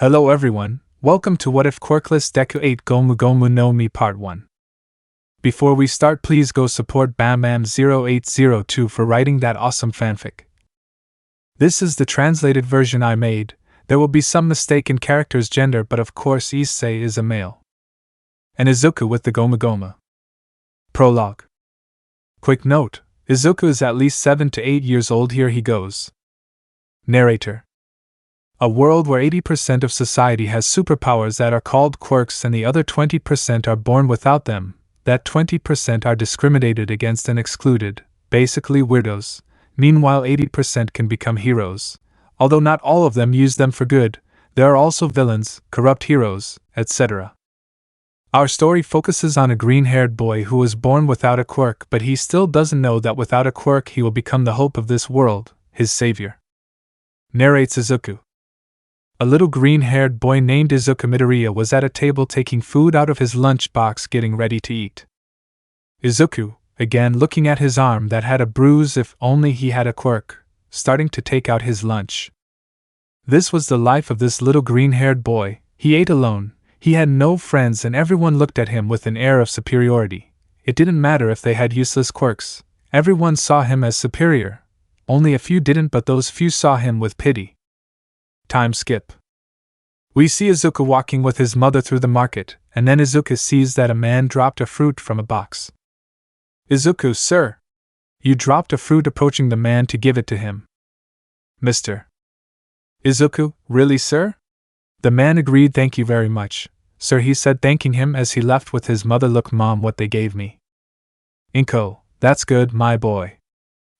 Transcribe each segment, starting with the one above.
Hello everyone, welcome to What If Quirkless Deku 8 Gomu Gomu no Mi Part 1. Before we start, please go support BamBam0802 for writing that awesome fanfic. This is the translated version I made. There will be some mistake in character's gender, but of course Issei is a male. And Izuku with the Gomu Gomu. Prologue. Quick note, Izuku is at least 7 to 8 years old. Here he goes. Narrator. A world where 80% of society has superpowers that are called quirks and the other 20% are born without them, that 20% are discriminated against and excluded, basically weirdos. Meanwhile 80% can become heroes. Although not all of them use them for good, there are also villains, corrupt heroes, etc. Our story focuses on a green-haired boy who was born without a quirk, but he still doesn't know that without a quirk he will become the hope of this world, his savior. Narrates Izuku. A little green-haired boy named Izuku Midoriya was at a table taking food out of his lunchbox, getting ready to eat. Izuku, again looking at his arm that had a bruise, if only he had a quirk, starting to take out his lunch. This was the life of this little green-haired boy. He ate alone, he had no friends, and everyone looked at him with an air of superiority. It didn't matter if they had useless quirks, everyone saw him as superior. Only a few didn't, but those few saw him with pity. Time skip. We see Izuku walking with his mother through the market, and then Izuku sees that a man dropped a fruit from a box. Izuku, sir. You dropped a fruit, approaching the man to give it to him. Mr. Izuku, really, sir? The man agreed. Thank you very much, sir, he said, thanking him as he left with his mother. Look, Mom, what they gave me. Inko, that's good, my boy.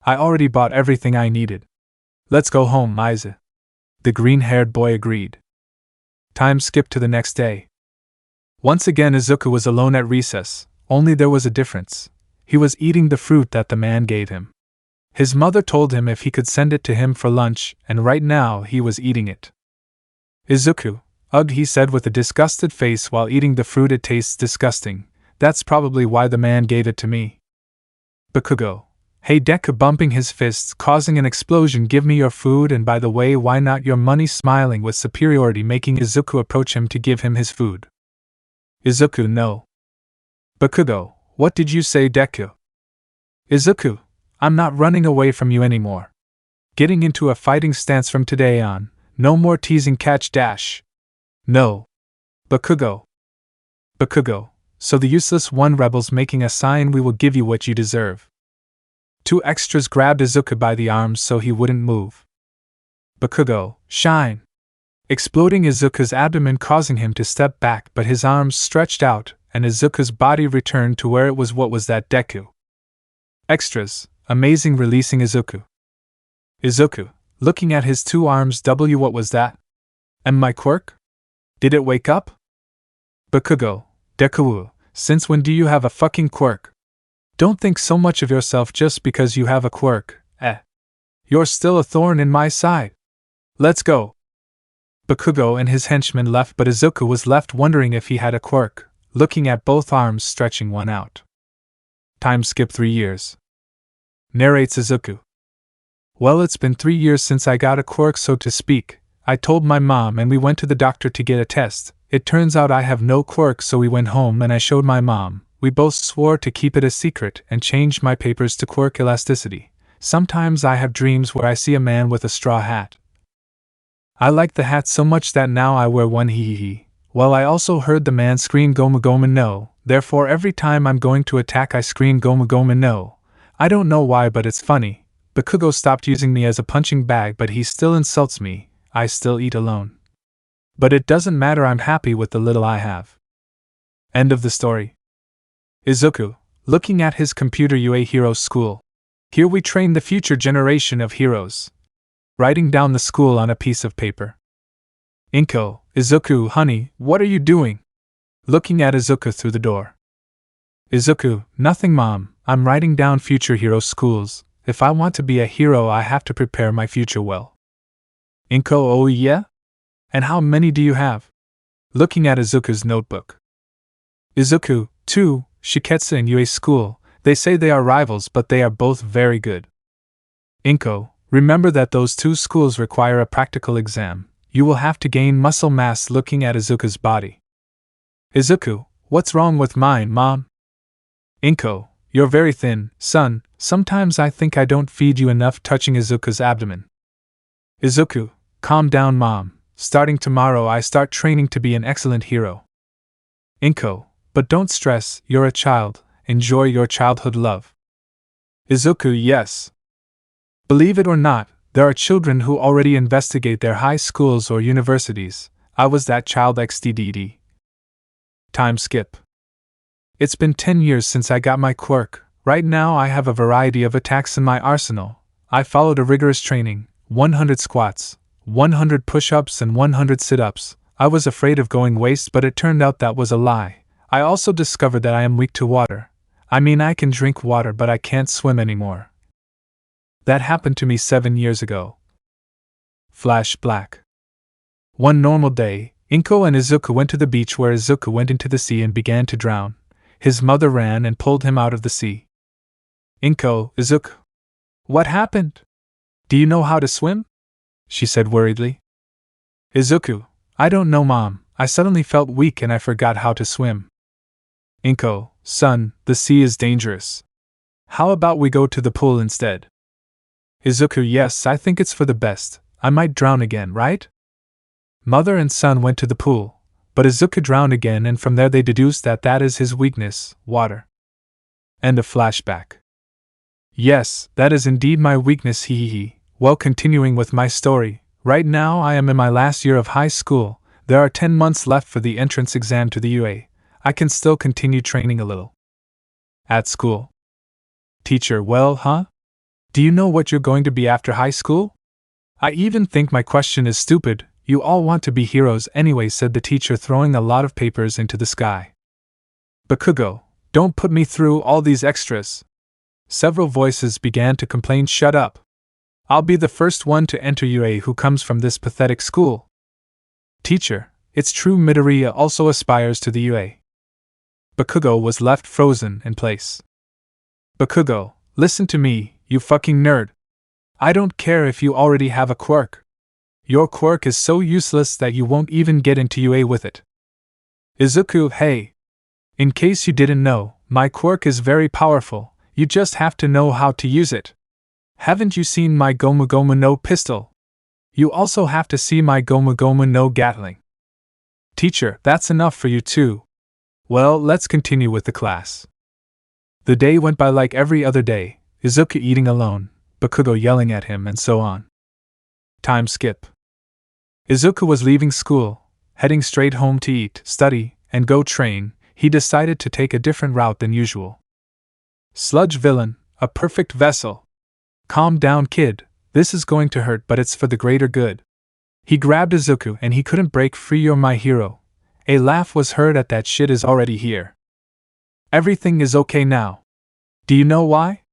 I already bought everything I needed. Let's go home, Aizawa. The green-haired boy agreed. Time skipped to the next day. Once again Izuku was alone at recess, only there was a difference. He was eating the fruit that the man gave him. His mother told him if he could send it to him for lunch, and right now he was eating it. Izuku, ugh, he said with a disgusted face while eating the fruit. It tastes disgusting. That's probably why the man gave it to me. Bakugo. Hey Deku, bumping his fists, causing an explosion. Give me your food, and by the way, why not your money? Smiling with superiority, making Izuku approach him to give him his food. Izuku, no. Bakugo, what did you say, Deku? Izuku, I'm not running away from you anymore. Getting into a fighting stance from today on. No more teasing, catch dash. No. Bakugo. Bakugo, so the useless one rebels, making a sign. We will give you what you deserve. Two extras grabbed Izuku by the arms so he wouldn't move. Bakugo, shine! Exploding Izuku's abdomen, causing him to step back, but his arms stretched out, and Izuku's body returned to where it was. What was that, Deku? Extras, amazing, releasing Izuku. Izuku, looking at his two arms. What was that? And my quirk? Did it wake up? Bakugo, Deku, since when do you have a fucking quirk? Don't think so much of yourself just because you have a quirk, You're still a thorn in my side. Let's go. Bakugo and his henchmen left, but Izuku was left wondering if he had a quirk, looking at both arms, stretching one out. Time skip 3 years. Narrates Izuku. Well, it's been 3 years since I got a quirk, so to speak. I told my mom and we went to the doctor to get a test. It turns out I have no quirk, so we went home and I showed my mom. We both swore to keep it a secret and changed my papers to quirk elasticity. Sometimes I have dreams where I see a man with a straw hat. I like the hat so much that now I wear one, hee. Well, I also heard the man scream Gomu Gomu no, therefore every time I'm going to attack I scream Gomu Gomu no. I don't know why, but it's funny. Bakugo stopped using me as a punching bag, but he still insults me. I still eat alone. But it doesn't matter, I'm happy with the little I have. End of the story. Izuku, looking at his computer. UA Hero School. Here we train the future generation of heroes. Writing down the school on a piece of paper. Inko, Izuku, honey, what are you doing? Looking at Izuku through the door. Izuku, nothing, Mom, I'm writing down future hero schools. If I want to be a hero, I have to prepare my future well. Inko, oh yeah? And how many do you have? Looking at Izuku's notebook. Izuku, 2. Shiketsu and UA School, they say they are rivals, but they are both very good. Inko, remember that those 2 schools require a practical exam. you will have to gain muscle mass. Looking at Izuku's body. Izuku, what's wrong with mine, Mom? Inko, you're very thin, son, sometimes I think I don't feed you enough. Touching Izuku's abdomen. Izuku, calm down, Mom, starting tomorrow I start training to be an excellent hero. Inko, but don't stress, you're a child, enjoy your childhood love. Izuku, yes. Believe it or not, there are children who already investigate their high schools or universities. I was that child. XDDD. Time skip. It's been 10 years since I got my quirk. Right now I have a variety of attacks in my arsenal. I followed a rigorous training, 100 squats, 100 push-ups and 100 sit-ups. I was afraid of going waste, but it turned out that was a lie. I also discovered that I am weak to water. I mean, I can drink water, but I can't swim anymore. That happened to me 7 years ago. Flash black. One normal day, Inko and Izuku went to the beach where Izuku went into the sea and began to drown. His mother ran and pulled him out of the sea. Inko, Izuku. What happened? Do you know how to swim? She said worriedly. Izuku, I don't know, Mom. I suddenly felt weak and I forgot how to swim. Inko, son, the sea is dangerous. How about we go to the pool instead? Izuku, yes, I think it's for the best. I might drown again, right? Mother and son went to the pool, but Izuku drowned again, and from there they deduced that that is his weakness, water. End of flashback. Yes, that is indeed my weakness, hee. Well, continuing with my story, right now I am in my last year of high school. There are 10 months left for the entrance exam to the UA. I can still continue training a little. At school. Teacher, well, huh? Do you know what you're going to be after high school? I even think my question is stupid. You all want to be heroes anyway, said the teacher, throwing a lot of papers into the sky. Bakugo, don't put me through all these extras. Several voices began to complain. Shut up. I'll be the first one to enter UA who comes from this pathetic school. Teacher, it's true, Midoriya also aspires to the UA. Bakugo was left frozen in place. Bakugo, listen to me, you fucking nerd. I don't care if you already have a quirk. Your quirk is so useless that you won't even get into UA with it. Izuku, hey. In case you didn't know, my quirk is very powerful, you just have to know how to use it. Haven't you seen my Gomu Gomu no pistol? You also have to see my Gomu Gomu no Gatling. Teacher, that's enough for you too. Well, let's continue with the class. The day went by like every other day, Izuku eating alone, Bakugo yelling at him, and so on. Time skip. Izuku was leaving school, heading straight home to eat, study, and go train. He decided to take a different route than usual. Sludge villain, a perfect vessel. Calm down, kid, this is going to hurt, but it's for the greater good. He grabbed Izuku and he couldn't break free. You're my hero. A laugh was heard at that shit is already here. Everything is okay now. Do you know why?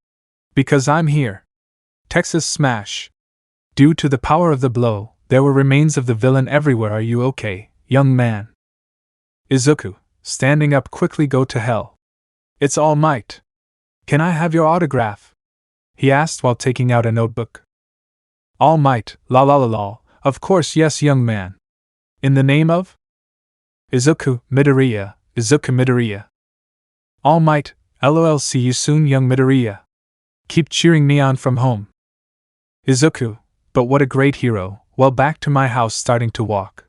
Because I'm here. Texas smash. Due to the power of the blow, there were remains of the villain everywhere. Are you okay, young man? Izuku, standing up quickly, go to hell. It's All Might. Can I have your autograph? He asked while taking out a notebook. All Might, la la la la, of course yes, young man. In the name of? Izuku Midoriya, Izuku Midoriya. All Might, lol, see you soon, young Midoriya. Keep cheering me on from home. Izuku, but what a great hero. Well, back to my house, starting to walk.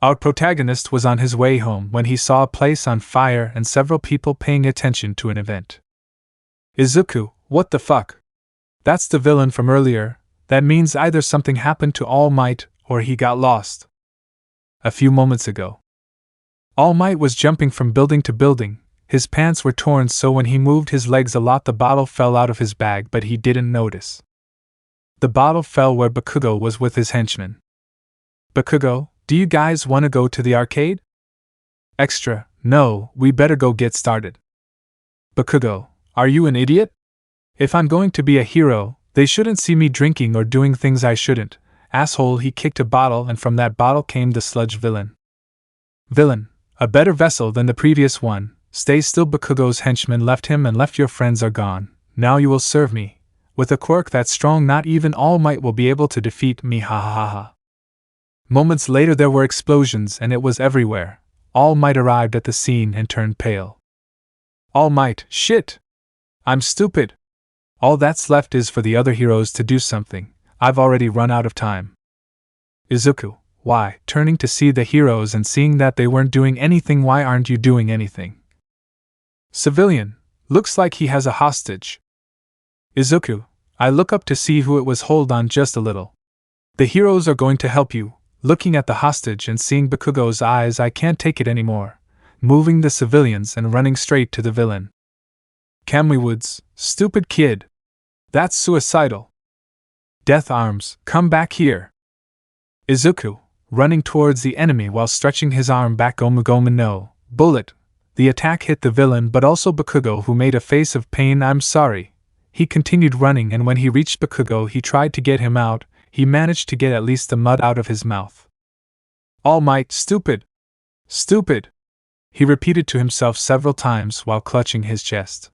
Our protagonist was on his way home when he saw a place on fire and several people paying attention to an event. Izuku, what the fuck? That's the villain from earlier. That means either something happened to All Might or he got lost. A few moments ago. All Might was jumping from building to building. His pants were torn, so when he moved his legs a lot the bottle fell out of his bag, but he didn't notice. The bottle fell where Bakugo was with his henchmen. Bakugo, do you guys want to go to the arcade? Extra, no, we better go get started. Bakugo, are you an idiot? If I'm going to be a hero, they shouldn't see me drinking or doing things I shouldn't. Asshole, he kicked a bottle and from that bottle came the sludge villain. Villain, a better vessel than the previous one. Stay still. Bakugo's henchmen left him and left. Your friends are gone. Now you will serve me. With a quirk that strong, not even All Might will be able to defeat me, ha ha ha ha. Moments later there were explosions and it was everywhere. All Might arrived at the scene and turned pale. All Might, shit! I'm stupid! All that's left is for the other heroes to do something. I've already run out of time. Izuku, why? Turning to see the heroes and seeing that they weren't doing anything. Why aren't you doing anything? Civilian, looks like he has a hostage. Izuku, I look up to see who it was. Hold on just a little. The heroes are going to help you. Looking at the hostage and seeing Bakugo's eyes, I can't take it anymore. Moving the civilians and running straight to the villain. Kamui-woods, stupid kid. That's suicidal. Death Arms, come back here. Izuku, running towards the enemy while stretching his arm back. Gomu Gomu no. Bullet. The attack hit the villain but also Bakugo, who made a face of pain. I'm sorry. He continued running, and when he reached Bakugo he tried to get him out. He managed to get at least the mud out of his mouth. All Might, stupid. Stupid. He repeated to himself several times while clutching his chest.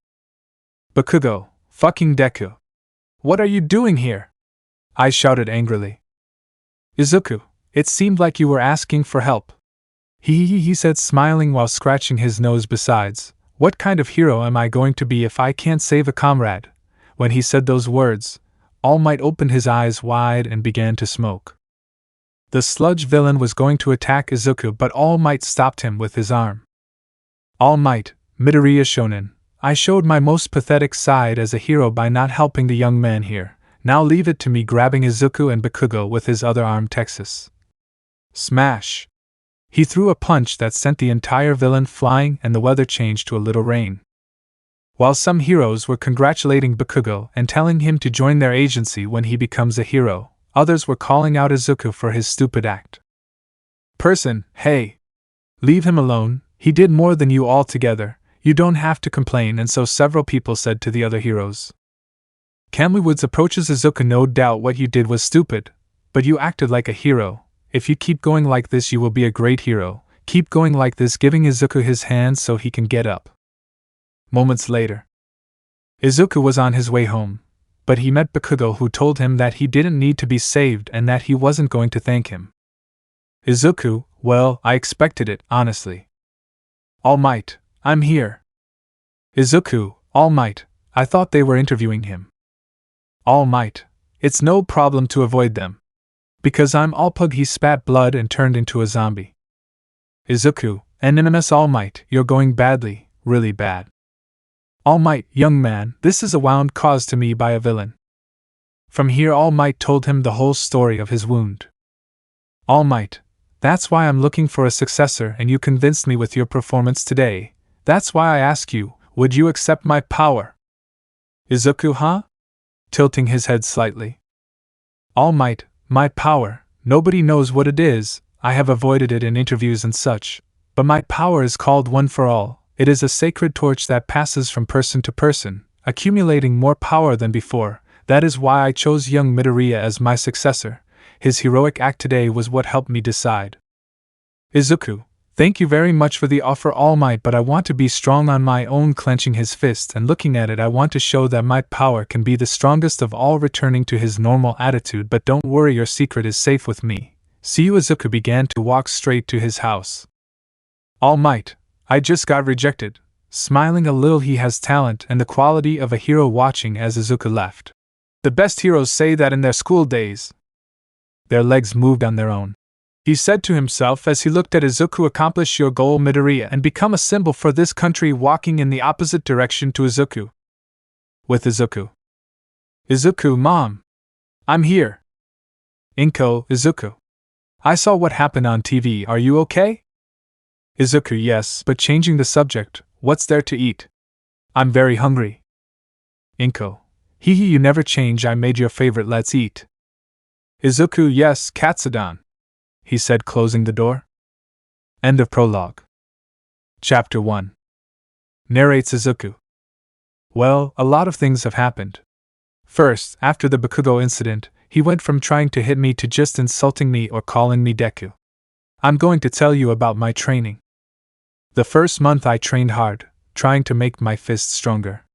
Bakugo, fucking Deku. What are you doing here? I shouted angrily. Izuku, it seemed like you were asking for help. He said, smiling while scratching his nose. Besides, what kind of hero am I going to be if I can't save a comrade? When he said those words, All Might opened his eyes wide and began to smoke. The sludge villain was going to attack Izuku, but All Might stopped him with his arm. All Might, Midoriya Shonen, I showed my most pathetic side as a hero by not helping the young man here. Now leave it to me. Grabbing Izuku and Bakugo with his other arm, Texas. Smash! He threw a punch that sent the entire villain flying and the weather changed to a little rain. While some heroes were congratulating Bakugo and telling him to join their agency when he becomes a hero, others were calling out Izuku for his stupid act. Person, hey! Leave him alone, he did more than you all together, you don't have to complain. And so several people said to the other heroes. Kamui-woods approaches Izuku. No doubt what you did was stupid, but you acted like a hero. If you keep going like this you will be a great hero. Keep going like this. Giving Izuku his hand so he can get up. Moments later, Izuku was on his way home, but he met Bakugo, who told him that he didn't need to be saved and that he wasn't going to thank him. Izuku, well, I expected it, honestly. All Might, I'm here. Izuku, All Might, I thought they were interviewing him. All Might, it's no problem to avoid them. Because I'm all pug. He spat blood and turned into a zombie. Izuku, NMS. All Might, you're going badly, really bad. All Might, young man, this is a wound caused to me by a villain. From here All Might told him the whole story of his wound. All Might, that's why I'm looking for a successor and you convinced me with your performance today. That's why I ask you, would you accept my power? Izuku, huh? Tilting his head slightly. All Might, my power, nobody knows what it is, I have avoided it in interviews and such, but my power is called One for All. It is a sacred torch that passes from person to person, accumulating more power than before. That is why I chose young Midoriya as my successor. His heroic act today was what helped me decide. Izuku, thank you very much for the offer, All Might, but I want to be strong on my own. Clenching his fist and looking at it, I want to show that my power can be the strongest of all. Returning to his normal attitude, but don't worry, your secret is safe with me. See you. Izuku began to walk straight to his house. All Might, I just got rejected. Smiling a little, he has talent and the quality of a hero. Watching as Izuku left. The best heroes say that in their school days. Their legs moved on their own. He said to himself as he looked at Izuku. Accomplish your goal, Midoriya, and become a symbol for this country. Walking in the opposite direction to Izuku. With Izuku. Izuku, Mom. I'm here. Izuku. I saw what happened on TV. Are you okay? Izuku, yes, but changing the subject, what's there to eat? I'm very hungry. You never change. I made your favorite. Let's eat. Izuku, yes, Katsudon. He said, closing the door. End of prologue. Chapter 1. Narrates Izuku. Well, a lot of things have happened. First, after the Bakugo incident, he went from trying to hit me to just insulting me or calling me Deku. I'm going to tell you about my training. The first month I trained hard, trying to make my fists stronger.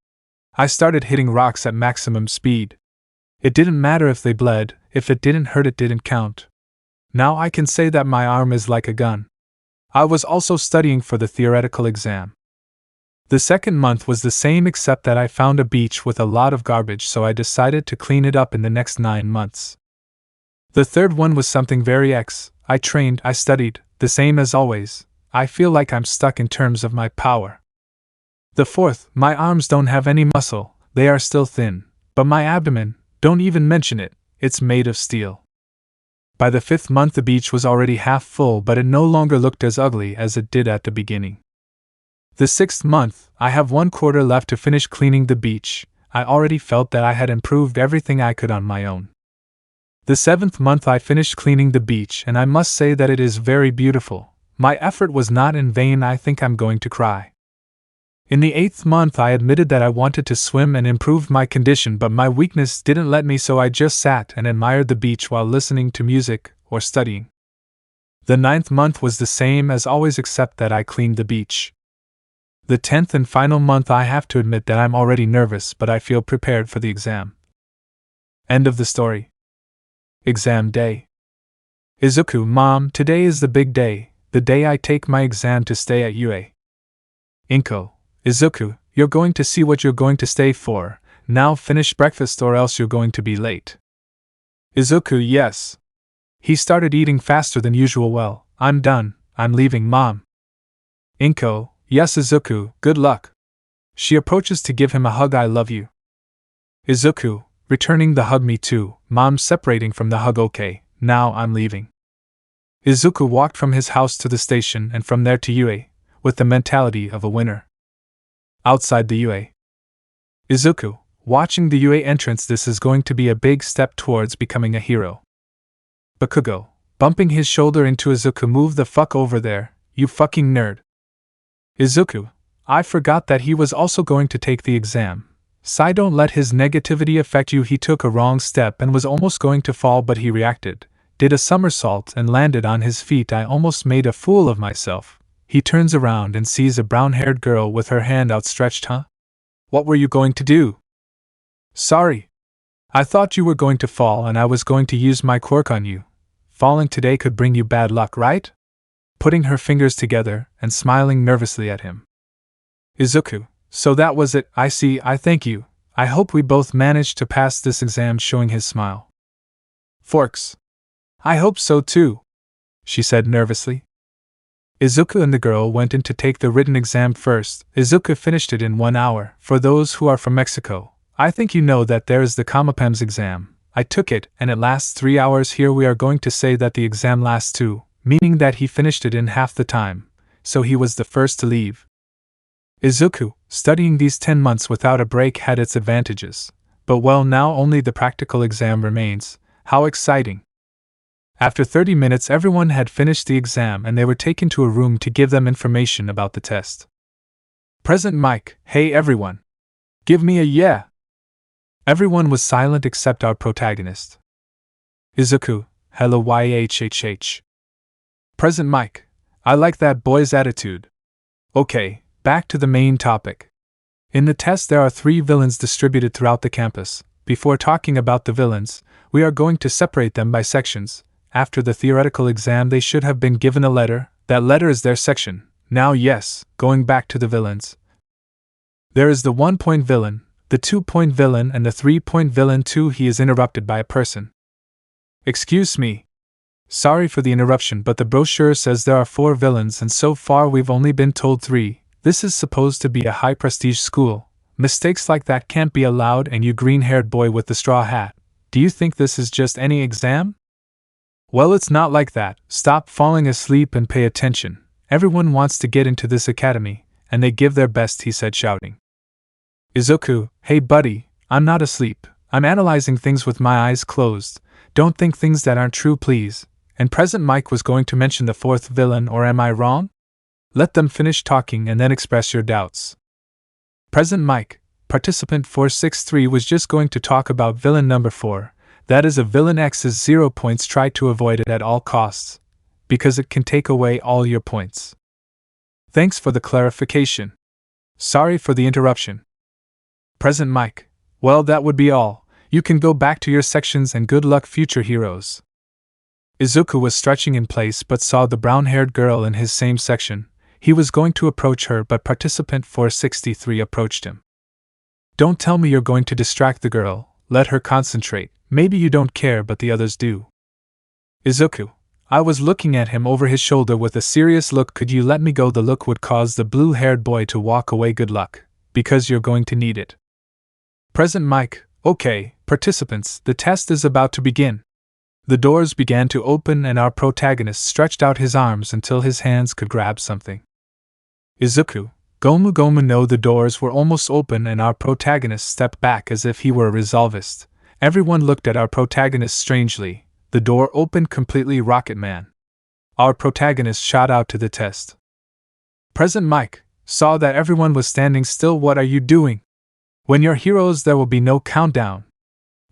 I started hitting rocks at maximum speed. It didn't matter if they bled, if it didn't hurt it didn't count. Now I can say that my arm is like a gun. I was also studying for the theoretical exam. The second month was the same except that I found a beach with a lot of garbage, so I decided to clean it up in the next 9 months. The third one was something very I trained, I studied, the same as always. I feel like I'm stuck in terms of my power. The fourth, my arms don't have any muscle, they are still thin, but my abdomen, don't even mention it, it's made of steel. By the 5th month the beach was already half full, but it no longer looked as ugly as it did at the beginning. The 6th month, I have 1/4 left to finish cleaning the beach. I already felt that I had improved everything I could on my own. The 7th month I finished cleaning the beach, and I must say that it is very beautiful. My effort was not in vain. I think I'm going to cry. In the 8th month I admitted that I wanted to swim and improved my condition, but my weakness didn't let me, so I just sat and admired the beach while listening to music or studying. The 9th month was the same as always except that I cleaned the beach. The 10th and final month I have to admit that I'm already nervous, but I feel prepared for the exam. End of the story. Exam day. Izuku, Mom, today is the big day, the day I take my exam to stay at UA. Inko, Izuku, you're going to see what you're going to stay for. Now finish breakfast or else you're going to be late. Izuku, yes. He started eating faster than usual. Well, I'm done, I'm leaving, Mom. Inko, yes Izuku, good luck. She approaches to give him a hug. I love you. Izuku, returning the hug. Me too, Mom, separating from the hug. Okay, now I'm leaving. Izuku walked from his house to the station and from there to UA, with the mentality of a winner. Outside the UA. Izuku, watching the UA entrance. This is going to be a big step towards becoming a hero. Bakugo, bumping his shoulder into Izuku, move the fuck over there, you fucking nerd. Izuku, I forgot that he was also going to take the exam. Sai, don't let his negativity affect you. He took a wrong step and was almost going to fall, but he reacted, did a somersault and landed on his feet. I almost made a fool of myself. He turns around and sees a brown-haired girl with her hand outstretched. Huh? What were you going to do? Sorry. I thought you were going to fall and I was going to use my quirk on you. Falling today could bring you bad luck, right? Putting her fingers together and smiling nervously at him. Izuku, so that was it. I see, I thank you. I hope we both managed to pass this exam, showing his smile. Forks. I hope so too, she said nervously. Izuku and the girl went in to take the written exam first. Izuku finished it in 1 hour. For those who are from Mexico, I think you know that there is the Comapem's exam. I took it and it lasts 3 hours. Here we are going to say that the exam lasts 2. Meaning that he finished it in half the time, so he was the first to leave. Izuku, studying these 10 months without a break had its advantages, but well, now only the practical exam remains. How exciting! After 30 minutes everyone had finished the exam and they were taken to a room to give them information about the test. Present mic, hey everyone. Give me a yeah. Everyone was silent except our protagonist. Izuku, hello YHHH. Present mic, I like that boy's attitude. Okay, back to the main topic. In the test there are 3 villains distributed throughout the campus. Before talking about the villains, we are going to separate them by sections. After the theoretical exam they should have been given a letter. That letter is their section. Now yes, going back to the villains. There is the 1-point villain, the 2-point villain and the 3-point villain too. He is interrupted by a person. Excuse me. Sorry for the interruption, but the brochure says there are 4 villains and so far we've only been told 3. This is supposed to be a high-prestige school. Mistakes like that can't be allowed. And you green-haired boy with the straw hat, do you think this is just any exam? Well, it's not like that. Stop falling asleep and pay attention. Everyone wants to get into this academy, and they give their best, he said, shouting. Izuku, hey buddy, I'm not asleep. I'm analyzing things with my eyes closed. Don't think things that aren't true, please. And Present Mike was going to mention the 4th villain, or am I wrong? Let them finish talking and then express your doubts. Present Mike, participant 463 was just going to talk about villain number 4. That is a villain X's 0 points. Try to avoid it at all costs, because it can take away all your points. Thanks for the clarification. Sorry for the interruption. Present Mike, well, that would be all. You can go back to your sections and good luck, future heroes. Izuku was stretching in place but saw the brown-haired girl in his same section. He was going to approach her, but participant 463 approached him. Don't tell me you're going to distract the girl, let her concentrate. Maybe you don't care, but the others do. Izuku. I was looking at him over his shoulder with a serious look. Could you let me go? The look would cause the blue-haired boy to walk away. Good luck, because you're going to need it. Present mic. Okay, participants, the test is about to begin. The doors began to open and our protagonist stretched out his arms until his hands could grab something. Izuku. Gomu Gomu. No, the doors were almost open and our protagonist stepped back as if he were a resolvist. Everyone looked at our protagonist strangely. The door opened completely. Rocket Man. Our protagonist shot out to the test. Present Mike saw that everyone was standing still. What are you doing? When you're heroes, there will be no countdown.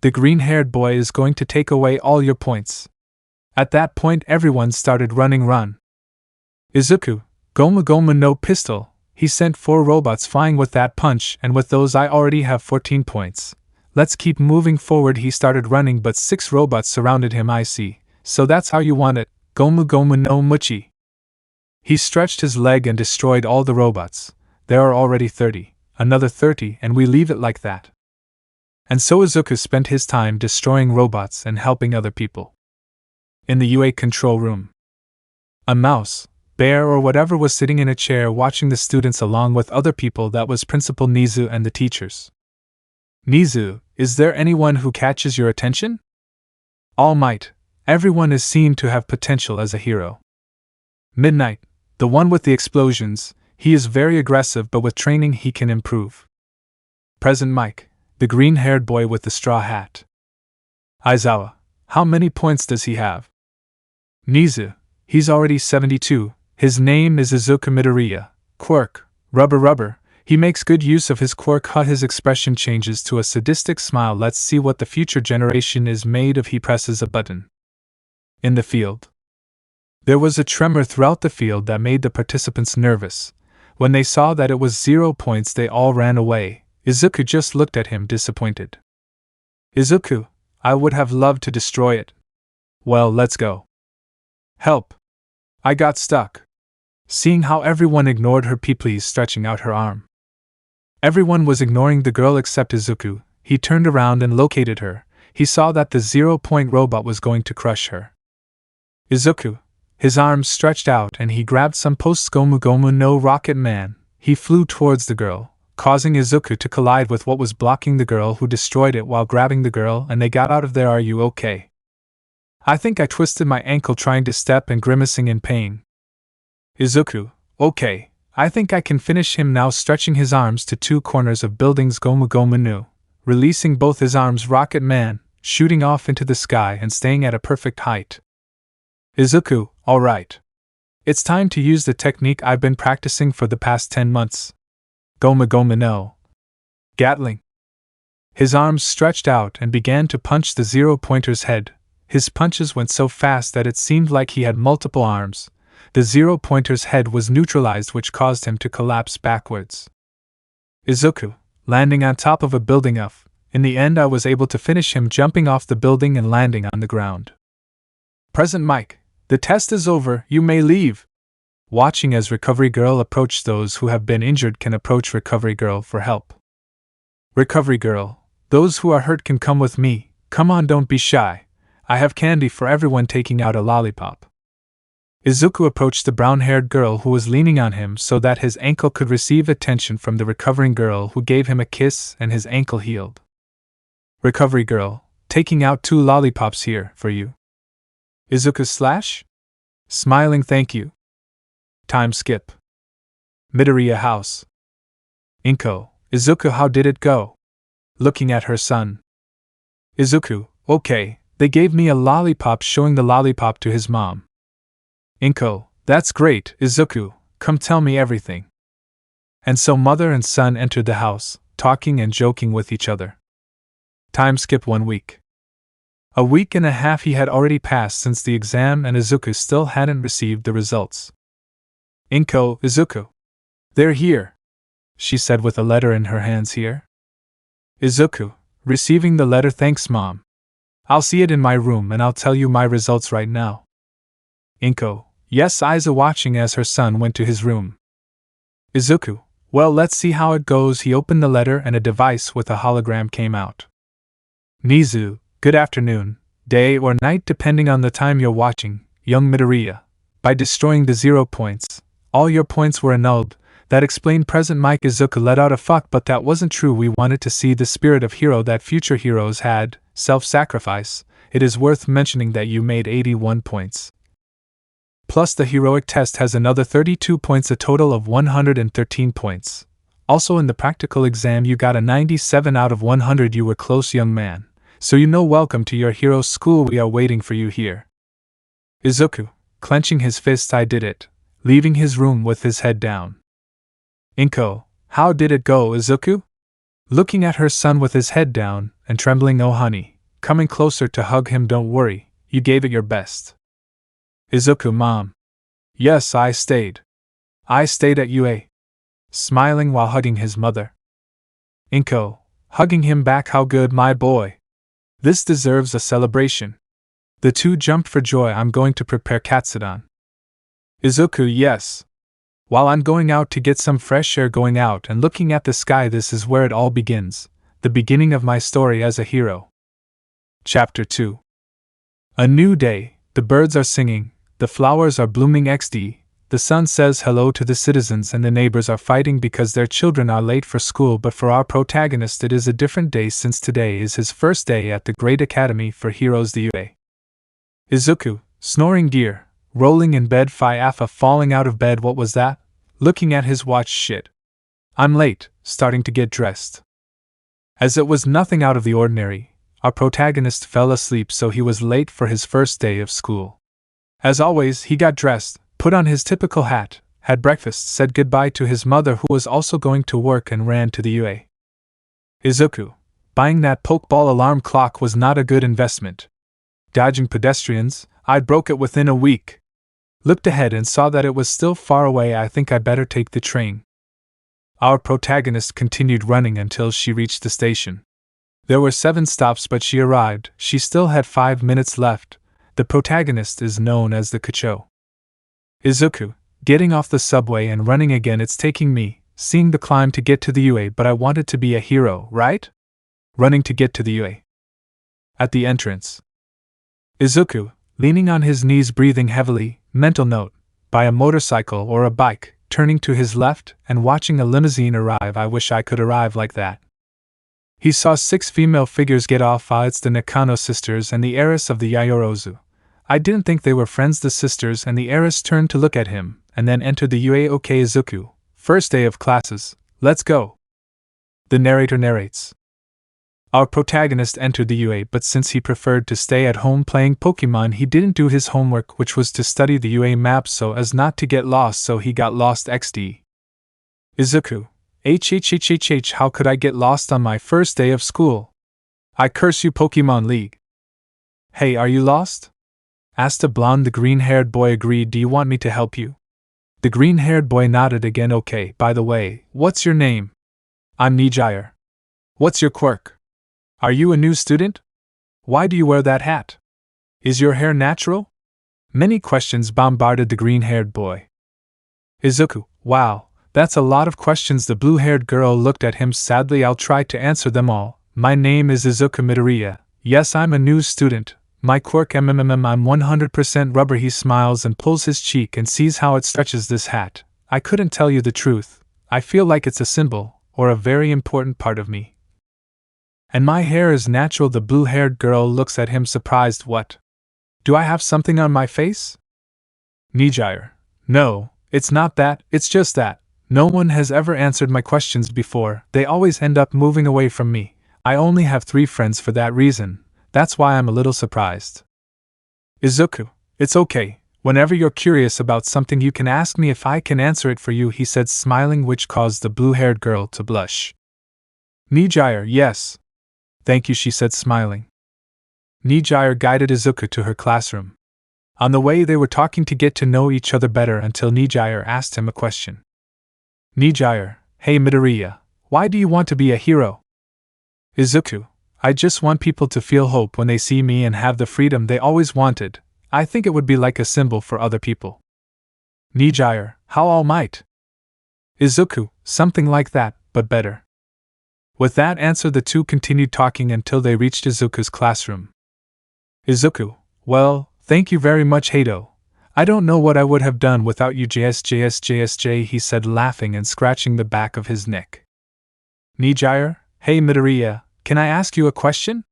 The green-haired boy is going to take away all your points. At that point, everyone started running. Run. Izuku. Gomu Gomu. No pistol. He sent 4 robots flying with that punch, and with those I already have 14 points. Let's keep moving forward. He started running, but 6 robots surrounded him. I see. So that's how you want it. Gomu Gomu. No Muchi. He stretched his leg and destroyed all the robots. There are already 30. Another 30, and we leave it like that. And so Izuku spent his time destroying robots and helping other people. In the UA control room, a mouse, bear or whatever was sitting in a chair watching the students along with other people. That was Principal Nizu and the teachers. Nizu, is there anyone who catches your attention? All Might. Everyone is seen to have potential as a hero. Midnight, the one with the explosions. He is very aggressive, but with training he can improve. Present Mike, the green-haired boy with the straw hat. Aizawa, how many points does he have? Nizu, he's already 72. His name is Izuku Midoriya. Quirk, rubber. He makes good use of his quirk. His expression changes to a sadistic smile. Let's see what the future generation is made of. He presses a button. In the field. There was a tremor throughout the field that made the participants nervous. When they saw that it was 0 points, they all ran away. Izuku just looked at him disappointed. Izuku, I would have loved to destroy it. Well, let's go. Help. I got stuck. Seeing how everyone ignored her, please stretching out her arm. Everyone was ignoring the girl except Izuku. He turned around and located her. He saw that the 0-point robot was going to crush her. Izuku. His arms stretched out and he grabbed some posts. Gomu Gomu. No Rocket Man. He flew towards the girl, causing Izuku to collide with what was blocking the girl, who destroyed it while grabbing the girl, and they got out of there. Are you okay? I think I twisted my ankle trying to step and grimacing in pain. Izuku. Okay, I think I can finish him now. Stretching his arms to 2 corners of buildings. Gomu Gomu knew. Releasing both his arms. Rocket Man, shooting off into the sky and staying at a perfect height. Izuku, alright. It's time to use the technique I've been practicing for the past 10 months. Gomu Gomu no. Gatling. His arms stretched out and began to punch the 0-pointer's head. His punches went so fast that it seemed like he had multiple arms. The 0-pointer's head was neutralized, which caused him to collapse backwards. Izuku, landing on top of a building. In the end, I was able to finish him, jumping off the building and landing on the ground. Present Mike. The test is over, you may leave. Watching as Recovery Girl approached. Those who have been injured can approach Recovery Girl for help. Recovery Girl, those who are hurt can come with me. Come on, don't be shy. I have candy for everyone. Taking out a lollipop. Izuku approached the brown-haired girl who was leaning on him so that his ankle could receive attention from the recovering girl, who gave him a kiss and his ankle healed. Recovery Girl, taking out 2 lollipops here for you. Izuku slash? Smiling, thank you. Time skip. Midoriya house. Inko, Izuku, how did it go? Looking at her son. Izuku, okay, they gave me a lollipop, showing the lollipop to his mom. Inko, that's great. Izuku, come tell me everything. And so mother and son entered the house, talking and joking with each other. Time skip 1 week. A week and a half he had already passed since the exam, and Izuku still hadn't received the results. Inko, Izuku. They're here, she said with a letter in her hands. Here? Izuku, receiving the letter. Thanks, Mom. I'll see it in my room and I'll tell you my results right now. Inko, yes, Aizawa watching as her son went to his room. Izuku, well, let's see how it goes. He opened the letter and a device with a hologram came out. Nizu, good afternoon, day or night depending on the time you're watching, young Midoriya. By destroying the 0 points, all your points were annulled. That explained present Mike. Izuku let out a fuck, but that wasn't true. We wanted to see the spirit of hero that future heroes had, self-sacrifice. It is worth mentioning that you made 81 points. Plus the heroic test has another 32 points, a total of 113 points. Also in the practical exam you got a 97 out of 100. You were close, young man. So you know, welcome to your hero school. We are waiting for you here. Izuku, clenching his fist, I did it, leaving his room with his head down. Inko, how did it go, Izuku? Looking at her son with his head down and trembling. Oh honey, coming closer to hug him. Don't worry, you gave it your best. Izuku, mom. Yes, I stayed. I stayed at UA. Smiling while hugging his mother. Inko, hugging him back. How good, my boy. This deserves a celebration. The two jumped for joy. I'm going to prepare Katsudon. Izuku, yes. While I'm going out to get some fresh air, going out and looking at the sky. This is where it all begins, the beginning of my story as a hero. Chapter 2. A new day, the birds are singing, the flowers are blooming. XD, the sun says hello to the citizens and the neighbors are fighting because their children are late for school. But for our protagonist it is a different day, since today is his first day at the Great Academy for Heroes, the UA. Izuku, snoring gear, rolling in bed. Afa falling out of bed. What was that? Looking at his watch. Shit. I'm late, starting to get dressed. As it was nothing out of the ordinary, our protagonist fell asleep, so he was late for his first day of school. As always, he got dressed, put on his typical hat, had breakfast, said goodbye to his mother who was also going to work, and ran to the UA. Izuku, buying that pokeball alarm clock was not a good investment. Dodging pedestrians, I broke it within a week. Looked ahead and saw that it was still far away. I think I better take the train. Our protagonist continued running until she reached the station. There were 7 stops, but she arrived. She still had 5 minutes left. The protagonist is known as the Kacho. Izuku, getting off the subway and running again. It's taking me, seeing the climb to get to the UA, but I wanted to be a hero, right? Running to get to the UA. At the entrance. Izuku, leaning on his knees, breathing heavily, mental note, by a motorcycle or a bike, turning to his left and watching a limousine arrive. I wish I could arrive like that. He saw 6 female figures get off. It's the Nakano sisters and the heiress of the Yayorozu. I didn't think they were friends. The sisters and the heiress turned to look at him, and then entered the UA. Okay, Izuku, first day of classes, let's go. The narrator narrates. Our protagonist entered the UA, but since he preferred to stay at home playing Pokemon, he didn't do his homework, which was to study the UA map so as not to get lost, so he got lost. XD. Izuku, how could I get lost on my first day of school? I curse you, Pokemon League. Hey, are you lost? Asked a blonde. The green-haired boy agreed. Do you want me to help you? The green-haired boy nodded again. Okay, by the way, what's your name? I'm Nijire. What's your quirk? Are you a new student? Why do you wear that hat? Is your hair natural? Many questions bombarded the green-haired boy. Izuku, wow, that's a lot of questions. The blue-haired girl looked at him sadly. I'll try to answer them all. My name is Izuku Midoriya. Yes, I'm a new student. My quirk I'm 100% rubber. He smiles and pulls his cheek and sees how it stretches. This hat, I couldn't tell you the truth. I feel like it's a symbol, or a very important part of me. And my hair is natural. The blue-haired girl looks at him surprised. What? Do I have something on my face? Nijire, no, it's not that, it's just that. No one has ever answered my questions before. They always end up moving away from me. I only have 3 friends for that reason. That's why I'm a little surprised. Izuku, it's okay. Whenever you're curious about something you can ask me if I can answer it for you, he said, smiling, which caused the blue-haired girl to blush. Nijire, yes. Thank you, she said, smiling. Nijire guided Izuku to her classroom. On the way they were talking to get to know each other better until Nijire asked him a question. Nijire, hey Midoriya, why do you want to be a hero? Izuku, I just want people to feel hope when they see me and have the freedom they always wanted. I think it would be like a symbol for other people. Nijire, how All Might? Izuku, something like that, but better. With that answer, the two continued talking until they reached Izuku's classroom. Izuku, well, thank you very much, Hato. I don't know what I would have done without you, JSJSJSJ, he said, laughing and scratching the back of his neck. Nijire, hey Midoriya, can I ask you a question?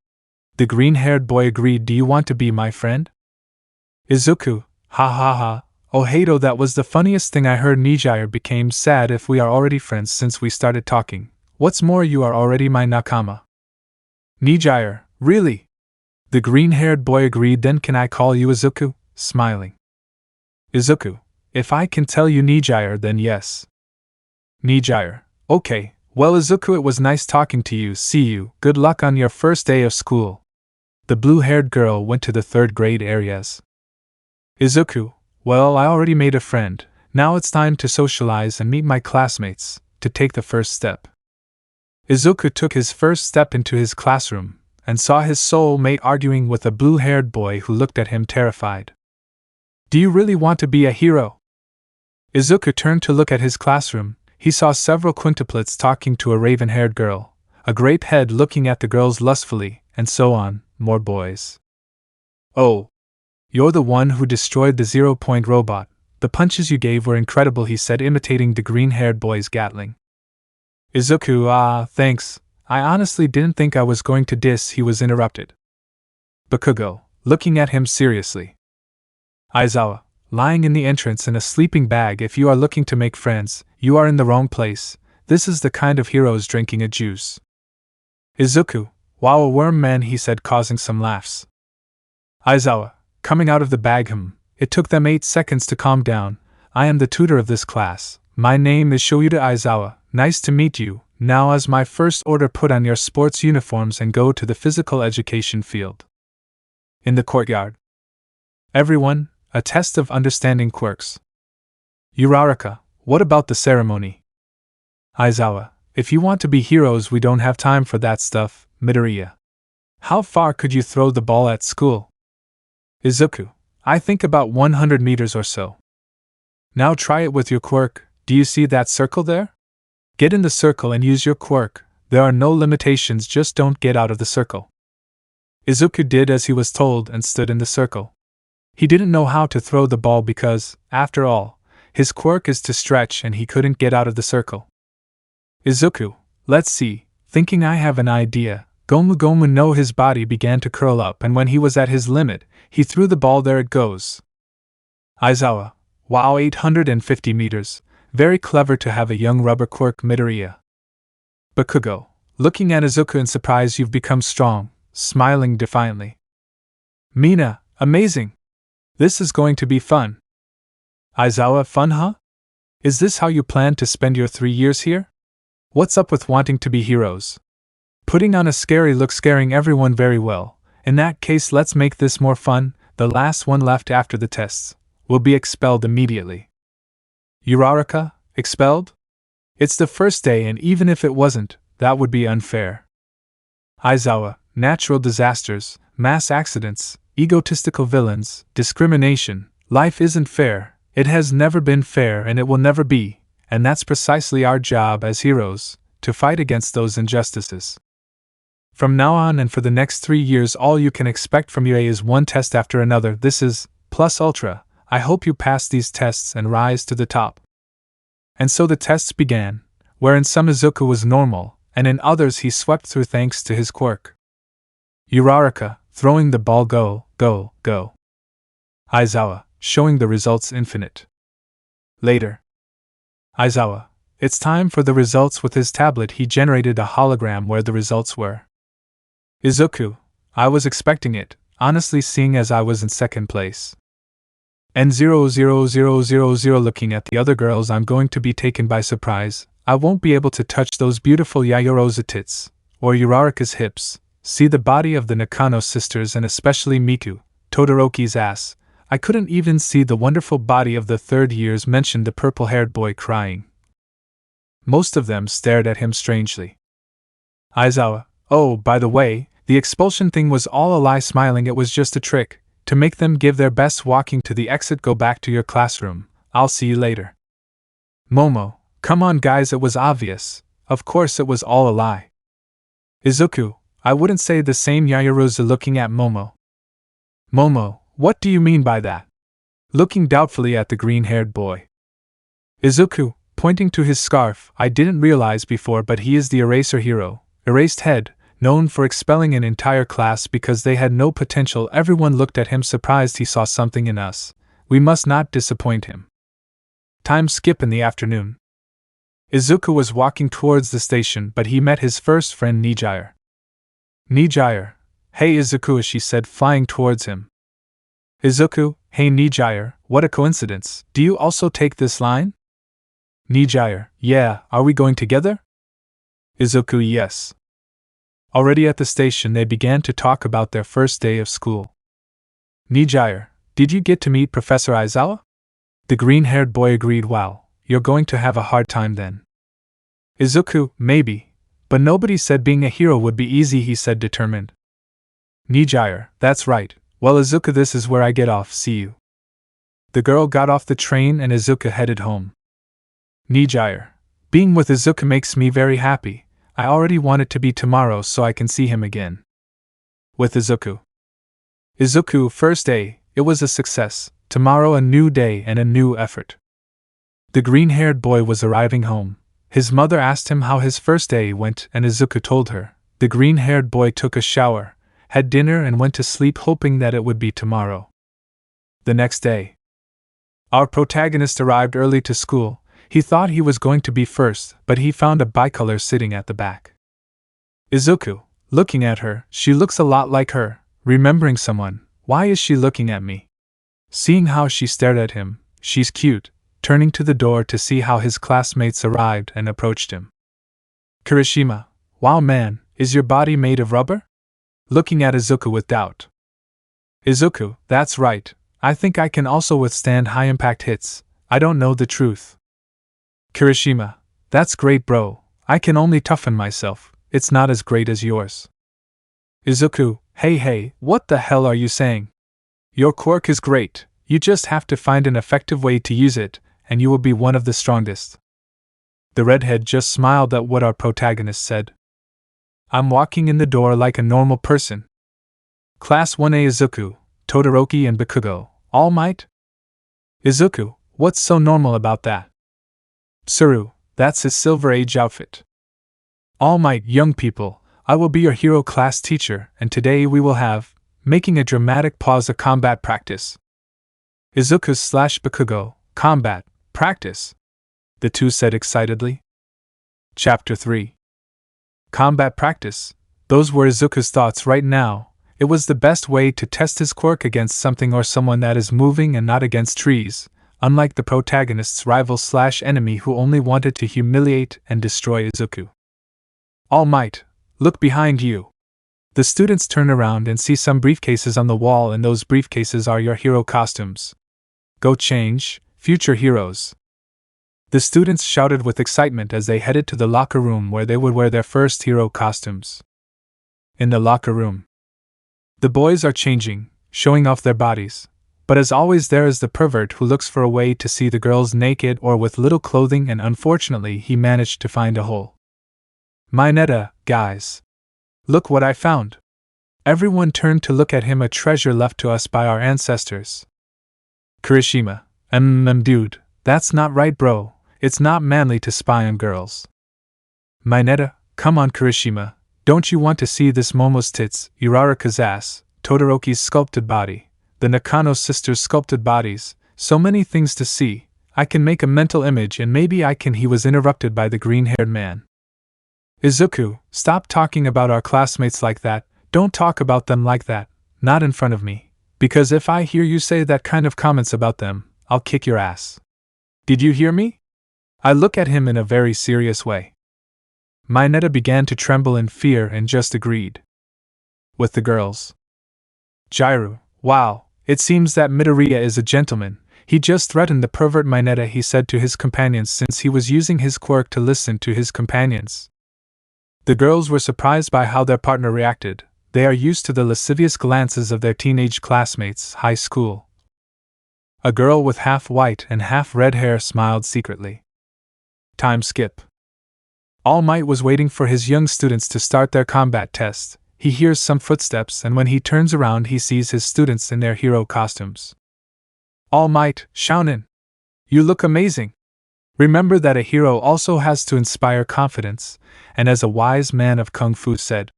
The green-haired boy agreed. Do you want to be my friend? Izuku, ha ha ha, oh Hato, that was the funniest thing I heard. Nijire became sad. If we are already friends since we started talking. What's more, you are already my nakama. Nijire, really? The green-haired boy agreed. Then can I call you Izuku? Smiling. Izuku, if I can tell you Nijire, then yes. Nijire, okay. Well, Izuku, it was nice talking to you. See you. Good luck on your first day of school. The blue-haired girl went to the third grade areas. Izuku, well, I already made a friend. Now it's time to socialize and meet my classmates, to take the first step. Izuku took his first step into his classroom, and saw his soulmate arguing with a blue-haired boy who looked at him terrified. Do you really want to be a hero? Izuku turned to look at his classroom. He saw several quintuplets talking to a raven-haired girl, a grape head looking at the girls lustfully, and so on, more boys. Oh, you're the one who destroyed the 0-point robot. The punches you gave were incredible, he said, imitating the green-haired boy's gatling. Izuku, thanks. I honestly didn't think I was going to diss. He was interrupted. Bakugo, looking at him seriously. Aizawa, lying in the entrance in a sleeping bag. If you are looking to make friends, you are in the wrong place. This is the kind of heroes drinking a juice. Izuku, wow, a worm man, he said, causing some laughs. Aizawa, coming out of the bag. It took them 8 seconds to calm down. I am the tutor of this class. My name is Shoyuta Aizawa. Nice to meet you. Now, as my first order, put on your sports uniforms and go to the physical education field. In the courtyard. Everyone, a test of understanding quirks. Uraraka, what about the ceremony? Aizawa, if you want to be heroes, we don't have time for that stuff. Midoriya, how far could you throw the ball at school? Izuku, I think about 100 meters or so. Now try it with your quirk. Do you see that circle there? Get in the circle and use your quirk. There are no limitations, just don't get out of the circle. Izuku did as he was told and stood in the circle. He didn't know how to throw the ball because, after all, his quirk is to stretch and he couldn't get out of the circle. Izuku, let's see, thinking I have an idea. Gomu Gomu no, his body began to curl up, and when he was at his limit, he threw the ball. There it goes. Aizawa, wow, 850 meters. Very clever to have a young rubber quirk. Midoriya. Bakugo, looking at Izuku in surprise, you've become strong, smiling defiantly. Mina, amazing. This is going to be fun. Aizawa, fun, huh? Is this how you plan to spend your 3 years here? What's up with wanting to be heroes? Putting on a scary look, scaring everyone. Very well. In that case, let's make this more fun. The last one left after the tests will be expelled immediately. Uraraka, expelled? It's the first day, and even if it wasn't, that would be unfair. Aizawa, natural disasters, mass accidents, egotistical villains, discrimination. Life isn't fair. It has never been fair and it will never be, and that's precisely our job as heroes, to fight against those injustices. From now on and for the next 3 years, all you can expect from UA is one test after another. This is Plus Ultra. I hope you pass these tests and rise to the top. And so the tests began, where in some Izuku was normal, and in others he swept through thanks to his quirk. Uraraka, throwing the ball, go, go, go. Aizawa, showing the results, infinite. Later. Aizawa, it's time for the results. With his tablet he generated a hologram where the results were. Izuku, I was expecting it, honestly, seeing as I was in second place. N00000, looking at the other girls, I'm going to be taken by surprise. I won't be able to touch those beautiful Yayorosa tits, or Uraraka's hips, see the body of the Nakano sisters, and especially Miku, Todoroki's ass. I couldn't even see the wonderful body of the third years mentioned, the purple-haired boy crying. Most of them stared at him strangely. Aizawa, oh, by the way, The expulsion thing was all a lie. Smiling, it was just a trick, to make them give their best. Walking to the exit. Go back to your classroom, I'll see you later. Momo, come on guys, it was obvious. Of course it was all a lie. Izuku, I wouldn't say the same. Yaoyorozu looking at Momo. Momo, what do you mean by that? Looking doubtfully at the green-haired boy. Izuku, pointing to his scarf, I didn't realize before, but he is the eraser hero, erased head, known for expelling an entire class because they had no potential. Everyone looked at him surprised. He saw something in us. We must not disappoint him. Time skip in the afternoon. Izuku was walking towards the station, but he met his first friend Nijire. Nijire, hey Izuku, she said, flying towards him. Izuku, hey Nijire, what a coincidence. Do you also take this line? Nijire, yeah, are we going together? Izuku, yes. Already at the station, they began to talk about their first day of school. Nijire, did you get to meet Professor Aizawa? The green-haired boy agreed. Wow, you're going to have a hard time then. Izuku, maybe, but nobody said being a hero would be easy, he said, determined. Nijire, that's right. Well Izuku, this is where I get off, see you. The girl got off the train and Izuku headed home. Nijire, being with Izuku makes me very happy. I already want it to be tomorrow so I can see him again. With Izuku. Izuku, first day, it was a success. Tomorrow a new day and a new effort. The green-haired boy was arriving home. His mother asked him how his first day went and Izuku told her. The green-haired boy took a shower, had dinner and went to sleep hoping that it would be tomorrow. The next day. Our protagonist arrived early to school. He thought he was going to be first, but he found a bicolor sitting at the back. Izuku, looking at her, she looks a lot like her, remembering someone. Why is she looking at me? Seeing how she stared at him, she's cute, turning to the door to see how his classmates arrived and approached him. Kirishima, wow man, is your body made of rubber? Looking at Izuku with doubt. Izuku, that's right, I think I can also withstand high-impact hits, I don't know the truth. Kirishima, that's great bro, I can only toughen myself, it's not as great as yours. Izuku, hey, what the hell are you saying? Your quirk is great, you just have to find an effective way to use it, and you will be one of the strongest. The redhead just smiled at what our protagonist said. I'm walking in the door like a normal person. Class 1A Izuku, Todoroki and Bakugo, All Might? Izuku, what's so normal about that? Tsuru, that's his Silver Age outfit. All Might, young people, I will be your hero class teacher, and today we will have, making a dramatic pause, a combat practice. Izuku/Bakugo, combat, practice, the two said excitedly. Chapter 3. Combat practice. Those were Izuku's thoughts right now. It was the best way to test his quirk against something or someone that is moving and not against trees, unlike the protagonist's rival/enemy who only wanted to humiliate and destroy Izuku. All Might, look behind you. The students turn around and see some briefcases on the wall, and those briefcases are your hero costumes. Go change, future heroes. The students shouted with excitement as they headed to the locker room where they would wear their first hero costumes. In the locker room, the boys are changing, showing off their bodies, but as always there is the pervert who looks for a way to see the girls naked or with little clothing, and unfortunately he managed to find a hole. Mineta, guys. Look what I found. Everyone turned to look at him, a treasure left to us by our ancestors. Kirishima, dude, that's not right bro, it's not manly to spy on girls. Mineta, come on Kirishima, don't you want to see this Momo's tits, Uraraka's ass, Todoroki's sculpted body, the Nakano sisters' sculpted bodies, so many things to see, I can make a mental image and maybe I can. He was interrupted by the green-haired man. Izuku, stop talking about our classmates like that, don't talk about them like that, not in front of me, because if I hear you say that kind of comments about them, I'll kick your ass. Did you hear me? I look at him in a very serious way. Mineta began to tremble in fear and just agreed with the girls. Jiru, wow, it seems that Midoriya is a gentleman, he just threatened the pervert Mineta, he said to his companions since he was using his quirk to listen to his companions. The girls were surprised by how their partner reacted. They are used to the lascivious glances of their teenage classmates, high school. A girl with half white and half red hair smiled secretly. Time skip. All Might was waiting for his young students to start their combat test. He hears some footsteps, and when he turns around he sees his students in their hero costumes. All Might, Shounen! You look amazing! Remember that a hero also has to inspire confidence, and as a wise man of Kung Fu said,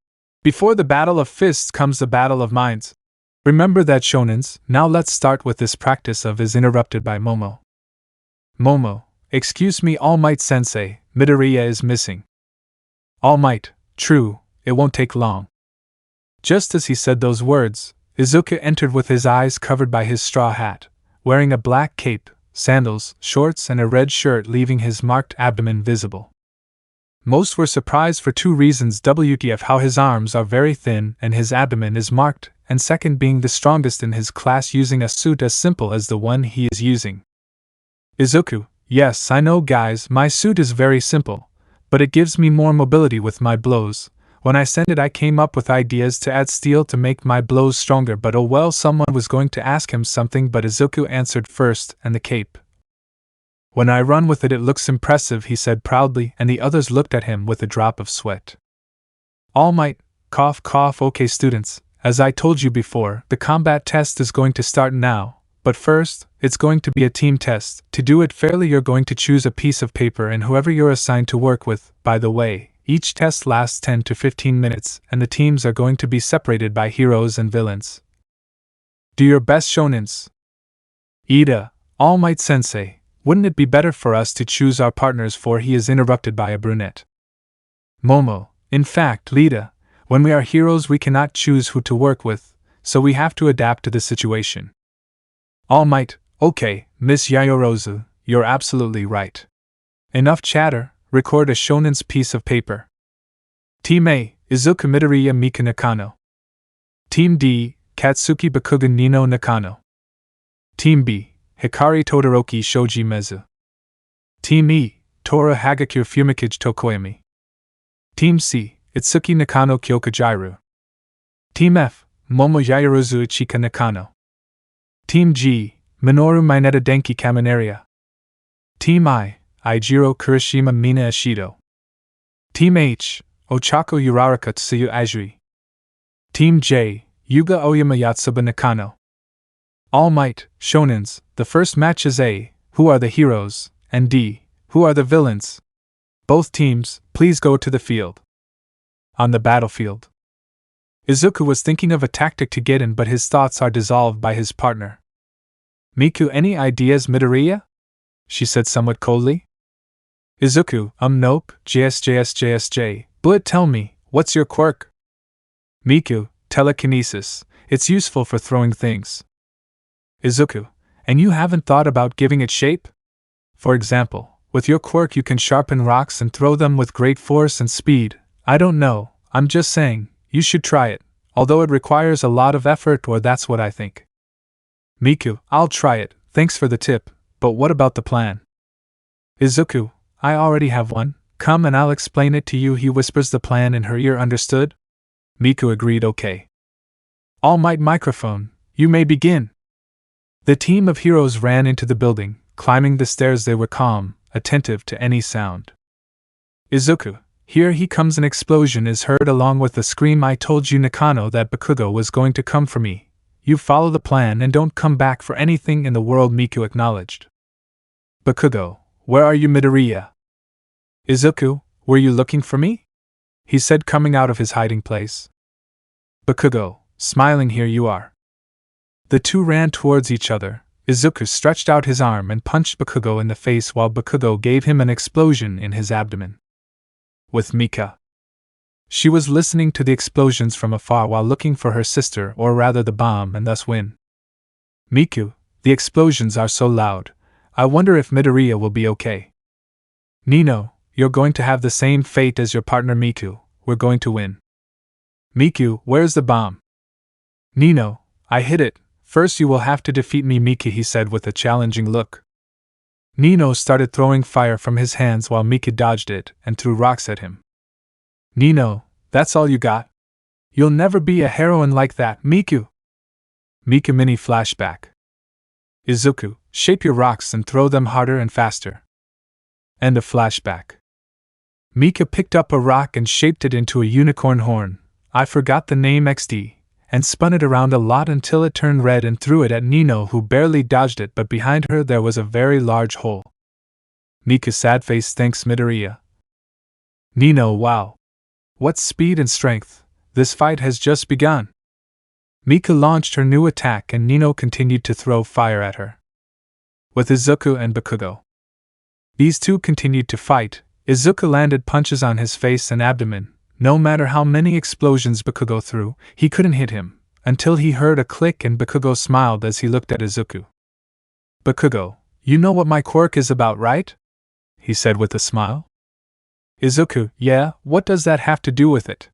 before the battle of fists comes the battle of minds. Remember that, shonens. Now let's start with this practice of is interrupted by Momo. Momo, excuse me, All Might sensei, Midoriya is missing. All Might, true, it won't take long. Just as he said those words, Izuku entered with his eyes covered by his straw hat, wearing a black cape, sandals, shorts, and a red shirt, leaving his marked abdomen visible. Most were surprised for two reasons: WTF, how his arms are very thin and his abdomen is marked, and second, being the strongest in his class using a suit as simple as the one he is using. Izuku, yes, I know guys, my suit is very simple, but it gives me more mobility with my blows. When I sent it I came up with ideas to add steel to make my blows stronger, but oh well, someone was going to ask him something, but Izuku answered first, and the cape. When I run with it, it looks impressive, he said proudly, and the others looked at him with a drop of sweat. All Might, cough cough. Okay students, as I told you before, the combat test is going to start now, but first, it's going to be a team test. To do it fairly, you're going to choose a piece of paper and whoever you're assigned to work with. By the way, each test lasts 10 to 15 minutes, and the teams are going to be separated by heroes and villains. Do your best, shonens. Ida, All Might sensei, wouldn't it be better for us to choose our partners, for he is interrupted by a brunette. Momo, in fact, Lida, when we are heroes we cannot choose who to work with, so we have to adapt to the situation. All Might, okay, Miss Yayorozu, you're absolutely right. Enough chatter, record a shonen's piece of paper. Team A, Izuku Midoriya Mika Nakano. Team D, Katsuki Bakugan Nino Nakano. Team B, Hikari Todoroki Shoji Mezu. Team E, Tora Hagakure Fumikage Tokoyami. Team C, Itsuki Nakano Kyokajiru. Team F, Momo Yayorozu Ichika Nakano. Team G, Minoru Mineta Denki Kaminaria. Team I, Aijiro Kurishima Mina Ashido. Team H, Ochako Uraraka Tsuyu Ajiri. Team J, Yuga Oyama Yatsuba Nakano. All Might, shonens, the first match is A, who are the heroes, and D, who are the villains. Both teams, please go to the field. On the battlefield. Izuku was thinking of a tactic to get in, but his thoughts are dissolved by his partner. Miku, any ideas, Midoriya? She said somewhat coldly. Izuku, nope, JSJSJSJ, but tell me, what's your quirk? Miku, telekinesis, it's useful for throwing things. Izuku, and you haven't thought about giving it shape? For example, with your quirk you can sharpen rocks and throw them with great force and speed. I don't know, I'm just saying, you should try it, although it requires a lot of effort, or that's what I think. Miku, I'll try it, thanks for the tip, but what about the plan? Izuku, I already have one, come and I'll explain it to you, he whispers the plan in her ear. Understood? Miku agreed. Okay. All Might microphone, you may begin. The team of heroes ran into the building. Climbing the stairs they were calm, attentive to any sound. Izuku, here he comes. An explosion is heard along with the scream. I told you, Nakano, that Bakugo was going to come for me. You follow the plan and don't come back for anything in the world, Miku acknowledged. Bakugo, where are you, Midoriya? Izuku, were you looking for me? He said, coming out of his hiding place. Bakugo, smiling, here you are. The two ran towards each other. Izuku stretched out his arm and punched Bakugo in the face, while Bakugo gave him an explosion in his abdomen. With Mika. She was listening to the explosions from afar while looking for her sister, or rather the bomb, and thus win. Miku, the explosions are so loud. I wonder if Midoriya will be okay. Nino, you're going to have the same fate as your partner Miku. We're going to win. Miku, where's the bomb? Nino, I hid it. First you will have to defeat me, Miki, he said with a challenging look. Nino started throwing fire from his hands while Miki dodged it and threw rocks at him. Nino, that's all you got? You'll never be a heroine like that, Miku. Miku mini flashback. Izuku, shape your rocks and throw them harder and faster. End of flashback. Mika picked up a rock and shaped it into a unicorn horn, I forgot the name XD, and spun it around a lot until it turned red and threw it at Nino, who barely dodged it, but behind her there was a very large hole. Mika sad face thanks Midoriya. Nino, wow. What speed and strength, this fight has just begun. Mika launched her new attack and Nino continued to throw fire at her. With Izuku and Bakugo. These two continued to fight. Izuku landed punches on his face and abdomen. No matter how many explosions Bakugo threw, he couldn't hit him, until he heard a click and Bakugo smiled as he looked at Izuku. Bakugo, you know what my quirk is about, right? He said with a smile. Izuku, yeah, what does that have to do with it?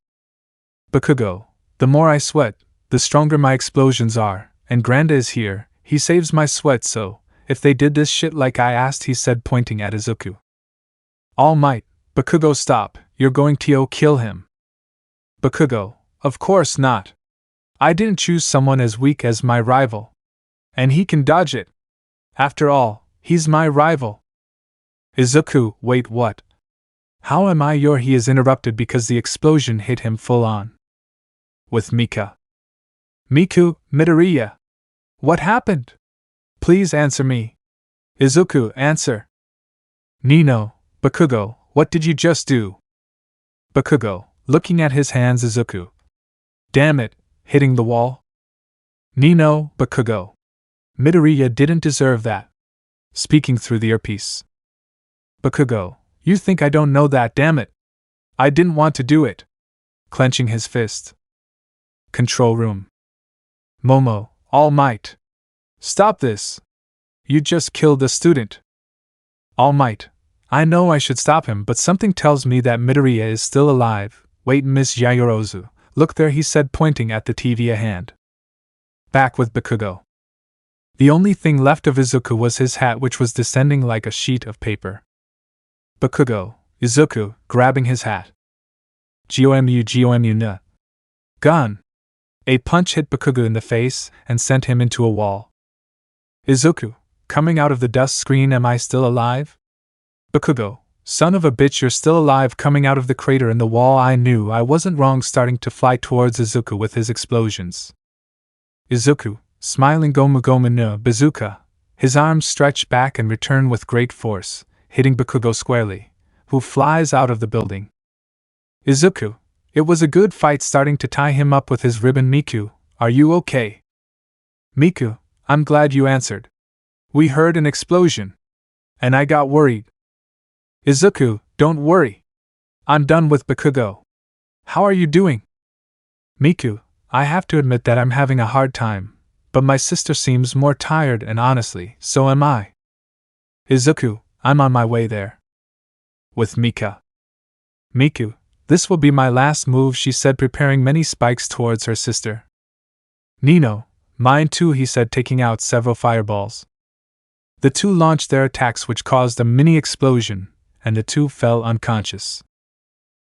Bakugo, the more I sweat, the stronger my explosions are, and Granda is here, he saves my sweat, so, if they did this shit like I asked, he said pointing at Izuku. All Might, Bakugo, stop, you're going to kill him. Bakugo, of course not. I didn't choose someone as weak as my rival. And he can dodge it. After all, he's my rival. Izuku, wait, what? How am I your? He is interrupted because the explosion hit him full on. With Mika. Miku, Midoriya. What happened? Please answer me. Izuku, answer. Nino, Bakugo, what did you just do? Bakugo, looking at his hands. Izuku. Damn it, hitting the wall? Nino, Bakugo. Midoriya didn't deserve that. Speaking through the earpiece. Bakugo, you think I don't know that, damn it. I didn't want to do it. Clenching his fist. Control room. Momo, All Might. Stop this. You just killed a student. All Might. I know I should stop him, but something tells me that Midoriya is still alive. Wait, Miss Yayorozu, look there, he said pointing at the TV hand. Back with Bakugo. The only thing left of Izuku was his hat, which was descending like a sheet of paper. Bakugo, Izuku, grabbing his hat. Gomu na. Gun. A punch hit Bakugo in the face and sent him into a wall. Izuku, coming out of the dust screen, am I still alive? Bakugo, son of a bitch, you're still alive, coming out of the crater in the wall. I knew I wasn't wrong, starting to fly towards Izuku with his explosions. Izuku, smiling. Gomu Gomu no bazooka, his arms stretch back and return with great force, hitting Bakugo squarely, who flies out of the building. Izuku, it was a good fight, starting to tie him up with his ribbon. Miku, are you okay? Miku, I'm glad you answered. We heard an explosion. And I got worried. Izuku, don't worry. I'm done with Bakugo. How are you doing? Miku, I have to admit that I'm having a hard time, but my sister seems more tired, and honestly, so am I. Izuku, I'm on my way there. With Mika. Miku, this will be my last move, she said, preparing many spikes towards her sister. Nino, mine too, he said, taking out several fireballs. The two launched their attacks, which caused a mini explosion, and the two fell unconscious.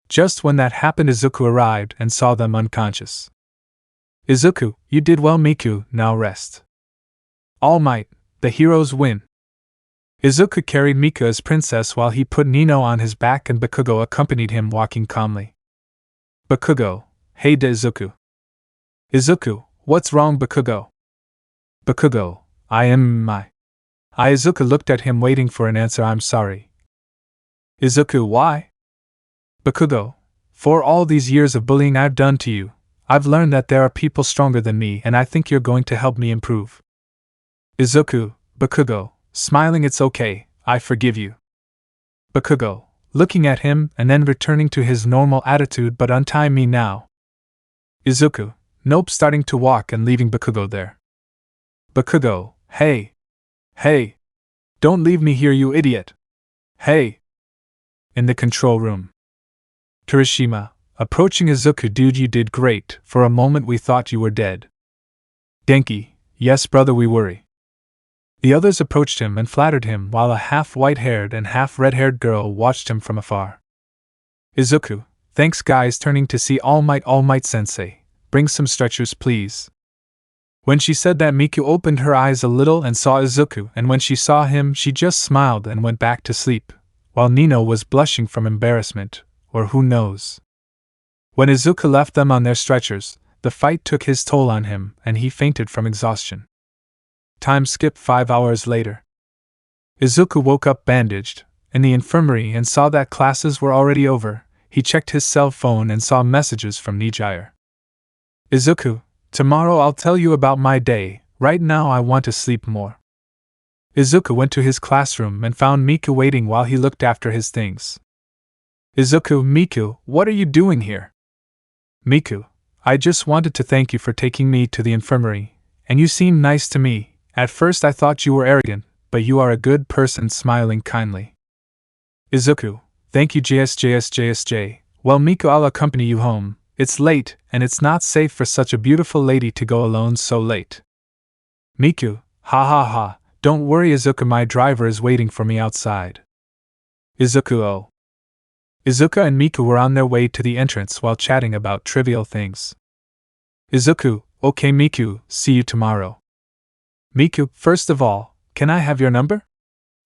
Just when that happened, Izuku arrived and saw them unconscious. Izuku, you did well. Miku, now rest. All Might, the heroes win. Izuku carried Mika as princess while he put Nino on his back, and Bakugo accompanied him, walking calmly. Bakugo, hey to Izuku. Izuku, what's wrong, Bakugo? Bakugo, Izuku looked at him, waiting for an answer. I'm sorry. Izuku, why? Bakugo, for all these years of bullying I've done to you, I've learned that there are people stronger than me, and I think you're going to help me improve. Izuku, Bakugo, smiling, it's okay, I forgive you. Bakugo, looking at him and then returning to his normal attitude, but untie me now. Izuku, nope, starting to walk and leaving Bakugo there. Bakugo, hey. Hey. Don't leave me here, you idiot. Hey. In the control room. Kirishima, approaching Izuku, dude, you did great. For a moment we thought you were dead. Denki, yes brother, we worry. The others approached him and flattered him, while a half white-haired and half red-haired girl watched him from afar. Izuku, thanks guys, turning to see All Might sensei, bring some stretchers please. When she said that, Miku opened her eyes a little and saw Izuku, and when she saw him she just smiled and went back to sleep, while Nino was blushing from embarrassment, or who knows. When Izuku left them on their stretchers, the fight took his toll on him and he fainted from exhaustion. Time skipped 5 hours later. Izuku woke up bandaged, in the infirmary, and saw that classes were already over. He checked his cell phone and saw messages from Nijire. Izuku, tomorrow I'll tell you about my day, right now I want to sleep more. Izuku went to his classroom and found Miku waiting while he looked after his things. Izuku, Miku, what are you doing here? Miku, I just wanted to thank you for taking me to the infirmary, and you seemed nice to me. At first I thought you were arrogant, but you are a good person, smiling kindly. Izuku, thank you JSJSJSJ. Well Miku, I'll accompany you home. It's late, and it's not safe for such a beautiful lady to go alone so late. Miku, ha ha ha, don't worry Izuku, my driver is waiting for me outside. Izuku, oh. Izuku and Miku were on their way to the entrance while chatting about trivial things. Izuku, okay Miku, see you tomorrow. Miku, first of all, can I have your number?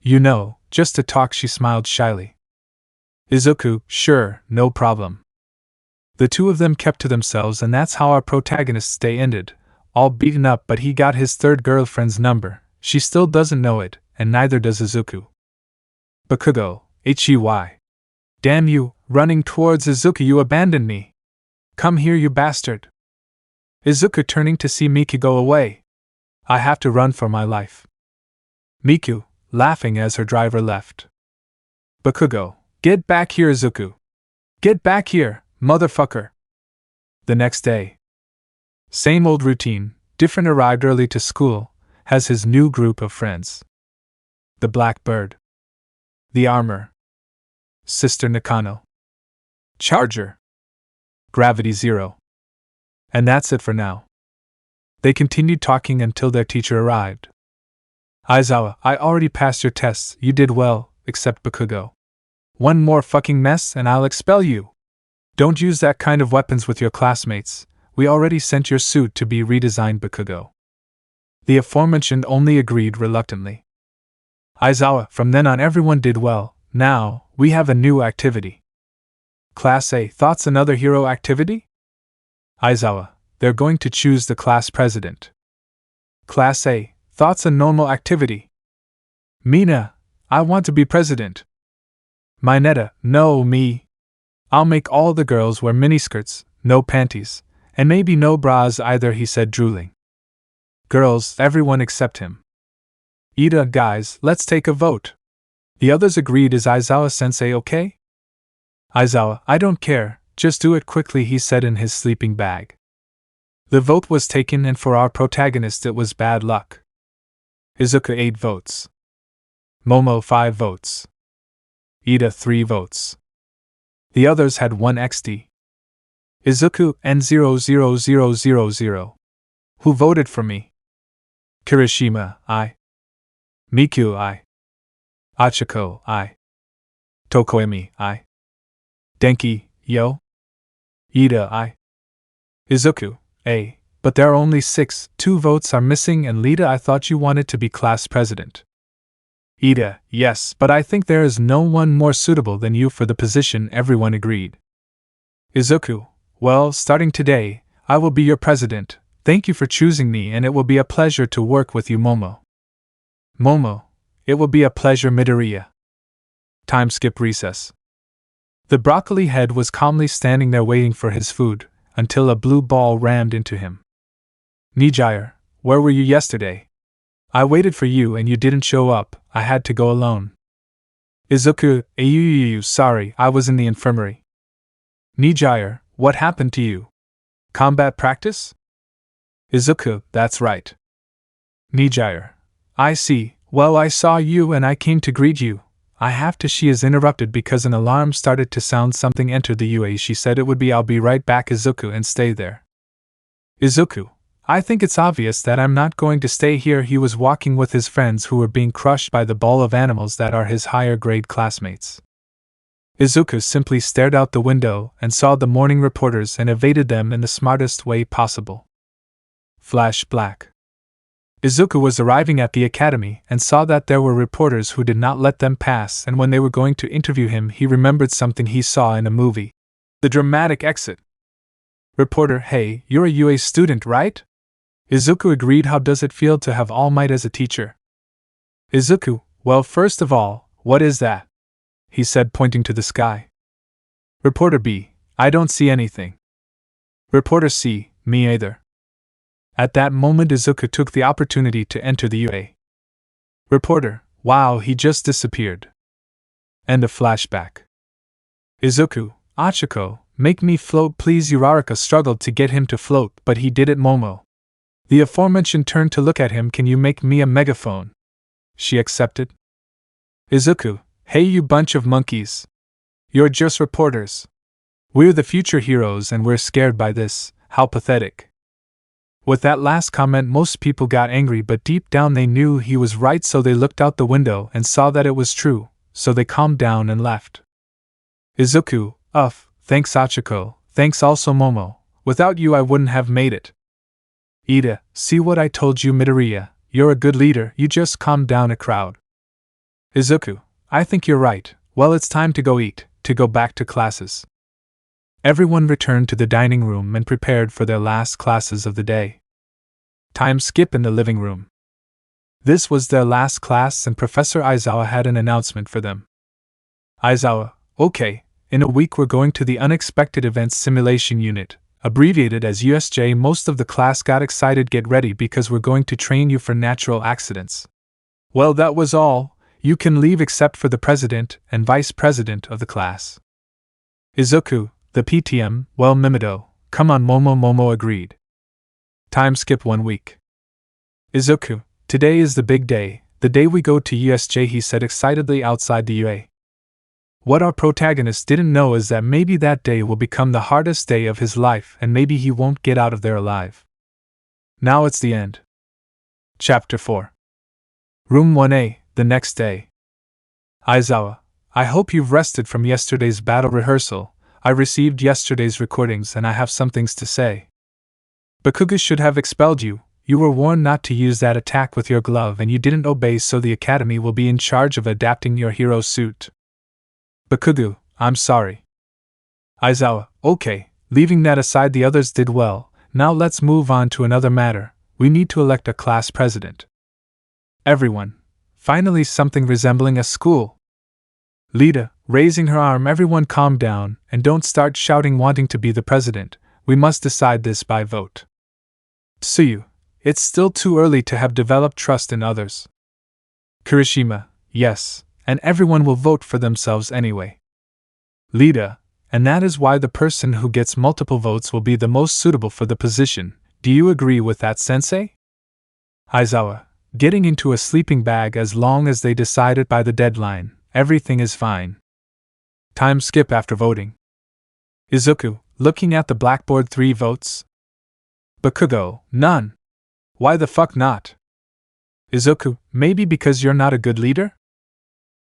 You know, just to talk, she smiled shyly. Izuku, sure, no problem. The two of them kept to themselves, and that's how our protagonist's day ended, all beaten up, but he got his third girlfriend's number. She still doesn't know it, and neither does Izuku. Bakugo, Hey. Damn you, running towards Izuku, you abandoned me. Come here, you bastard. Izuku turning to see Miku go away. I have to run for my life. Miku, laughing as her driver left. Bakugo, get back here Izuku. Get back here, motherfucker. The next day. Same old routine, different. Arrived early to school, has his new group of friends. The Blackbird. The Armor. Sister Nakano. Charger. Gravity Zero. And that's it for now. They continued talking until their teacher arrived. Aizawa, I already passed your tests, you did well, except Bakugo. One more fucking mess and I'll expel you. Don't use that kind of weapons with your classmates, we already sent your suit to be redesigned Bakugo. The aforementioned only agreed reluctantly. Aizawa, from then on everyone did well, now, we have a new activity. Class A, thoughts another hero activity? Aizawa, they're going to choose the class president. Class A, thoughts a normal activity. Mina, I want to be president. Mineta, no, me. I'll make all the girls wear miniskirts, no panties, and maybe no bras either, he said, drooling. Girls, everyone except him. Ida, guys, let's take a vote. The others agreed. Is Aizawa-sensei okay? Aizawa, I don't care, just do it quickly, he said in his sleeping bag. The vote was taken, and for our protagonist it was bad luck. Izuku 8 votes. Momo 5 votes. Ida 3 votes. The others had 1 XD. Izuku N00000. Who voted for me? Kirishima, I. Miku, I. Achiko, I. Tokoemi, I. Denki, yo. Ida, I. Izuku, A. But there are only 6, 2 votes are missing, and Lita, I thought you wanted to be class president. Ida, yes, but I think there is no one more suitable than you for the position, everyone agreed. Izuku, well, starting today, I will be your president. Thank you for choosing me, and it will be a pleasure to work with you, Momo. Momo, it will be a pleasure, Midoriya. Time skip recess. The broccoli head was calmly standing there waiting for his food, until a blue ball rammed into him. Nijire, where were you yesterday? I waited for you and you didn't show up, I had to go alone. Izuku, sorry, I was in the infirmary. Nijire, what happened to you? Combat practice? Izuku, that's right. Nijire, I see, well, I saw you and I came to greet you. I have to. She is interrupted because an alarm started to sound. Something entered the UA. She said it would be. I'll be right back, Izuku, and stay there. Izuku, I think it's obvious that I'm not going to stay here. He was walking with his friends who were being crushed by the ball of animals that are his higher grade classmates. Izuku simply stared out the window and saw the morning reporters and evaded them in the smartest way possible. Flash black. Izuku was arriving at the academy and saw that there were reporters who did not let them pass, and when they were going to interview him he remembered something he saw in a movie. The dramatic exit. Reporter: Hey, you're a UA student, right? Izuku agreed. How does it feel to have All Might as a teacher? Izuku: Well, first of all, what is that? He said, pointing to the sky. Reporter B: I don't see anything. Reporter C: Me either. At that moment Izuku took the opportunity to enter the UA. Reporter: Wow, he just disappeared. End of flashback. Izuku: Achiko, make me float please. Uraraka struggled to get him to float, but he did it. Momo, the aforementioned, turned to look at him. Can you make me a megaphone? She accepted. Izuku: Hey, you bunch of monkeys. You're just reporters. We're the future heroes and we're scared by this. How pathetic. With that last comment most people got angry, but deep down they knew he was right, so they looked out the window and saw that it was true, so they calmed down and left. Izuku: Thanks Achiko, thanks also Momo, without you I wouldn't have made it. Ida: See what I told you. Midoriya, you're a good leader, you just calmed down a crowd. Izuku: I think you're right. Well, it's time to go eat, to go back to classes. Everyone returned to the dining room and prepared for their last classes of the day. Time skip in the living room. This was their last class and Professor Aizawa had an announcement for them. Aizawa: Okay, in a week we're going to the Unexpected Events Simulation Unit, abbreviated as USJ. Most of the class got excited. Get ready because we're going to train you for natural accidents. Well, that was all. You can leave except for the president and vice president of the class. Izuku: The PTM, well Mimido, come on. Momo agreed. Time skip 1 week. Izuku: Today is the big day, the day we go to USJ, he said excitedly outside the UA. What our protagonist didn't know is that maybe that day will become the hardest day of his life and maybe he won't get out of there alive. Now it's the end. Chapter 4. Room 1A, the next day. Aizawa: I hope you've rested from yesterday's battle rehearsal. I received yesterday's recordings and I have some things to say. Bakugo should have expelled you. You were warned not to use that attack with your glove and you didn't obey, so the academy will be in charge of adapting your hero suit. Bakugo: I'm sorry. Aizawa: Okay, leaving that aside, the others did well. Now let's move on to another matter. We need to elect a class president. Everyone: Finally something resembling a school. Lida, raising her arm: Everyone calm down and don't start shouting wanting to be the president. We must decide this by vote. Tsuyu: It's still too early to have developed trust in others. Kirishima: Yes, and everyone will vote for themselves anyway. Lida: And that is why the person who gets multiple votes will be the most suitable for the position. Do you agree with that, sensei? Aizawa: Getting into a sleeping bag as long as they decide it by the deadline. Everything is fine. Time skip after voting. Izuku, looking at the blackboard: 3 votes. Bakugo: None. Why the fuck not? Izuku: Maybe because you're not a good leader?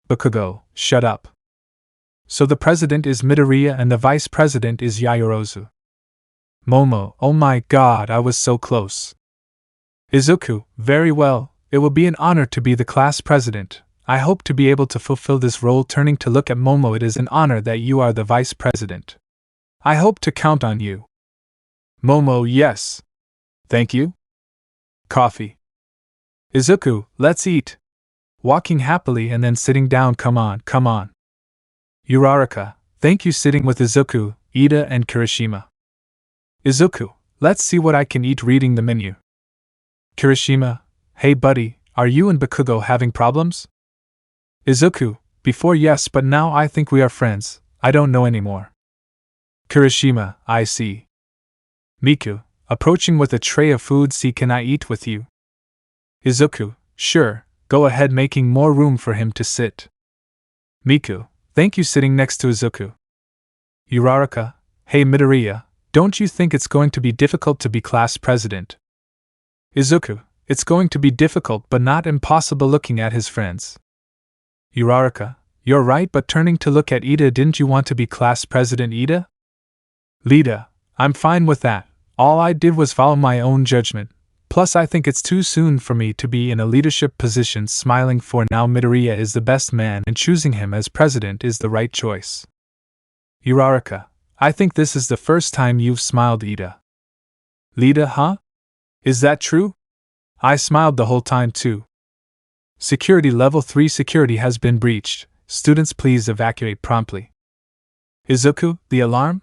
Bakugo: Shut up. So the president is Midoriya and the vice president is Yaoyorozu. Momo: Oh my god, I was so close. Izuku: Very well, it will be an honor to be the class president. I hope to be able to fulfill this role. Turning to look at Momo: It is an honor that you are the vice president. I hope to count on you. Momo: Yes. Thank you. Coffee. Izuku: Let's eat. Walking happily and then sitting down. Come on. Uraraka: Thank you. Sitting with Izuku, Ida, and Kirishima. Izuku: Let's see what I can eat. Reading the menu. Kirishima: Hey buddy, are you and Bakugo having problems? Izuku: Before yes, but now I think we are friends. I don't know anymore. Kirishima: I see. Miku, approaching with a tray of food: See, can I eat with you? Izuku: Sure, go ahead, making more room for him to sit. Miku: Thank you. Sitting next to Izuku. Uraraka: Hey Midoriya, don't you think it's going to be difficult to be class president? Izuku: It's going to be difficult but not impossible. Looking at his friends. Uraraka: You're right, but turning to look at Ida, didn't you want to be class president, Ida? Lida, I'm fine with that. All I did was follow my own judgment. Plus, I think it's too soon for me to be in a leadership position. Smiling, for now Midoriya is the best man and choosing him as president is the right choice. Uraraka, I think this is the first time you've smiled, Ida. Lida, huh? Is that true? I smiled the whole time too. Security level 3 security has been breached. Students, please evacuate promptly. Izuku, the alarm?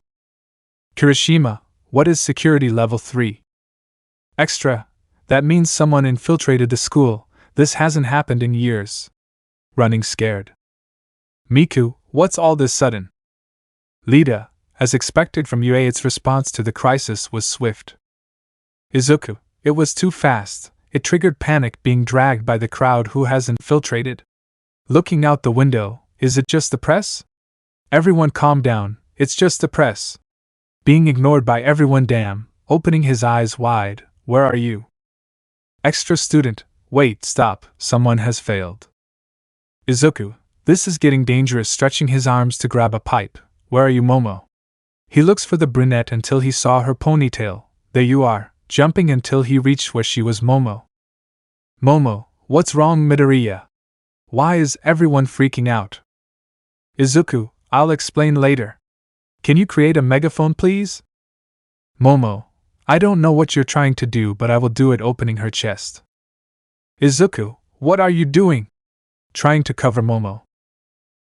Kirishima, what is security level 3? Extra, that means someone infiltrated the school. This hasn't happened in years. Running scared. Miku, what's all this sudden? Lida, as expected from UA, its response to the crisis was swift. Izuku, it was too fast. It triggered panic, being dragged by the crowd who has infiltrated. Looking out the window, is it just the press? Everyone calm down, it's just the press. Being ignored by everyone, damn, opening his eyes wide, where are you? Extra student, wait, stop, someone has failed. Izuku, this is getting dangerous, stretching his arms to grab a pipe, where are you, Momo? He looks for the brunette until he saw her ponytail, there you are, jumping until he reached where she was. Momo. Momo, what's wrong, Midoriya? Why is everyone freaking out? Izuku, I'll explain later. Can you create a megaphone, please? Momo, I don't know what you're trying to do, but I will do it, opening her chest. Izuku, what are you doing? Trying to cover Momo.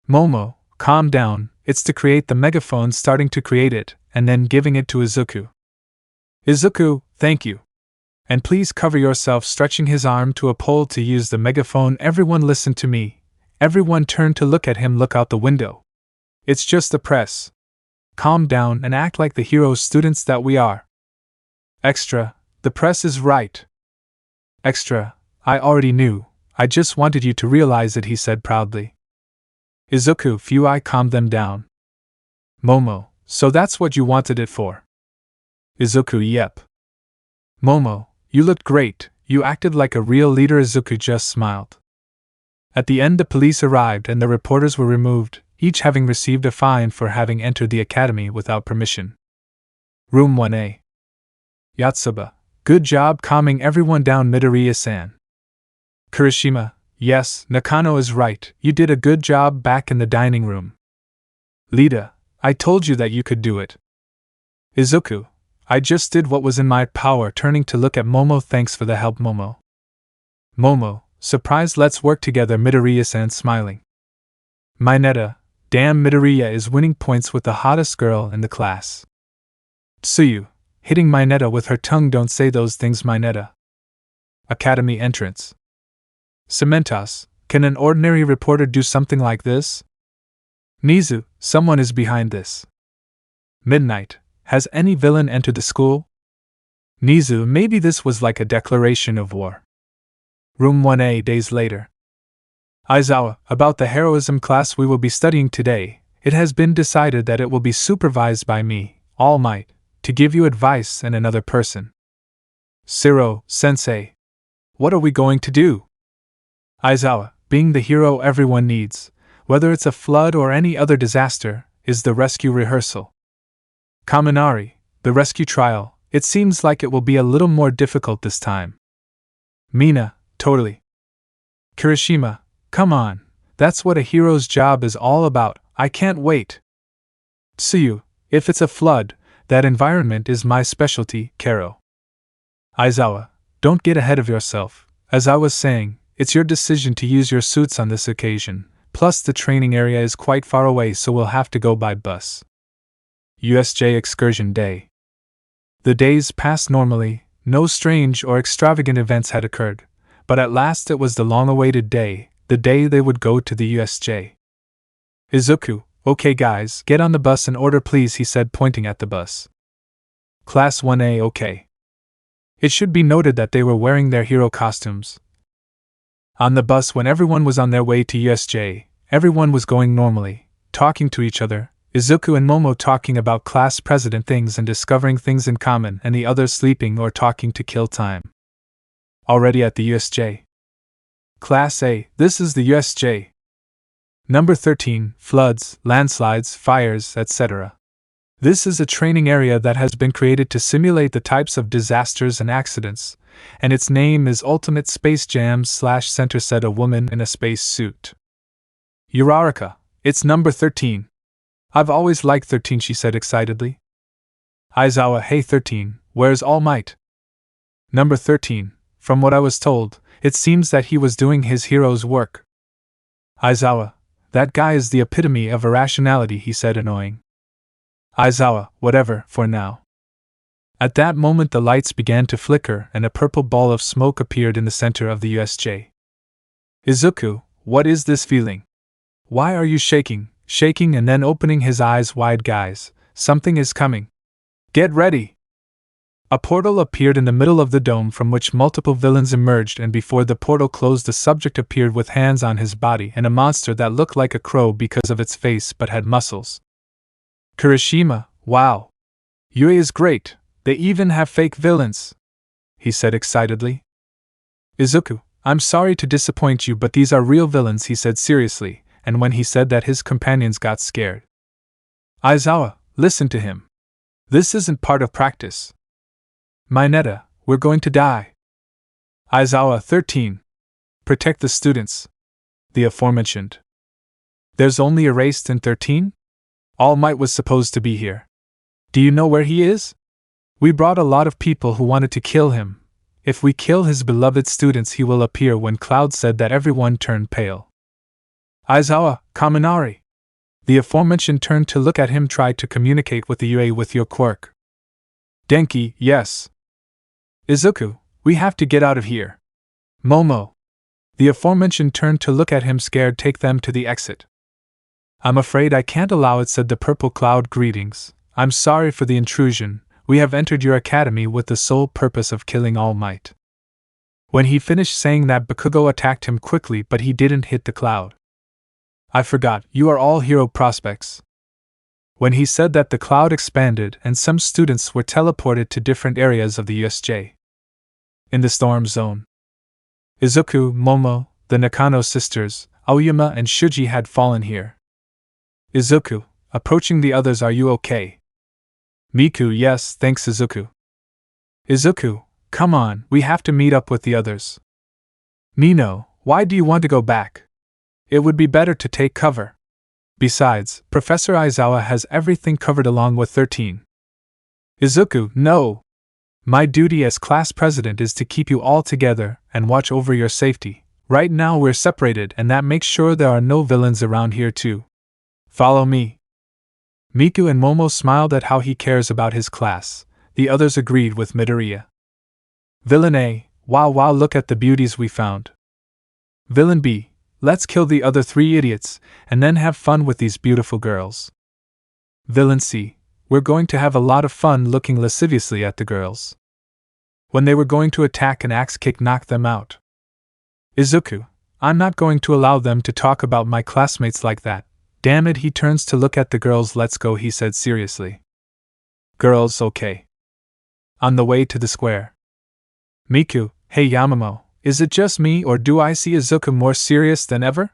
Momo, calm down, it's to create the megaphone, starting to create it, and then giving it to Izuku. Izuku, thank you. And please cover yourself, stretching his arm to a pole to use the megaphone. Everyone listen to me. Everyone turn to look at him, look out the window. It's just the press. Calm down and act like the heroes students that we are. Extra, the press is right. Extra, I already knew, I just wanted you to realize it, he said proudly. Izuku, phew, I calmed them down. Momo, so that's what you wanted it for? Izuku, yep. Momo, you looked great, you acted like a real leader. Izuku just smiled. At the end, the police arrived and the reporters were removed, each having received a fine for having entered the academy without permission. Room 1A. Yatsuba, good job calming everyone down. Midoriya-san. Kirishima, yes, Nakano is right, you did a good job back in the dining room. Lida, I told you that you could do it. Izuku, I just did what was in my power. Turning to look at Momo, thanks for the help, Momo. Momo, surprised, let's work together. Midoriya-san smiling. Mineta, damn, Midoriya is winning points with the hottest girl in the class. Tsuyu, hitting Mineta with her tongue, don't say those things, Mineta. Academy entrance. Cementos, can an ordinary reporter do something like this? Nizu, someone is behind this. Midnight, has any villain entered the school? Nizu, maybe this was like a declaration of war. Room 1A, days later. Aizawa, about the heroism class we will be studying today, it has been decided that it will be supervised by me, All Might, to give you advice and another person. Siro, sensei. What are we going to do? Aizawa, being the hero everyone needs, whether it's a flood or any other disaster, is the rescue rehearsal. Kaminari, the rescue trial, it seems like it will be a little more difficult this time. Mina, totally. Kirishima, come on, that's what a hero's job is all about, I can't wait. Tsuyu, if it's a flood, that environment is my specialty. Karo. Aizawa, don't get ahead of yourself, as I was saying, it's your decision to use your suits on this occasion, plus the training area is quite far away, so we'll have to go by bus. USJ Excursion Day. The days passed normally, no strange or extravagant events had occurred, but at last it was the long-awaited day, the day they would go to the USJ. Izuku, okay guys, get on the bus in order please, he said, pointing at the bus. Class 1A, okay. It should be noted that they were wearing their hero costumes. On the bus, when everyone was on their way to USJ, everyone was going normally, talking to each other, Izuku and Momo talking about class president things and discovering things in common, and the others sleeping or talking to kill time. Already at the USJ. Class A, this is the USJ. Number 13, floods, landslides, fires, etc. This is a training area that has been created to simulate the types of disasters and accidents, and its name is Ultimate Space Jam / Center Set a woman in a space suit. Eureka! It's number 13. I've always liked 13, she said excitedly. Aizawa, hey 13, where's All Might? Number 13, from what I was told, it seems that he was doing his hero's work. Aizawa, that guy is the epitome of irrationality, he said, annoying. Aizawa, whatever, for now. At that moment the lights began to flicker and a purple ball of smoke appeared in the center of the USJ. Izuku, what is this feeling? Why are you shaking and then opening his eyes wide? Guys, something is coming. Get ready! A portal appeared in the middle of the dome from which multiple villains emerged, and before the portal closed the subject appeared with hands on his body and a monster that looked like a crow because of its face but had muscles. Kirishima, wow! Yue is great, they even have fake villains, he said excitedly. Izuku, I'm sorry to disappoint you, but these are real villains, he said seriously, and when he said that his companions got scared. Aizawa, listen to him. This isn't part of practice. Mineta, we're going to die. Aizawa 13. Protect the students. The aforementioned. There's only erased in 13? All Might was supposed to be here. Do you know where he is? We brought a lot of people who wanted to kill him. If we kill his beloved students, he will appear. When Cloud said that, everyone turned pale. Aizawa, Kaminari. The aforementioned turned to look at him. Tried to communicate with the UA with your quirk. Denki, yes. Izuku, we have to get out of here. Momo. The aforementioned turned to look at him scared. Take them to the exit. I'm afraid I can't allow it, said the purple cloud. Greetings. I'm sorry for the intrusion. We have entered your academy with the sole purpose of killing All Might. When he finished saying that, Bakugo attacked him quickly, but he didn't hit the cloud. I forgot, you are all hero prospects. When he said that, the cloud expanded and some students were teleported to different areas of the USJ. In the storm zone, Izuku, Momo, the Nakano sisters, Aoyama and Shuji had fallen here. Izuku, approaching the others, are you okay? Miku, yes, thanks Izuku. Izuku, come on, we have to meet up with the others. Nino, why do you want to go back? It would be better to take cover. Besides, Professor Aizawa has everything covered along with 13. Izuku, no! My duty as class president is to keep you all together and watch over your safety. Right now we're separated, and that makes sure there are no villains around here too. Follow me. Miku and Momo smiled at how he cares about his class. The others agreed with Midoriya. Villain A, wow, look at the beauties we found. Villain B, let's kill the other 3 idiots and then have fun with these beautiful girls. Villain C, we're going to have a lot of fun looking lasciviously at the girls. When they were going to attack, an axe kick knocked them out. Izuku, I'm not going to allow them to talk about my classmates like that. Damn it, he turns to look at the girls. Let's go, he said seriously. Girls, okay. On the way to the square. Miku, hey Yamamo, is it just me or do I see Izuku more serious than ever?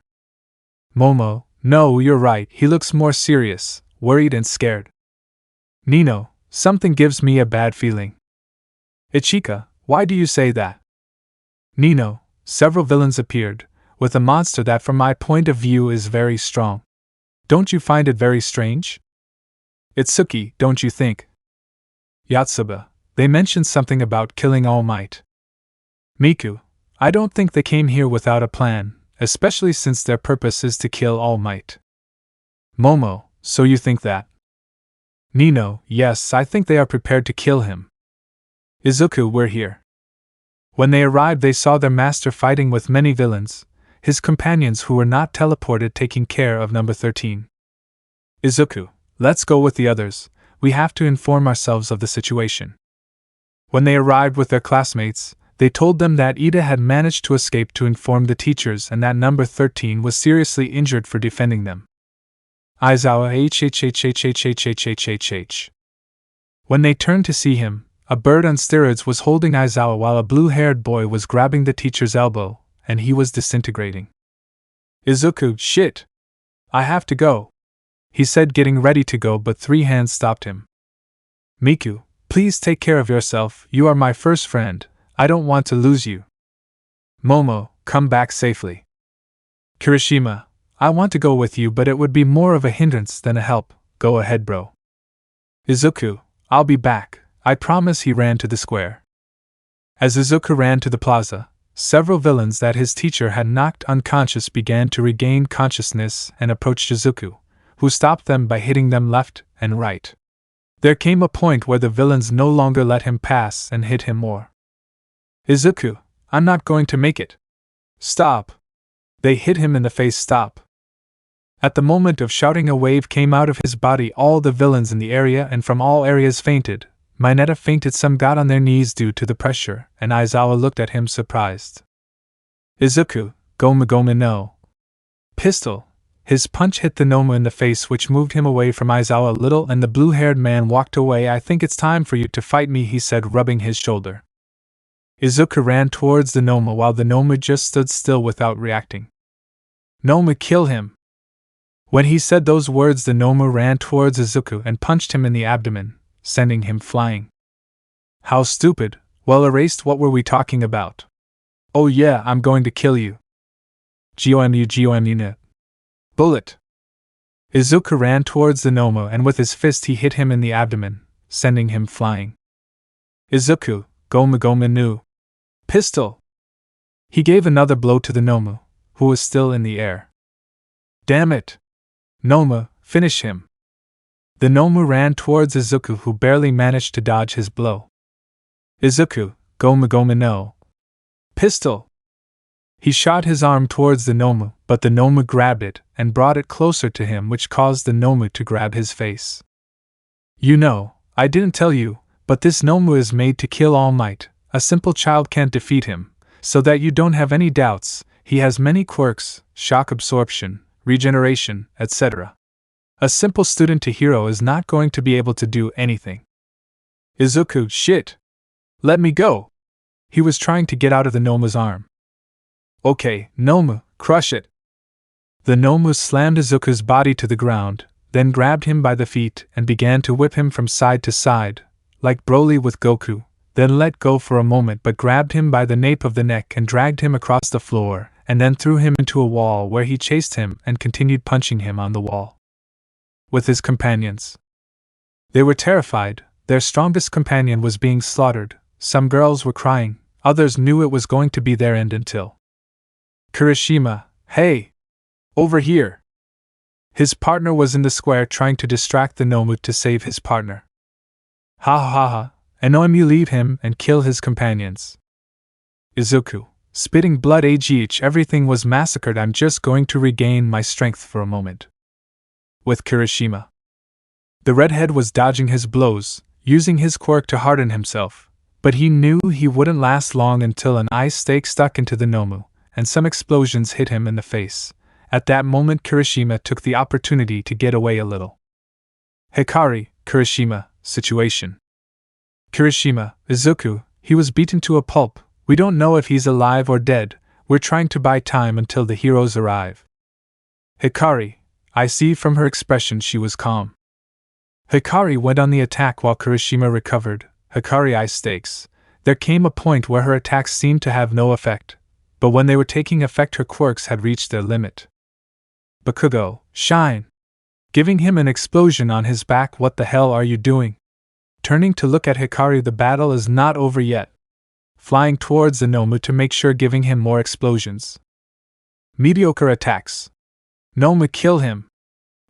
Momo, no, you're right, he looks more serious, worried and scared. Nino, something gives me a bad feeling. Ichika, why do you say that? Nino, several villains appeared, with a monster that from my point of view is very strong. Don't you find it very strange? Itsuki, don't you think? Yatsuba, they mentioned something about killing All Might. Miku, I don't think they came here without a plan, especially since their purpose is to kill All Might. Momo, so you think that? Nino, yes, I think they are prepared to kill him. Izuku, we're here. When they arrived, they saw their master fighting with many villains, his companions who were not teleported taking care of number 13. Izuku, let's go with the others, we have to inform ourselves of the situation. When they arrived with their classmates, they told them that Ida had managed to escape to inform the teachers and that number 13 was seriously injured for defending them. Aizawa hhhhhhhhhhh. When they turned to see him, a bird on steroids was holding Aizawa while a blue-haired boy was grabbing the teacher's elbow, and he was disintegrating. Izuku, shit! I have to go, he said, getting ready to go, but three hands stopped him. Miku, please take care of yourself, you are my first friend, I don't want to lose you. Momo, come back safely. Kirishima, I want to go with you, but it would be more of a hindrance than a help, go ahead bro. Izuku, I'll be back, I promise. He ran to the square. As Izuku ran to the plaza, several villains that his teacher had knocked unconscious began to regain consciousness and approached Izuku, who stopped them by hitting them left and right. There came a point where the villains no longer let him pass and hit him more. Izuku, I'm not going to make it. Stop. They hit him in the face. Stop. At the moment of shouting, a wave came out of his body. All the villains in the area and from all areas fainted. Mineta fainted, some got on their knees due to the pressure, and Aizawa looked at him surprised. Izuku, Gomu Gomu no. Pistol. His punch hit the Nomu in the face, which moved him away from Aizawa a little, and the blue-haired man walked away. I think it's time for you to fight me, he said, rubbing his shoulder. Izuku ran towards the Nomu while the Nomu just stood still without reacting. Nomu, kill him. When he said those words, the Nomu ran towards Izuku and punched him in the abdomen, sending him flying. How stupid, well erased, what were we talking about? Oh yeah, I'm going to kill you. Gomu. Bullet. Izuku ran towards the Nomu and with his fist he hit him in the abdomen, sending him flying. Izuku, Gomu Gomu no. Pistol. He gave another blow to the Nomu, who was still in the air. Damn it. Nomu, finish him. The Nomu ran towards Izuku, who barely managed to dodge his blow. Izuku, Gomu Gomu no. Pistol. He shot his arm towards the Nomu, but the Nomu grabbed it and brought it closer to him, which caused the Nomu to grab his face. You know, I didn't tell you, but this Nomu is made to kill All Might. A simple child can't defeat him, so that you don't have any doubts. He has many quirks, shock absorption, regeneration, etc. A simple student to hero is not going to be able to do anything. Izuku, shit! Let me go! He was trying to get out of the Nomu's arm. Okay, Nomu, crush it! The Nomu slammed Izuku's body to the ground, then grabbed him by the feet and began to whip him from side to side, like Broly with Goku, then let go for a moment but grabbed him by the nape of the neck and dragged him across the floor, and then threw him into a wall where he chased him and continued punching him on the wall. With his companions. They were terrified, their strongest companion was being slaughtered, some girls were crying, others knew it was going to be their end until. Kirishima, hey! Over here! His partner was in the square trying to distract the Nomu to save his partner. Ha ha ha, and Nomu leave him and kill his companions. Izuku, spitting blood agh, everything was massacred, I'm just going to regain my strength for a moment. With Kirishima. The redhead was dodging his blows, using his quirk to harden himself, but he knew he wouldn't last long until an ice stake stuck into the Nomu, and some explosions hit him in the face. At that moment Kirishima took the opportunity to get away a little. Hikari, Kirishima, situation. Kirishima, Izuku, he was beaten to a pulp, we don't know if he's alive or dead, we're trying to buy time until the heroes arrive. Hikari, I see from her expression she was calm. Hikari went on the attack while Kirishima recovered. Hikari ice stakes. There came a point where her attacks seemed to have no effect, but when they were taking effect her quirks had reached their limit. Bakugo, shine! Giving him an explosion on his back. What the hell are you doing? Turning to look at Hikari, the battle is not over yet. Flying towards the Nomu to make sure, giving him more explosions. Mediocre attacks. Nomu, kill him!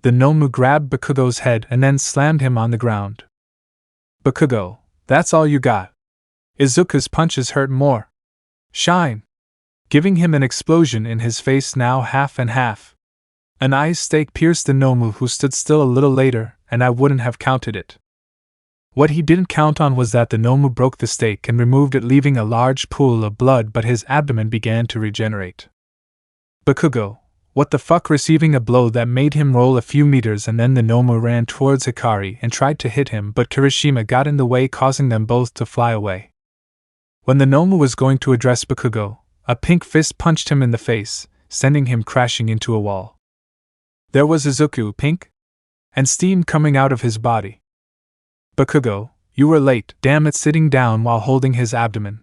The Nomu grabbed Bakugo's head and then slammed him on the ground. Bakugo, that's all you got. Izuku's punches hurt more. Shine! Giving him an explosion in his face, now half and half. An ice stake pierced the Nomu, who stood still a little later, and I wouldn't have counted it. What he didn't count on was that the Nomu broke the stake and removed it, leaving a large pool of blood, but his abdomen began to regenerate. Bakugo, what the fuck? Receiving a blow that made him roll a few meters, and then the Nomu ran towards Hikari and tried to hit him, but Kirishima got in the way, causing them both to fly away. When the Nomu was going to address Bakugo, a pink fist punched him in the face, sending him crashing into a wall. There was Izuku, pink, and steam coming out of his body. Bakugo, you were late, damn it, sitting down while holding his abdomen.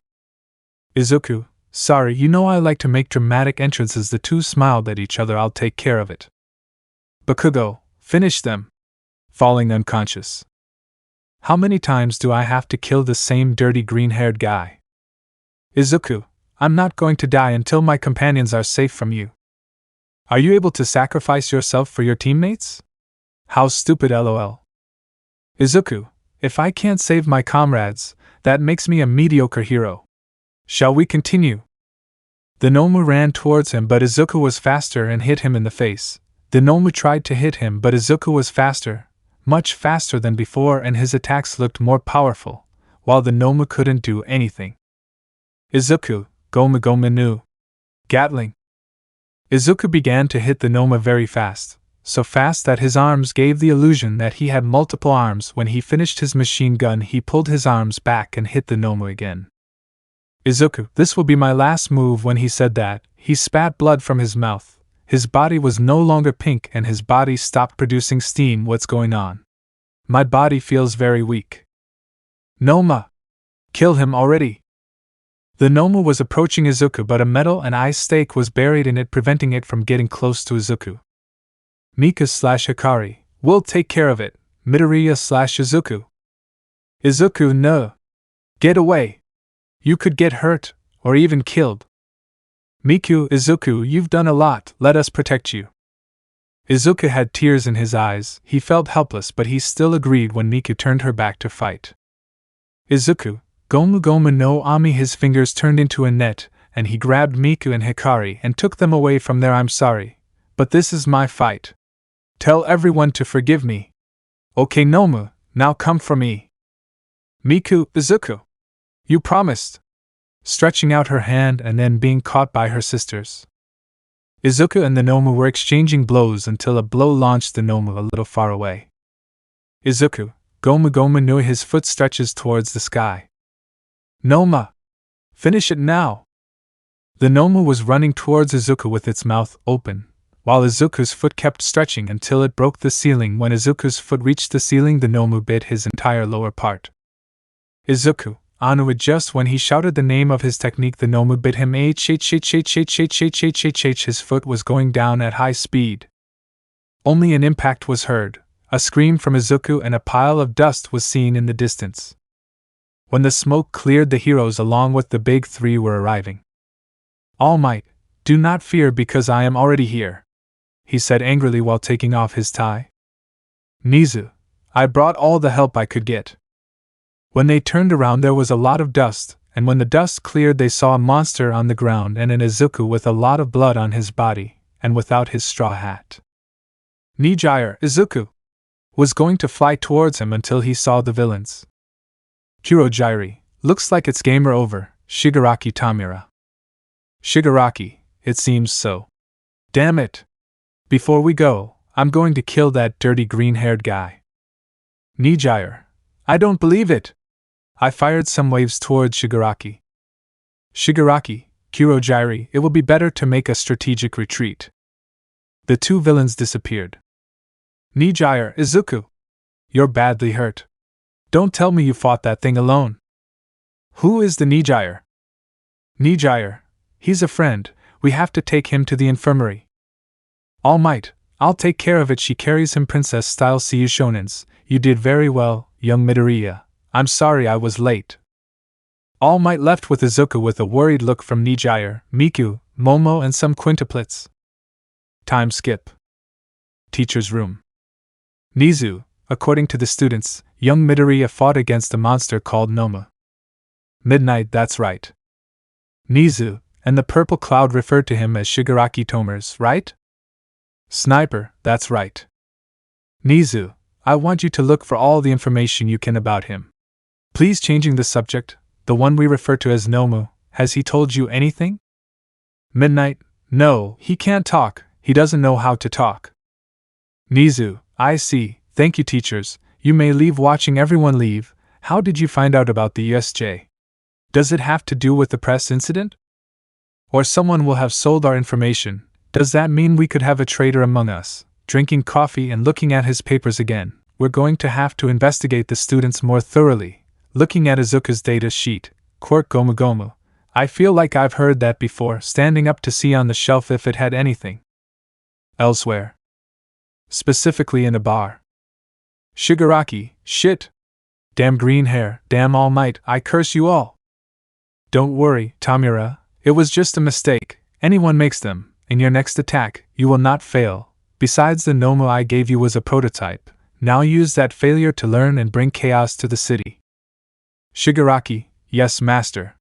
Izuku, sorry, you know I like to make dramatic entrances. The two smiled at each other. I'll take care of it. Bakugo, finish them. Falling unconscious. How many times do I have to kill the same dirty green-haired guy? Izuku, I'm not going to die until my companions are safe from you. Are you able to sacrifice yourself for your teammates? How stupid, lol. Izuku, if I can't save my comrades, that makes me a mediocre hero. Shall we continue? The Nomu ran towards him, but Izuku was faster and hit him in the face. The Nomu tried to hit him, but Izuku was faster, much faster than before, and his attacks looked more powerful, while the Nomu couldn't do anything. Izuku, Gomu Gomu no. Gatling. Izuku began to hit the Nomu very fast, so fast that his arms gave the illusion that he had multiple arms. When he finished his machine gun, he pulled his arms back and hit the Nomu again. Izuku, this will be my last move. When he said that, he spat blood from his mouth. His body was no longer pink and his body stopped producing steam. What's going on? My body feels very weak. Noma! Kill him already! The Nomu was approaching Izuku, but a metal and ice stake was buried in it, preventing it from getting close to Izuku. Mika/Hikari, we'll take care of it. Midoriya/Izuku. Izuku, no! Get away! You could get hurt, or even killed. Miku, Izuku, you've done a lot, let us protect you. Izuku had tears in his eyes. He felt helpless, but he still agreed when Miku turned her back to fight. Izuku, Gomu Gomu no Ami. His fingers turned into a net, and he grabbed Miku and Hikari and took them away from there. I'm sorry, but this is my fight. Tell everyone to forgive me. Okay, Nomu, now come for me. Miku, Izuku. You promised. Stretching out her hand and then being caught by her sisters. Izuku and the Nomu were exchanging blows until a blow launched the Nomu a little far away. Izuku, Gomu Gomu no. His foot stretches towards the sky. Noma! Finish it now! The Nomu was running towards Izuku with its mouth open, while Izuku's foot kept stretching until it broke the ceiling. When Izuku's foot reached the ceiling, the Nomu bit his entire lower part. Izuku, Anu. Just when he shouted the name of his technique, the Nomu bit him. His foot was going down at high speed. Only an impact was heard, a scream from Izuku, and a pile of dust was seen in the distance. When the smoke cleared, the heroes along with the big three were arriving. All Might, do not fear because I am already here, he said angrily while taking off his tie. Nizu, I brought all the help I could get. When they turned around, there was a lot of dust, and when the dust cleared, they saw a monster on the ground and an Izuku with a lot of blood on his body, and without his straw hat. Nijire, Izuku, was going to fly towards him until he saw the villains. Kurojiri, looks like it's game over. Shigaraki Tamura. Shigaraki, it seems so. Damn it! Before we go, I'm going to kill that dirty green-haired guy. Nijire, I don't believe it! I fired some waves towards Shigaraki. Shigaraki, Kurojiri, it will be better to make a strategic retreat. The two villains disappeared. Nijire, Izuku, you're badly hurt. Don't tell me you fought that thing alone. Who is the Nijire? Nijire, he's a friend, we have to take him to the infirmary. All Might, I'll take care of it. She carries him princess style. See you shonens, you did very well, young Midoriya. I'm sorry I was late. All Might left with Izuku with a worried look from Nijire, Miku, Momo and some quintuplets. Time skip. Teacher's room. Nizu, according to the students, young Midoriya fought against a monster called Nomu. Midnight, that's right. Nizu, and the purple cloud referred to him as Shigaraki Tomers, right? Sniper, that's right. Nizu, I want you to look for all the information you can about him. Please. Changing the subject, the one we refer to as Nomu, has he told you anything? Midnight, no, he can't talk, he doesn't know how to talk. Nizu, I see, thank you teachers, you may leave. Watching everyone leave, how did you find out about the USJ? Does it have to do with the press incident? Or someone will have sold our information? Does that mean we could have a traitor among us? drinking coffee and looking at his papers again. We're going to have to investigate the students more thoroughly. Looking at Izuku's data sheet, Quirk Gomu Gomu. I feel like I've heard that before, standing up to see on the shelf if it had anything elsewhere. Specifically in a bar. Shigaraki, shit. Damn green hair, damn All Might, I curse you all. Don't worry, Tamura, it was just a mistake. Anyone makes them. In your next attack, you will not fail. Besides, the Nomu I gave you was a prototype. Now use that failure to learn and bring chaos to the city. Shigaraki, yes, master.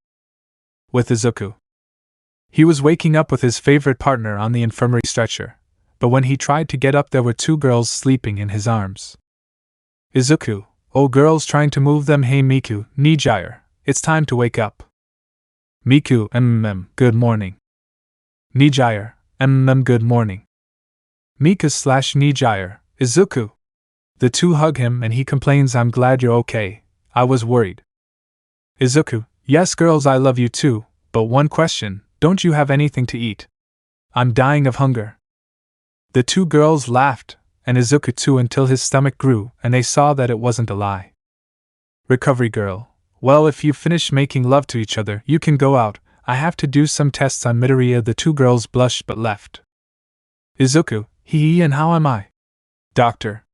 With Izuku. He was waking up with his favorite partner on the infirmary stretcher, but when he tried to get up there were two girls sleeping in his arms. Izuku, oh girls trying to move them, hey Miku, Nijire, it's time to wake up. Miku, good morning. Nijire, good morning. Mika/Nijire, Izuku. The two hug him and he complains, I'm glad you're okay, I was worried. Izuku, yes girls I love you too, but one question, don't you have anything to eat? I'm dying of hunger. The two girls laughed, and Izuku too, until his stomach grew and they saw that it wasn't a lie. Recovery girl, well if you finish making love to each other you can go out, I have to do some tests on Midoriya. The two girls blushed but left. Izuku, hee and how am I? Doctor.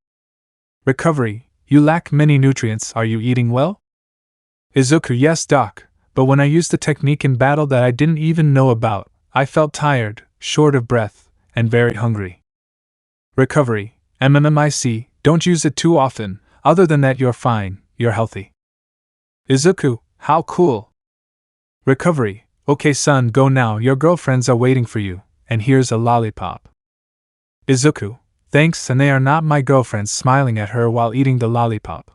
Recovery, you lack many nutrients, are you eating well? Izuku, yes doc, but when I used a technique in battle that I didn't even know about, I felt tired, short of breath, and very hungry. Recovery, MMMIC, don't use it too often, other than that you're fine, you're healthy. Izuku, how cool. Recovery, okay son, go now, your girlfriends are waiting for you, and here's a lollipop. Izuku, thanks, and they are not my girlfriends, smiling at her while eating the lollipop.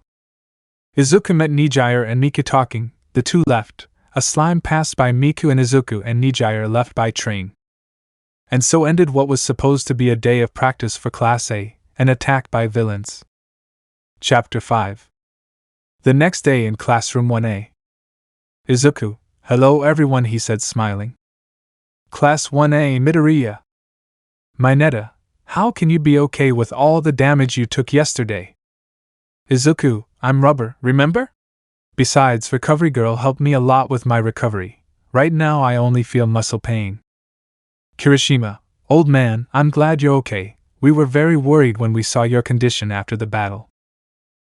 Izuku met Nijire and Miku talking, the two left, a slime passed by Miku and Izuku and Nijire left by train. And so ended what was supposed to be a day of practice for Class A, an attack by villains. Chapter 5. The next day in Classroom 1A. Izuku, hello everyone, he said smiling. Class 1A, Midoriya. Mineta, how can you be okay with all the damage you took yesterday? Izuku, I'm rubber, remember? Besides, recovery girl helped me a lot with my recovery. Right now I only feel muscle pain. Kirishima, old man, I'm glad you're okay. We were very worried when we saw your condition after the battle.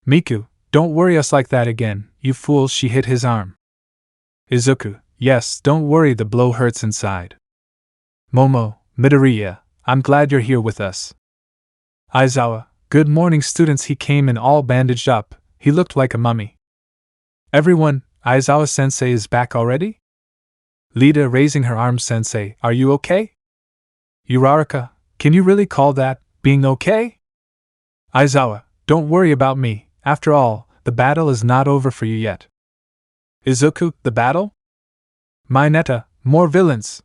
Miku, don't worry us like that again, you fool, she hit his arm. Izuku, yes, don't worry, the blow hurts inside. Momo, Midoriya, I'm glad you're here with us. Aizawa, good morning students, he came in all bandaged up, he looked like a mummy. Everyone, Aizawa-sensei is back already? Lida raising her arm, sensei, are you okay? Uraraka, can you really call that being okay? Aizawa, don't worry about me, after all, the battle is not over for you yet. Izuku, the battle? Mineta, more villains.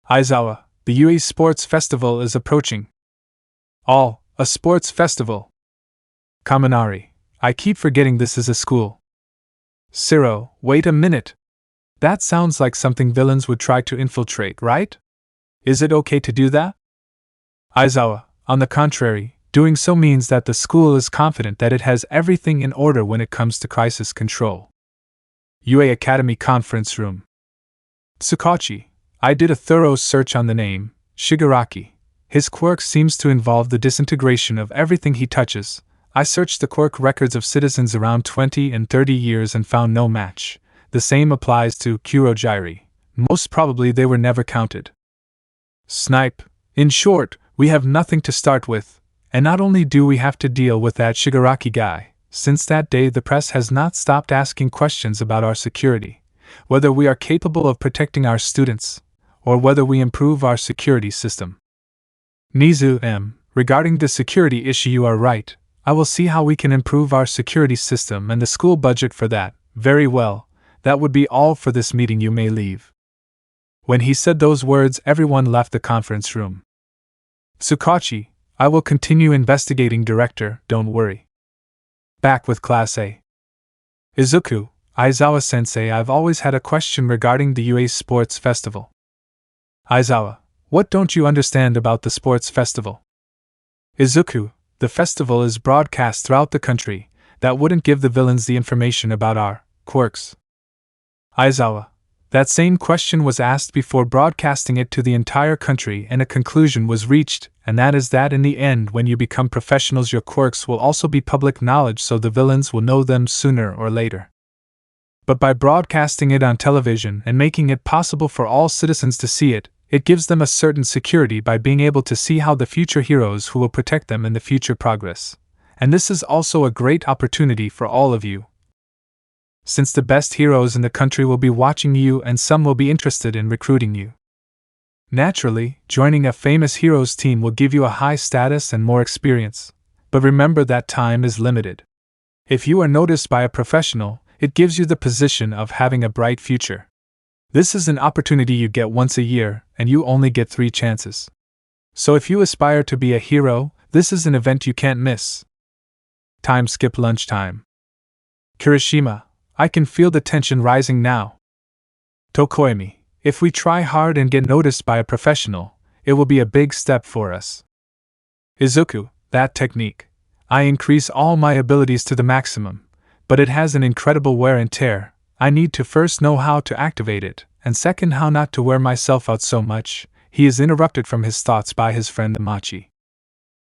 Aizawa, the UE Sports Festival is approaching. All, a sports festival. Kaminari, I keep forgetting this is a school. Siro, wait a minute. That sounds like something villains would try to infiltrate, right? Is it okay to do that? Aizawa, on the contrary, doing so means that the school is confident that it has everything in order when it comes to crisis control. UA Academy Conference Room. Tsukachi, I did a thorough search on the name, Shigaraki. His quirk seems to involve the disintegration of everything he touches. I searched the quirk records of citizens around 20 and 30 years and found no match. The same applies to Kurogiri. Most probably they were never counted. Snipe. In short, we have nothing to start with, and not only do we have to deal with that Shigaraki guy, since that day the press has not stopped asking questions about our security, whether we are capable of protecting our students, or whether we improve our security system. Nizu M. Regarding the security issue, you are right. I will see how we can improve our security system and the school budget for that. Very well, that would be all for this meeting, you may leave. When he said those words, everyone left the conference room. Tsukachi, I will continue investigating, director, don't worry. Back with Class A. Izuku, Aizawa-sensei, I've always had a question regarding the UA Sports Festival. Aizawa, what don't you understand about the sports festival? Izuku, the festival is broadcast throughout the country. That wouldn't give the villains the information about our quirks. Aizawa, that same question was asked before broadcasting it to the entire country, and a conclusion was reached, and that is that in the end, when you become professionals, your quirks will also be public knowledge, so the villains will know them sooner or later. But by broadcasting it on television and making it possible for all citizens to see it, it gives them a certain security by being able to see how the future heroes who will protect them in the future progress. And this is also a great opportunity for all of you, since the best heroes in the country will be watching you and some will be interested in recruiting you. Naturally, joining a famous heroes team will give you a high status and more experience, but remember that time is limited. If you are noticed by a professional, it gives you the position of having a bright future. This is an opportunity you get once a year, and you only get 3 chances. So if you aspire to be a hero, this is an event you can't miss. Time skip lunchtime. Kirishima, I can feel the tension rising now. Tokoemi, if we try hard and get noticed by a professional, it will be a big step for us. Izuku, that technique. I increase all my abilities to the maximum, but it has an incredible wear and tear. I need to first know how to activate it, and second how not to wear myself out so much. He is interrupted from his thoughts by his friend Amachi.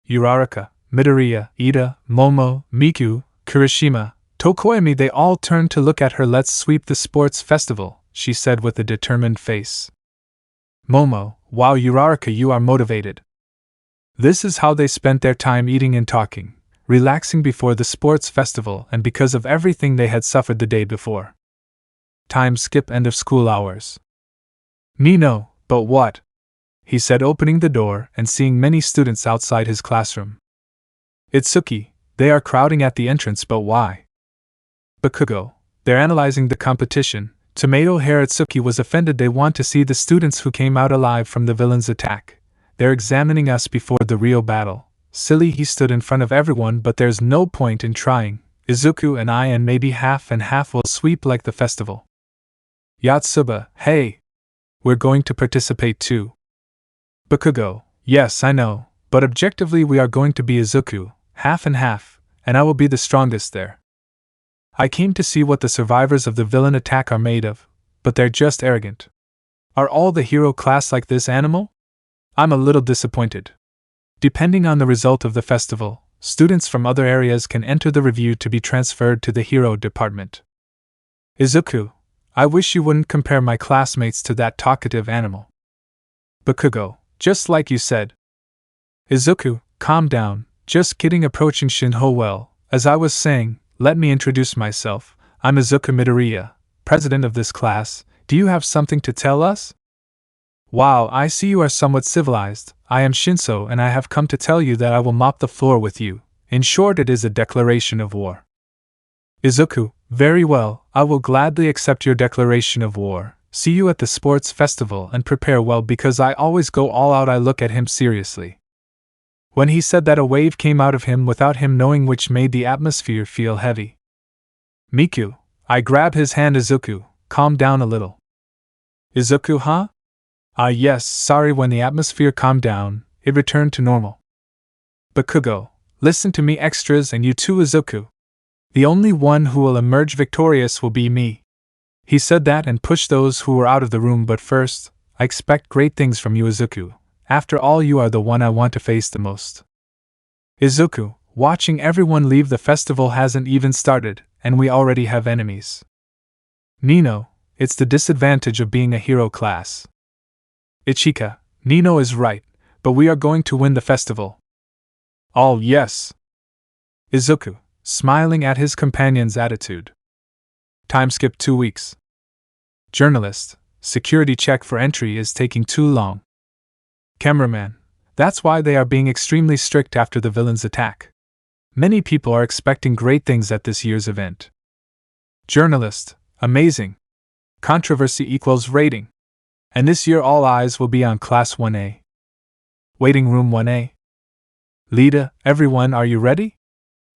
Uraraka, Midoriya, Ida, Momo, Miku, Kirishima, Tokoemi, they all turned to look at her. Let's sweep the sports festival, she said with a determined face. Momo, wow, Uraraka, you are motivated. This is how they spent their time, eating and talking, relaxing before the sports festival, and because of everything they had suffered the day before. Time skip end of school hours. Nino, but what? He said, opening the door and seeing many students outside his classroom. Itsuki, they are crowding at the entrance, but why? Bakugo, they're analyzing the competition. Tomato Hair Itsuki was offended. They want to see the students who came out alive from the villain's attack. They're examining us before the real battle. Silly, he stood in front of everyone, but there's no point in trying. Izuku and I and maybe half and half will sweep like the festival. Yatsuba, hey! We're going to participate too. Bakugo, yes, I know, but objectively we are going to be Izuku, half and half, and I will be the strongest there. I came to see what the survivors of the villain attack are made of, but they're just arrogant. Are all the hero class like this, animal? I'm a little disappointed. Depending on the result of the festival, students from other areas can enter the review to be transferred to the hero department. Izuku, I wish you wouldn't compare my classmates to that talkative animal. Bakugo, just like you said. Izuku, calm down, just kidding. Approaching Shinho, well, as I was saying, let me introduce myself. I'm Izuku Midoriya, president of this class. Do you have something to tell us? Wow, I see you are somewhat civilized. I am Shinso, and I have come to tell you that I will mop the floor with you. In short, it is a declaration of war. Izuku, very well, I will gladly accept your declaration of war. See you at the sports festival and prepare well, because I always go all out. I look at him seriously. When he said that, a wave came out of him without him knowing, which made the atmosphere feel heavy. Miku, I grab his hand. Izuku, calm down a little. Izuku, huh? Ah yes, sorry. When the atmosphere calmed down, it returned to normal. Bakugo, listen to me, extras, and you too, Izuku. The only one who will emerge victorious will be me. He said that and pushed those who were out of the room, but first, I expect great things from you, Izuku. After all, you are the one I want to face the most. Izuku, watching everyone leave. The festival hasn't even started, and we already have enemies. Nino, it's the disadvantage of being a hero class. Ichika, Nino is right, but we are going to win the festival. All yes. Izuku, smiling at his companion's attitude. Time skip 2 weeks. Journalist, security check for entry is taking too long. Cameraman, that's why they are being extremely strict after the villain's attack. Many people are expecting great things at this year's event. Journalist, amazing. Controversy equals rating. And this year all eyes will be on Class 1A. Waiting Room 1A. Lida, everyone, are you ready?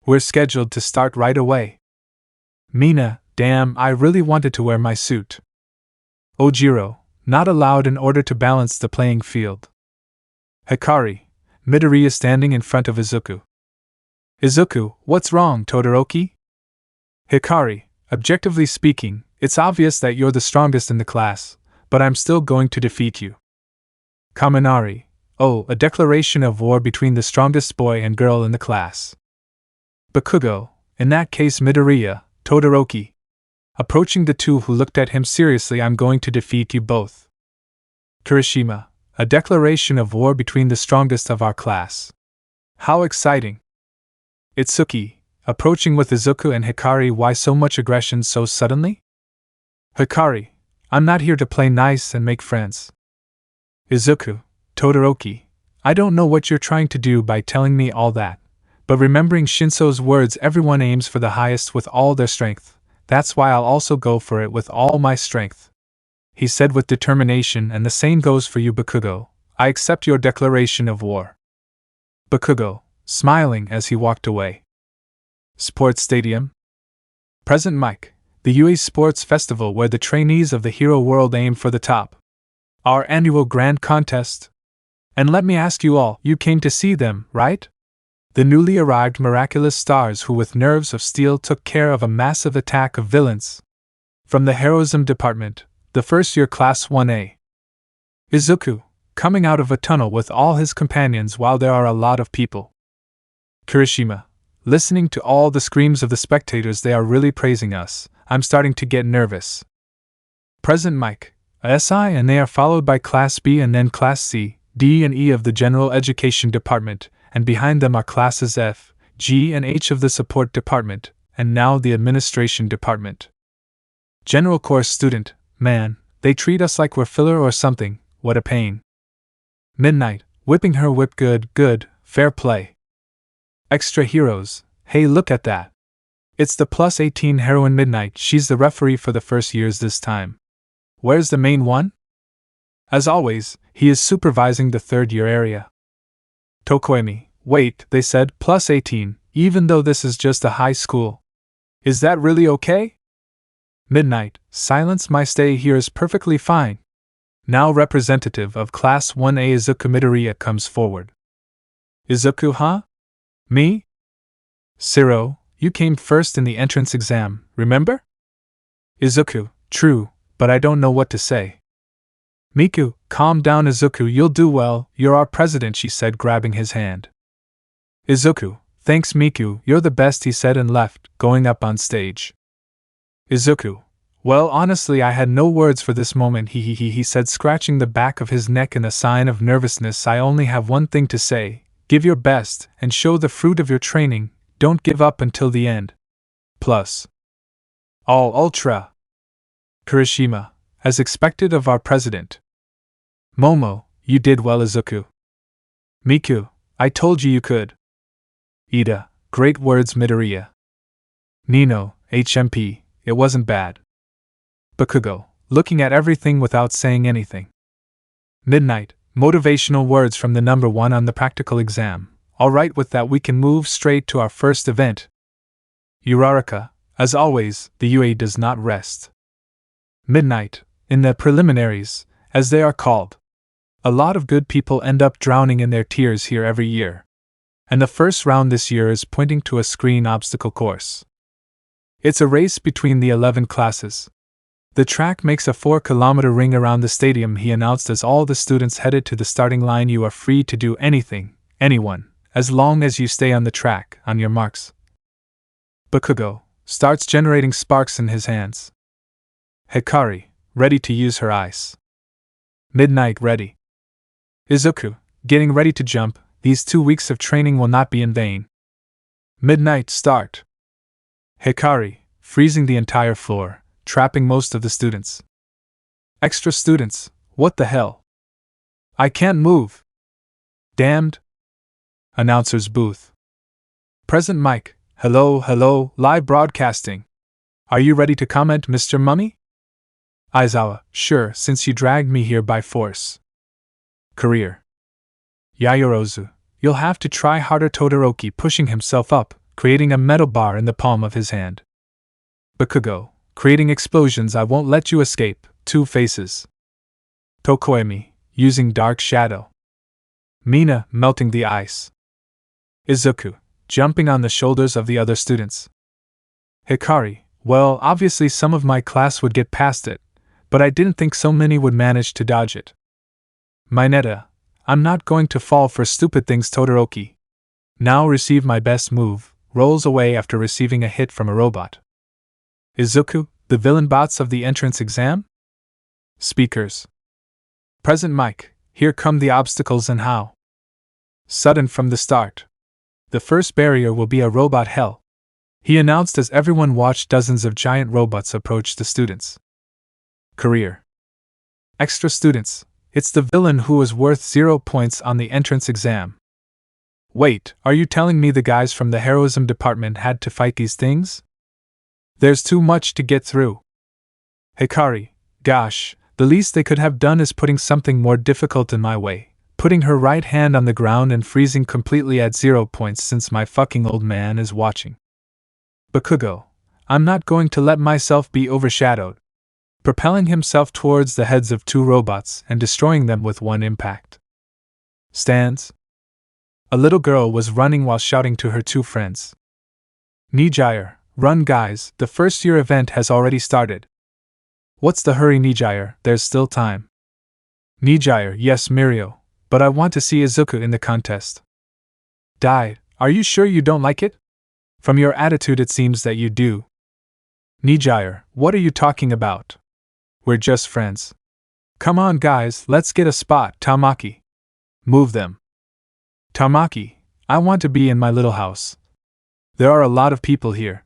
We're scheduled to start right away. Mina, damn, I really wanted to wear my suit. Ojiro, not allowed in order to balance the playing field. Hikari, Midoriya standing in front of Izuku. Izuku, what's wrong, Todoroki? Hikari, objectively speaking, it's obvious that you're the strongest in the class, but I'm still going to defeat you. Kaminari, oh, a declaration of war between the strongest boy and girl in the class. Bakugo, in that case Midoriya, Todoroki. Approaching the two who looked at him seriously, I'm going to defeat you both. Kirishima, a declaration of war between the strongest of our class. How exciting! Itsuki, approaching with Izuku and Hikari, why so much aggression so suddenly? Hikari, I'm not here to play nice and make friends. Izuku, Todoroki, I don't know what you're trying to do by telling me all that, but remembering Shinso's words, everyone aims for the highest with all their strength, that's why I'll also go for it with all my strength. He said with determination, and the same goes for you, Bakugo. I accept your declaration of war. Bakugo, smiling as he walked away. Sports Stadium. Present Mike, the UA Sports Festival where the trainees of the hero world aim for the top. Our annual grand contest. And let me ask you all, you came to see them, right? The newly arrived miraculous stars who with nerves of steel took care of a massive attack of villains. From the heroism department, the first-year Class 1A. Izuku, coming out of a tunnel with all his companions while there are a lot of people. Kirishima, listening to all the screams of the spectators, they are really praising us, I'm starting to get nervous. Present Mike, a SI, and they are followed by Class B and then Class C, D and E of the General Education Department, and behind them are Classes F, G and H of the Support Department, and now the Administration Department. General Course Student, man, they treat us like we're filler or something, what a pain. Midnight, whipping her whip, good, fair play. Extra heroes, hey look at that. It's the plus 18 heroine Midnight, she's the referee for the first years this time. Where's the main one? As always, he is supervising the third-year area. Tokoemi, wait, they said plus 18, even though this is just a high school. Is that really okay? Midnight, silence, my stay here is perfectly fine. Now representative of Class 1A Izuku Midoriya comes forward. Izuku, huh? Me? Siro, you came first in the entrance exam, remember? Izuku, true, but I don't know what to say. Miku, calm down Izuku, you'll do well, you're our president, she said, grabbing his hand. Izuku, thanks Miku, you're the best, he said and left, going up on stage. Izuku, well honestly I had no words for this moment, he said, scratching the back of his neck in a sign of nervousness. I only have one thing to say, give your best, and show the fruit of your training, don't give up until the end. Plus. All ultra. Kirishima, as expected of our president. Momo, you did well Izuku. Miku, I told you you could. Ida, great words Midoriya. Nino, HMP, it wasn't bad. Bakugo, looking at everything without saying anything. Midnight, motivational words from the number one on the practical exam. Alright, with that we can move straight to our first event. Uraraka, as always, the UA does not rest. Midnight, in the preliminaries, as they are called. A lot of good people end up drowning in their tears here every year. And the first round this year is pointing to a screen obstacle course. It's a race between the 11 classes. The track makes a 4-kilometer ring around the stadium, he announced as all the students headed to the starting line. You are free to do anything, anyone, as long as you stay on the track, on your marks. Bakugo starts generating sparks in his hands. Hikari, ready to use her ice. Midnight, ready. Izuku, getting ready to jump. These 2 weeks of training will not be in vain. Midnight, start. Hikari, freezing the entire floor, trapping most of the students. Extra students, what the hell? I can't move. Damned. Announcer's booth. Present Mike, hello, live broadcasting. Are you ready to comment, Mr. Mummy? Aizawa, sure, since you dragged me here by force. Career. Yayorozu, you'll have to try harder. Todoroki, pushing himself up, creating a metal bar in the palm of his hand. Bakugo, creating explosions. I won't let you escape. 2 faces. Tokoemi, using dark shadow. Mina, melting the ice. Izuku, jumping on the shoulders of the other students. Hikari, well, obviously some of my class would get past it, but I didn't think so many would manage to dodge it. Mineta, I'm not going to fall for stupid things. Todoroki. Now receive my best move, rolls away after receiving a hit from a robot. Izuku, the villain bots of the entrance exam? Speakers. Present mic, here come the obstacles and how. Sudden from the start. The first barrier will be a robot hell, he announced as everyone watched dozens of giant robots approach the students. Career. Extra students, it's the villain who was worth 0 points on the entrance exam. Wait, are you telling me the guys from the heroism department had to fight these things? There's too much to get through. Hikari, gosh, the least they could have done is putting something more difficult in my way, putting her right hand on the ground and freezing completely at 0 points since my fucking old man is watching. Bakugo, I'm not going to let myself be overshadowed. Propelling himself towards the heads of 2 robots and destroying them with 1 impact. Stands. A little girl was running while shouting to her 2 friends. Nijire, run guys, the first year event has already started. What's the hurry Nijire, there's still time. Nijire, yes Mirio, but I want to see Izuku in the contest. Dai, are you sure you don't like it? From your attitude it seems that you do. Nijire, what are you talking about? We're just friends. Come on guys, let's get a spot. Tamaki. Move them. Tamaki, I want to be in my little house. There are a lot of people here.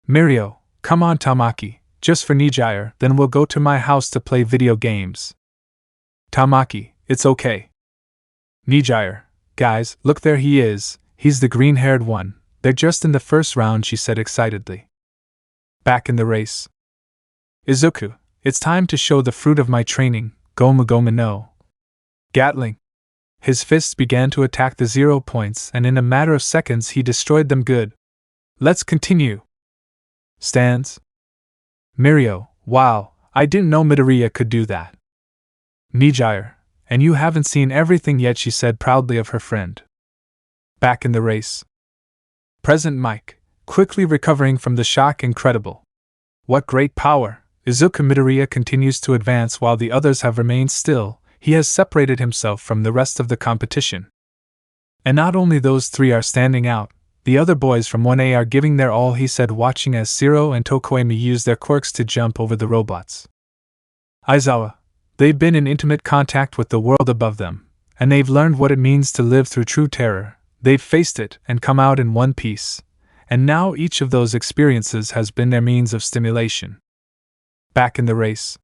Mirio, come on Tamaki, just for Nijire, then we'll go to my house to play video games. Tamaki, it's okay. Nijire, guys, look there he is, he's the green-haired one, they're just in the first round, she said excitedly. Back in the race. Izuku, it's time to show the fruit of my training, Gomu Gomu no. Gatling. His fists began to attack the 0 points and in a matter of seconds he destroyed them good. Let's continue. Stands. Mirio, wow, I didn't know Midoriya could do that. Nijire, and you haven't seen everything yet, she said proudly of her friend. Back in the race. Present Mike, quickly recovering from the shock. Incredible. What great power. Izuku Midoriya continues to advance while the others have remained still. He has separated himself from the rest of the competition. And not only those 3 are standing out, the other boys from 1A are giving their all, he said watching as Siro and Tokoemi use their quirks to jump over the robots. Aizawa, they've been in intimate contact with the world above them, and they've learned what it means to live through true terror. They've faced it and come out in one piece, and now each of those experiences has been their means of stimulation. Back in the race.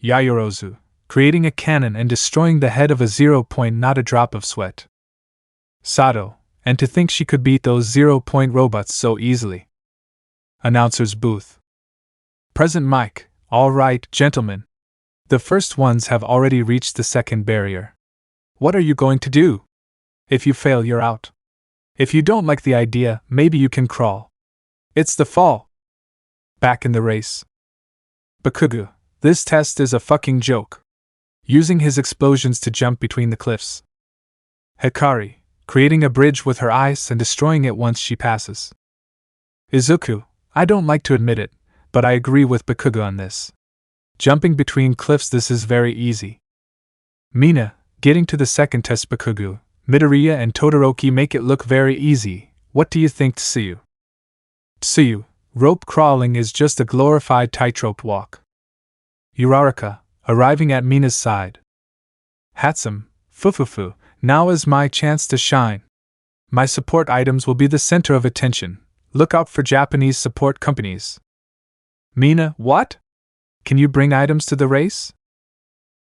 Yayorozu, creating a cannon and destroying the head of a 0 point, not a drop of sweat. Sato, and to think she could beat those 0 point robots so easily. Announcer's booth. Present mic, all right, gentlemen. The first ones have already reached the second barrier. What are you going to do? If you fail, you're out. If you don't like the idea, maybe you can crawl. It's the fall. Back in the race. Bakugo, this test is a fucking joke. Using his explosions to jump between the cliffs. Hikari, creating a bridge with her ice and destroying it once she passes. Izuku, I don't like to admit it, but I agree with Bakugo on this. Jumping between cliffs, this is very easy. Mina, getting to the second test. Bakugo, Midoriya and Todoroki make it look very easy. What do you think, Tsuyu? Tsuyu, rope crawling is just a glorified tightrope walk. Uraraka, arriving at Mina's side. Hatsum, Fufufu, now is my chance to shine. My support items will be the center of attention. Look out for Japanese support companies. Mina, what? Can you bring items to the race?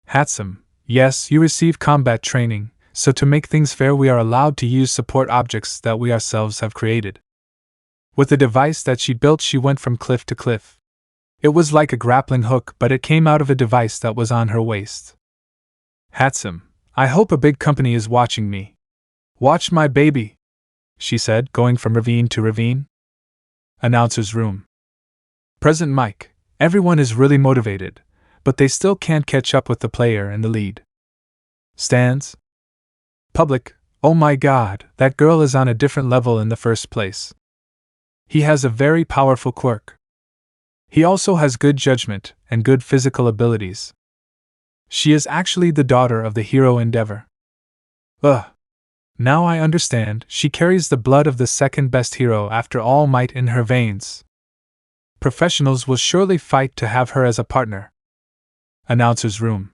Hatsum, yes, you receive combat training, so to make things fair we are allowed to use support objects that we ourselves have created. With the device that she built, she went from cliff to cliff. It was like a grappling hook, but it came out of a device that was on her waist. Hatsum, I hope a big company is watching me. Watch my baby, she said, going from ravine to ravine. Announcer's room. Present mic, everyone is really motivated, but they still can't catch up with the player in the lead. Stands. Public, oh my god, that girl is on a different level in the first place. He has a very powerful quirk. He also has good judgment and good physical abilities. She is actually the daughter of the hero Endeavor. Ugh. Now I understand, she carries the blood of the second best hero after All Might in her veins. Professionals will surely fight to have her as a partner. Announcer's room.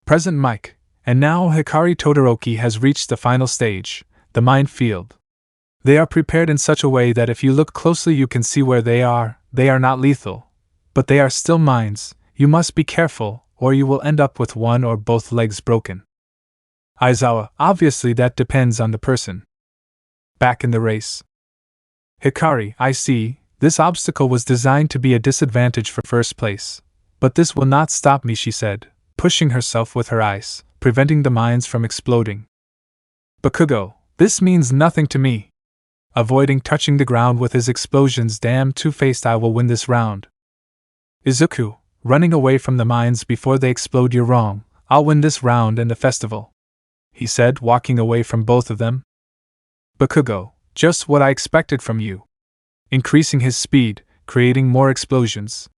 Present mic, and now Hikari Todoroki has reached the final stage, the minefield. They are prepared in such a way that if you look closely you can see where they are not lethal. But they are still mines, you must be careful, or you will end up with one or both legs broken. Aizawa, obviously that depends on the person. Back in the race. Hikari, I see, this obstacle was designed to be a disadvantage for first place. But this will not stop me, she said, pushing herself with her ice, preventing the mines from exploding. Bakugo, this means nothing to me. Avoiding touching the ground with his explosions, damn two-faced, I will win this round. Izuku, running away from the mines before they explode, you're wrong, I'll win this round and the festival, he said, walking away from both of them. Bakugo, just what I expected from you. Increasing his speed, creating more explosions.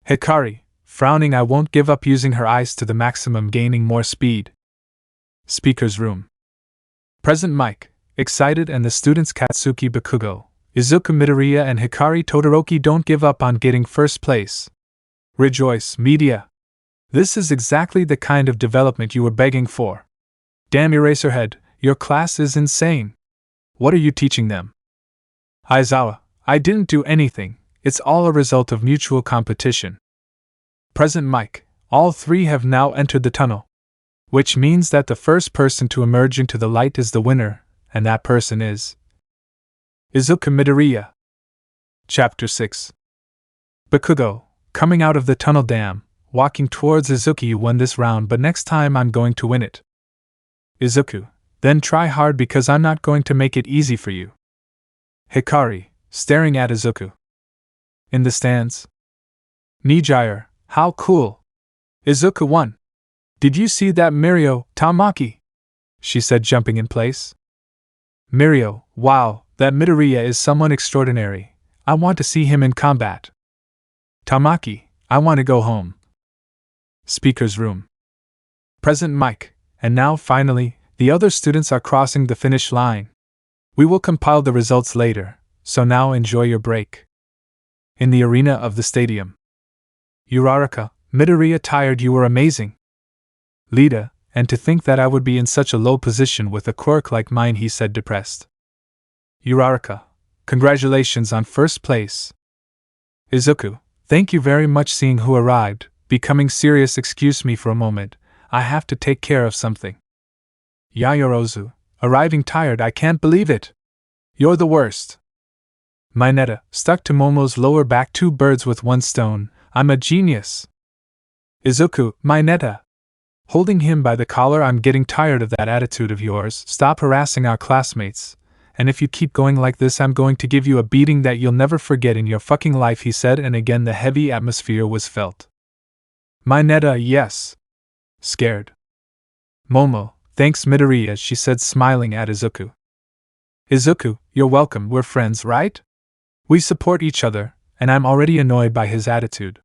Hikari, frowning, I won't give up, using her ice to the maximum, gaining more speed. Speaker's room. Present mic, excited, and the students Katsuki Bakugo, Izuku Midoriya, and Hikari Todoroki don't give up on getting first place. Rejoice, media. This is exactly the kind of development you were begging for. Damn Eraserhead, your class is insane. What are you teaching them? Aizawa, I didn't do anything, it's all a result of mutual competition. Present mic, all three have now entered the tunnel. Which means that the first person to emerge into the light is the winner, and that person is Izuku Midoriya. Chapter 6. Bakugo, coming out of the tunnel, damn, walking towards Izuku, you won this round, but next time I'm going to win it. Izuku, then try hard because I'm not going to make it easy for you. Hikari, staring at Izuku. In the stands. Nijire, how cool. Izuku won. Did you see that Mirio, Tamaki? She said, jumping in place. Mirio, wow, that Midoriya is someone extraordinary. I want to see him in combat. Tamaki, I want to go home. Speaker's room. Present mic, and now finally, the other students are crossing the finish line. We will compile the results later, so now enjoy your break. In the arena of the stadium. Uraraka, Midoriya, tired, you were amazing. Lida, and to think that I would be in such a low position with a quirk like mine, he said, depressed. Uraraka, congratulations on first place. Izuku, thank you very much. Seeing who arrived, becoming serious, excuse me for a moment, I have to take care of something. Yayorozu, arriving tired, I can't believe it. You're the worst. Mineta, stuck to Momo's lower back, 2 birds with 1 stone, I'm a genius. Izuku, Mineta. Holding him by the collar, I'm getting tired of that attitude of yours, stop harassing our classmates, and if you keep going like this I'm going to give you a beating that you'll never forget in your fucking life, he said, and again the heavy atmosphere was felt. Mineta, yes. Scared. Momo, thanks Midoriya, she said, smiling at Izuku. Izuku, you're welcome, we're friends, right? We support each other, and I'm already annoyed by his attitude.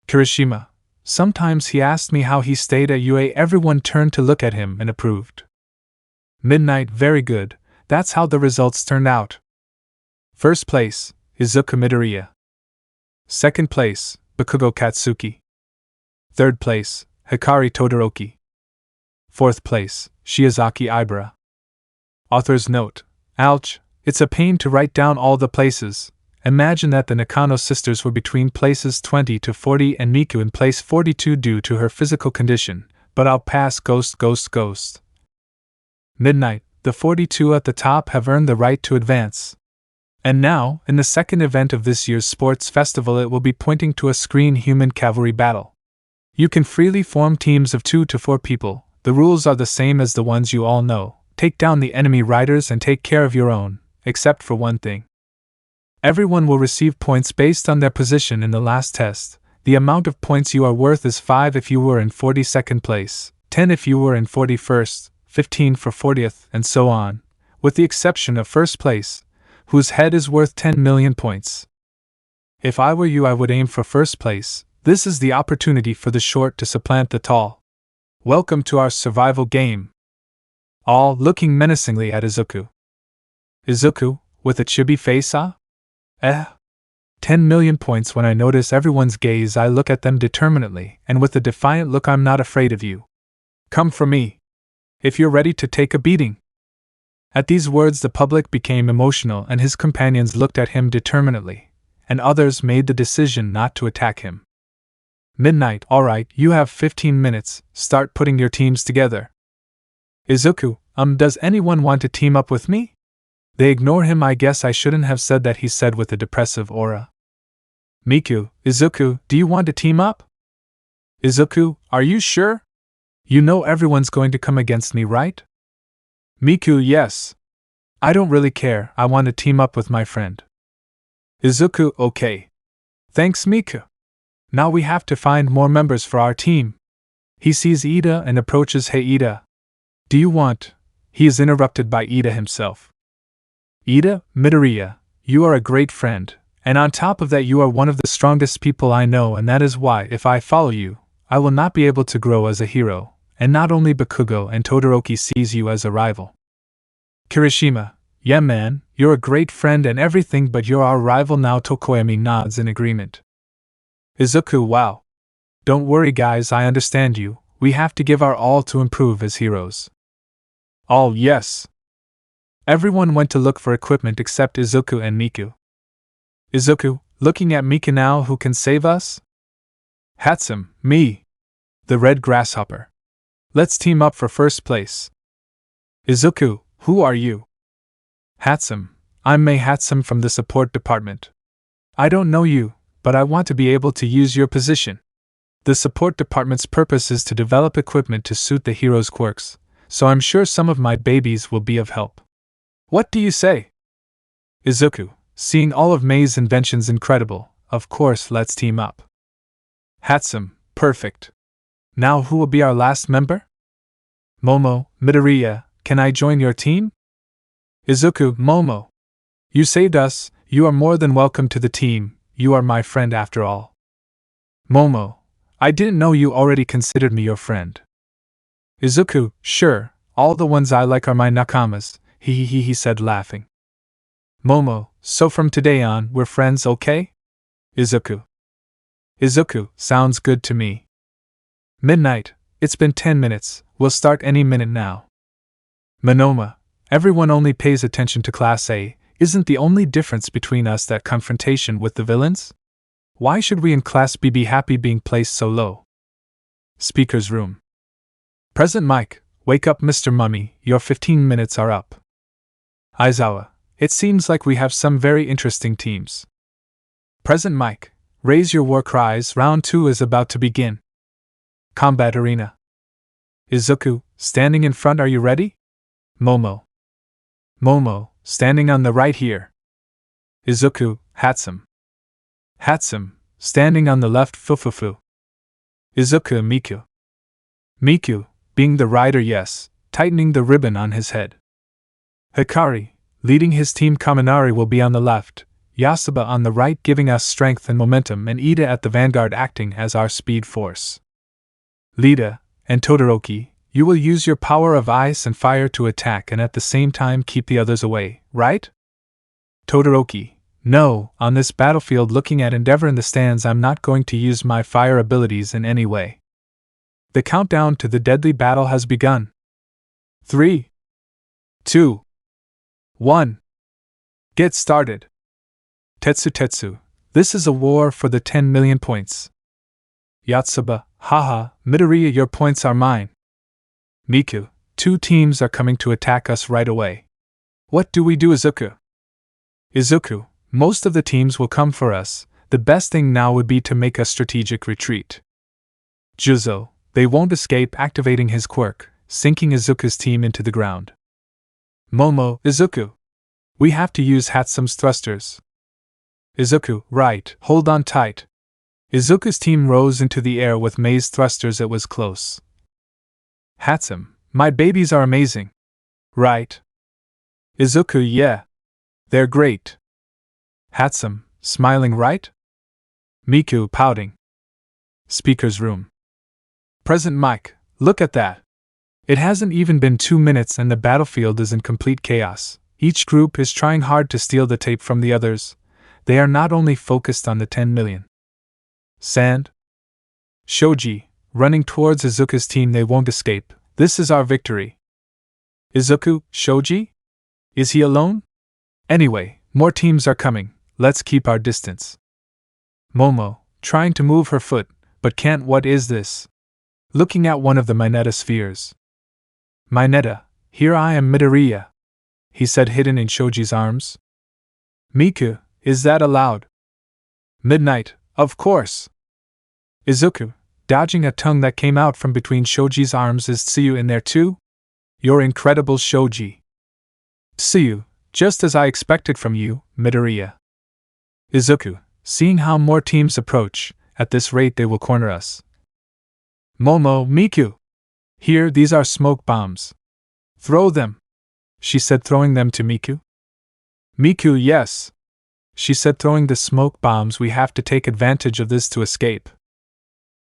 Kirishima, sometimes he asked me how he stayed at UA, everyone turned to look at him and approved. Midnight, very good, that's how the results turned out. First place, Izuku Midoriya. Second place, Bakugo Katsuki. Third place, Hikari Todoroki. Fourth place, Shiozaki Ibara. Author's note, ouch, it's a pain to write down all the places. Imagine that the Nakano sisters were between places 20 to 40 and Miku in place 42 due to her physical condition, but I'll pass. Ghost. Midnight, the 42 at the top have earned the right to advance. And now, in the second event of this year's sports festival, it will be pointing to a screen human cavalry battle. You can freely form teams of 2 to 4 people, the rules are the same as the ones you all know, take down the enemy riders and take care of your own, except for one thing. Everyone will receive points based on their position in the last test. The amount of points you are worth is 5 if you were in 42nd place, 10 if you were in 41st, 15 for 40th, and so on, with the exception of first place, whose head is worth 10 million points. If I were you, I would aim for first place. This is the opportunity for the short to supplant the tall. Welcome to our survival game. All looking menacingly at Izuku. Izuku, with a chibi face, 10 million points. When I notice everyone's gaze, I look at them determinedly, and with a defiant look, I'm not afraid of you. Come for me. If you're ready to take a beating. At these words, the public became emotional, and his companions looked at him determinedly, and others made the decision not to attack him. Midnight. Alright, you have 15 minutes, start putting your teams together. Izuku, does anyone want to team up with me? They ignore him. I guess I shouldn't have said that, he said with a depressive aura. Miku, Izuku, do you want to team up? Izuku, are you sure? You know everyone's going to come against me, right? Miku, yes. I don't really care, I want to team up with my friend. Izuku, okay. Thanks, Miku. Now we have to find more members for our team. He sees Ida and approaches. Hey Ida. Do you want? He is interrupted by Ida himself. Ida, Midoriya, you are a great friend, and on top of that you are one of the strongest people I know, and that is why if I follow you, I will not be able to grow as a hero, and not only Bakugo and Todoroki sees you as a rival. Kirishima, yeah man, you're a great friend and everything, but you're our rival now. Tokoyami nods in agreement. Izuku, wow. Don't worry guys, I understand you, we have to give our all to improve as heroes. All yes. Everyone went to look for equipment except Izuku and Miku. Izuku, looking at Miku now, who can save us? Hatsum, me. The red grasshopper. Let's team up for first place. Izuku, who are you? Hatsum, I'm Mei Hatsum from the support department. I don't know you, but I want to be able to use your position. The support department's purpose is to develop equipment to suit the hero's quirks, so I'm sure some of my babies will be of help. What do you say? Izuku, seeing all of Mei's inventions incredible, of course let's team up. Hatsum, perfect. Now who will be our last member? Momo, Midoriya, can I join your team? Izuku, Momo. You saved us, you are more than welcome to the team, you are my friend after all. Momo, I didn't know you already considered me your friend. Izuku, sure, all the ones I like are my nakamas, he said laughing. Momo, so from today on, we're friends, okay? Izuku. Izuku, sounds good to me. Midnight, it's been 10 minutes, we'll start any minute now. Monoma, everyone only pays attention to Class A, isn't the only difference between us that confrontation with the villains? Why should we in Class B be happy being placed so low? Speaker's room. Present Mike, wake up Mr. Mummy, your 15 minutes are up. Aizawa, it seems like we have some very interesting teams. Present Mike, raise your war cries, round 2 is about to begin. Combat arena. Izuku, standing in front, are you ready? Momo. Momo, standing on the right here. Izuku, Hatsum. Hatsum, standing on the left. Fufufu. Izuku, Miku. Miku, being the rider, yes, tightening the ribbon on his head. Hikari, leading his team. Kaminari will be on the left, Yasuba on the right giving us strength and momentum, and Ida at the vanguard acting as our speed force. Lida, and Todoroki, you will use your power of ice and fire to attack and at the same time keep the others away, right? Todoroki, no, on this battlefield looking at Endeavor in the stands, I'm not going to use my fire abilities in any way. The countdown to the deadly battle has begun. 3, 2, 1. Get started. Tetsu, this is a war for the 10 million points. Yatsuba, haha, Midoriya, your points are mine. Miku, 2 teams are coming to attack us right away. What do we do, Izuku? Izuku, most of the teams will come for us, the best thing now would be to make a strategic retreat. Juzo, they won't escape, activating his quirk, sinking Izuku's team into the ground. Momo, Izuku. We have to use Hatsum's thrusters. Izuku, right, hold on tight. Izuku's team rose into the air with Mei's thrusters, it was close. Hatsum, My babies are amazing. Right? Izuku, yeah. They're great. Hatsum, smiling, right? Miku, pouting. Speaker's room. Present mic, look at that. It hasn't even been 2 minutes and the battlefield is in complete chaos. Each group is trying hard to steal the tape from the others. They are not only focused on the 10 million. Sand. Shoji, running towards Izuku's team, they won't escape. This is our victory. Izuku, Shoji? Is he alone? Anyway, more teams are coming. Let's keep our distance. Momo, trying to move her foot, but can't. What is this? Looking at one of the Mineta spheres. Mineta, here I am, Midoriya, he said, hidden in Shoji's arms. Miku, is that allowed? Midnight, of course. Izuku, dodging a tongue that came out from between Shoji's arms. Is Tsuyu in there too? You're incredible, Shoji. Tsuyu, just as I expected from you, Midoriya. Izuku, seeing how more teams approach, at this rate they will corner us. Momo, Miku. Here, these are smoke bombs. Throw them, she said, throwing them to Miku. Miku, yes, she said, throwing the smoke bombs. We have to take advantage of this to escape.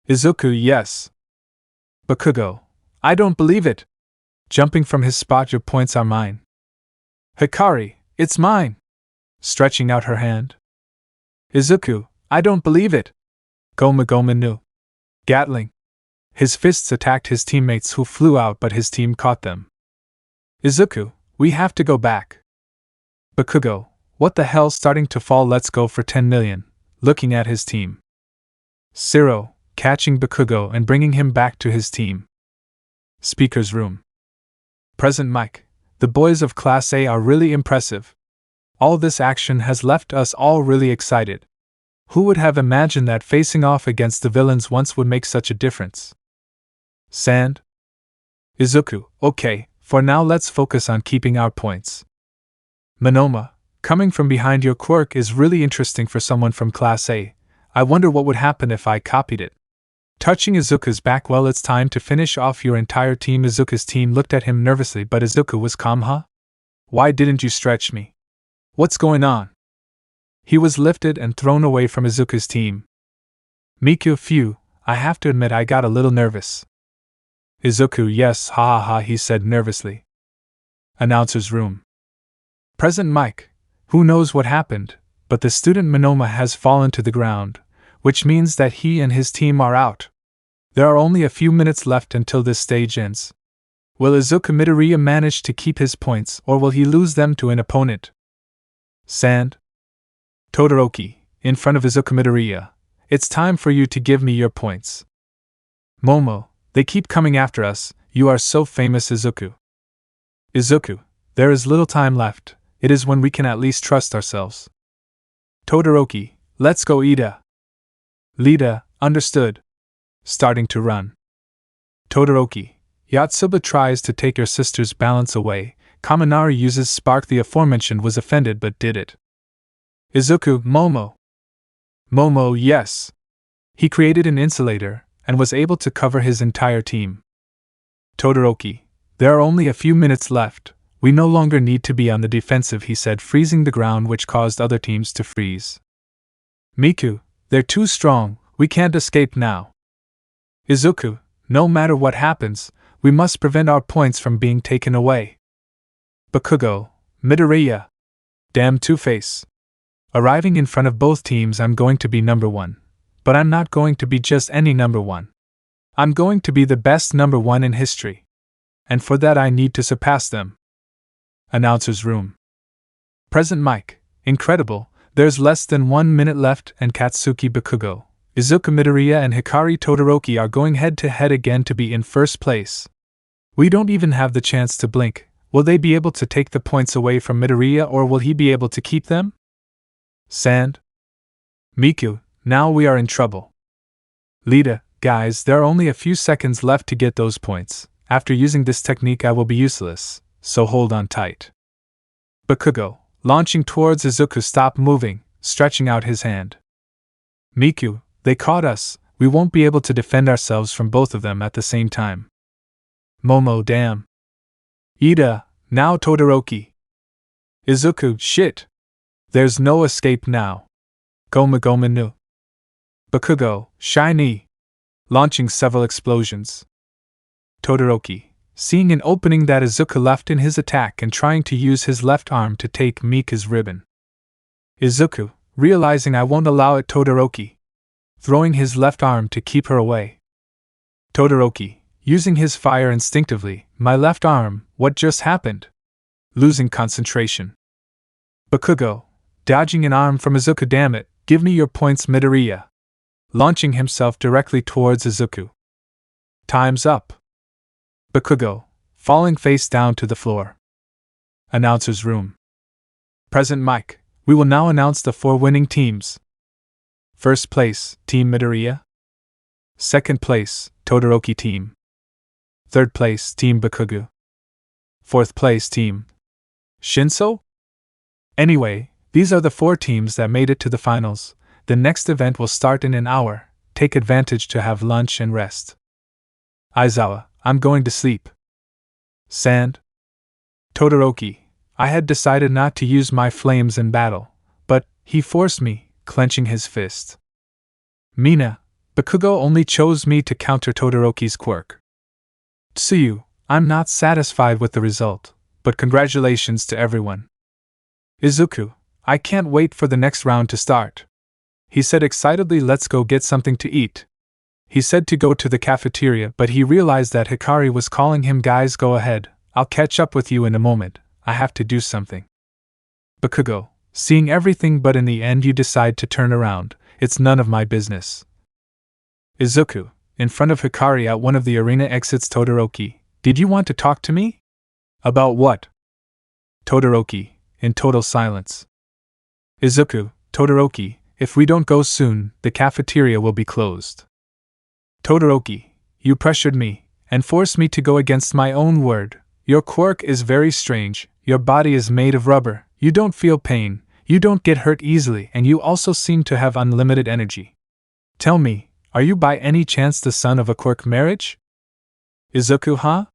Izuku, yes. Bakugo, I don't believe it. Jumping from his spot, your points are mine. Hikari, it's mine. Stretching out her hand. Izuku, I don't believe it. Gomu Gomu knew. Gatling. His fists attacked his teammates who flew out, but his team caught them. Izuku, we have to go back. Bakugo, what the hell, starting to fall. Let's go for 10 million, looking at his team. Zero, catching Bakugo and bringing him back to his team. Speaker's room. Present mic, the boys of Class A are really impressive. All this action has left us all really excited. Who would have imagined that facing off against the villains once would make such a difference? Sand. Izuku, okay, for now let's focus on keeping our points. Monoma, coming from behind, your quirk is really interesting for someone from Class A. I wonder what would happen if I copied it. Touching Izuku's back, well, it's time to finish off your entire team. Izuku's team looked at him nervously, but Izuku was calm. Huh? Why didn't you stretch me? What's going on? He was lifted and thrown away from Izuku's team. Miku, phew, I have to admit I got a little nervous. Izuku, yes, ha ha ha, he said nervously. Announcer's room. Present mic, who knows what happened, but the student Monoma has fallen to the ground, which means that he and his team are out. There are only a few minutes left until this stage ends. Will Izuku Midoriya manage to keep his points, or will he lose them to an opponent? Sand. Todoroki, in front of Izuku Midoriya, it's time for you to give me your points. Momo, they keep coming after us, you are so famous, Izuku. Izuku, there is little time left, it is when we can at least trust ourselves. Todoroki, let's go, Ida. Lida, understood. Starting to run. Todoroki, Yotsuba tries to take your sister's balance away. Kaminari uses spark. The aforementioned was offended but did it. Izuku, Momo. Momo, yes. He created an insulator and was able to cover his entire team. Todoroki, there are only a few minutes left. We no longer need to be on the defensive, he said, freezing the ground, which caused other teams to freeze. Miku, they're too strong, we can't escape now. Izuku, no matter what happens, we must prevent our points from being taken away. Bakugo, Midoriya. Damn Two-Face. Arriving in front of both teams, I'm going to be number one. But I'm not going to be just any number one. I'm going to be the best number one in history. And for that I need to surpass them. Announcer's room. Present mic, incredible, there's less than 1 minute left and Katsuki Bakugo, Izuku Midoriya and Hikari Todoroki are going head to head again to be in first place. We don't even have the chance to blink. Will they be able to take the points away from Midoriya, or will he be able to keep them? Sand. Miku, now we are in trouble. Lida, guys, there are only a few seconds left to get those points. After using this technique I will be useless, so hold on tight. Bakugo, launching towards Izuku, stop moving, stretching out his hand. Miku, they caught us, we won't be able to defend ourselves from both of them at the same time. Momo, damn. Ida, now Todoroki. Izuku, shit. There's no escape now. Gomu Gomu no. Bakugo, shiny. Launching several explosions. Todoroki, seeing an opening that Izuku left in his attack and trying to use his left arm to take Mika's ribbon. Izuku, realizing I won't allow it, Todoroki, throwing his left arm to keep her away. Todoroki, using his fire instinctively, my left arm, what just happened? Losing concentration. Bakugo, dodging an arm from Izuku, damn it, give me your points, Midoriya. Launching himself directly towards Izuku. Time's up. Bakugo, falling face down to the floor. Announcer's room. Present mic, we will now announce the 4 winning teams. First place, Team Midoriya. Second place, Todoroki team. Third place, Team Bakugo. Fourth place, Team Shinso? Anyway, these are the 4 teams that made it to the finals. The next event will start in an hour. Take advantage to have lunch and rest. Aizawa, I'm going to sleep. Sand. Todoroki, I had decided not to use my flames in battle, but he forced me, clenching his fist. Mina, Bakugo only chose me to counter Todoroki's quirk. Tsuyu, I'm not satisfied with the result, but congratulations to everyone. Izuku, I can't wait for the next round to start. He said excitedly, let's go get something to eat. He said to go to the cafeteria, but he realized that Hikari was calling him. Guys, go ahead, I'll catch up with you in a moment, I have to do something. Bakugo, seeing everything but in the end you decide to turn around, it's none of my business. Izuku, in front of Hikari at one of the arena exits. Todoroki, did you want to talk to me? About what? Todoroki, in total silence. Izuku, Todoroki, if we don't go soon, the cafeteria will be closed. Todoroki, you pressured me, and forced me to go against my own word. Your quirk is very strange, your body is made of rubber, you don't feel pain, you don't get hurt easily, and you also seem to have unlimited energy. Tell me, are you by any chance the son of a quirk marriage? Izuku, huh?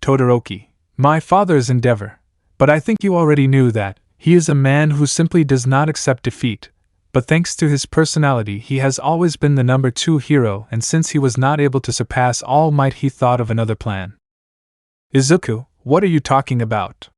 Todoroki, my father's endeavor, but I think you already knew that. He is a man who simply does not accept defeat, but thanks to his personality he has always been the number 2 hero, and since he was not able to surpass All Might he thought of another plan. Izuku, what are you talking about?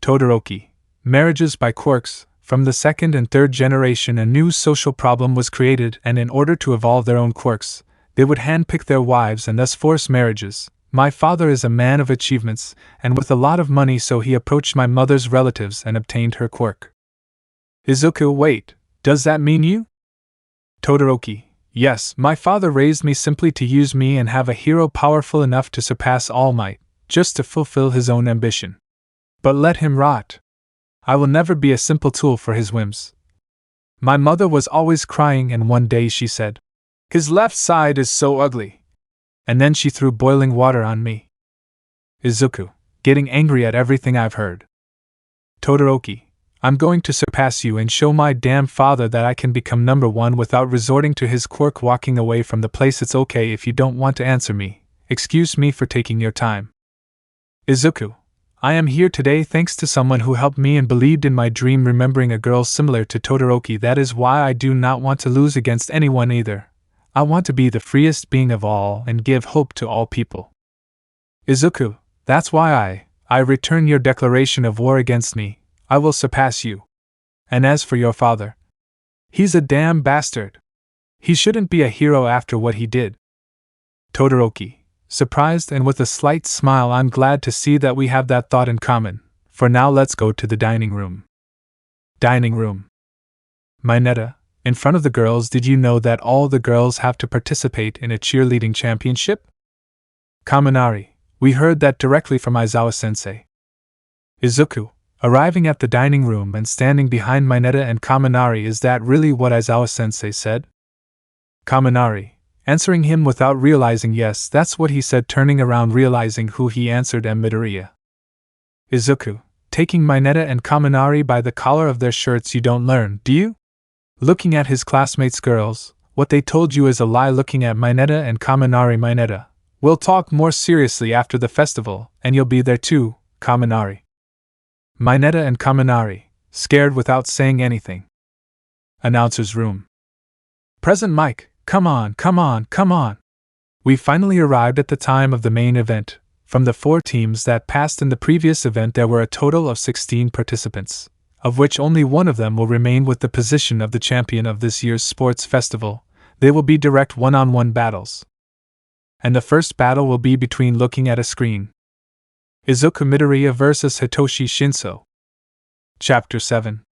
Todoroki, marriages by quirks. From the 2nd and 3rd generation a new social problem was created, and in order to evolve their own quirks, they would handpick their wives and thus force marriages. My father is a man of achievements, and with a lot of money, so he approached my mother's relatives and obtained her quirk. Izuku, wait, does that mean you? Todoroki, yes, my father raised me simply to use me and have a hero powerful enough to surpass All Might, just to fulfill his own ambition. But let him rot. I will never be a simple tool for his whims. My mother was always crying, and one day she said, his left side is so ugly. And then she threw boiling water on me. Izuku, getting angry at everything I've heard. Todoroki, I'm going to surpass you and show my damn father that I can become number 1 without resorting to his quirk. Walking away from the place. It's okay if you don't want to answer me. Excuse me for taking your time. Izuku, I am here today thanks to someone who helped me and believed in my dream, remembering a girl similar to Todoroki. That is why I do not want to lose against anyone either. I want to be the freest being of all and give hope to all people. Izuku, that's why I return your declaration of war against me. I will surpass you. And as for your father, he's a damn bastard. He shouldn't be a hero after what he did. Todoroki, surprised and with a slight smile, I'm glad to see that we have that thought in common. For now let's go to the dining room. Dining room. Mineta, in front of the girls, did you know that all the girls have to participate in a cheerleading championship? Kaminari, we heard that directly from Aizawa-sensei. Izuku, arriving at the dining room and standing behind Mineta and Kaminari, is that really what Aizawa-sensei said? Kaminari, answering him without realizing, yes, that's what he said, turning around realizing who he answered, and Midoriya. Izuku, taking Mineta and Kaminari by the collar of their shirts, you don't learn, do you? Looking at his classmates' girls, what they told you is a lie. Looking at Mineta and Kaminari. Mineta, We'll talk more seriously after the festival, and you'll be there too, Kaminari. Mineta and Kaminari, scared without saying anything. Announcer's room. Present Mike, come on, come on, come on. We finally arrived at the time of the main event. From the 4 teams that passed in the previous event, there were a total of 16 participants, of which only one of them will remain with the position of the champion of this year's sports festival. They will be direct one-on-one battles. And the first battle will be between looking at a screen. Izuku Midoriya vs. Hitoshi Shinso. Chapter 7.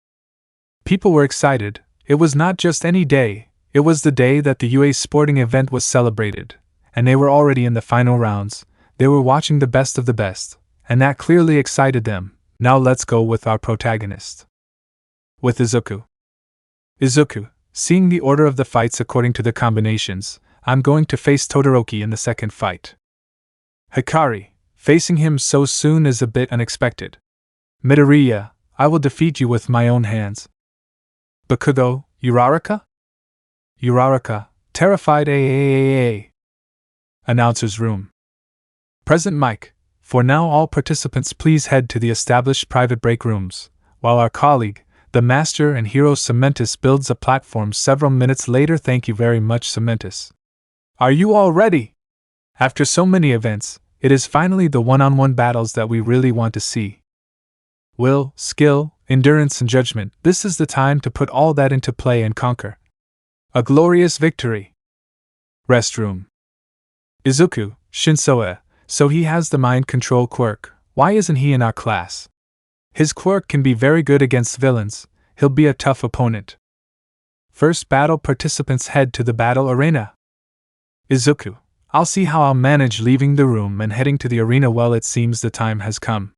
People were excited. It was not just any day, it was the day that the UA sporting event was celebrated, and they were already in the final rounds. They were watching the best of the best, and that clearly excited them. Now let's go with our protagonist. With Izuku. Izuku, seeing the order of the fights according to the combinations, I'm going to face Todoroki in the second fight. Hikari, facing him so soon is a bit unexpected. Midoriya, I will defeat you with my own hands. Bakugo, Uraraka? Uraraka, terrified AAAA. Announcer's room. Present Mike, for now all participants please head to the established private break rooms, while our colleague, the master and hero Cementus builds a platform several minutes later. Thank you very much, Cementus. Are you all ready? After so many events, it is finally the one-on-one battles that we really want to see. Will, skill, endurance and judgment, this is the time to put all that into play and conquer. A glorious victory. Restroom. Izuku, Shinsoe, so he has the mind control quirk. Why isn't he in our class? His quirk can be very good against villains. He'll be a tough opponent. First battle, participants head to the battle arena. Izuku, I'll see how I'll manage leaving the room and heading to the arena. Well, it seems the time has come.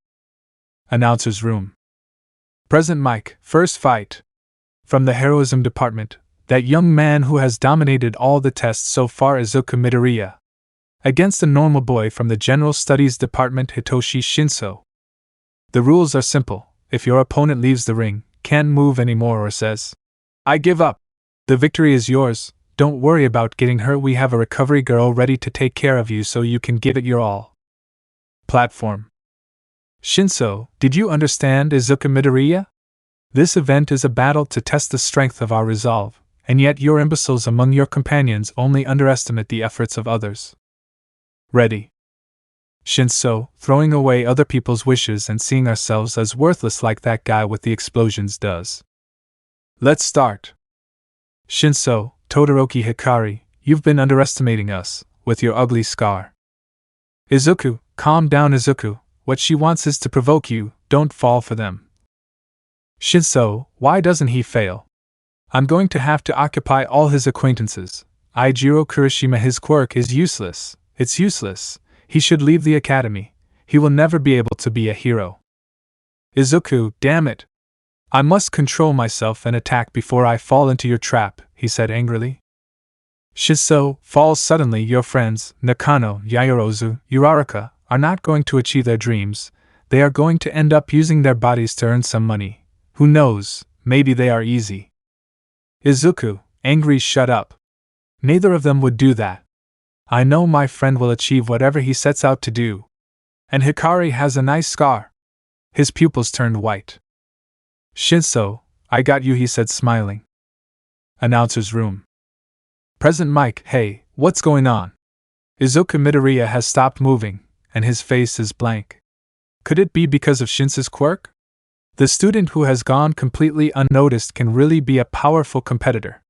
Announcer's room. Present Mike, first fight. From the heroism department, that young man who has dominated all the tests so far, Izuku Midoriya. Against a normal boy from the General Studies Department, Hitoshi Shinso. The rules are simple. If your opponent leaves the ring, can't move anymore or says, I give up, the victory is yours. Don't worry about getting hurt. We have a recovery girl ready to take care of you so you can give it your all. Platform. Shinso, did you understand, Izuku Midoriya? This event is a battle to test the strength of our resolve, and yet your imbeciles among your companions only underestimate the efforts of others. Ready. Shinso, throwing away other people's wishes and seeing ourselves as worthless like that guy with the explosions does. Let's start. Shinso, Todoroki Hikari, you've been underestimating us, with your ugly scar. Izuku, calm down Izuku, what she wants is to provoke you, don't fall for them. Shinso, why doesn't he fail? I'm going to have to occupy all his acquaintances. Eijiro Kirishima, his quirk is useless. It's useless. He should leave the academy. He will never be able to be a hero. Izuku, damn it. I must control myself and attack before I fall into your trap, he said angrily. Shinso falls suddenly. Your friends, Nakano, Yaoyorozu, Uraraka, are not going to achieve their dreams. They are going to end up using their bodies to earn some money. Who knows, maybe they are easy. Izuku, angry, shut up. Neither of them would do that. I know my friend will achieve whatever he sets out to do. And Hikari has a nice scar. His pupils turned white. Shinso, I got you, he said, smiling. Announcer's room. Present Mike, hey, what's going on? Izuku Midoriya has stopped moving, and his face is blank. Could it be because of Shinso's quirk? The student who has gone completely unnoticed can really be a powerful competitor.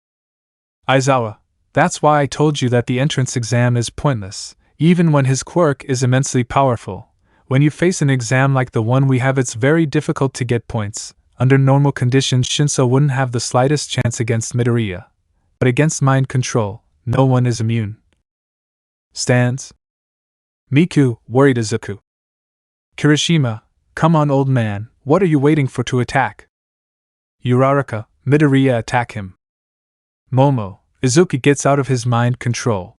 Aizawa, that's why I told you that the entrance exam is pointless, even when his quirk is immensely powerful. When you face an exam like the one we have, it's very difficult to get points. Under normal conditions, Shinso wouldn't have the slightest chance against Midoriya. But against mind control, no one is immune. Stands. Miku, worried Izuku. Kirishima, come on old man, what are you waiting for to attack? Uraraka, Midoriya, attack him. Momo, Izuku gets out of his mind control.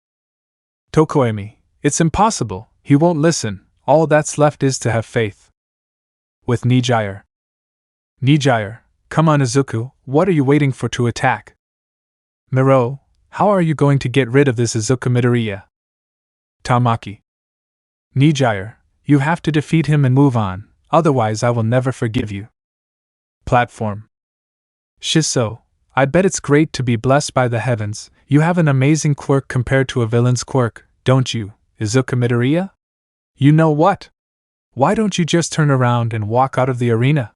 Tokoemi, it's impossible, he won't listen, all that's left is to have faith. With Nijire. Nijire, come on Izuku, what are you waiting for to attack? Miro, how are you going to get rid of this Izuku Midoriya? Tamaki. Nijire, you have to defeat him and move on, otherwise I will never forgive you. Platform. Shinso, I bet it's great to be blessed by the heavens. You have an amazing quirk compared to a villain's quirk, don't you, Izuku Midoriya? You know what? Why don't you just turn around and walk out of the arena?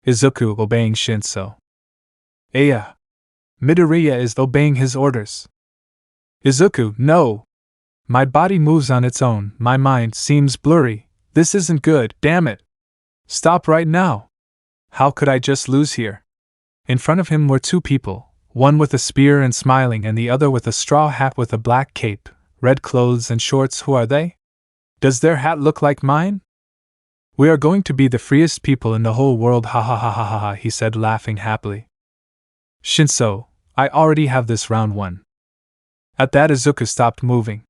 Izuku obeying Shinso. Aya. Midoriya is obeying his orders. Izuku, no! My body moves on its own, my mind seems blurry. This isn't good, damn it! Stop right now! How could I just lose here? In front of him were two people, one with a spear and smiling and the other with a straw hat with a black cape, red clothes and shorts. Who are they? Does their hat look like mine? We are going to be the freest people in the whole world, ha ha ha ha ha ha, he said, laughing happily. Shinso, I already have this round won. At that, Izuku stopped moving.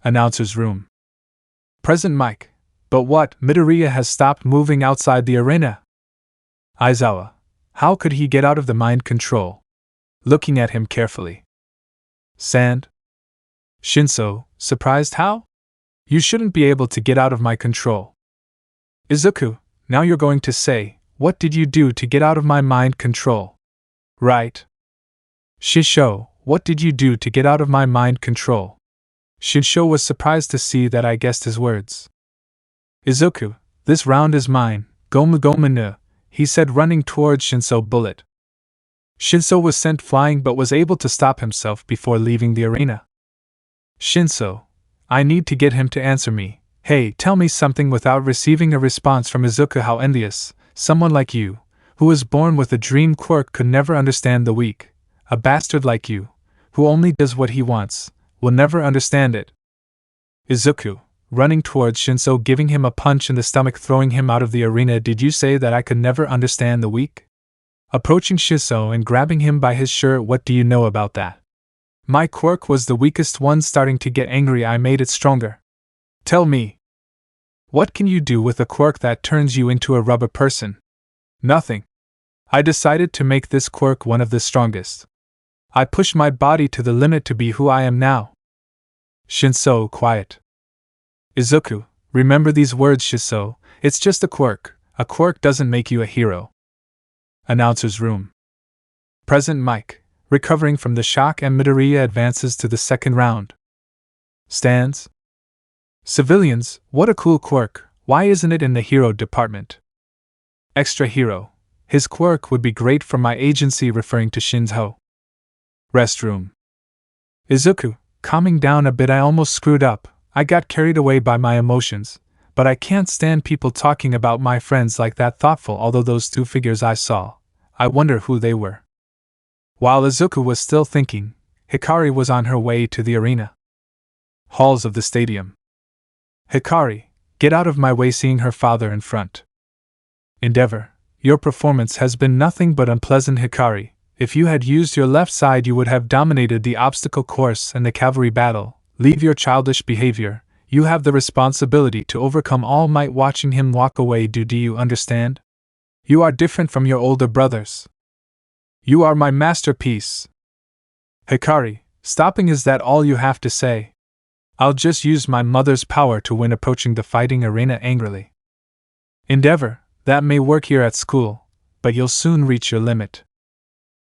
Announcer's room. Present mic. But what? Midoriya has stopped moving outside the arena. Aizawa. How could he get out of the mind control? Looking at him carefully. Sand. Shinso, surprised how? You shouldn't be able to get out of my control. Izuku, now you're going to say, what did you do to get out of my mind control? Right. Shinso, what did you do to get out of my mind control? Shinso was surprised to see that I guessed his words. Izuku, this round is mine, Gomu Gomu no, he said, running towards Shinso. Bullet. Shinso was sent flying but was able to stop himself before leaving the arena. Shinso, I need to get him to answer me. Hey, tell me something without receiving a response from Izuku. How envious, someone like you, who was born with a dream quirk, could never understand the weak. A bastard like you, who only does what he wants, will never understand it. Izuku, running towards Shinso, giving him a punch in the stomach, throwing him out of the arena. Did you say that I could never understand the weak? Approaching Shinso and grabbing him by his shirt. What do you know about that? My quirk was the weakest one. Starting to get angry, I made it stronger. Tell me. What can you do with a quirk that turns you into a rubber person? Nothing. I decided to make this quirk one of the strongest. I pushed my body to the limit to be who I am now. Shinso, quiet. Izuku, remember these words, Shinso. It's just a quirk. A quirk doesn't make you a hero. Announcer's room. Present mic, recovering from the shock, and Midoriya advances to the second round. Stands. Civilians, what a cool quirk. Why isn't it in the hero department? Extra hero. His quirk would be great for my agency, referring to Shinso. Restroom. Izuku, calming down a bit. I almost screwed up. I got carried away by my emotions, but I can't stand people talking about my friends like that. Thoughtful, although those two figures I saw, I wonder who they were. While Izuku was still thinking, Hikari was on her way to the arena. Halls of the stadium. Hikari, get out of my way, seeing her father in front. Endeavor, your performance has been nothing but unpleasant. Hikari, if you had used your left side, you would have dominated the obstacle course and the cavalry battle. Leave your childish behavior. You have the responsibility to overcome All Might. Watching him walk away. Do you understand? You are different from your older brothers. You are my masterpiece. Hikari, stopping. Is that all you have to say? I'll just use my mother's power to win. Approaching the fighting arena angrily. Endeavor, that may work here at school, but you'll soon reach your limit.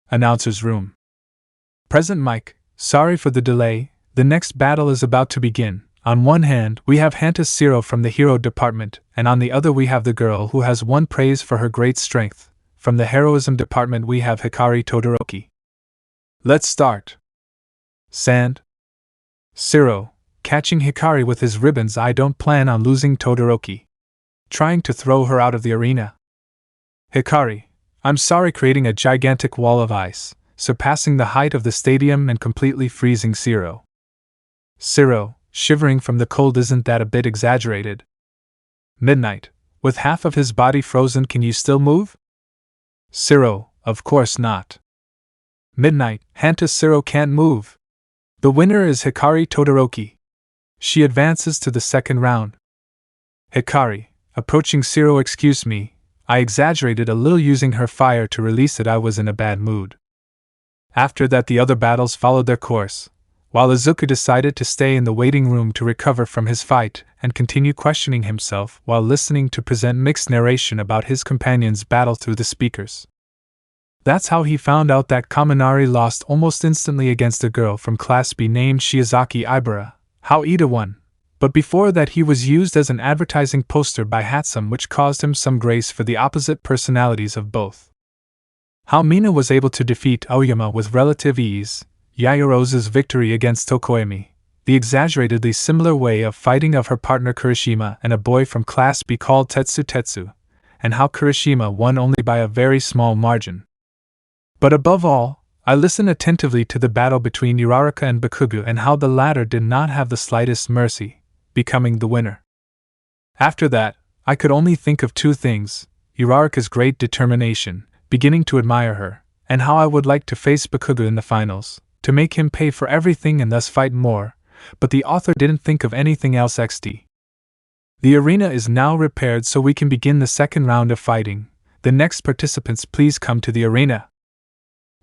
Announcer's room. Present mic, sorry for the delay. The next battle is about to begin. On one hand, we have Hanta Zero from the hero department, and on the other we have the girl who has won praise for her great strength. From the heroism department we have Hikari Todoroki. Let's start. Sand. Zero, catching Hikari with his ribbons. I don't plan on losing. Todoroki, trying to throw her out of the arena. Hikari, I'm sorry, creating a gigantic wall of ice, surpassing the height of the stadium and completely freezing Zero. Zero, shivering from the cold. Isn't that a bit exaggerated? Midnight, with half of his body frozen. Can you still move? Zero, of course not. Midnight, Hanta Zero can't move. The winner is Hikari Todoroki. She advances to the second round. Hikari, approaching Zero. Excuse me, I exaggerated a little using her fire to release it. I was in a bad mood. After that, the other battles followed their course. while Izuku decided to stay in the waiting room to recover from his fight and continue questioning himself while listening to present mixed narration about his companion's battle through the speakers. That's how he found out that Kaminari lost almost instantly against a girl from Class B named Shiozaki Ibara, how Ida won, but before that he was used as an advertising poster by Hatsum, which caused him some grace for the opposite personalities of both. How Mina was able to defeat Aoyama with relative ease, Yaoyoro's victory against Tokoemi, the exaggeratedly similar way of fighting of her partner Kirishima and a boy from Class B called Tetsu, and how Kirishima won only by a very small margin. But above all, I listened attentively to the battle between Uraraka and Bakugo and how the latter did not have the slightest mercy, becoming the winner. After that, I could only think of two things: Uraraka's great determination, beginning to admire her, and how I would like to face Bakugo in the finals, to make him pay for everything and thus fight more, but the author didn't think of anything else. XD. The arena is now repaired so we can begin the second round of fighting. The next participants please come to the arena.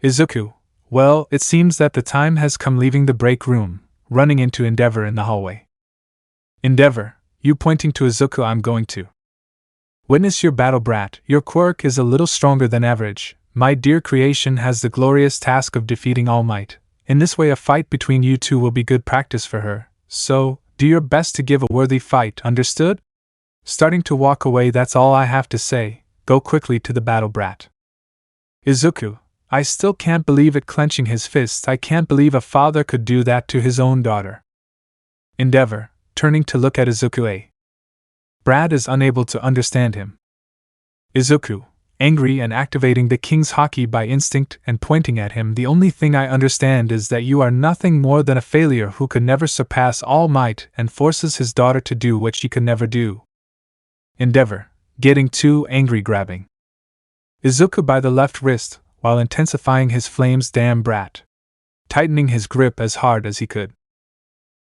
Izuku, well, it seems that the time has come, leaving the break room, running into Endeavor in the hallway. Endeavor, you pointing to Izuku, I'm going to witness your battle, brat. Your quirk is a little stronger than average. My dear creation has the glorious task of defeating All Might. In this way a fight between you two will be good practice for her, so, do your best to give a worthy fight, understood? Starting to walk away, that's all I have to say. Go quickly to the battle, brat. Izuku, I still can't believe it, clenching his fists. I can't believe a father could do that to his own daughter. Endeavor, turning to look at Izuku. Brad is unable to understand him. Izuku, angry and activating the king's haki by instinct and pointing at him, the only thing I understand is that you are nothing more than a failure who could never surpass All Might and forces his daughter to do what she could never do. Endeavor, getting too angry, grabbing Izuku by the left wrist, while intensifying his flames. Damn brat. Tightening his grip as hard as he could.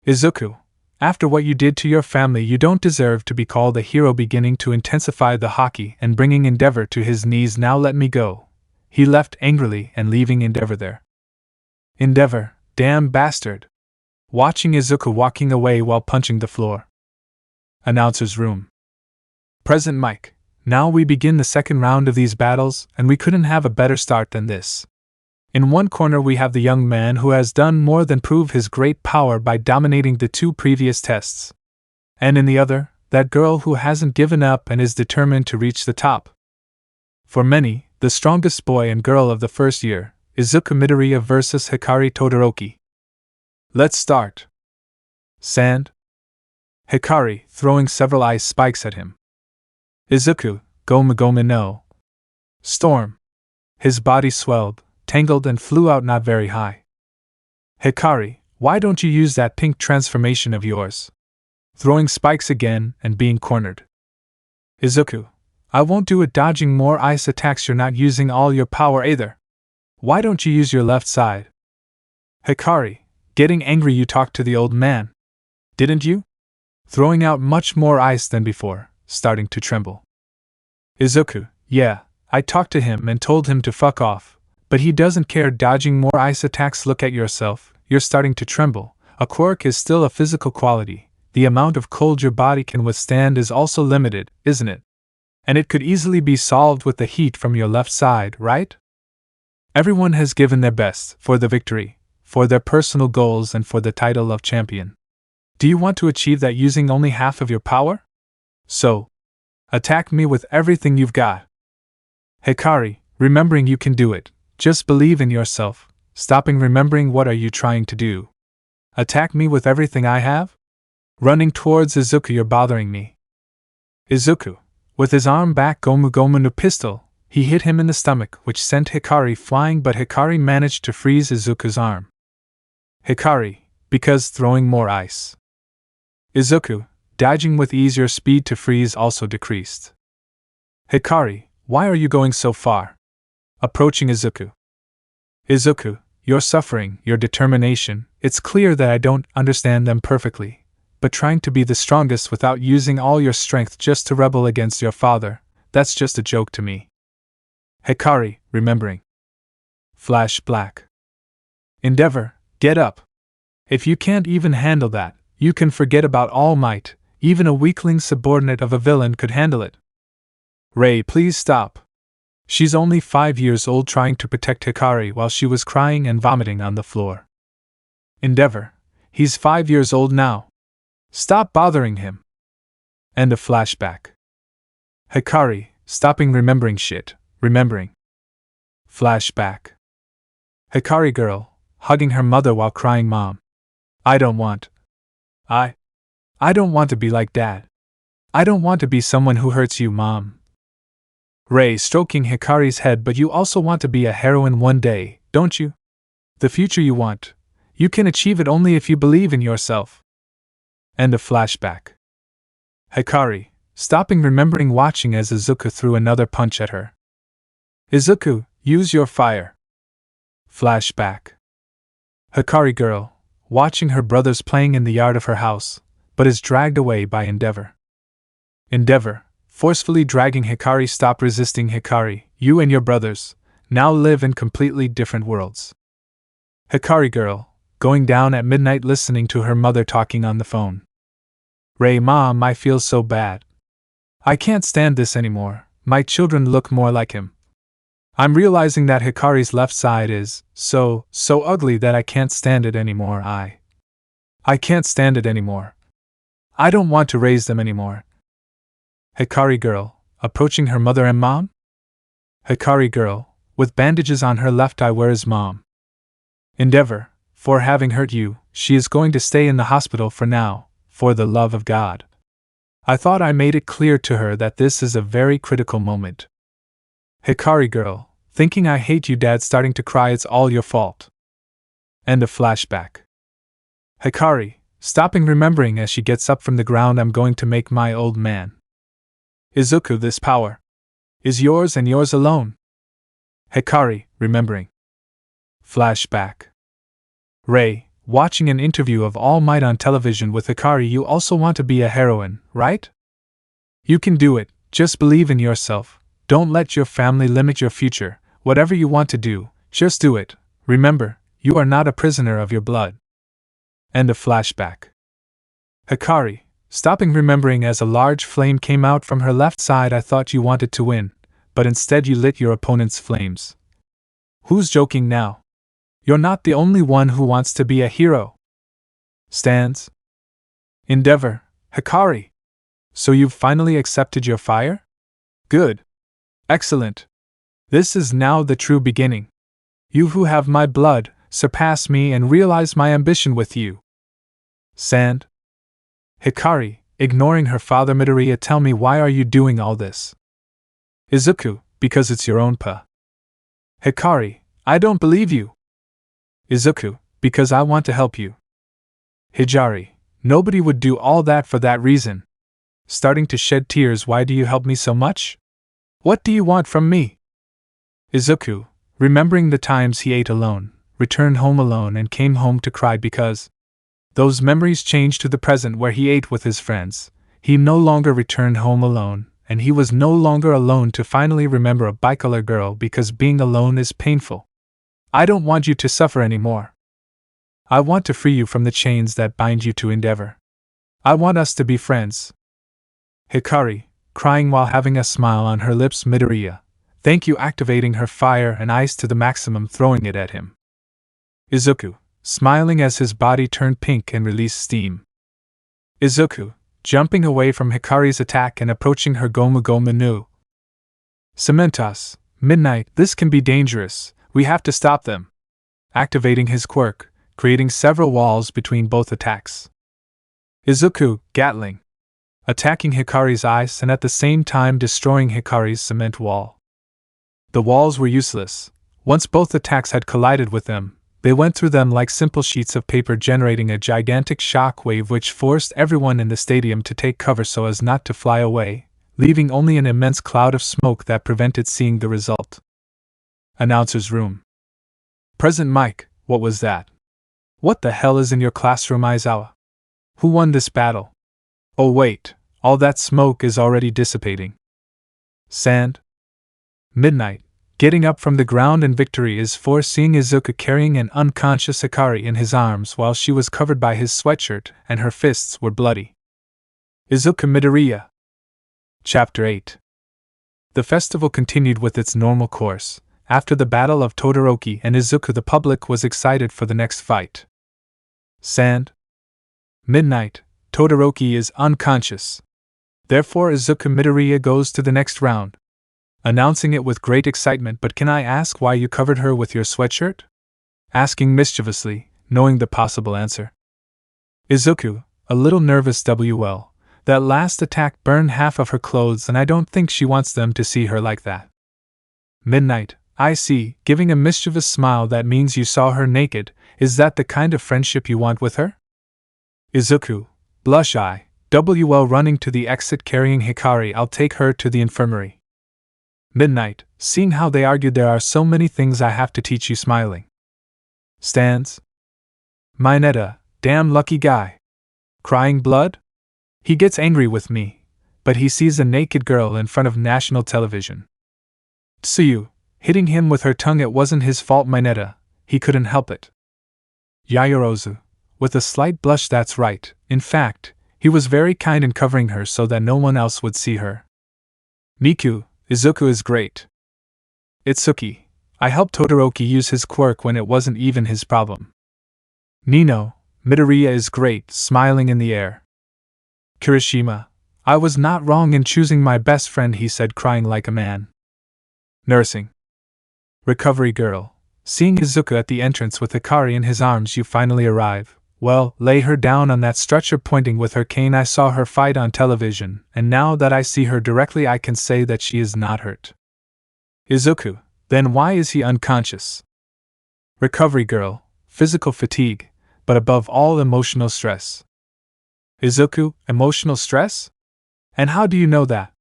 Izuku, after what you did to your family, you don't deserve to be called a hero. Beginning to intensify the haki and bringing Endeavor to his knees. Now let me go. He left angrily and leaving Endeavor there. Endeavor, damn bastard. Watching Izuku walking away while punching the floor. Announcer's room. Present mic. Now we begin the second round of these battles, and we couldn't have a better start than this. In one corner we have the young man who has done more than prove his great power by dominating the two previous tests. And in the other, that girl who hasn't given up and is determined to reach the top. For many, the strongest boy and girl of the first year, Izuku Midoriya vs Hikari Todoroki. Let's start. Sand. Hikari, throwing several ice spikes at him. Izuku, Gomu Gomu no. Storm. His body swelled, tangled and flew out not very high. Hikari, why don't you use that pink transformation of yours? Throwing spikes again and being cornered. Izuku, I won't do it, dodging more ice attacks. You're not using all your power either. Why don't you use your left side? Hikari, getting angry, you talked to the old man. Didn't you? Throwing out much more ice than before, starting to tremble. Izuku, yeah, I talked to him and told him to fuck off, but he doesn't care, dodging more ice attacks. Look at yourself, you're starting to tremble. A quirk is still a physical quality. The amount of cold your body can withstand is also limited, isn't it? And it could easily be solved with the heat from your left side, right? Everyone has given their best for the victory, for their personal goals and for the title of champion. Do you want to achieve that using only half of your power? So, attack me with everything you've got. Hikari, remembering you can do it, just believe in yourself, stopping remembering what are you trying to do. Attack me with everything I have? Running towards Izuku, you're bothering me. Izuku, with his arm back, Gomu Gomu no pistol, he hit him in the stomach, which sent Hikari flying, but Hikari managed to freeze Izuku's arm. Hikari, because throwing more ice. Izuku, dodging with ease, your speed to freeze also decreased. Hikari, why are you going so far? Approaching Izuku. Izuku, your suffering, your determination, it's clear that I don't understand them perfectly, but trying to be the strongest without using all your strength just to rebel against your father, that's just a joke to me. Hikari, remembering. Flash black. Endeavor, get up. If you can't even handle that, you can forget about All Might. Even a weakling subordinate of a villain could handle it. Ray, please stop. She's only 5 years old trying to protect Hikari while she was crying and vomiting on the floor. Endeavor, he's 5 years old now. Stop bothering him. And a flashback. Hikari, stopping remembering shit, remembering. Flashback. Hikari girl, hugging her mother while crying, Mom. I don't want. I don't want to be like Dad. I don't want to be someone who hurts you, Mom. Ray, stroking Hikari's head, but you also want to be a heroine one day, don't you? The future you want. You can achieve it only if you believe in yourself. And a flashback. Hikari, stopping remembering watching as Izuku threw another punch at her. Izuku, use your fire. Flashback. Hikari girl, watching her brothers playing in the yard of her house, but is dragged away by Endeavor. Endeavor, forcefully dragging Hikari. Stop resisting, Hikari. You and your brothers now live in completely different worlds. Hikari girl, going down at midnight listening to her mother talking on the phone. Ray, Mom, I feel so bad. I can't stand this anymore. My children look more like him. I'm realizing that Hikari's left side is so ugly that I can't stand it anymore. I can't stand it anymore. I don't want to raise them anymore. Hikari girl, approaching her mother and Mom? Hikari girl, with bandages on her left eye, where is Mom? Endeavor, for having hurt you, she is going to stay in the hospital for now, for the love of God. I thought I made it clear to her that this is a very critical moment. Hikari girl, thinking I hate you, Dad, starting to cry, it's all your fault. And a flashback. Hikari, stopping remembering as she gets up from the ground, I'm going to make my old man. Izuku, this power is yours and yours alone. Hikari, remembering. Flashback. Ray, watching an interview of All Might on television with Hikari. You also want to be a heroine, right? You can do it, just believe in yourself. Don't let your family limit your future. Whatever you want to do, just do it. Remember, you are not a prisoner of your blood. And a flashback. Hikari, stopping remembering as a large flame came out from her left side. I thought you wanted to win, but instead you lit your opponent's flames. Who's joking now? You're not the only one who wants to be a hero. Stands. Endeavor, Hikari. So you've finally accepted your fire? Good. Excellent. This is now the true beginning. You who have my blood, surpass me and realize my ambition with you. Sand. Hikari, ignoring her father. Midoriya, tell me, why are you doing all this? Izuku, because it's your own pa. Hikari, I don't believe you. Izuku, because I want to help you. Hijari, nobody would do all that for that reason. Starting to shed tears, why do you help me so much? What do you want from me? Izuku, remembering the times he ate alone, returned home alone and came home to cry because those memories changed to the present where he ate with his friends. He no longer returned home alone, and he was no longer alone to finally remember a bicolor girl because being alone is painful. I don't want you to suffer anymore. I want to free you from the chains that bind you to Endeavor. I want us to be friends. Hikari, crying while having a smile on her lips. Midoriya, thank you, activating her fire and ice to the maximum, throwing it at him. Izuku, smiling as his body turned pink and released steam. Izuku, jumping away from Hikari's attack and approaching her. Gomu Gomu no. Cementos, midnight, this can be dangerous, we have to stop them. Activating his quirk, creating several walls between both attacks. Izuku, Gatling, attacking Hikari's ice and at the same time destroying Hikari's cement wall. The walls were useless. Once both attacks had collided with them, they went through them like simple sheets of paper, generating a gigantic shock wave which forced everyone in the stadium to take cover so as not to fly away, leaving only an immense cloud of smoke that prevented seeing the result. Announcer's room. Present Mike, what was that? What the hell is in your classroom, Aizawa? Who won this battle? Oh wait, all that smoke is already dissipating. Sand. Midnight, Getting up from the ground in victory is for seeing Izuku carrying an unconscious Hikari in his arms while she was covered by his sweatshirt and her fists were bloody. Izuku Midoriya. Chapter 8. The festival continued with its normal course. After the battle of Todoroki and Izuku, the public was excited for the next fight. Sand. Midnight. Todoroki is unconscious. Therefore Izuku Midoriya goes to the next round. Announcing it with great excitement. But can I ask why you covered her with your sweatshirt? Asking mischievously, knowing the possible answer. Izuku, a little nervous. Well, that last attack burned half of her clothes and I don't think she wants them to see her like that. Midnight, I see, giving a mischievous smile. That means you saw her naked. Is that the kind of friendship you want with her? Izuku, blush eye, running to the exit carrying Hikari. I'll take her to the infirmary. Midnight, seeing how they argued. There are so many things I have to teach you. Smiling. Stands. Mineta, damn lucky guy. Crying blood? He gets angry with me, but he sees a naked girl in front of national television. Tsuyu, hitting him with her tongue. It wasn't his fault. Mineta, he couldn't help it. Yaoyorozu, with a slight blush. That's right, in fact, he was very kind in covering her so that no one else would see her. Miku, Izuku is great. Itsuki, I helped Todoroki use his quirk when it wasn't even his problem. Nino, Midoriya is great, smiling in the air. Kirishima, I was not wrong in choosing my best friend, he said, crying like a man. Nursing. Recovery girl, seeing Izuku at the entrance with Hikari in his arms. You finally arrive. Well, lay her down on that stretcher. Pointing with her cane. I saw her fight on television, and now that I see her directly I can say that she is not hurt. Izuku, then why is he unconscious? Recovery girl, physical fatigue, but above all emotional stress. Izuku, emotional stress? And how do you know that?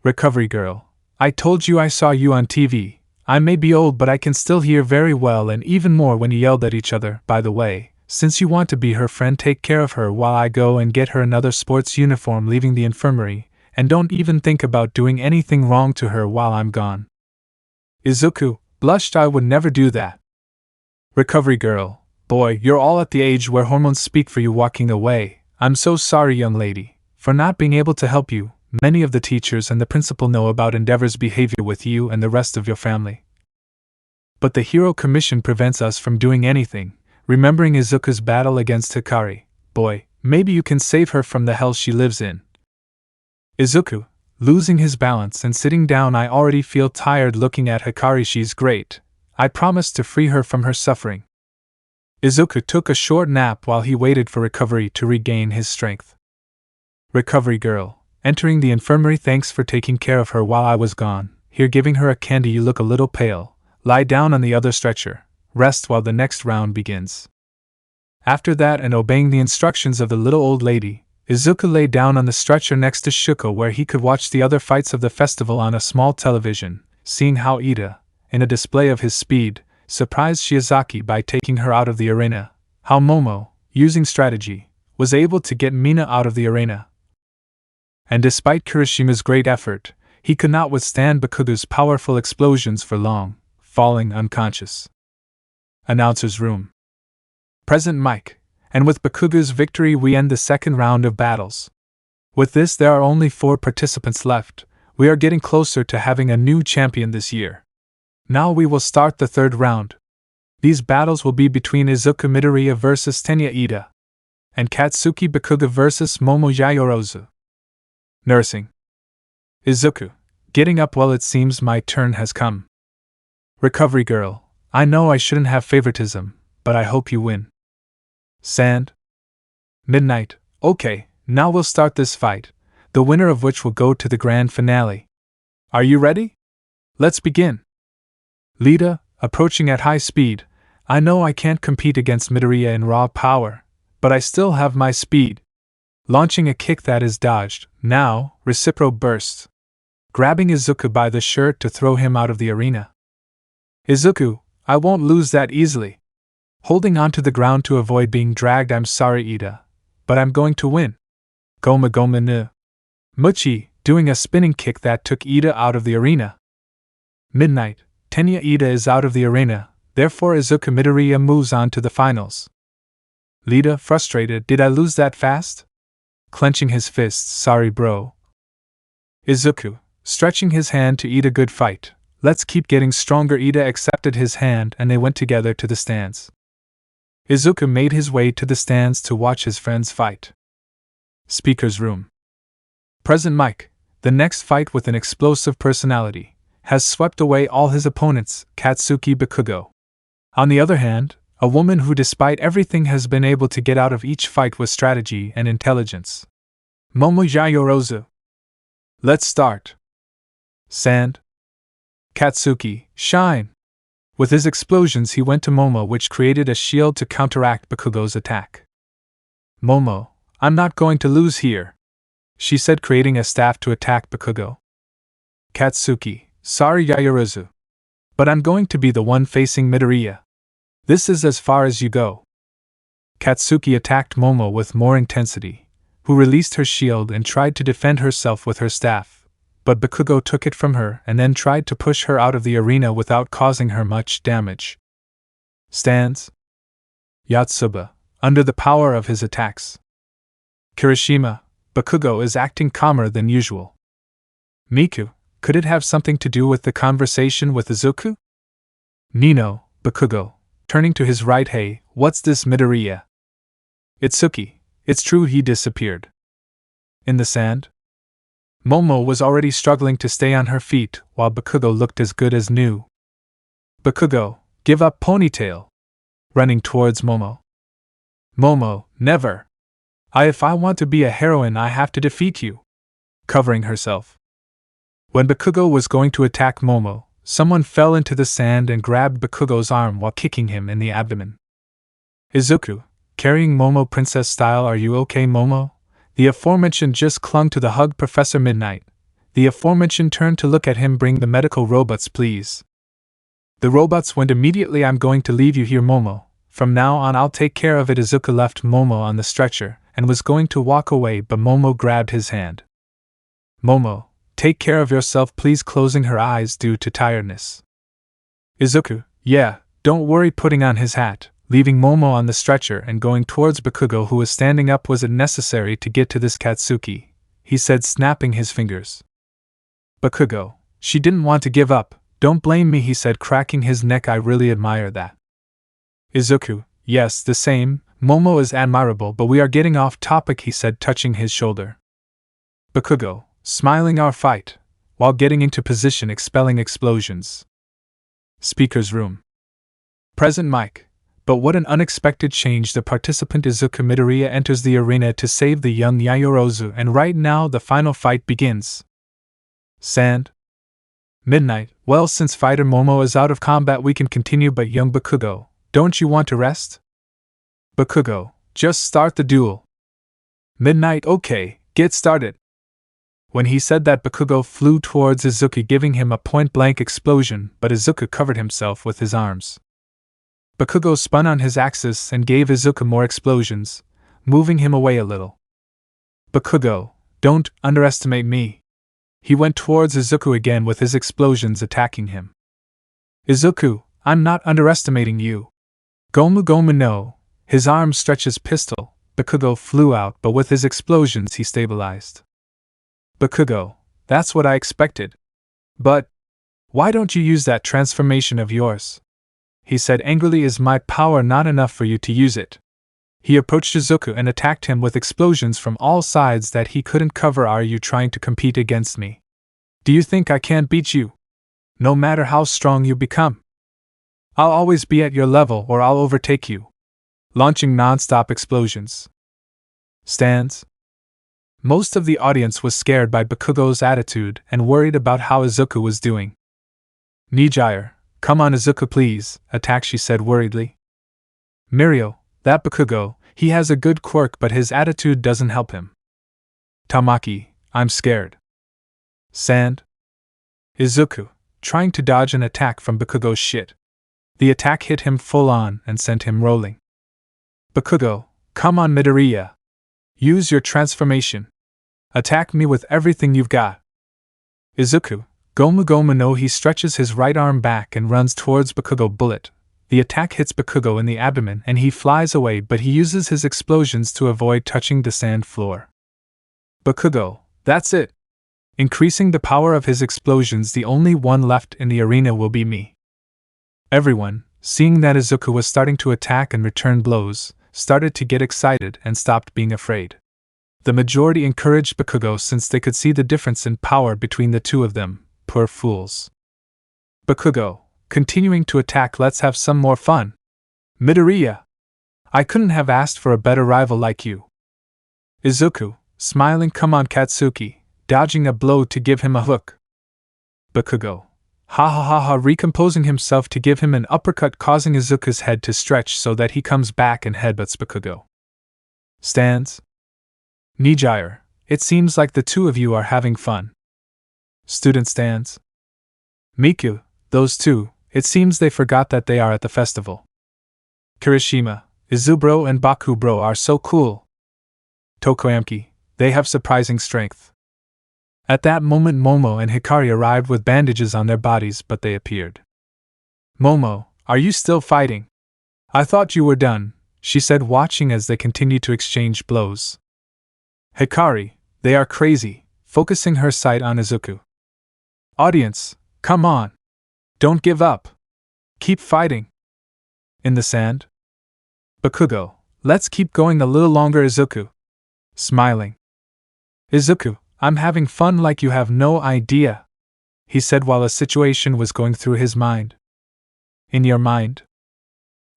Recovery girl, I told you I saw you on TV. I may be old but I can still hear very well, and even more when you yelled at each other. By the way, since you want to be her friend, take care of her while I go and get her another sports uniform, leaving the infirmary, and don't even think about doing anything wrong to her while I'm gone. Izuku blushed. I would never do that. Recovery girl, boy, you're all at the age where hormones speak for you. Walking away. I'm so sorry, young lady, for not being able to help you. Many of the teachers and the principal know about Endeavor's behavior with you and the rest of your family. But the Hero Commission prevents us from doing anything. Remembering Izuku's battle against Hikari, boy, maybe you can save her from the hell she lives in. Izuku, losing his balance and sitting down. I already feel tired looking at Hikari. She's great. I promised to free her from her suffering. Izuku took a short nap while he waited for Recovery to regain his strength. Recovery girl, entering the infirmary. Thanks for taking care of her while I was gone. Here, giving her a candy. You look a little pale. Lie down on the other stretcher. Rest while the next round begins. After that, and obeying the instructions of the little old lady, Izuku lay down on the stretcher next to Shuko where he could watch the other fights of the festival on a small television, seeing how Ida, in a display of his speed, surprised Shiozaki by taking her out of the arena, how Momo, using strategy, was able to get Mina out of the arena. And despite Kirishima's great effort, he could not withstand Bakugo's powerful explosions for long, falling unconscious. Announcer's room. Present Mike, and with Bakugo's victory we end the second round of battles. With this there are only 4 participants left. We are getting closer to having a new champion this year. Now we will start the third round. These battles will be between Izuku Midoriya vs Tenya Ida, and Katsuki Bakugo vs Momo Yaoyorozu. Nursing. Izuku, getting up. Well, it seems my turn has come. Recovery girl, I know I shouldn't have favoritism, but I hope you win. Sand. Midnight, okay, now we'll start this fight, the winner of which will go to the grand finale. Are you ready? Let's begin. Lita, approaching at high speed. I know I can't compete against Midoriya in raw power, but I still have my speed. Launching a kick that is dodged. Now, Recipro bursts, grabbing Izuku by the shirt to throw him out of the arena. Izuku, I won't lose that easily. Holding onto the ground to avoid being dragged. I'm sorry, Ida, but I'm going to win. Gomu Gomu. Muchi, doing a spinning kick that took Ida out of the arena. Midnight, Tenya Ida is out of the arena, therefore Izuku Midoriya moves on to the finals. Lita, frustrated, did I lose that fast? Clenching his fists, sorry bro. Izuku, stretching his hand to Ida, good fight, let's keep getting stronger. Ida accepted his hand and they went together to the stands. Izuku made his way to the stands to watch his friends fight. Speaker's room. Present Mike, the next fight with an explosive personality, has swept away all his opponents, Katsuki Bakugo. On the other hand, a woman who despite everything has been able to get out of each fight with strategy and intelligence. Momo Yayorozu. Let's start. Sand. Katsuki, shine. With his explosions he went to Momo, which created a shield to counteract Bakugo's attack. Momo, I'm not going to lose here, she said, creating a staff to attack Bakugo. Katsuki, sorry Yayorozu, but I'm going to be the one facing Midoriya. This is as far as you go. Katsuki attacked Momo with more intensity, who released her shield and tried to defend herself with her staff, but Bakugo took it from her and then tried to push her out of the arena without causing her much damage. Stands. Yotsuba, under the power of his attacks. Kirishima, Bakugo is acting calmer than usual. Miku, could it have something to do with the conversation with Izuku? Nino, Bakugo, turning to his right, hey, what's this Midoriya? Itsuki, it's true he disappeared. In the sand? Momo was already struggling to stay on her feet, while Bakugo looked as good as new. Bakugo, give up ponytail. Running towards Momo. Momo, never. If I want to be a heroine I have to defeat you. Covering herself. When Bakugo was going to attack Momo, someone fell into the sand and grabbed Bakugo's arm while kicking him in the abdomen. Izuku, carrying Momo princess style. Are you okay, Momo? The aforementioned just clung to the hug Professor Midnight. The aforementioned turned to look at him. Bring the medical robots, please. The robots went immediately. I'm going to leave you here, Momo. From now on I'll take care of it. Izuku left Momo on the stretcher and was going to walk away, but Momo grabbed his hand. Momo, take care of yourself please, closing her eyes due to tiredness. Izuku, yeah, don't worry, putting on his hat, leaving Momo on the stretcher and going towards Bakugo, who was standing up. Was it necessary to get to this, Katsuki? He said, snapping his fingers. Bakugo, she didn't want to give up, don't blame me, he said, cracking his neck. I really admire that. Izuku, yes, the same, Momo is admirable, but we are getting off topic, he said, touching his shoulder. Bakugo, smiling, our fight, while getting into position, expelling explosions. Speaker's room. Present Mike, but what an unexpected change. The participant Izuku Midoriya enters the arena to save the young Yayorozu, and right now the final fight begins. Sand. Midnight, well, since fighter Momo is out of combat we can continue, but young Bakugo, don't you want to rest? Bakugo, just start the duel. Midnight, okay, get started. When he said that, Bakugo flew towards Izuku, giving him a point-blank explosion, but Izuku covered himself with his arms. Bakugo spun on his axis and gave Izuku more explosions, moving him away a little. Bakugo, don't underestimate me. He went towards Izuku again with his explosions, attacking him. Izuku, I'm not underestimating you. Gomu Gomu no. His arm stretches pistol. Bakugo flew out, but with his explosions he stabilized. Bakugo, that's what I expected. But why don't you use that transformation of yours? He said angrily, is my power not enough for you to use it? He approached Izuku and attacked him with explosions from all sides that he couldn't cover. Are you trying to compete against me? Do you think I can't beat you? No matter how strong you become, I'll always be at your level or I'll overtake you. Launching non-stop explosions. Stands. Most of the audience was scared by Bakugo's attitude and worried about how Izuku was doing. Nijire, come on Izuku please, attack, she said worriedly. Mirio, that Bakugo, he has a good quirk but his attitude doesn't help him. Tamaki, I'm scared. Sand. Izuku, trying to dodge an attack from Bakugo's shit. The attack hit him full on and sent him rolling. Bakugo, come on Midoriya. Use your transformation. Attack me with everything you've got. Izuku, Gomu Gomu no, he stretches his right arm back and runs towards Bakugo. Bullet. The attack hits Bakugo in the abdomen and he flies away, but he uses his explosions to avoid touching the sand floor. Bakugo, that's it. Increasing the power of his explosions, the only one left in the arena will be me. Everyone, seeing that Izuku was starting to attack and return blows, started to get excited and stopped being afraid. The majority encouraged Bakugo since they could see the difference in power between the two of them. Poor fools. Bakugo, continuing to attack, let's have some more fun. Midoriya. I couldn't have asked for a better rival like you. Izuku, smiling, come on Katsuki, dodging a blow to give him a hook. Bakugo. Ha ha ha ha, recomposing himself to give him an uppercut, causing Izuku's head to stretch so that he comes back and headbutts Bakugo. Stands. Nijire, it seems like the two of you are having fun. Student stands. Miku, those two, it seems they forgot that they are at the festival. Kirishima, Izubro and Bakubro are so cool. Tokoyamki, they have surprising strength. At that moment Momo and Hikari arrived with bandages on their bodies, but they appeared. Momo, are you still fighting? I thought you were done, she said, watching as they continued to exchange blows. Hikari, they are crazy, focusing her sight on Izuku. Audience, come on. Don't give up. Keep fighting. In the sand? Bakugo, let's keep going a little longer. Izuku. Smiling. Izuku, I'm having fun like you have no idea, he said while a situation was going through his mind. In your mind?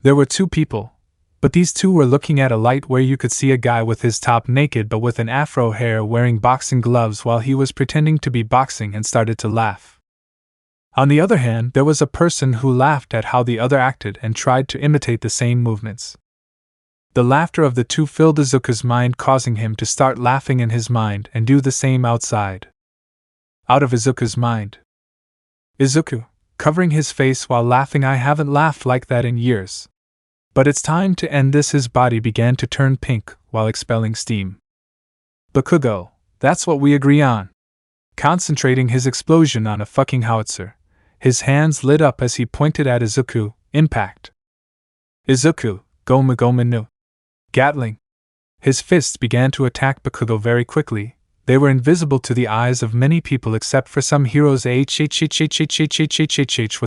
There were two people, but these two were looking at a light where you could see a guy with his top naked but with an afro hair wearing boxing gloves while he was pretending to be boxing and started to laugh. On the other hand, there was a person who laughed at how the other acted and tried to imitate the same movements. The laughter of the two filled Izuku's mind, causing him to start laughing in his mind and do the same outside. Out of Izuku's mind. Izuku, covering his face while laughing, I haven't laughed like that in years. But it's time to end this. His body began to turn pink while expelling steam. Bakugo, that's what we agree on. Concentrating his explosion on a fucking howitzer, his hands lit up as he pointed at Izuku. Impact. Izuku, Gomu Gomu no. Gatling. His fists began to attack Bakugo very quickly. They were invisible to the eyes of many people except for some heroes. With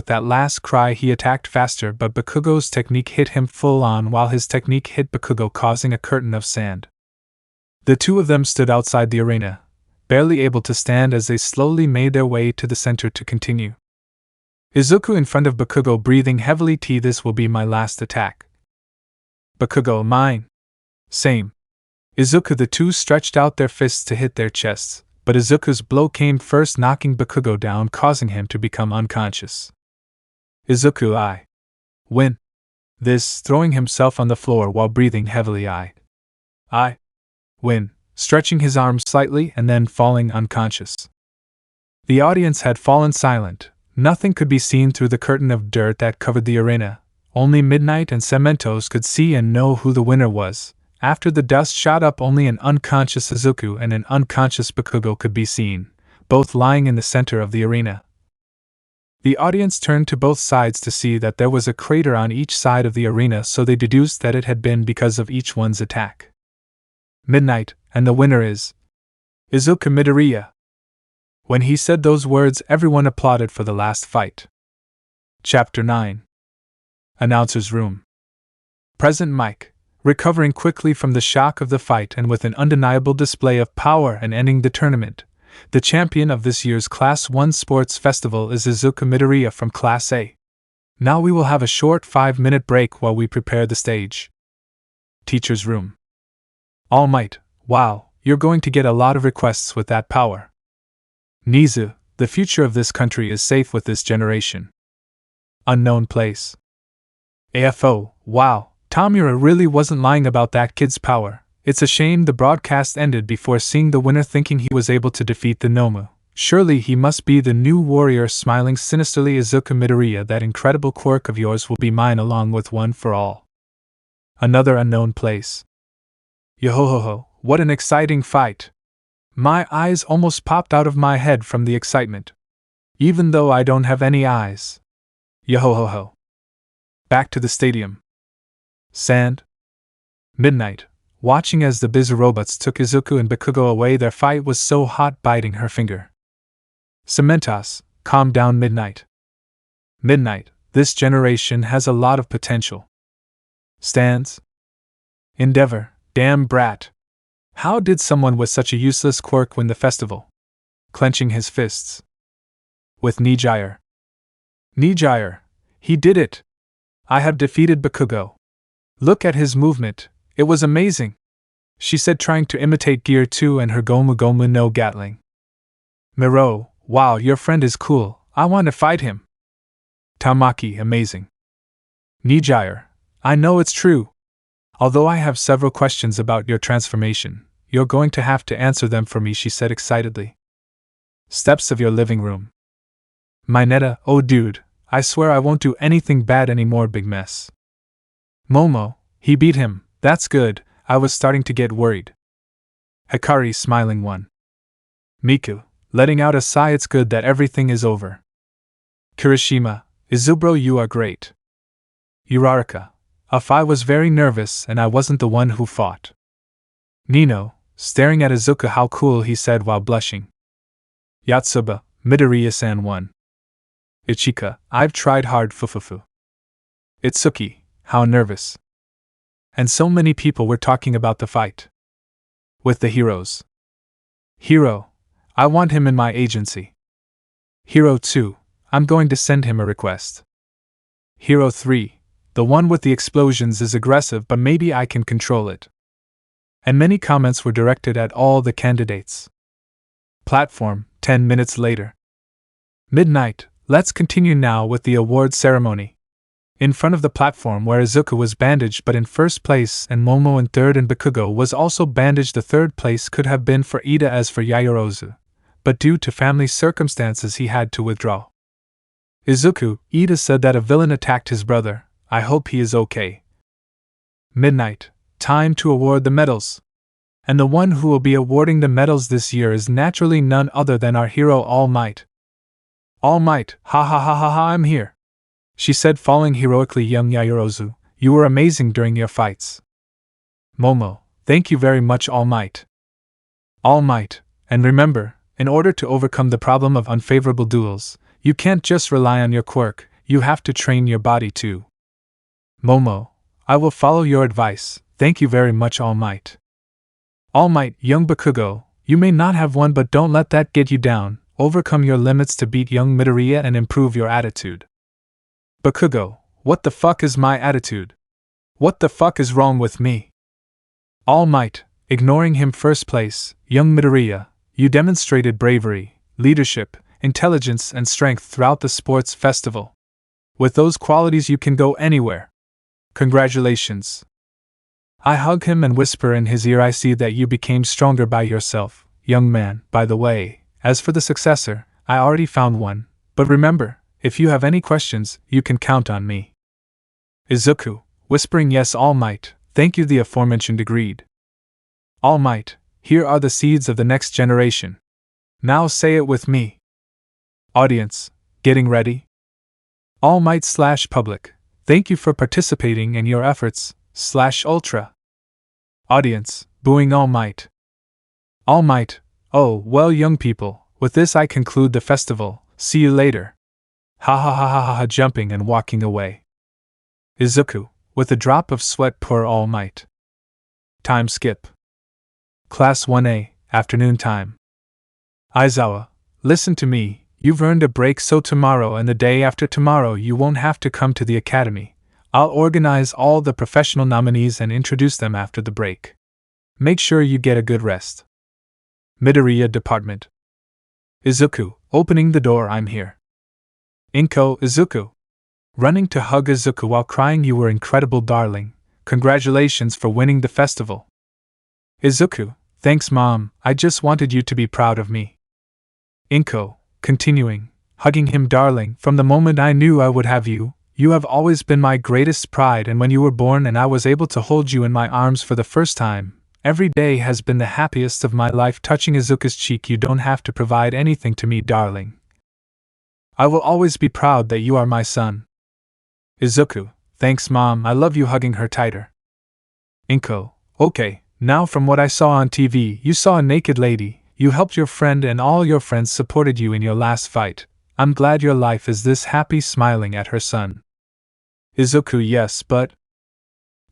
that last cry he attacked faster, but Bakugo's technique hit him full on while his technique hit Bakugo, causing a curtain of sand. The two of them stood outside the arena, barely able to stand as they slowly made their way to the center to continue. Izuku in front of Bakugo, breathing heavily. This will be my last attack. Bakugo, mine. Same. Izuku. The two stretched out their fists to hit their chests, but Izuku's blow came first, knocking Bakugo down, causing him to become unconscious. Izuku, I win. This, throwing himself on the floor while breathing heavily. I win, stretching his arms slightly and then falling unconscious. The audience had fallen silent. Nothing could be seen through the curtain of dirt that covered the arena. Only Midnight and Cementos could see and know who the winner was. After the dust shot up, only an unconscious Izuku and an unconscious Bakugo could be seen, both lying in the center of the arena. The audience turned to both sides to see that there was a crater on each side of the arena, so they deduced that it had been because of each one's attack. Midnight, and the winner is Izuku Midoriya. When he said those words, everyone applauded for the last fight. Chapter 9. Announcer's Room. Present Mike, recovering quickly from the shock of the fight and with an undeniable display of power and ending the tournament, the champion of this year's Class 1 Sports Festival is Izuku Midoriya from Class A. Now we will have a short 5-minute break while we prepare the stage. Teacher's Room. All Might, wow, you're going to get a lot of requests with that power. Nizu, the future of this country is safe with this generation. Unknown Place. AFO, wow, Tamura really wasn't lying about that kid's power. It's a shame the broadcast ended before seeing the winner, thinking he was able to defeat the Nomu. Surely he must be the new warrior, smiling sinisterly. Izuku Midoriya, that incredible quirk of yours will be mine along with one for all. Another Unknown Place. Yohohoho, what an exciting fight! My eyes almost popped out of my head from the excitement. Even though I don't have any eyes. Yo-ho-ho-ho. Back to the stadium. Sand. Midnight. Watching as the Bizu robots took Izuku and Bakugo away, their fight was so hot, biting her finger. Cementos, calm down, Midnight. Midnight, this generation has a lot of potential. Stands. Endeavor, damn brat. How did someone with such a useless quirk win the festival? Clenching his fists. With Nijire. Nijire, he did it! I have defeated Bakugo. Look at his movement, it was amazing, she said, trying to imitate Gear 2 and her Gomu Gomu no Gatling. Miro, wow, your friend is cool, I want to fight him. Tamaki, amazing. Nijire, I know it's true. Although I have several questions about your transformation, you're going to have to answer them for me, she said excitedly. Steps of your living room. Mineta, oh dude, I swear I won't do anything bad anymore, big mess. Momo, he beat him, that's good, I was starting to get worried. Hikari, smiling one. Miku, letting out a sigh, it's good that everything is over. Kirishima, Izubro, you are great. Uraraka, I was very nervous and I wasn't the one who fought. Nino, staring at Izuku, how cool, he said while blushing. Yatsuba, Midoriya-san won. Ichika, I've tried hard, fufufu. Itsuki, how nervous. And so many people were talking about the fight. With the heroes. Hero, I want him in my agency. Hero 2, I'm going to send him a request. Hero 3, the one with the explosions is aggressive, but maybe I can control it. And many comments were directed at all the candidates. Platform, 10 minutes later. Midnight, let's continue now with the award ceremony. In front of the platform where Izuku was bandaged but in first place and Momo in third and Bakugo was also bandaged, the third place could have been for Ida as for Yayorozu, but due to family circumstances he had to withdraw. Izuku, Ida said that a villain attacked his brother, I hope he is okay. Midnight, time to award the medals. And the one who will be awarding the medals this year is naturally none other than our hero All Might. All Might, ha ha ha ha ha, I'm here, she said, following heroically young Yayorozu, you were amazing during your fights. Momo, thank you very much, All Might. All Might, and remember, in order to overcome the problem of unfavorable duels, you can't just rely on your quirk, you have to train your body too. Momo, I will follow your advice, thank you very much, All Might. All Might, young Bakugo, you may not have won, but don't let that get you down, overcome your limits to beat young Midoriya and improve your attitude. Bakugo, what the fuck is my attitude? What the fuck is wrong with me? All Might, ignoring him first place, young Midoriya, you demonstrated bravery, leadership, intelligence and strength throughout the sports festival. With those qualities you can go anywhere. Congratulations. I hug him and whisper in his ear, I see that you became stronger by yourself, young man. By the way, as for the successor, I already found one, but remember, if you have any questions, you can count on me. Izuku, whispering, yes, All Might, thank you, the aforementioned agreed. All Might, here are the seeds of the next generation. Now say it with me. Audience, getting ready? All Might / public, thank you for participating and your efforts, / ultra. Audience, booing All Might. All Might, oh, well, young people, with this I conclude the festival, see you later. Ha ha ha ha ha, jumping and walking away. Izuku, with a drop of sweat, poor All Might. Time skip. Class 1A, afternoon time. Aizawa, listen to me, you've earned a break, so tomorrow and the day after tomorrow you won't have to come to the academy. I'll organize all the professional nominees and introduce them after the break. Make sure you get a good rest. Midoriya Department. Izuku, opening the door, I'm here. Inko, Izuku. Running to hug Izuku while crying, you were incredible, darling. Congratulations for winning the festival. Izuku, thanks mom, I just wanted you to be proud of me. Inko, continuing, hugging him, darling, from the moment I knew I would have you, you have always been my greatest pride, and when you were born and I was able to hold you in my arms for the first time, every day has been the happiest of my life. Touching Izuku's cheek, you don't have to provide anything to me, darling. I will always be proud that you are my son. Izuku, thanks mom, I love you, hugging her tighter. Inko, okay, now from what I saw on TV, you saw a naked lady, you helped your friend and all your friends supported you in your last fight. I'm glad your life is this happy, smiling at her son. Izuku, yes, but…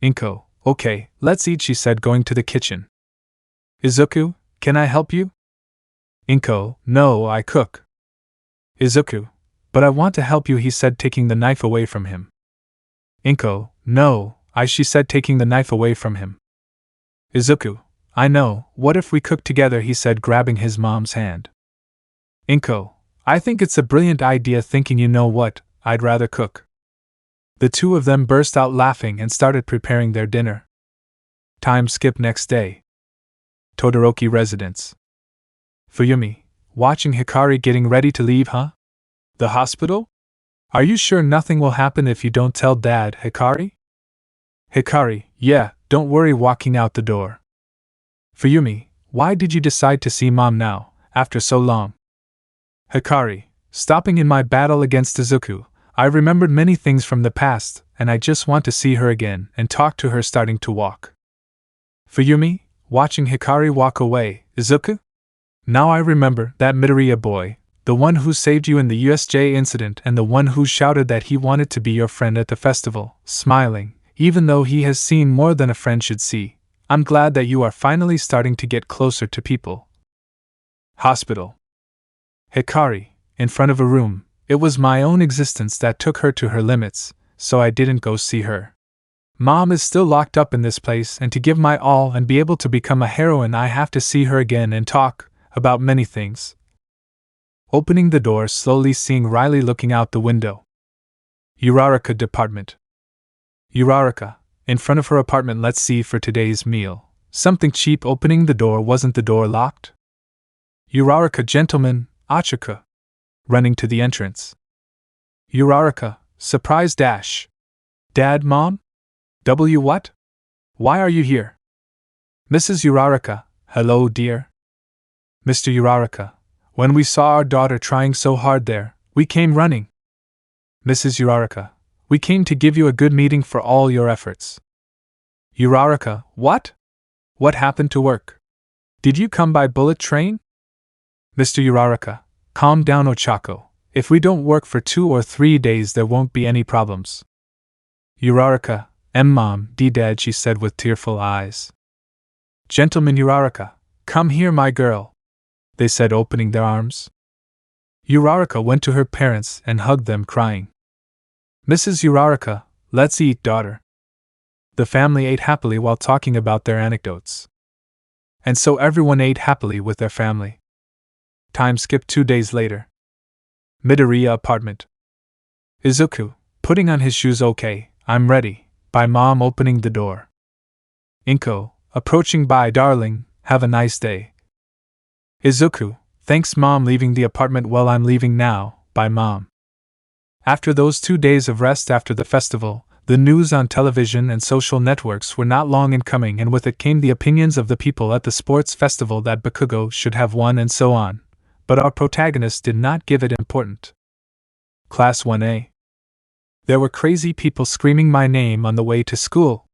Inko, okay, let's eat, she said, going to the kitchen. Izuku, can I help you? Inko, no, I cook. Izuku, but I want to help you, he said, taking the knife away from him. Inko, no, she said, taking the knife away from him. Izuku, I know, what if we cook together, he said, grabbing his mom's hand. Inko, I think it's a brilliant idea, thinking, you know what, I'd rather cook. The two of them burst out laughing and started preparing their dinner. Time skip next day. Todoroki residence. Fuyumi, watching Hikari getting ready to leave, huh? The hospital? Are you sure nothing will happen if you don't tell Dad, Hikari? Hikari, yeah, don't worry, walking out the door. Fuyumi, why did you decide to see Mom now, after so long? Hikari, stopping in my battle against Izuku, I remembered many things from the past, and I just want to see her again and talk to her, starting to walk. Fuyumi, watching Hikari walk away, Izuku? Now I remember that Midoriya boy, the one who saved you in the USJ incident and the one who shouted that he wanted to be your friend at the festival, smiling, even though he has seen more than a friend should see. I'm glad that you are finally starting to get closer to people. Hospital. Hikari, in front of a room. It was my own existence that took her to her limits, so I didn't go see her. Mom is still locked up in this place, and to give my all and be able to become a heroine, I have to see her again and talk about many things. Opening the door slowly, seeing Riley looking out the window. Uraraka department. Uraraka, in front of her apartment, let's see for today's meal. Something cheap. Opening the door, wasn't the door locked? Uraraka, gentlemen, Achika. Running to the entrance. Uraraka, surprise dash. Dad, Mom? What? Why are you here? Mrs. Uraraka, hello dear. Mr. Uraraka, when we saw our daughter trying so hard there, we came running. Mrs. Uraraka, we came to give you a good meeting for all your efforts. Uraraka, what? What happened to work? Did you come by bullet train? Mr. Uraraka, calm down, Ochako. If we don't work for 2 or 3 days, there won't be any problems. Uraraka, Mom, Dad, she said with tearful eyes. Gentleman Uraraka, come here, my girl, they said, opening their arms. Uraraka went to her parents and hugged them, crying. Mrs. Uraraka, let's eat, daughter. The family ate happily while talking about their anecdotes. And so everyone ate happily with their family. Time skipped 2 days later. Midoriya apartment. Izuku, putting on his shoes. Okay, I'm ready, by Mom, opening the door. Inko, approaching. Bye darling, have a nice day. Izuku, thanks Mom, leaving the apartment. Well, I'm leaving now, by Mom. After those 2 days of rest after the festival, the news on television and social networks were not long in coming, and with it came the opinions of the people at the sports festival that Bakugo should have won and so on. But our protagonist did not give it important. Class 1A. There were crazy people screaming my name on the way to school.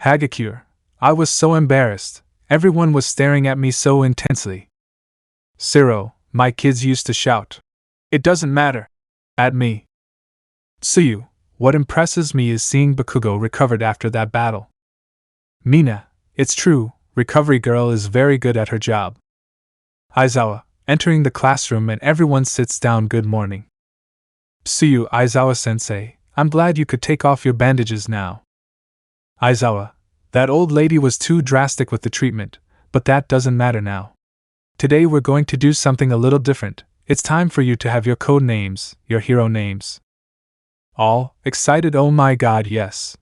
Hagakure. I was so embarrassed, everyone was staring at me so intensely. Siro, my kids used to shout. It doesn't matter. At me. Tsuyu, what impresses me is seeing Bakugo recovered after that battle. Mina, it's true, recovery girl is very good at her job. Aizawa, entering the classroom and everyone sits down. Good morning. Tsuyu, Aizawa-sensei, I'm glad you could take off your bandages now. Aizawa, that old lady was too drastic with the treatment, but that doesn't matter now. Today we're going to do something a little different. It's time for you to have your code names, your hero names. All excited. Oh my god, yes.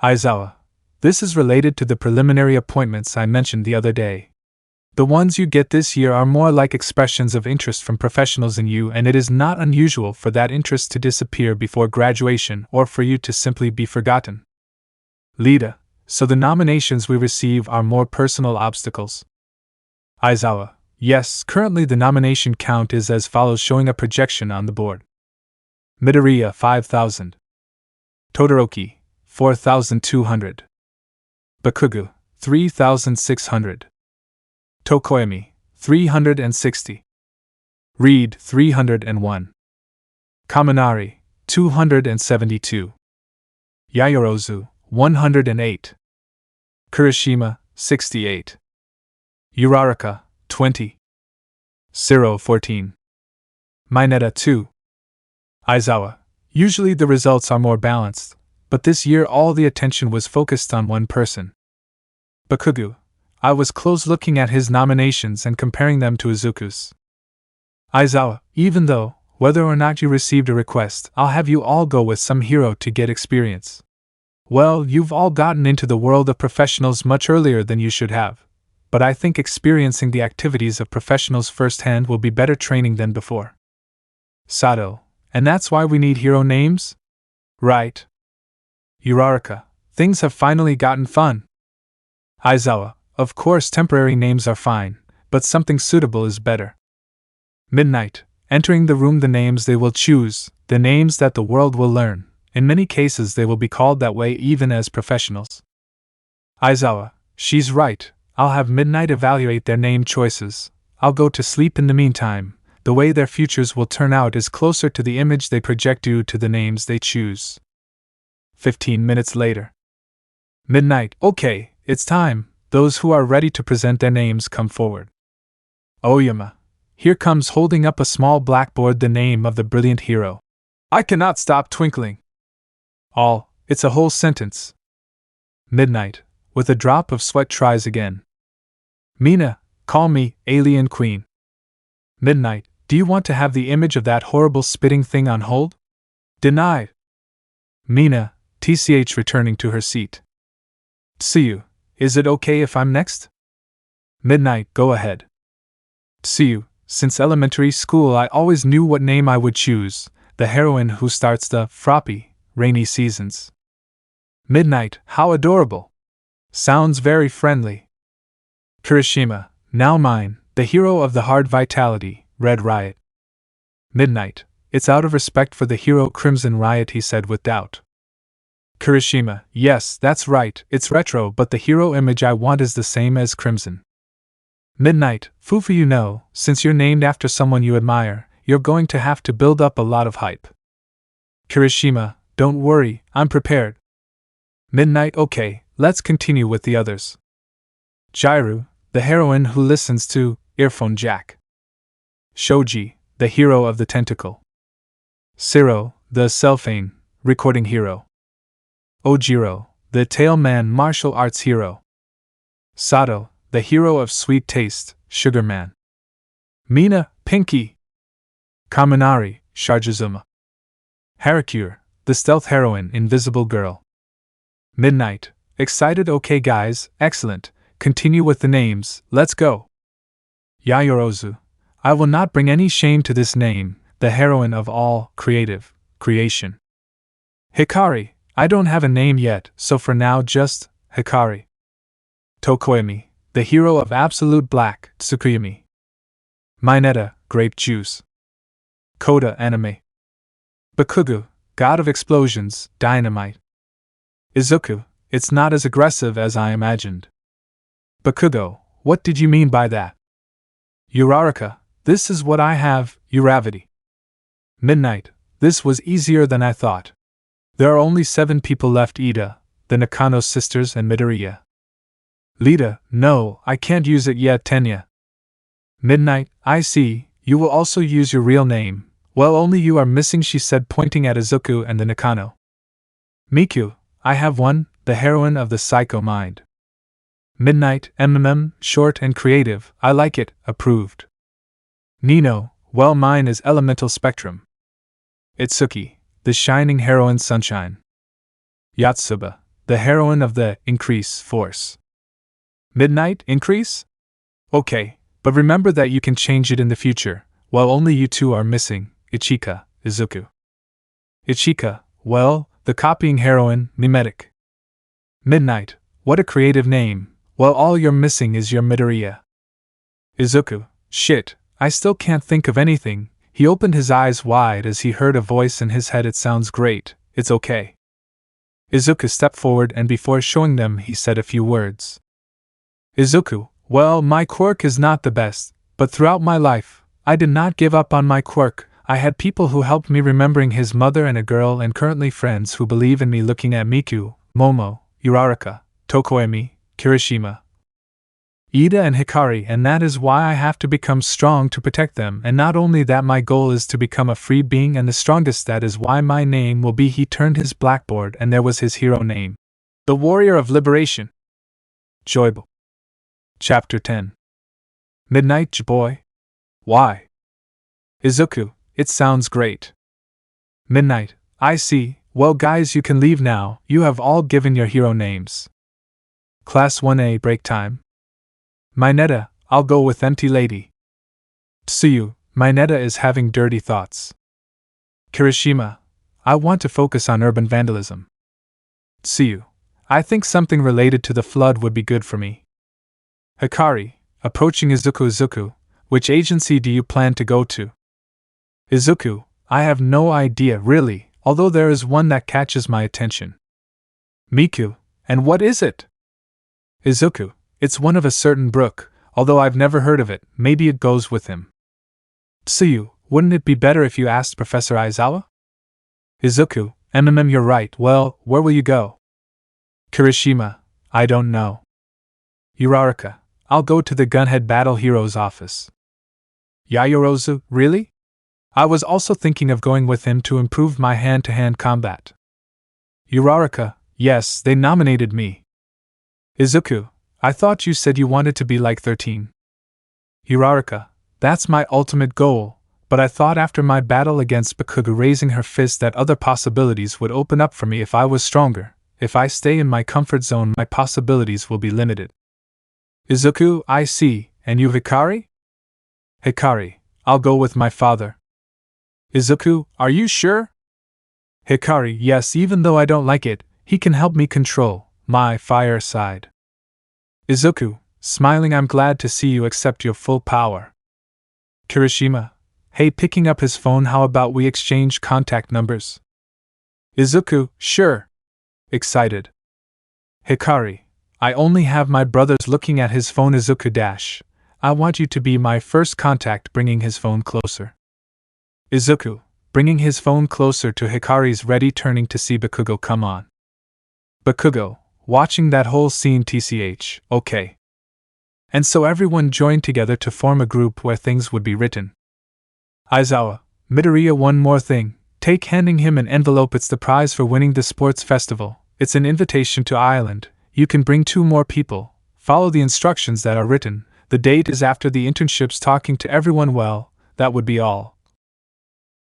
Aizawa, this is related to the preliminary appointments I mentioned the other day. The ones you get this year are more like expressions of interest from professionals in you, and it is not unusual for that interest to disappear before graduation or for you to simply be forgotten. Lida, so the nominations we receive are more personal obstacles. Aizawa, Yes, currently the nomination count is as follows, showing a projection on the board. Midoriya 5,000. Todoroki 4,200. Bakugo 3,600. Tokoyami 360. Reed 301. Kaminari 272. Yayorozu 108. Kirishima 68. Uraraka 20. Siro 14. Mineta 2. Aizawa. Usually the results are more balanced, but this year all the attention was focused on one person. Bakugo. I was close looking at his nominations and comparing them to Izuku's. Aizawa. Even though, whether or not you received a request, I'll have you all go with some hero to get experience. Well, you've all gotten into the world of professionals much earlier than you should have, but I think experiencing the activities of professionals firsthand will be better training than before. Sato. And that's why we need hero names? Right. Uraraka. Things have finally gotten fun. Aizawa. Of course temporary names are fine, but something suitable is better. Midnight. Entering the room, the names they will choose, the names that the world will learn. In many cases they will be called that way even as professionals. Aizawa. She's right. I'll have Midnight evaluate their name choices. I'll go to sleep in the meantime. The way their futures will turn out is closer to the image they project due to the names they choose. 15 minutes later. Midnight. Okay, it's time. Those who are ready to present their names come forward. Oyama. Here comes, holding up a small blackboard, the name of the brilliant hero. I cannot stop twinkling. All. It's a whole sentence. Midnight. With a drop of sweat, tries again. Mina. Call me Alien Queen. Midnight. Do you want to have the image of that horrible spitting thing on hold? Denied. Mina, TCH, returning to her seat. Tsuyu, is it okay if I'm next? Midnight, go ahead. Tsuyu, since elementary school I always knew what name I would choose, the heroine who starts the froppy, rainy seasons. Midnight, how adorable. Sounds very friendly. Kirishima, now mine, the hero of the hard vitality, Red Riot. Midnight, it's out of respect for the hero Crimson Riot, he said with doubt. Kirishima, yes, that's right, it's retro, but the hero image I want is the same as Crimson. Midnight, Fufu, you know, since you're named after someone you admire, you're going to have to build up a lot of hype. Kirishima, don't worry, I'm prepared. Midnight, okay, let's continue with the others. Jairu, the heroine who listens to Earphone Jack. Shoji, the hero of the tentacle. Siro, the cellophane recording hero. Ojiro, the tailman martial arts hero. Sato, the hero of sweet taste, Sugar Man. Mina, Pinky. Kaminari, Sharjazuma. Harakure, the stealth heroine, Invisible Girl. Midnight, excited? Okay guys, excellent, continue with the names, let's go. Yayorozu, I will not bring any shame to this name, the heroine of all creation. Hikari, I don't have a name yet, so for now just Hikari. Tokoyami, the hero of absolute black, Tsukuyami. Mineta, grape juice. Koda, anime. Bakugo, god of explosions, dynamite. Izuku, it's not as aggressive as I imagined. Bakugo, what did you mean by that? Uraraka, this is what I have, Uravity. Midnight, this was easier than I thought. There are only 7 people left: Ida, the Nakano sisters, and Midoriya. Lita, no, I can't use it yet. Tenya. Midnight, I see, you will also use your real name. Well, only you are missing, she said, pointing at Izuku and the Nakano. Miku, I have one, the heroine of the Psycho Mind. Midnight, short and creative, I like it, approved. Nino, well, mine is Elemental Spectrum. Itsuki, the shining heroine Sunshine. Yatsuba, the heroine of the Increase Force. Midnight, Increase? Okay, but remember that you can change it in the future. Well, only you two are missing, Ichika, Izuku. Ichika, well, the copying heroine, Mimetic. Midnight, what a creative name. Well, all you're missing is your Midoriya. Izuku, Shit, I still can't think of anything. He opened his eyes wide as he heard a voice in his head. It sounds great, it's okay. Izuku stepped forward and before showing them he said a few words. Izuku, well, my quirk is not the best, but throughout my life, I did not give up on my quirk. I had people who helped me, remembering his mother and a girl, and currently friends who believe in me, looking at Miku, Momo, Uraraka, Tokoemi, Kirishima, Ida and Hikari, and that is why I have to become strong to protect them, and not only that, my goal is to become a free being and the strongest. That is why my name will be. He turned his blackboard and there was his hero name. The Warrior of Liberation. Joybo. Chapter 10. Midnight Boy? Why? Izuku, it sounds great. Midnight, I see. Well guys, you can leave now, you have all given your hero names. Class 1A break time. Mineta, I'll go with Empty Lady. Tsuyu, Mineta is having dirty thoughts. Kirishima, I want to focus on urban vandalism. Tsuyu, I think something related to the flood would be good for me. Hikari, approaching Izuku. Izuku, which agency do you plan to go to? Izuku, I have no idea really, although there is one that catches my attention. Miku, and what is it? Izuku, it's one of a certain brook, although I've never heard of it. Maybe it goes with him. Tsuyu, wouldn't it be better if you asked Professor Aizawa? Izuku, you're right. Well, where will you go? Kirishima, I don't know. Uraraka, I'll go to the Gunhead Battle Heroes office. Yayorozu, really? I was also thinking of going with him to improve my hand-to-hand combat. Uraraka, yes, they nominated me. Izuku, I thought you said you wanted to be like 13. Uraraka, that's my ultimate goal, but I thought after my battle against Bakugo raising her fist that other possibilities would open up for me if I was stronger. If I stay in my comfort zone, my possibilities will be limited. Izuku, I see, and you Hikari? Hikari, I'll go with my father. Izuku, are you sure? Hikari, yes, even though I don't like it, he can help me control my fire side. Izuku, smiling, I'm glad to see you accept your full power. Kirishima, hey, picking up his phone, how about we exchange contact numbers? Izuku, sure. Excited. Hikari, I only have my brother's, looking at his phone. Izuku dash, I want you to be my first contact, bringing his phone closer. Izuku, bringing his phone closer to Hikari's, ready, turning to see Bakugo come on. Bakugo, watching that whole scene, tch, okay. And so everyone joined together to form a group where things would be written. Aizawa, Midoriya, one more thing, take, handing him an envelope. It's the prize for winning the sports festival. It's an invitation to Island. You can bring 2 more people. Follow the instructions that are written. The date is after the internships. Talking to everyone. Well, that would be all.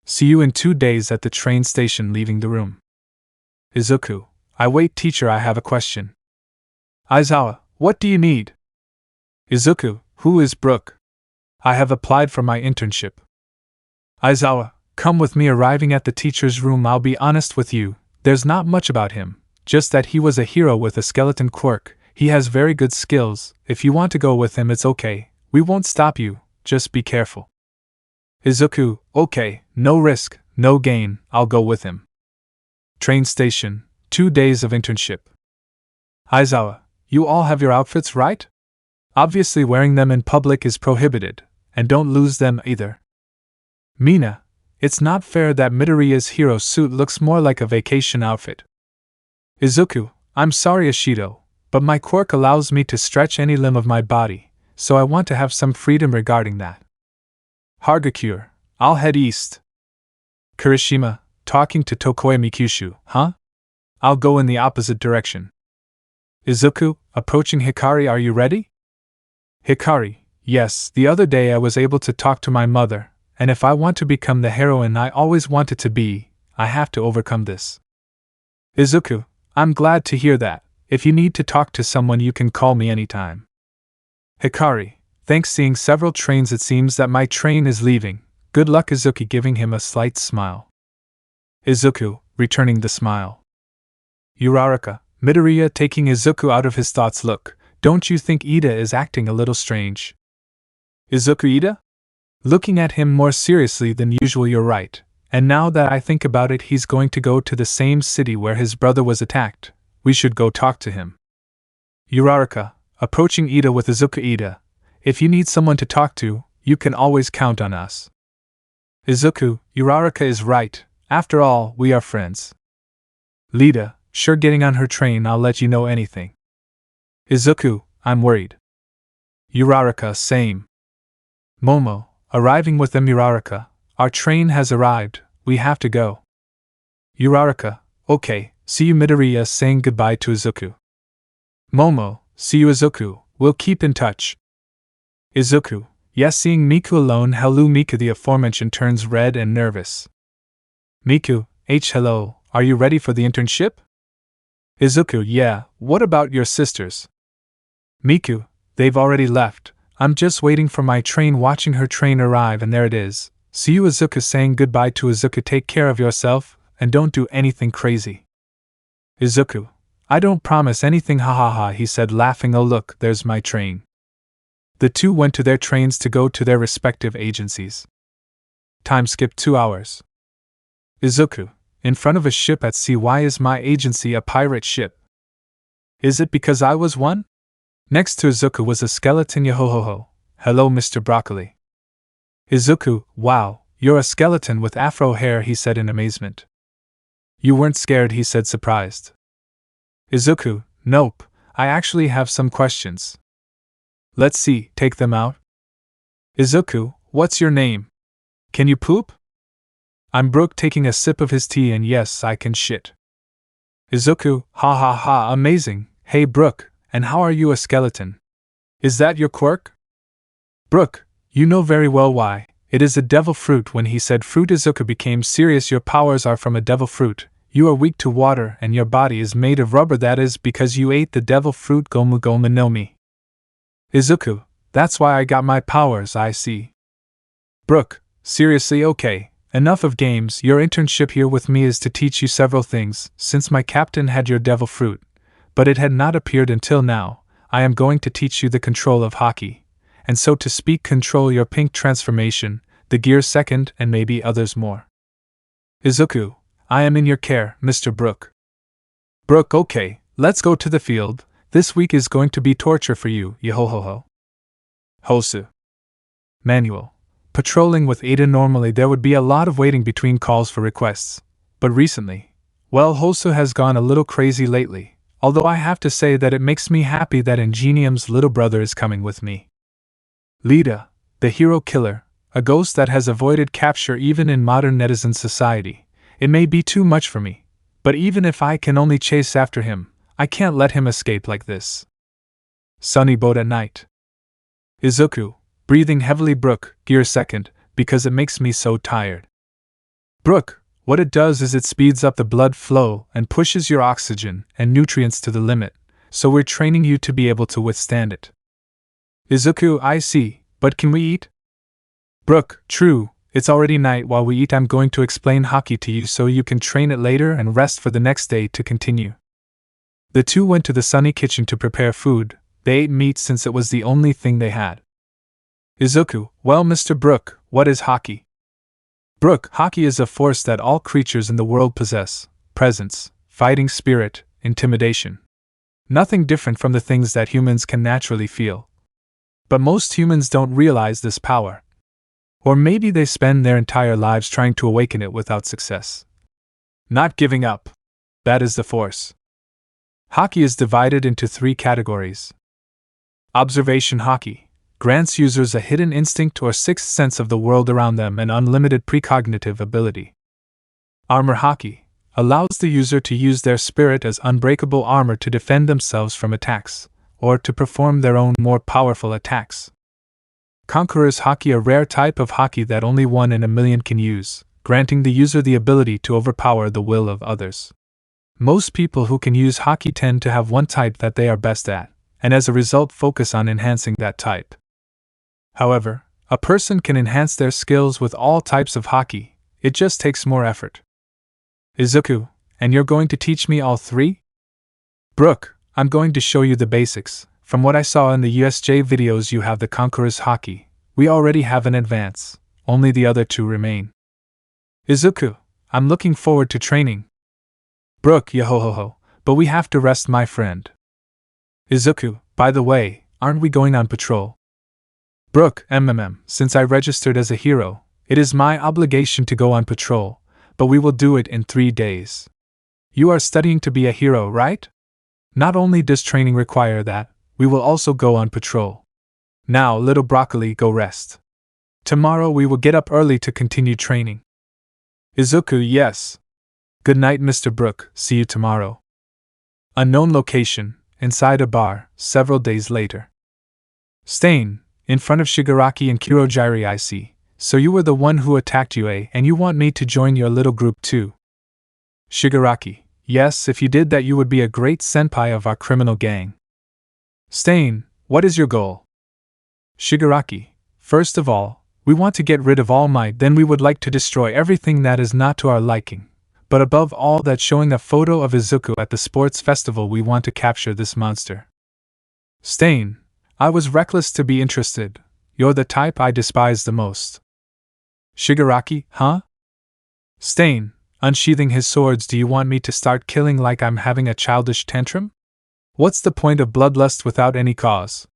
See you in 2 days at the train station. Leaving the room. Izuku, I wait. Teacher, I have a question. Aizawa, what do you need? Izuku, who is Brooke? I have applied for my internship. Aizawa, come with me. Arriving at the teacher's room, I'll be honest with you, there's not much about him, just that he was a hero with a skeleton quirk. He has very good skills. If you want to go with him, it's okay. We won't stop you, just be careful. Izuku, okay, no risk, no gain, I'll go with him. Train station, 2 days of internship. Aizawa, you all have your outfits, right? Obviously wearing them in public is prohibited, and don't lose them either. Mina, it's not fair that Midoriya's hero suit looks more like a vacation outfit. Izuku, I'm sorry Ashido, but my quirk allows me to stretch any limb of my body, so I want to have some freedom regarding that. Hagakure, I'll head east. Kirishima, talking to Tokoemi Kyushu, huh? I'll go in the opposite direction. Izuku, approaching Hikari, are you ready? Hikari, yes, the other day I was able to talk to my mother, and if I want to become the heroine I always wanted to be, I have to overcome this. Izuku, I'm glad to hear that. If you need to talk to someone you can call me anytime. Hikari, thanks. Seeing several trains, it seems that my train is leaving. Good luck. Izuku, giving him a slight smile. Izuku, returning the smile. Uraraka, Midoriya, taking Izuku out of his thoughts. Look, don't you think Ida is acting a little strange? Izuku Ida? Looking at him more seriously than usual, you're right, and now that I think about it, he's going to go to the same city where his brother was attacked. We should go talk to him. Uraraka, approaching Ida with Izuku Ida. If you need someone to talk to, you can always count on us. Izuku, Uraraka is right. After all, we are friends. Lida, sure, getting on her train, I'll let you know anything. Izuku, I'm worried. Uraraka, same. Momo, arriving with them. Uraraka, our train has arrived, we have to go. Uraraka, okay, see you. Midoriya saying goodbye to Izuku. Momo, see you. Izuku, we'll keep in touch. Izuku, yes. Seeing Miku alone. Hello Miku. The aforementioned turns red and nervous. Miku, hello, are you ready for the internship? Izuku, yeah, what about your sisters? Miku, they've already left, I'm just waiting for my train. Watching her train arrive, and there it is. See you. Izuku saying goodbye to Izuku. Take care of yourself, and don't do anything crazy. Izuku, I don't promise anything. Ha ha ha, he said, laughing. Oh look, there's my train. The two went to their trains to go to their respective agencies. Time skipped 2 hours. Izuku, in front of a ship at sea. Why is my agency a pirate ship? Is it because I was one? Next to Izuku was a skeleton. Yo-ho-ho-ho. Hello, Mr. Broccoli. Izuku, wow, you're a skeleton with afro hair, he said in amazement. You weren't scared, he said, surprised. Izuku, nope, I actually have some questions. Let's see, take them out. Izuku, what's your name? Can you poop? I'm Brook, taking a sip of his tea, and yes, I can shit. Izuku, ha ha ha, amazing. Hey Brook, and how are you a skeleton? Is that your quirk? Brook, you know very well why. It is a devil fruit. When he said fruit, Izuku became serious. Your powers are from a devil fruit. You are weak to water, and your body is made of rubber. That is because you ate the devil fruit. Gomu Gomu no Mi. Izuku, that's why I got my powers, I see. Brook, seriously, okay. Enough of games. Your internship here with me is to teach you several things. Since my captain had your devil fruit, but it had not appeared until now, I am going to teach you the control of hockey, and so to speak control your pink transformation, the gear second, and maybe others more. Izuku, I am in your care, Mr. Brook. Brook, okay, let's go to the field. This week is going to be torture for you, yo-ho-ho-ho. Hosu. Manual. Patrolling with Ada. Normally there would be a lot of waiting between calls for requests, but recently, well, Hosu has gone a little crazy lately, although I have to say that it makes me happy that Ingenium's little brother is coming with me. Lida, the hero killer, a ghost that has avoided capture even in modern netizen society. It may be too much for me, but even if I can only chase after him, I can't let him escape like this. Sunny boat at night. Izuku, breathing heavily. Brook, gear second, because it makes me so tired. Brook, what it does is it speeds up the blood flow and pushes your oxygen and nutrients to the limit, so we're training you to be able to withstand it. Izuku, I see, but can we eat? Brook, true, it's already night. While we eat, I'm going to explain hockey to you so you can train it later and rest for the next day to continue. The two went to the sunny kitchen to prepare food. They ate meat since it was the only thing they had. Izuku, well, Mr. Brook, what is hockey? Brook, hockey is a force that all creatures in the world possess: presence, fighting spirit, intimidation. Nothing different from the things that humans can naturally feel. But most humans don't realize this power. Or maybe they spend their entire lives trying to awaken it without success. Not giving up. That is the force. Hockey is divided into 3 categories. Observation hockey grants users a hidden instinct or sixth sense of the world around them and unlimited precognitive ability. Armor hockey allows the user to use their spirit as unbreakable armor to defend themselves from attacks, or to perform their own more powerful attacks. Conqueror's hockey, a rare type of hockey that only 1 in a million can use, granting the user the ability to overpower the will of others. Most people who can use hockey tend to have one type that they are best at, and as a result focus on enhancing that type. However, a person can enhance their skills with all types of hockey, it just takes more effort. Izuku, and you're going to teach me all 3? Brook, I'm going to show you the basics. From what I saw in the USJ videos, you have the Conqueror's hockey, We already have an advance, only the other two remain. Izuku, I'm looking forward to training. Brook, yahohoho, but we have to rest, my friend. Izuku, by the way, aren't we going on patrol? Brook, since I registered as a hero, it is my obligation to go on patrol, but we will do it in 3 days. You are studying to be a hero, right? Not only does training require that, we will also go on patrol. Now, little broccoli, go rest. Tomorrow we will get up early to continue training. Izuku, yes. Good night, Mr. Brook, see you tomorrow. Unknown location, inside a bar, several days later. Stain, in front of Shigaraki and Kurojiri, I see. So you were the one who attacked Yue and you want me to join your little group too. Shigaraki, yes, if you did that you would be a great senpai of our criminal gang. Stain, what is your goal? Shigaraki, first of all, we want to get rid of All Might, then we would like to destroy everything that is not to our liking. But above all that, showing a photo of Izuku at the sports festival, we want to capture this monster. Stain, I was reckless to be interested. You're the type I despise the most. Shigaraki, huh? Stain, unsheathing his swords, do you want me to start killing like I'm having a childish tantrum? What's the point of bloodlust without any cause?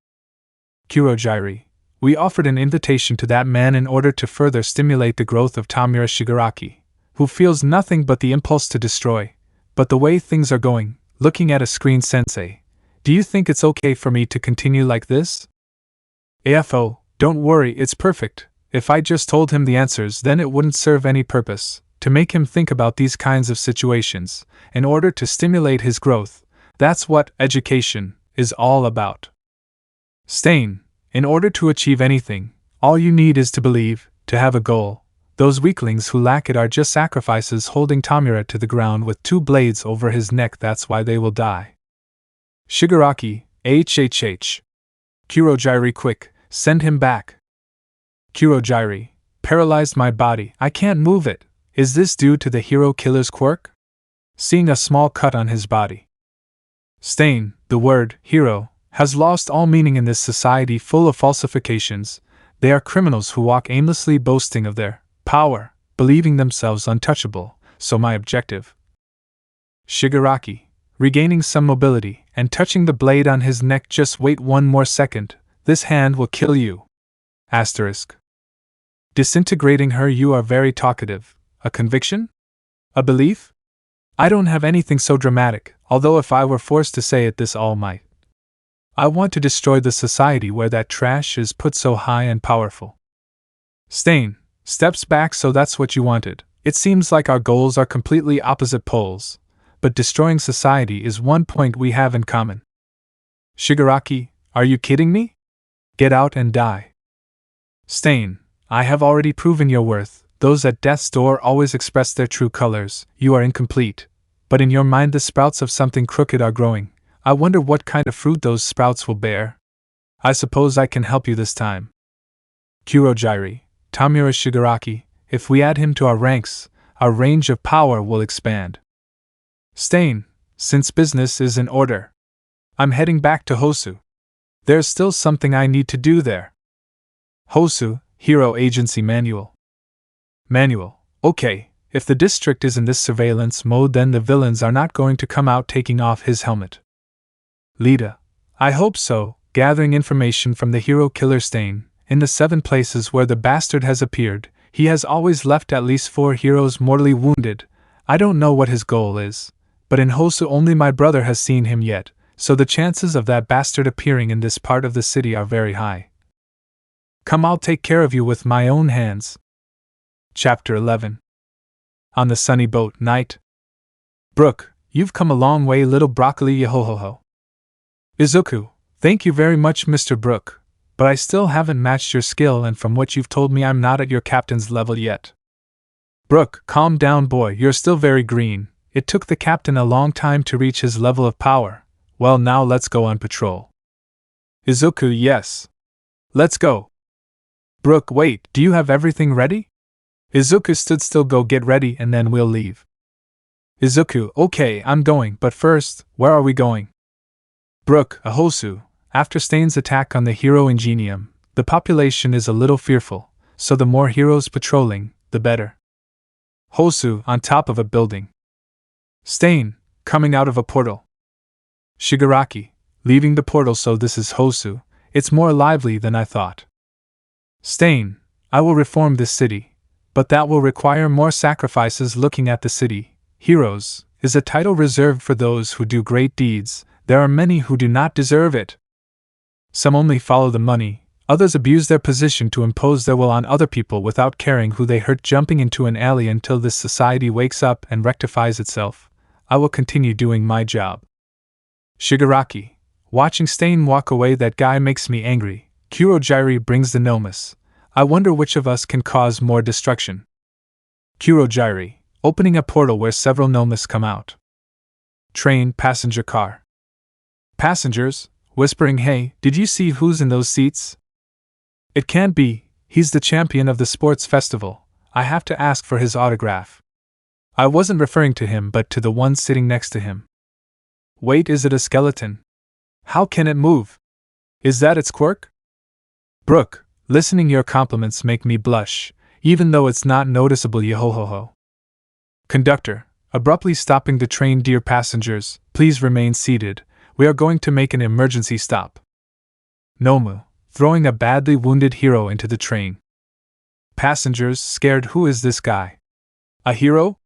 Kurojiri, we offered an invitation to that man in order to further stimulate the growth of Tamura Shigaraki, who feels nothing but the impulse to destroy. But the way things are going, looking at a screen, sensei, do you think it's okay for me to continue like this? AFO, don't worry, it's perfect. If I just told him the answers, then it wouldn't serve any purpose, to make him think about these kinds of situations, in order to stimulate his growth. That's what education is all about. Stain, in order to achieve anything, all you need is to believe, to have a goal. Those weaklings who lack it are just sacrifices holding Tamura to the ground with 2 blades over his neck, that's why they will die. Shigaraki, HHH. Kurojiri, quick, send him back. Kurojiri, paralyzed my body, I can't move it. Is this due to the hero killer's quirk? Seeing a small cut on his body. Stain, the word, hero, has lost all meaning in this society full of falsifications. They are criminals who walk aimlessly boasting of their power, believing themselves untouchable, so my objective. Shigaraki, regaining some mobility, and touching the blade on his neck, just wait 1 more second, this hand will kill you. Asterisk. Disintegrating her, you are very talkative. A conviction? A belief? I don't have anything so dramatic, although if I were forced to say it, this all might. I want to destroy the society where that trash is put so high and powerful. Stain, steps back, so that's what you wanted. It seems like our goals are completely opposite poles, but destroying society is one point we have in common. Shigaraki, are you kidding me? Get out and die. Stain, I have already proven your worth. Those at death's door always express their true colors. You are incomplete, but in your mind the sprouts of something crooked are growing. I wonder what kind of fruit those sprouts will bear. I suppose I can help you this time. Kurojiri, Tamura Shigaraki, if we add him to our ranks, our range of power will expand. Stain, since business is in order, I'm heading back to Hosu. There's still something I need to do there. Hosu, Hero Agency Manual. Manual, okay, if the district is in this surveillance mode, then the villains are not going to come out taking off his helmet. Lida, I hope so, gathering information from the hero killer Stain. In the 7 places where the bastard has appeared, he has always left at least 4 heroes mortally wounded. I don't know what his goal is, but in Hosu only my brother has seen him yet, so the chances of that bastard appearing in this part of the city are very high. Come, I'll take care of you with my own hands. Chapter 11. On the sunny boat night. Brook, you've come a long way, little broccoli, yahohoho. Izuku, thank you very much, Mr. Brook, but I still haven't matched your skill, and from what you've told me, I'm not at your captain's level yet. Brook, calm down, boy, you're still very green. It took the captain a long time to reach his level of power. Well, now let's go on patrol. Izuku, yes. Let's go. Brook, wait, do you have everything ready? Izuku stood still, go get ready and then we'll leave. Izuku, okay, I'm going, but first, where are we going? Brook, Hosu. After Stain's attack on the Hero Ingenium, The population is a little fearful, so the more heroes patrolling, the better. Hosu on top of a building. Stain, coming out of a portal. Shigaraki, leaving the portal. So this is Hosu, it's more lively than I thought. Stain, I will reform this city, but that will require more sacrifices. Looking at the city, heroes is a title reserved for those who do great deeds. There are many who do not deserve it. Some only follow the money, others abuse their position to impose their will on other people without caring who they hurt. Jumping into an alley until this society wakes up and rectifies itself. I will continue doing my job. Shigaraki, watching Stain walk away. That guy makes me angry. Kurojiri brings the Nomus. I wonder which of us can cause more destruction. Kurojiri, opening a portal where several Nomus come out. Train passenger car. Passengers, whispering, hey, did you see who's in those seats? It can't be, he's the champion of the sports festival. I have to ask for his autograph. I wasn't referring to him but to the one sitting next to him. Wait, is it a skeleton? How can it move? Is that its quirk? Brooke, listening your compliments make me blush, even though it's not noticeable. Yo-ho-ho-ho. Conductor, abruptly stopping the train. Dear passengers, please remain seated. We are going to make an emergency stop. Nomu, throwing a badly wounded hero into the train. Passengers, scared. Who is this guy? A hero?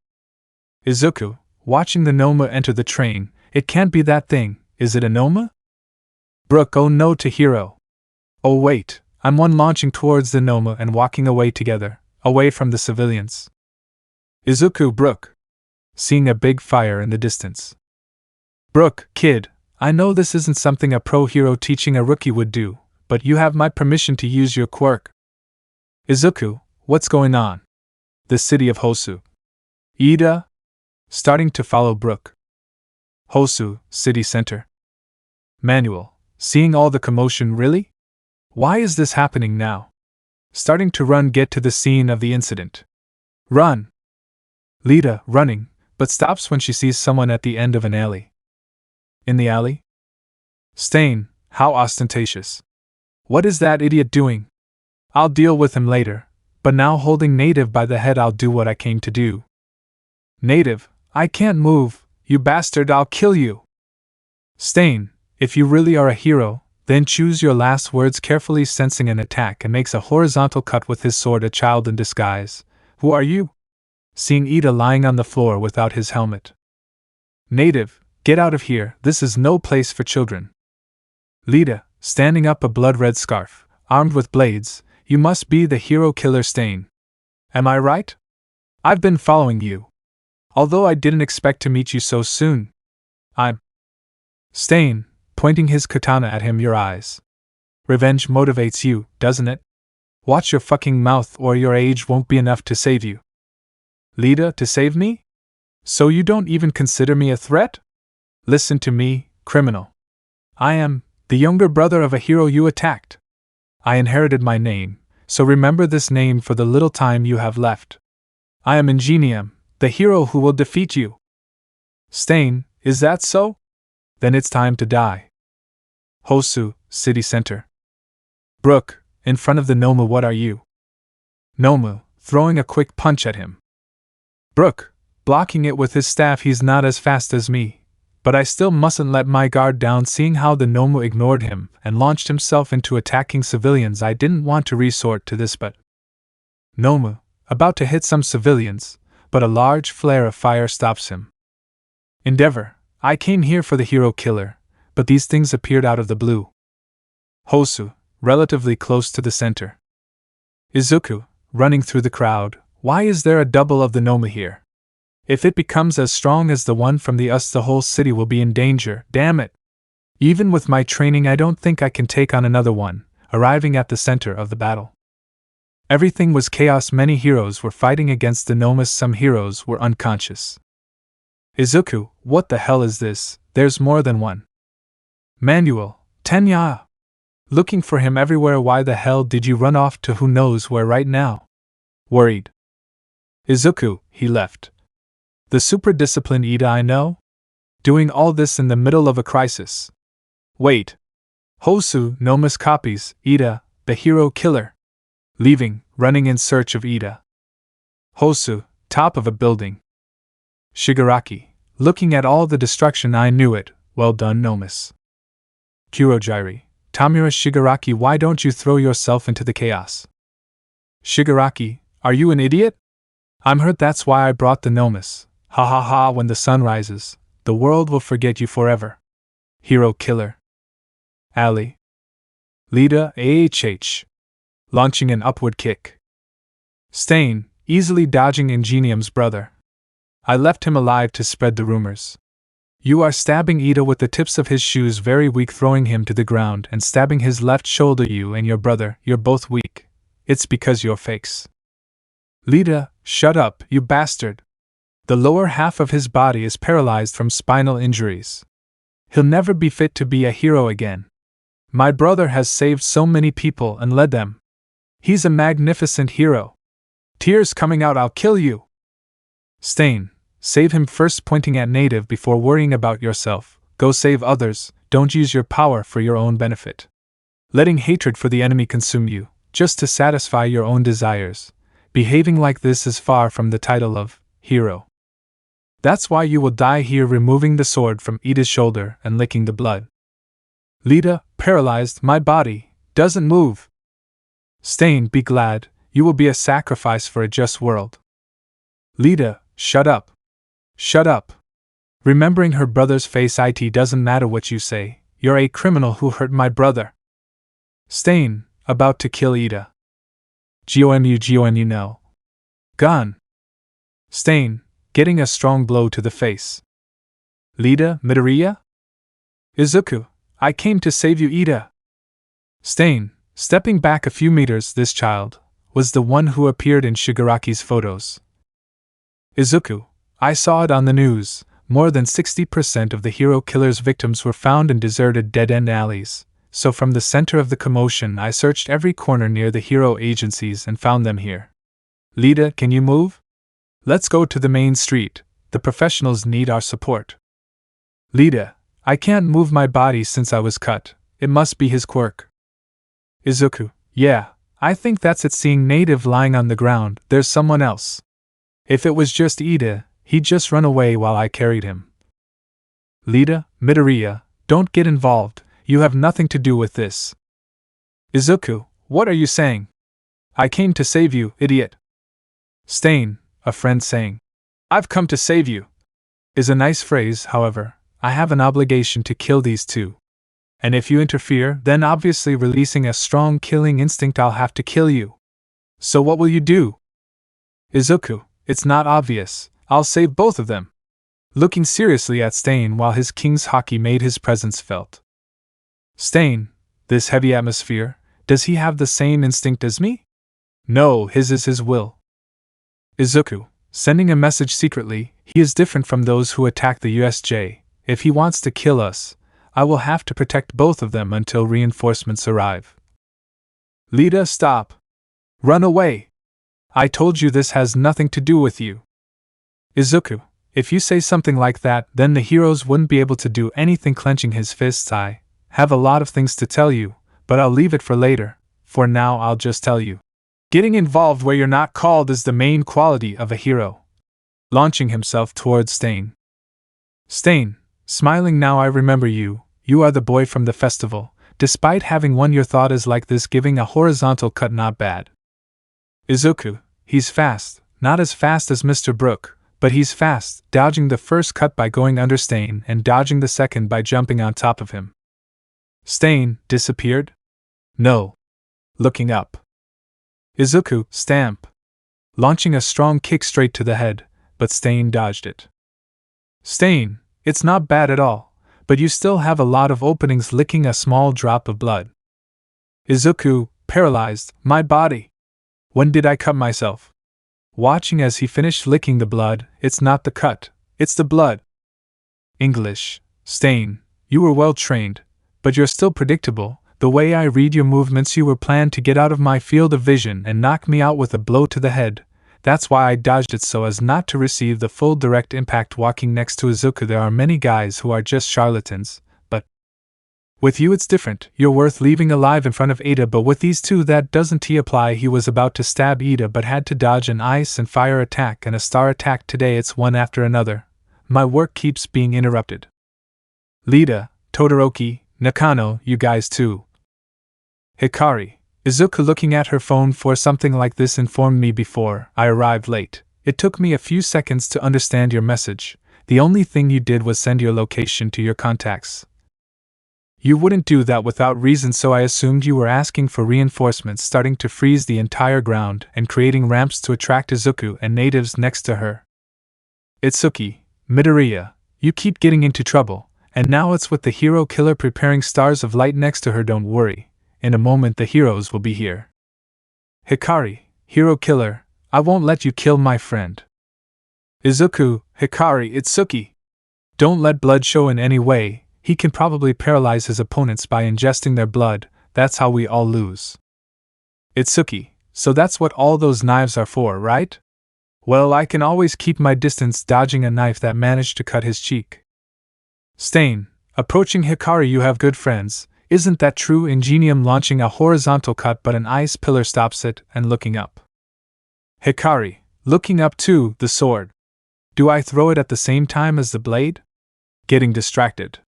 Izuku, watching the Nomu enter the train. It can't be that thing. Is it a Nomu? Brooke, oh no. To hero. Oh wait, I'm one. Launching towards the Nomu and walking away together, away from the civilians. Izuku, Brooke, seeing a big fire in the distance. Brooke, kid, I know this isn't something a pro hero teaching a rookie would do, but you have my permission to use your quirk. Izuku, what's going on? The city of Hosu. Ida? Starting to follow Brooke. Hosu, city center. Manuel, seeing all the commotion. Really? Why is this happening now? Starting to run. Get to the scene of the incident. Run! Lita, running, but stops when she sees someone at the end of an alley. In the alley? Stain, how ostentatious. What is that idiot doing? I'll deal with him later, but now holding Native by the head. I'll do what I came to do. Native, I can't move, you bastard, I'll kill you. Stain, if you really are a hero, then choose your last words carefully. Sensing an attack and makes a horizontal cut with his sword. A child in disguise. Who are you? Seeing Ida lying on the floor without his helmet. Native, get out of here, this is no place for children. Lita, standing up, a blood-red scarf, armed with blades. You must be the hero killer. Stain. Am I right? I've been following you. Although I didn't expect to meet you so soon. I'm Stain, pointing his katana at him. Your eyes. Revenge motivates you, doesn't it? Watch your fucking mouth or your age won't be enough to save you. Lita, to save me? So you don't even consider me a threat? Listen to me, criminal. I am the younger brother of a hero you attacked. I inherited my name, so remember this name for the little time you have left. I am Ingenium, the hero who will defeat you. Stain, is that so? Then it's time to die. Hosu, city center. Brooke, in front of the Nomu. What are you? Nomu, throwing a quick punch at him. Brooke, blocking it with his staff. He's not as fast as me, but I still mustn't let my guard down. Seeing how the Nomu ignored him and launched himself into attacking civilians, I didn't want to resort to this, but Nomu, about to hit some civilians, but a large flare of fire stops him. Endeavor, I came here for the hero killer, but these things appeared out of the blue. Hosu, relatively close to the center. Izuku, running through the crowd. Why is there a double of the Nomu here? If it becomes as strong as the one from the the whole city will be in danger. Damn it! Even with my training, I don't think I can take on another one. Arriving at the center of the battle, everything was chaos. Many heroes were fighting against the Nomus. Some heroes were unconscious. Izuku, what the hell is this? There's more than one. Manuel, Tenya! Looking for him everywhere. Why the hell did you run off to who knows where right now? Worried. Izuku, he left. The super disciplined Ida I know? Doing all this in the middle of a crisis. Wait. Hosu, Nomus copies. Ida, the hero killer. Leaving, running in search of Ida. Hosu, top of a building. Shigaraki, looking at all the destruction. I knew it, well done Nomus. Kurogiri, Tamura Shigaraki, why don't you throw yourself into the chaos? Shigaraki, are you an idiot? I'm hurt, that's why I brought the Nomus. Ha ha ha, when the sun rises, the world will forget you forever. Hero killer. Ali. Lida AHH. Launching an upward kick. Stain, easily dodging Ingenium's brother. I left him alive to spread the rumors. You are stabbing Ida with the tips of his shoes, very weak, throwing him to the ground and stabbing his left shoulder. You and your brother, you're both weak. It's because you're fakes. Lida, shut up, you bastard. The lower half of his body is paralyzed from spinal injuries. He'll never be fit to be a hero again. My brother has saved so many people and led them. He's a magnificent hero. Tears coming out, I'll kill you. Stain, save him first, pointing at Native before worrying about yourself. Go save others, don't use your power for your own benefit. Letting hatred for the enemy consume you, just to satisfy your own desires. Behaving like this is far from the title of hero. That's why you will die here, removing the sword from Ida's shoulder and licking the blood. Lida, paralyzed, my body doesn't move. Stain, be glad, you will be a sacrifice for a just world. Lida, shut up. Shut up. Remembering her brother's face, it doesn't matter what you say, you're a criminal who hurt my brother. Stain, about to kill Ida. Gomu no. Gone. Stain, getting a strong blow to the face. Lida, Midoriya? Izuku, I came to save you, Ida. Stain, stepping back a few meters, this child was the one who appeared in Shigaraki's photos. Izuku, I saw it on the news, more than 60% of the hero killer's victims were found in deserted dead-end alleys, so from the center of the commotion I searched every corner near the hero agencies and found them here. Lida, can you move? Let's go to the main street, the professionals need our support. Lida, I can't move my body since I was cut, it must be his quirk. Izuku, yeah, I think that's it. Seeing Native lying on the ground, there's someone else. If it was just Ida, he'd just run away while I carried him. Lida, Midoriya, don't get involved, you have nothing to do with this. Izuku, what are you saying? I came to save you, idiot. Stain, a friend saying, I've come to save you, is a nice phrase. However, I have an obligation to kill these two. And if you interfere, then obviously releasing a strong killing instinct, I'll have to kill you. So what will you do? Izuku, it's not obvious, I'll save both of them. Looking seriously at Stain while his king's haki made his presence felt. Stain, this heavy atmosphere, does he have the same instinct as me? No, his is his will. Izuku, sending a message secretly, he is different from those who attack the USJ. If he wants to kill us, I will have to protect both of them until reinforcements arrive. Lida, stop. Run away. I told you this has nothing to do with you. Izuku, if you say something like that, then the heroes wouldn't be able to do anything. Clenching his fists, I have a lot of things to tell you, but I'll leave it for later. For now, I'll just tell you. Getting involved where you're not called is the main quality of a hero. Launching himself towards Stain. Stain, smiling now, I remember you. You are the boy from the festival. Despite having won, your thought is like this, giving a horizontal cut, not bad. Izuku, he's fast, not as fast as Mr. Brook, but he's fast, dodging the first cut by going under Stain and dodging the second by jumping on top of him. Stain, disappeared? No. Looking up. Izuku, stamp. Launching a strong kick straight to the head, but Stain dodged it. Stain, it's not bad at all, but you still have a lot of openings. Licking a small drop of blood. Izuku, paralyzed, my body. When did I cut myself? Watching as he finished licking the blood, it's not the cut, it's the blood. English, Stain, you were well trained, but you're still predictable. The way I read your movements, you were planned to get out of my field of vision and knock me out with a blow to the head. That's why I dodged it, so as not to receive the full direct impact. Walking next to Izuku, there are many guys who are just charlatans, but With you it's different, you're worth leaving alive in front of Ada, but with these two that doesn't apply. He was about to stab Ada but had to dodge an ice and fire attack and a star attack. Today it's one after another. My work keeps being interrupted. Lita, Todoroki, Nakano, you guys too. Hikari. Izuku, looking at her phone. For something like this informed me before I arrived late. It took me a few seconds to understand your message. The only thing you did was send your location to your contacts. You wouldn't do that without reason, so I assumed you were asking for reinforcements, starting to freeze the entire ground and creating ramps to attract Izuku and natives next to her. Itsuki, Midoriya, you keep getting into trouble, and now it's with the hero killer preparing stars of light next to her. Don't worry, in a moment the heroes will be here. Hikari, hero killer, I won't let you kill my friend. Izuku, Hikari, Itsuki. Don't let blood show in any way. He can probably paralyze his opponents by ingesting their blood. That's how we all lose. Itsuki, so that's what all those knives are for, right? Well, I can always keep my distance, dodging a knife that managed to cut his cheek. Stain, approaching Hikari, you have good friends, isn't that true? Ingenium, launching a horizontal cut but an ice pillar stops it and looking up. Hikari, looking up too, the sword. Do I throw it at the same time as the blade? Getting distracted.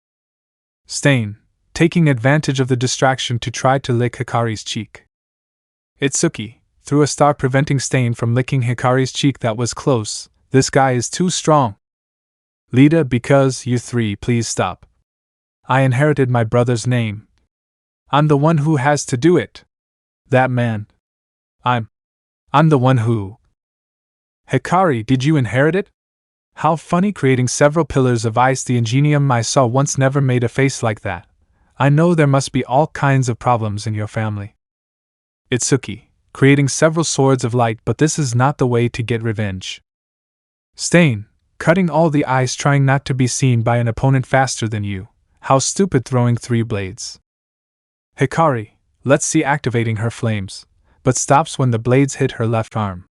Stain, taking advantage of the distraction to try to lick Hikari's cheek. Itsuki, threw a star preventing Stain from licking Hikari's cheek. That was close. This guy is too strong. Lita, because you three, please stop. I inherited my brother's name. I'm the one who has to do it. That man. I'm the one who. Hikari, did you inherit it? How funny, creating several pillars of ice. The ingenium I saw once never made a face like that. I know there must be all kinds of problems in your family. Itsuki, creating several swords of light, but this is not the way to get revenge. Stain, cutting all the ice, trying not to be seen by an opponent faster than you. How stupid, throwing 3 blades. Hikari, let's see, activating her flames, but stops when the blades hit her left arm.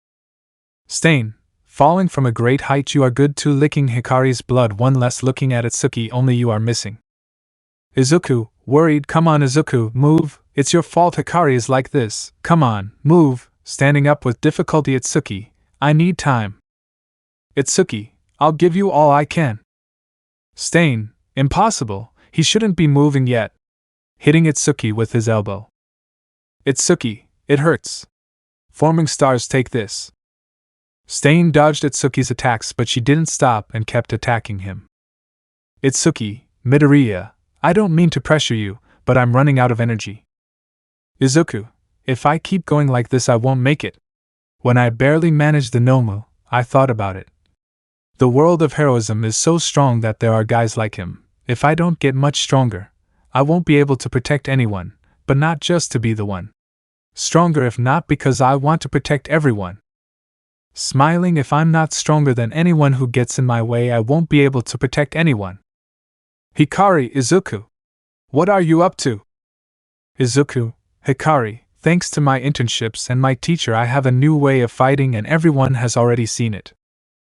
Stain, falling from a great height. You are good too, licking Hikari's blood. One less, looking at Itsuki, only you are missing. Izuku, worried, come on Izuku, move, it's your fault Hikari is like this, come on, move, standing up with difficulty. Itsuki, I need time. Itsuki, I'll give you all I can. Stain, impossible, he shouldn't be moving yet. Hitting Itsuki with his elbow. Itsuki, it hurts. Forming stars, take this. Stain dodged Itsuki's attacks, but she didn't stop and kept attacking him. Itsuki, Midoriya, I don't mean to pressure you, but I'm running out of energy. Izuku, if I keep going like this I won't make it. When I barely managed the Nomu, I thought about it. The world of heroism is so strong that there are guys like him. If I don't get much stronger, I won't be able to protect anyone, but not just to be the one. Stronger, if not because I want to protect everyone. Smiling, if I'm not stronger than anyone who gets in my way, I won't be able to protect anyone. Hikari, Izuku, what are you up to? Izuku, Hikari, thanks to my internships and my teacher I have a new way of fighting and everyone has already seen it.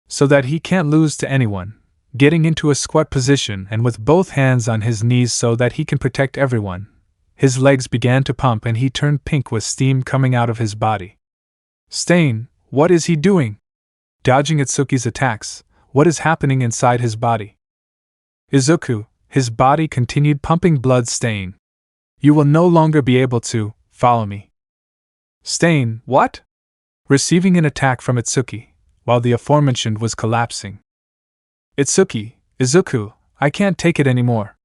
So that he can't lose to anyone, getting into a squat position and with both hands on his knees so that he can protect everyone. His legs began to pump and he turned pink with steam coming out of his body. Stain, what is he doing? Dodging Itsuki's attacks, what is happening inside his body? Izuku, his body continued pumping blood. Stain, you will no longer be able to follow me. Stain, what? Receiving an attack from Itsuki, while the aforementioned was collapsing. Itsuki, Izuku, I can't take it anymore,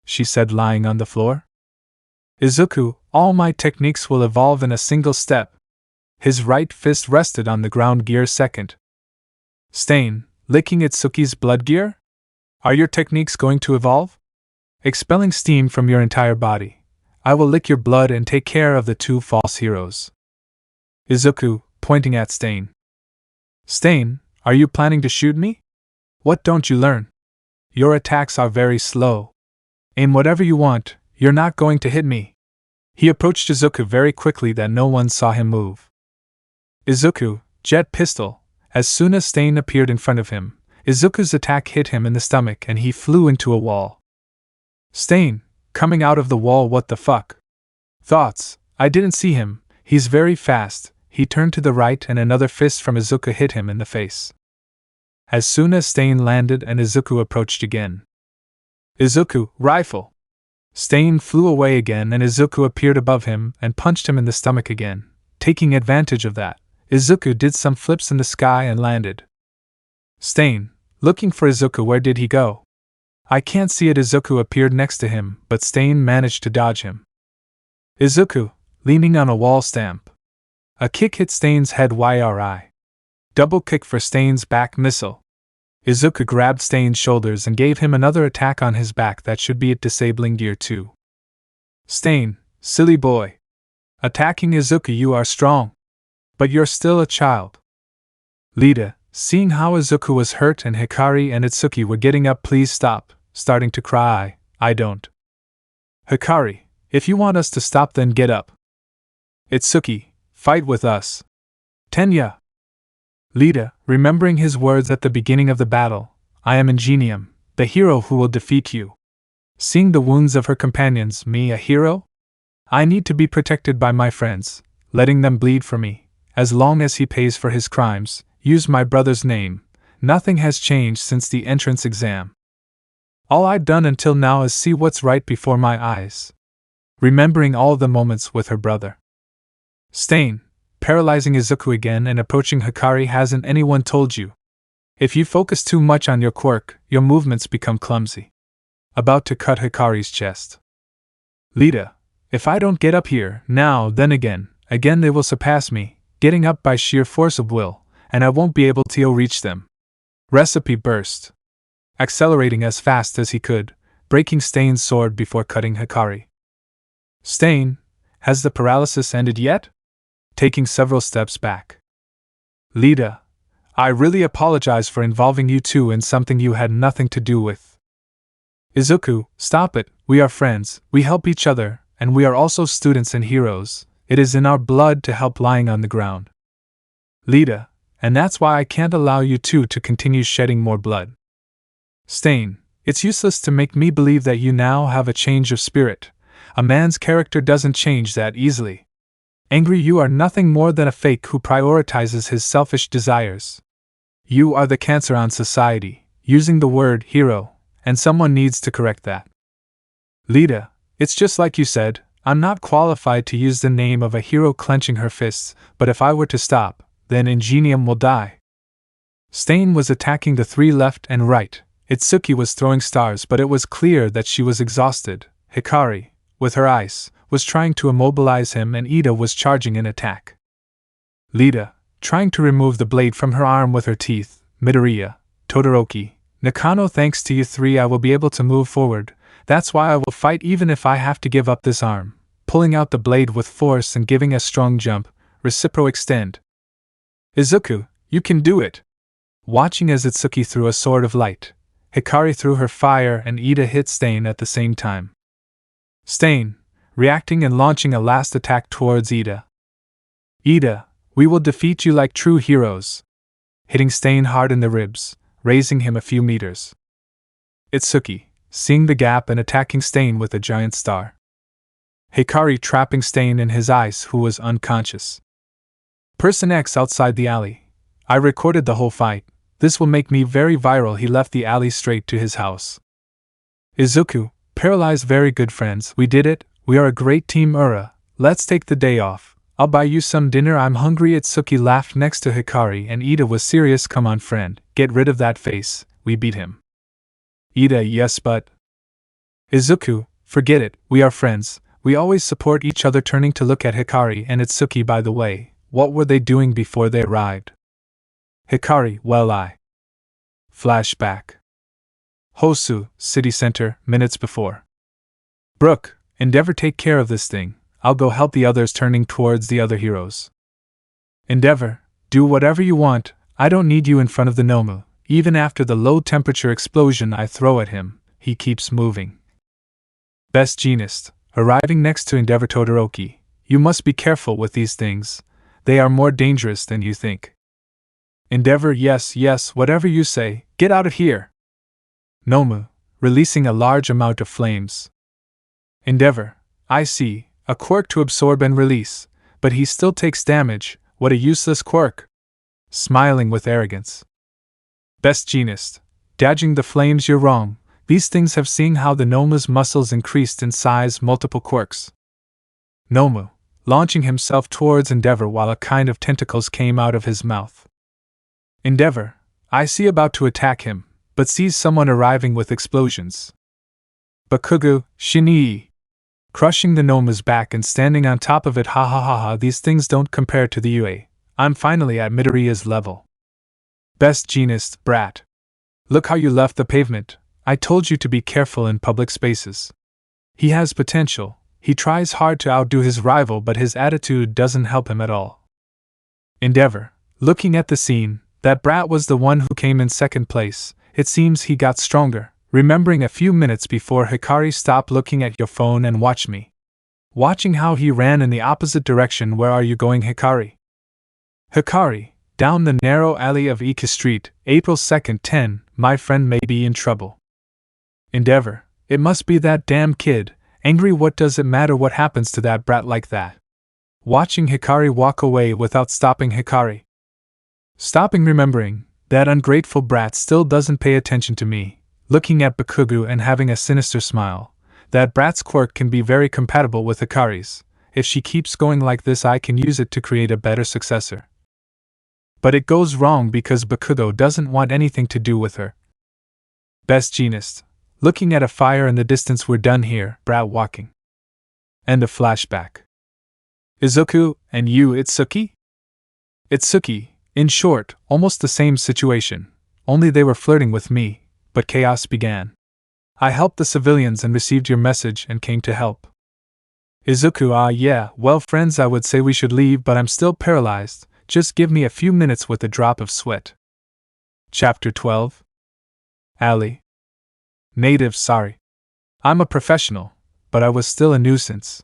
she said, lying on the floor. Izuku, all my techniques will evolve in a single step. His right fist rested on the ground. Gear second. Stain, licking Itsuki's blood. Gear? Are your techniques going to evolve? Expelling steam from your entire body. I will lick your blood and take care of the 2 false heroes. Izuku, pointing at Stain. Stain, are you planning to shoot me? What don't you learn? Your attacks are very slow. Aim whatever you want, you're not going to hit me. He approached Izuku very quickly that no one saw him move. Izuku, jet pistol. As soon as Stain appeared in front of him, Izuku's attack hit him in the stomach and he flew into a wall. Stain, coming out of the wall. What the fuck? Thoughts, I didn't see him, he's very fast. He turned to the right and another fist from Izuku hit him in the face. As soon as Stain landed and Izuku approached again. Izuku, rifle! Stain flew away again and Izuku appeared above him and punched him in the stomach again. Taking advantage of that, Izuku did some flips in the sky and landed. Stain, looking for Izuku. Where did he go? I can't see it. Izuku appeared next to him, but Stain managed to dodge him. Izuku, leaning on a wall stamp. A kick hit Stain's head. YRI. Double kick for Stain's back missile. Izuku grabbed Stain's shoulders and gave him another attack on his back. That should be it. Disabling gear 2. Stain, silly boy. Attacking Izuku. You are strong. But you're still a child. Lita, seeing how Izuku was hurt and Hikari and Itsuki were getting up. Please stop, starting to cry. I don't. Hikari, if you want us to stop then get up. Itsuki, fight with us. Tenya. Lita, remembering his words at the beginning of the battle, I am Ingenium, the hero who will defeat you. Seeing the wounds of her companions. Me a hero? I need to be protected by my friends, letting them bleed for me, as long as he pays for his crimes. Use my brother's name. Nothing has changed since the entrance exam. All I've done until now is see what's right before my eyes. Remembering all the moments with her brother. Stain, paralyzing Izuku again and approaching Hikari. Hasn't anyone told you? If you focus too much on your quirk, your movements become clumsy. About to cut Hikari's chest. Lita, if I don't get up here, now, then again they will surpass me, getting up by sheer force of will, and I won't be able to reach them. Recipe burst. Accelerating as fast as he could, breaking Stain's sword before cutting Hikari. Stain, has the paralysis ended yet? Taking several steps back. Lita, I really apologize for involving you two in something you had nothing to do with. Izuku, stop it, we are friends, we help each other, and we are also students and heroes. It is in our blood to help. Lying on the ground. Lita, and that's why I can't allow you two to continue shedding more blood. Stain, it's useless to make me believe that you now have a change of spirit. A man's character doesn't change that easily. Angry, you are nothing more than a fake who prioritizes his selfish desires. You are the cancer on society, using the word hero, and someone needs to correct that. Lita, it's just like you said, I'm not qualified to use the name of a hero. Clenching her fists, but if I were to stop, then Ingenium will die. Stain was attacking the three left and right. Itsuki was throwing stars, but it was clear that she was exhausted. Hikari, with her ice, was trying to immobilize him, and Ida was charging in attack. Lita, trying to remove the blade from her arm with her teeth. Midoriya, Todoroki, Nakano, thanks to you three I will be able to move forward. That's why I will fight even if I have to give up this arm. Pulling out the blade with force and giving a strong jump. Recipro extend. Izuku, you can do it. Watching as Itsuki threw a sword of light, Hikari threw her fire and Ida hit Stain at the same time. Stain, reacting and launching a last attack towards Ida. Ida, we will defeat you like true heroes. Hitting Stain hard in the ribs, raising him a few meters. Itsuki, seeing the gap and attacking Stain with a giant star. Hikari trapping Stain in his ice, who was unconscious. Person X outside the alley. I recorded the whole fight. This will make me very viral. He left the alley straight to his house. Izuku, paralyzed. Very good friends, we did it. We are a great team. Let's take the day off. I'll buy you some dinner. I'm hungry. Itsuki laughed next to Hikari and Ida was serious. Come on friend, get rid of that face, we beat him. Ida, yes but... Izuku, forget it, we are friends, we always support each other. Turning to look at Hikari and Itsuki. By the way, what were they doing before they arrived? Hikari, well Flashback. Hosu, city center, minutes before. Brooke, Endeavor, take care of this thing, I'll go help the others. Turning towards the other heroes. Endeavor, do whatever you want, I don't need you in front of the Nomu. Even after the low temperature explosion I throw at him, he keeps moving. Best Jeanist, arriving next to Endeavor. Todoroki, you must be careful with these things, they are more dangerous than you think. Endeavor, yes, whatever you say, get out of here. Nomu, releasing a large amount of flames. Endeavor, I see, a quirk to absorb and release, but he still takes damage, what a useless quirk. Smiling with arrogance. Best Genist, dodging the flames, you're wrong, these things have seen how the Nomu's muscles increased in size, multiple quirks. Nomu, launching himself towards Endeavor while a kind of tentacles came out of his mouth. Endeavor, I see, about to attack him, but sees someone arriving with explosions. Bakugo, Shinii. Crushing the Nomu's back and standing on top of it, ha ha ha ha, these things don't compare to the UA. I'm finally at Midoriya's level. Best Genist, brat. Look how you left the pavement, I told you to be careful in public spaces. He has potential, he tries hard to outdo his rival but his attitude doesn't help him at all. Endeavor, looking at the scene, that brat was the one who came in second place, it seems he got stronger, remembering a few minutes before Hikari, stop looking at your phone and watch me. Watching how he ran in the opposite direction. Where are you going, Hikari? Hikari, down the narrow alley of Ika Street, April 2nd, 10, my friend may be in trouble. Endeavor, it must be that damn kid, angry, what does it matter what happens to that brat like that? Watching Hikari walk away without stopping. Hikari. Stopping, remembering, that ungrateful brat still doesn't pay attention to me, looking at Bakugo and having a sinister smile. That brat's quirk can be very compatible with Hikari's. If she keeps going like this, I can use it to create a better successor. But it goes wrong because Bakugo doesn't want anything to do with her. Best Genist, looking at a fire in the distance, we're done here, brat walking. End of flashback. Izuku, and you, Itsuki? Itsuki, in short, almost the same situation, only they were flirting with me, but chaos began. I helped the civilians and received your message and came to help. Izuku, ah yeah, well friends, I would say we should leave, but I'm still paralyzed, just give me a few minutes with a drop of sweat. Chapter 12. Ali. Native, sorry. I'm a professional, but I was still a nuisance.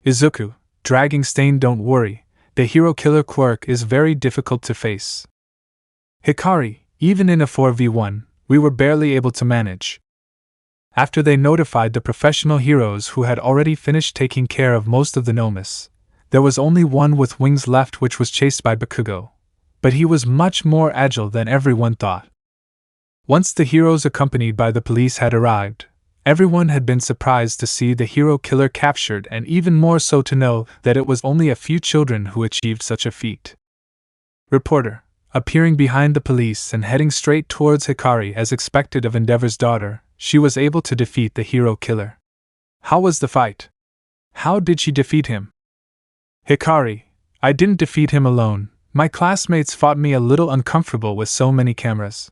Izuku, dragging Stain, don't worry, the hero killer quirk is very difficult to face. Hikari, even in a 4v1, we were barely able to manage. After they notified the professional heroes who had already finished taking care of most of the Nomus, there was only one with wings left, which was chased by Bakugo, but he was much more agile than everyone thought. Once the heroes accompanied by the police had arrived, everyone had been surprised to see the hero killer captured, and even more so to know that it was only a few children who achieved such a feat. Reporter, appearing behind the police and heading straight towards Hikari as expected of Endeavor's daughter, she was able to defeat the hero killer. How was the fight? How did she defeat him? Hikari, I didn't defeat him alone, my classmates fought me, a little uncomfortable with so many cameras.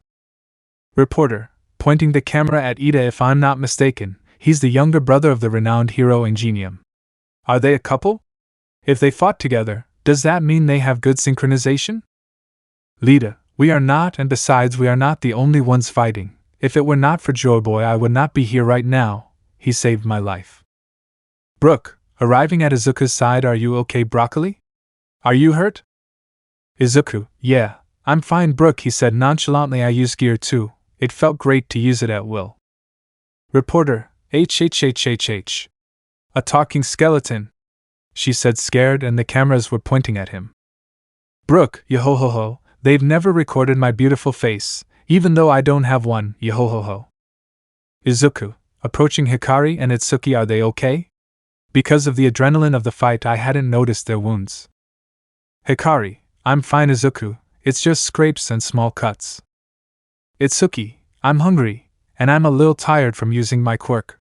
Reporter, pointing the camera at Ida, if I'm not mistaken, he's the younger brother of the renowned hero Ingenium. Are they a couple? If they fought together, does that mean they have good synchronization? Lida, we are not, and besides we are not the only ones fighting. If it were not for Joyboy, I would not be here right now, he saved my life. Brooke, arriving at Izuku's side, are you okay, Broccoli? Are you hurt? Izuku, yeah, I'm fine, Brooke, he said nonchalantly, I use gear too, it felt great to use it at will. Reporter, HHHHH. A talking skeleton, she said scared, and the cameras were pointing at him. Brooke, yo-ho-ho-ho, they've never recorded my beautiful face, even though I don't have one, yo-ho-ho-ho. Izuku, approaching Hikari and Itsuki, are they okay? Because of the adrenaline of the fight, I hadn't noticed their wounds. Hikari, I'm fine, Izuku, it's just scrapes and small cuts. Itsuki, I'm hungry, and I'm a little tired from using my quirk.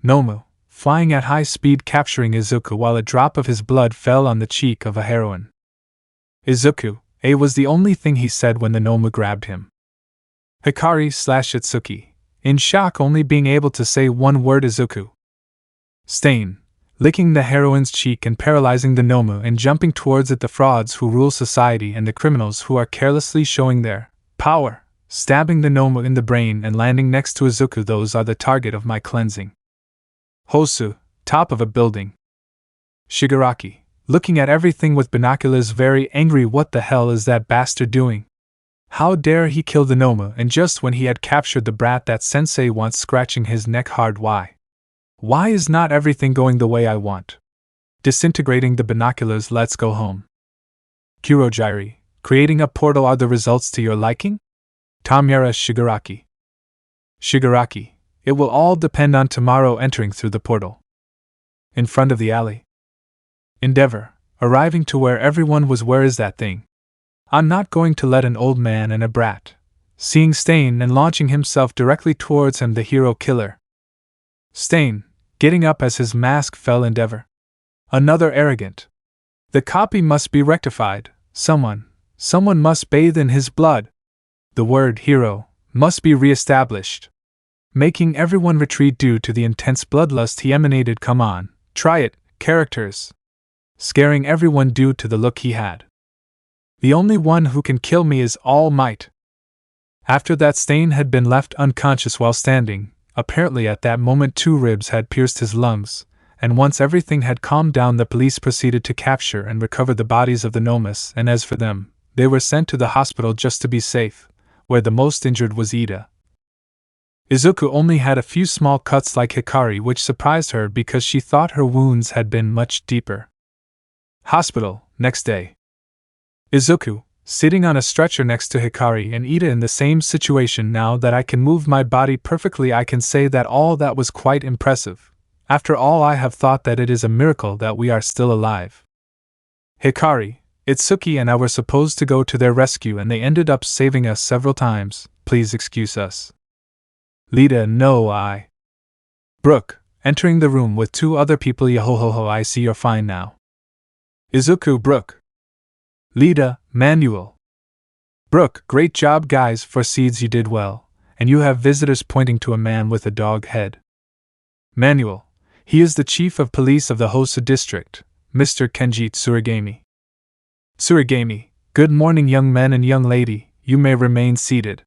Nomu, flying at high speed, capturing Izuku while a drop of his blood fell on the cheek of a heroine. Izuku, A was the only thing he said when the Nomu grabbed him. Hikari/Itsuki, in shock, only being able to say one word, Izuku. Stain, licking the heroine's cheek and paralyzing the Nomu and jumping towards it, the frauds who rule society and the criminals who are carelessly showing their power, stabbing the Nomu in the brain and landing next to Izuku, those are the target of my cleansing. Hosu, top of a building. Shigaraki, looking at everything with binoculars, very angry, what the hell is that bastard doing? How dare he kill the Nomu, and just when he had captured the brat that sensei wants, scratching his neck hard, why? Why is not everything going the way I want? Disintegrating the binoculars, let's go home. Kurogiri, creating a portal, are the results to your liking? Tamura Shigaraki. Shigaraki, it will all depend on tomorrow entering through the portal. In front of the alley. Endeavor, arriving to where everyone was. Where is that thing? I'm not going to let an old man and a brat. Seeing Stain and launching himself directly towards him, the hero killer. Stain, getting up as his mask fell. Endeavor. Another arrogant. The copy must be rectified. Someone must bathe in his blood. The word hero must be re-established. Making everyone retreat due to the intense bloodlust he emanated. Come on, try it, characters. Scaring everyone due to the look he had. The only one who can kill me is All Might. After that, Stain had been left unconscious while standing. Apparently at that moment 2 ribs had pierced his lungs, and once everything had calmed down, the police proceeded to capture and recover the bodies of the Nomus, and as for them, they were sent to the hospital just to be safe, where the most injured was Ida. Izuku only had a few small cuts like Hikari, which surprised her because she thought her wounds had been much deeper. Hospital, next day. Izuku, sitting on a stretcher next to Hikari and Ida in the same situation. Now that I can move my body perfectly, I can say that all that was quite impressive. After all, I have thought that it is a miracle that we are still alive. Hikari, Itsuki and I were supposed to go to their rescue and they ended up saving us several times. Please excuse us. Lita, no, I. Brooke, entering the room with 2 other people. Yahohoho, I see you're fine now. Izuku, Brooke. Lita, Manuel. Brooke, great job guys, for seeds you did well, and you have visitors, pointing to a man with a dog head. Manuel, he is the chief of police of the Hosa district, Mr. Kenji Tsurigami. Tsurigami, good morning young men and young lady, you may remain seated.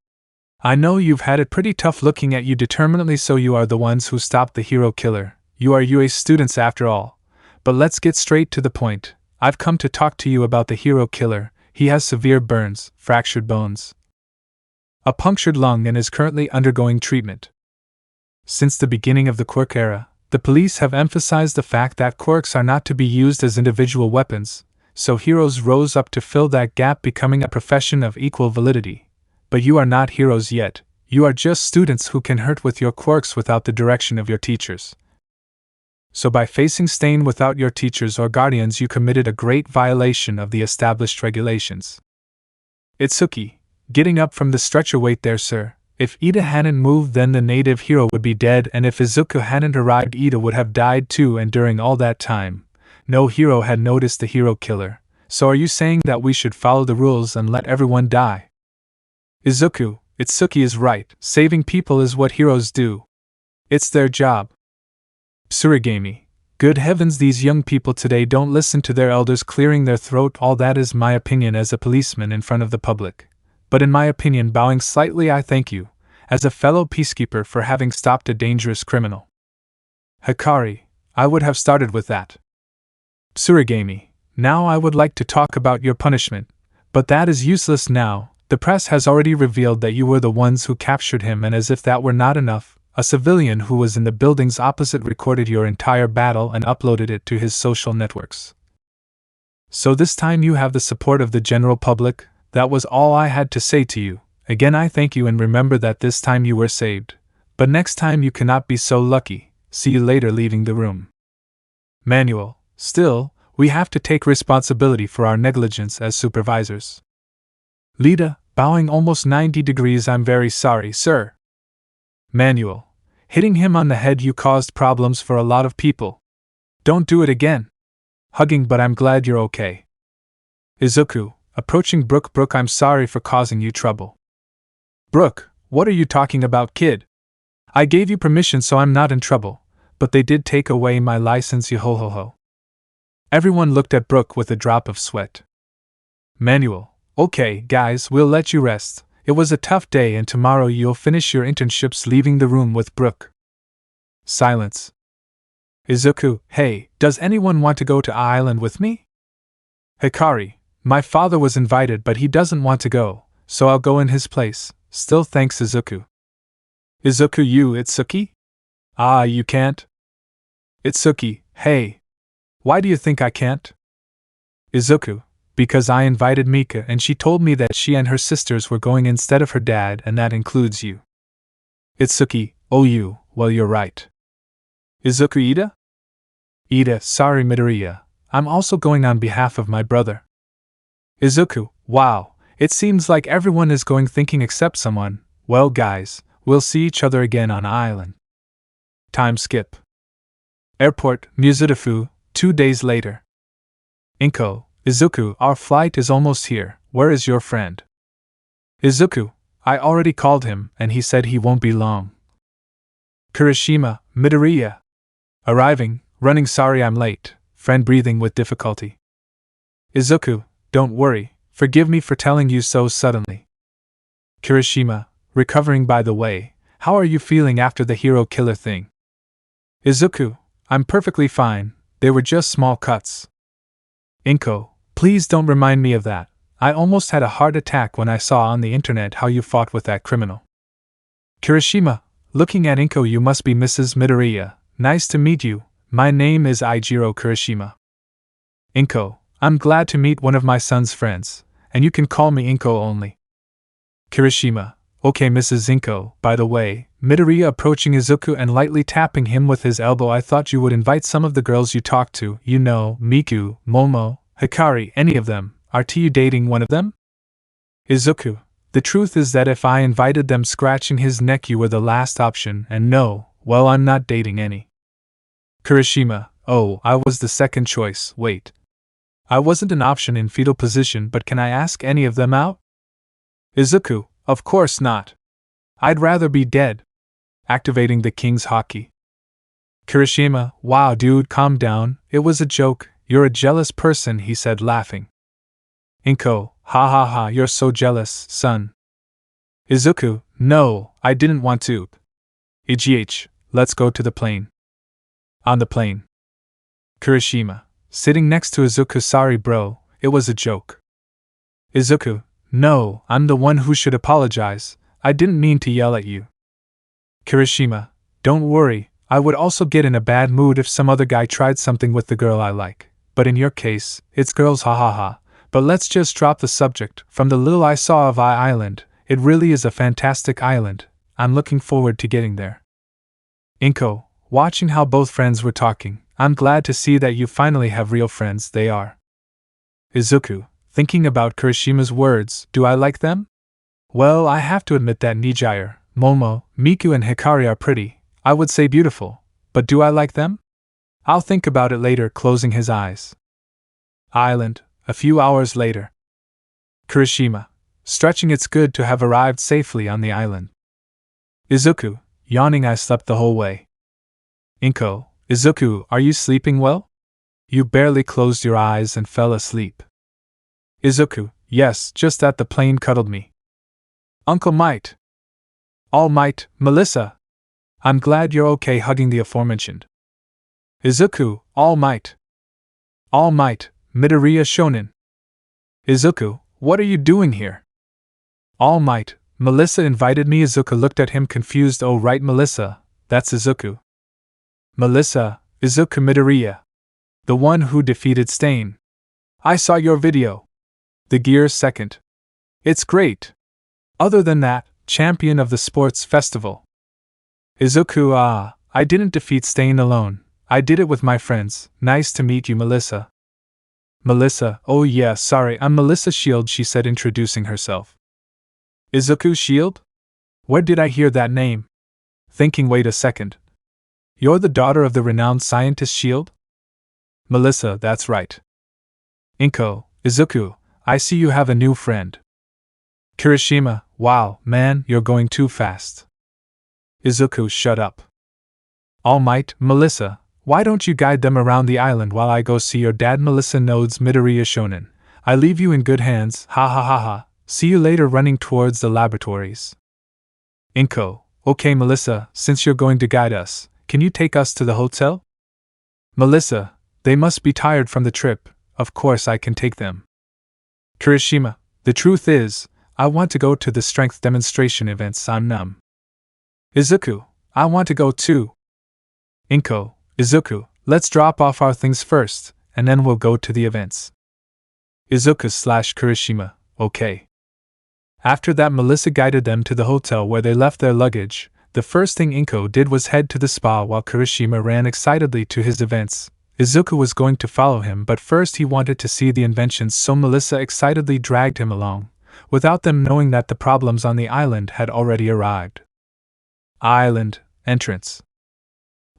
I know you've had it pretty tough, looking at you determinedly, so you are the ones who stopped the hero killer. You are UA students after all. But let's get straight to the point. I've come to talk to you about the hero killer. He has severe burns, fractured bones, a punctured lung, and is currently undergoing treatment. Since the beginning of the Quirk era, the police have emphasized the fact that quirks are not to be used as individual weapons, so heroes rose up to fill that gap, becoming a profession of equal validity. But you are not heroes yet, you are just students who can hurt with your quirks without the direction of your teachers. So by facing Stain without your teachers or guardians, you committed a great violation of the established regulations. Itsuki, getting up from the stretcher, wait there sir, if Ida hadn't moved then the native hero would be dead, and if Izuku hadn't arrived Ida would have died too, and during all that time, no hero had noticed the hero killer. So are you saying that we should follow the rules and let everyone die? Izuku, Itsuki is right, saving people is what heroes do. It's their job. Tsurigami, good heavens, these young people today don't listen to their elders, clearing their throat. All that is my opinion as a policeman in front of the public. But in my opinion, bowing slightly, I thank you, as a fellow peacekeeper, for having stopped a dangerous criminal. Hikari, I would have started with that. Tsurigami, now I would like to talk about your punishment, but that is useless now. The press has already revealed that you were the ones who captured him, and as if that were not enough, a civilian who was in the buildings opposite recorded your entire battle and uploaded it to his social networks. So this time you have the support of the general public. That was all I had to say to you. Again I thank you, and remember that this time you were saved. But next time you cannot be so lucky. See you later, leaving the room. Manuel, still, we have to take responsibility for our negligence as supervisors. Lita, bowing almost 90 degrees, I'm very sorry, sir. Manuel, hitting him on the head, you caused problems for a lot of people. Don't do it again. Hugging, but I'm glad you're okay. Izuku, approaching Brooke, Brooke, I'm sorry for causing you trouble. Brooke, what are you talking about, kid? I gave you permission, so I'm not in trouble, but they did take away my license, yo-ho-ho-ho. Everyone looked at Brooke with a drop of sweat. Manuel, okay, guys, we'll let you rest. It was a tough day, and tomorrow you'll finish your internships, leaving the room with Brooke. Silence. Izuku, hey, does anyone want to go to Island with me? Hikari, my father was invited, but he doesn't want to go, so I'll go in his place. Still thanks, Izuku. Izuku, you, Itsuki? Ah, you can't? Itsuki, hey. Why do you think I can't? Izuku, because I invited Mika and she told me that she and her sisters were going instead of her dad, and that includes you. Itsuki, oh you, well you're right. Izuku Ida? Ida, sorry Midoriya, I'm also going on behalf of my brother. Izuku, wow, it seems like everyone is going thinking except someone. Well guys, we'll see each other again on island. Time skip. Airport, Mizudafu, 2 days later. Inko, Izuku, our flight is almost here, where is your friend? Izuku, I already called him and he said he won't be long. Kirishima, Midoriya. Arriving, running sorry I'm late, friend breathing with difficulty. Izuku, don't worry, forgive me for telling you so suddenly. Kirishima, recovering by the way, how are you feeling after the hero killer thing? Izuku, I'm perfectly fine, they were just small cuts. Inko, please don't remind me of that, I almost had a heart attack when I saw on the internet how you fought with that criminal. Kirishima, looking at Inko, you must be Mrs. Midoriya, nice to meet you, my name is Eijiro Kirishima. Inko, I'm glad to meet one of my son's friends, and you can call me Inko only. Kirishima, okay Mrs. Inko, by the way, Midoriya approaching Izuku and lightly tapping him with his elbow, I thought you would invite some of the girls you talked to, you know, Miku, Momo, Hikari, any of them, aren't you dating one of them? Izuku, the truth is that if I invited them, scratching his neck, you were the last option, and no, well I'm not dating any. Kirishima, oh, I was the second choice, wait. I wasn't an option in fetal position, but can I ask any of them out? Izuku, of course not. I'd rather be dead. Activating the king's hockey. Kirishima, wow dude, calm down, it was a joke, you're a jealous person, he said laughing. Inko, ha ha ha, you're so jealous, son. Izuku, no, I didn't want to. EGH, let's go to the plane. On the plane. Kirishima, sitting next to Izuku, sorry bro, it was a joke. Izuku, no, I'm the one who should apologize, I didn't mean to yell at you. Kirishima, don't worry, I would also get in a bad mood if some other guy tried something with the girl I like, but in your case, it's girls ha ha ha, but let's just drop the subject. From the little I saw of Island, it really is a fantastic island, I'm looking forward to getting there. Inko, watching how both friends were talking, I'm glad to see that you finally have real friends, they are. Izuku, thinking about Kirishima's words, do I like them? Well, I have to admit that Nijire, Momo, Miku and Hikari are pretty, I would say beautiful, but do I like them? I'll think about it later, closing his eyes. Island, a few hours later. Kirishima, stretching, it's good to have arrived safely on the island. Izuku, yawning, I slept the whole way. Inko, Izuku, are you sleeping well? You barely closed your eyes and fell asleep. Izuku, yes, just that the plane cuddled me. Uncle Might. All Might, Melissa. I'm glad you're okay, hugging the aforementioned. Izuku, All Might. All Might, Midoriya Shonen. Izuku, what are you doing here? All Might, Melissa invited me. Izuku looked at him confused. Oh right, Melissa, that's Izuku. Melissa, Izuku Midoriya. The one who defeated Stain. I saw your video. The Gears second. It's great. Other than that, champion of the sports festival. Izuku, I didn't defeat Stain alone, I did it with my friends. Nice to meet you, Melissa. Melissa, oh yeah, sorry, I'm Melissa Shield, she said, introducing herself. Izuku Shield? Where did I hear that name? Thinking, wait a second. You're the daughter of the renowned scientist Shield? Melissa, that's right. Inko, Izuku, I see you have a new friend. Kirishima, wow, man, you're going too fast. Izuku, shut up. All Might, Melissa, why don't you guide them around the island while I go see your dad? Melissa nods. Midoriya Shonen, I leave you in good hands, ha ha ha ha, see you later, running towards the laboratories. Inko, okay Melissa, since you're going to guide us, can you take us to the hotel? Melissa, they must be tired from the trip, of course I can take them. Kirishima, the truth is, I want to go to the strength demonstration events, I'm numb. Izuku, I want to go too. Inko, Izuku, let's drop off our things first, and then we'll go to the events. Izuku/Kirishima, okay. After that, Melissa guided them to the hotel where they left their luggage. The first thing Inko did was head to the spa while Kirishima ran excitedly to his events. Izuku was going to follow him, but first he wanted to see the inventions, so Melissa excitedly dragged him along, without them knowing that the problems on the island had already arrived. Island entrance.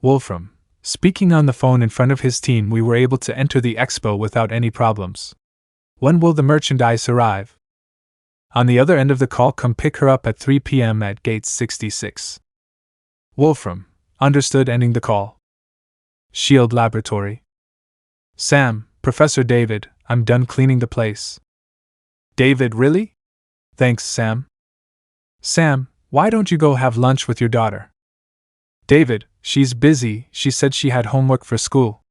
Wolfram. Speaking on the phone in front of his team, we were able to enter the expo without any problems. When will the merchandise arrive? On the other end of the call, come pick her up at 3 p.m. at gate 66. Wolfram. Understood, ending the call. Shield Laboratory. Sam, Professor David, I'm done cleaning the place. David, really? Thanks, Sam. Sam, why don't you go have lunch with your daughter? David, she's busy, she said she had homework for school.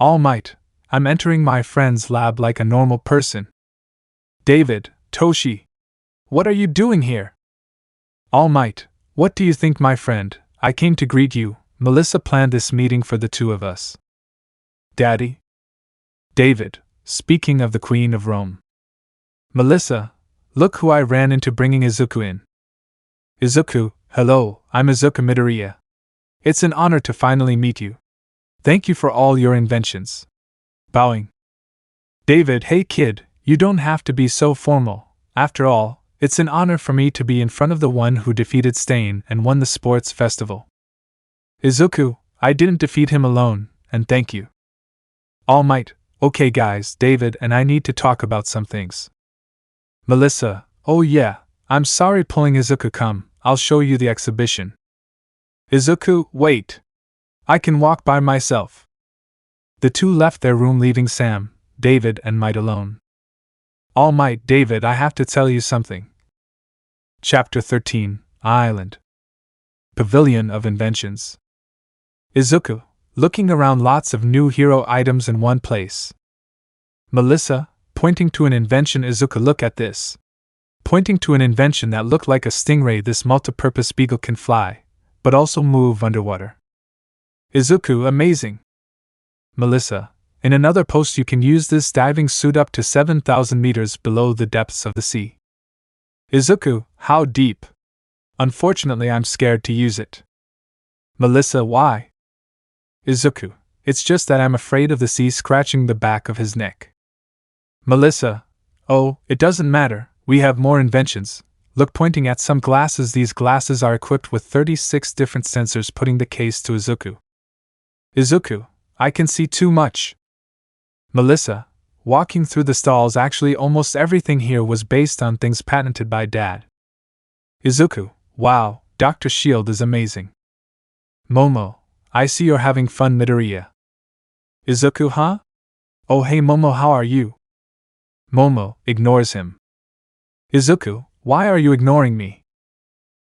All Might, I'm entering my friend's lab like a normal person. David, Toshi, what are you doing here? All Might, what do you think, my friend? I came to greet you. Melissa planned this meeting for the two of us. Daddy? David, speaking of the Queen of Rome. Melissa, look who I ran into bringing Izuku in. Izuku, hello, I'm Izuku Midoriya. It's an honor to finally meet you. Thank you for all your inventions. Bowing. David, hey kid, you don't have to be so formal. After all, it's an honor for me to be in front of the one who defeated Stain and won the sports festival. Izuku, I didn't defeat him alone, and thank you. All Might, okay guys, David and I need to talk about some things. Melissa, oh yeah, I'm sorry pulling Izuku, come, I'll show you the exhibition. Izuku, wait. I can walk by myself. The two left their room, leaving Sam, David and Might alone. All Might, David, I have to tell you something. Chapter 13, Island. Pavilion of Inventions. Izuku, looking around, lots of new hero items in one place. Melissa, pointing to an invention. Izuku, look at this. Pointing to an invention that looked like a stingray, this multipurpose beagle can fly, but also move underwater. Izuku, amazing. Melissa, in another post you can use this diving suit up to 7,000 meters below the depths of the sea. Izuku, how deep? Unfortunately, I'm scared to use it. Melissa, why? Izuku, it's just that I'm afraid of the sea scratching the back of his neck. Melissa, oh, it doesn't matter, we have more inventions. Look, pointing at some glasses. These glasses are equipped with 36 different sensors, putting the case to Izuku. Izuku, I can see too much. Melissa, walking through the stalls, actually almost everything here was based on things patented by Dad. Izuku, wow, Dr. Shield is amazing. Momo, I see you're having fun, Midoriya. Izuku, huh? Oh hey Momo, how are you? Momo ignores him. Izuku, why are you ignoring me?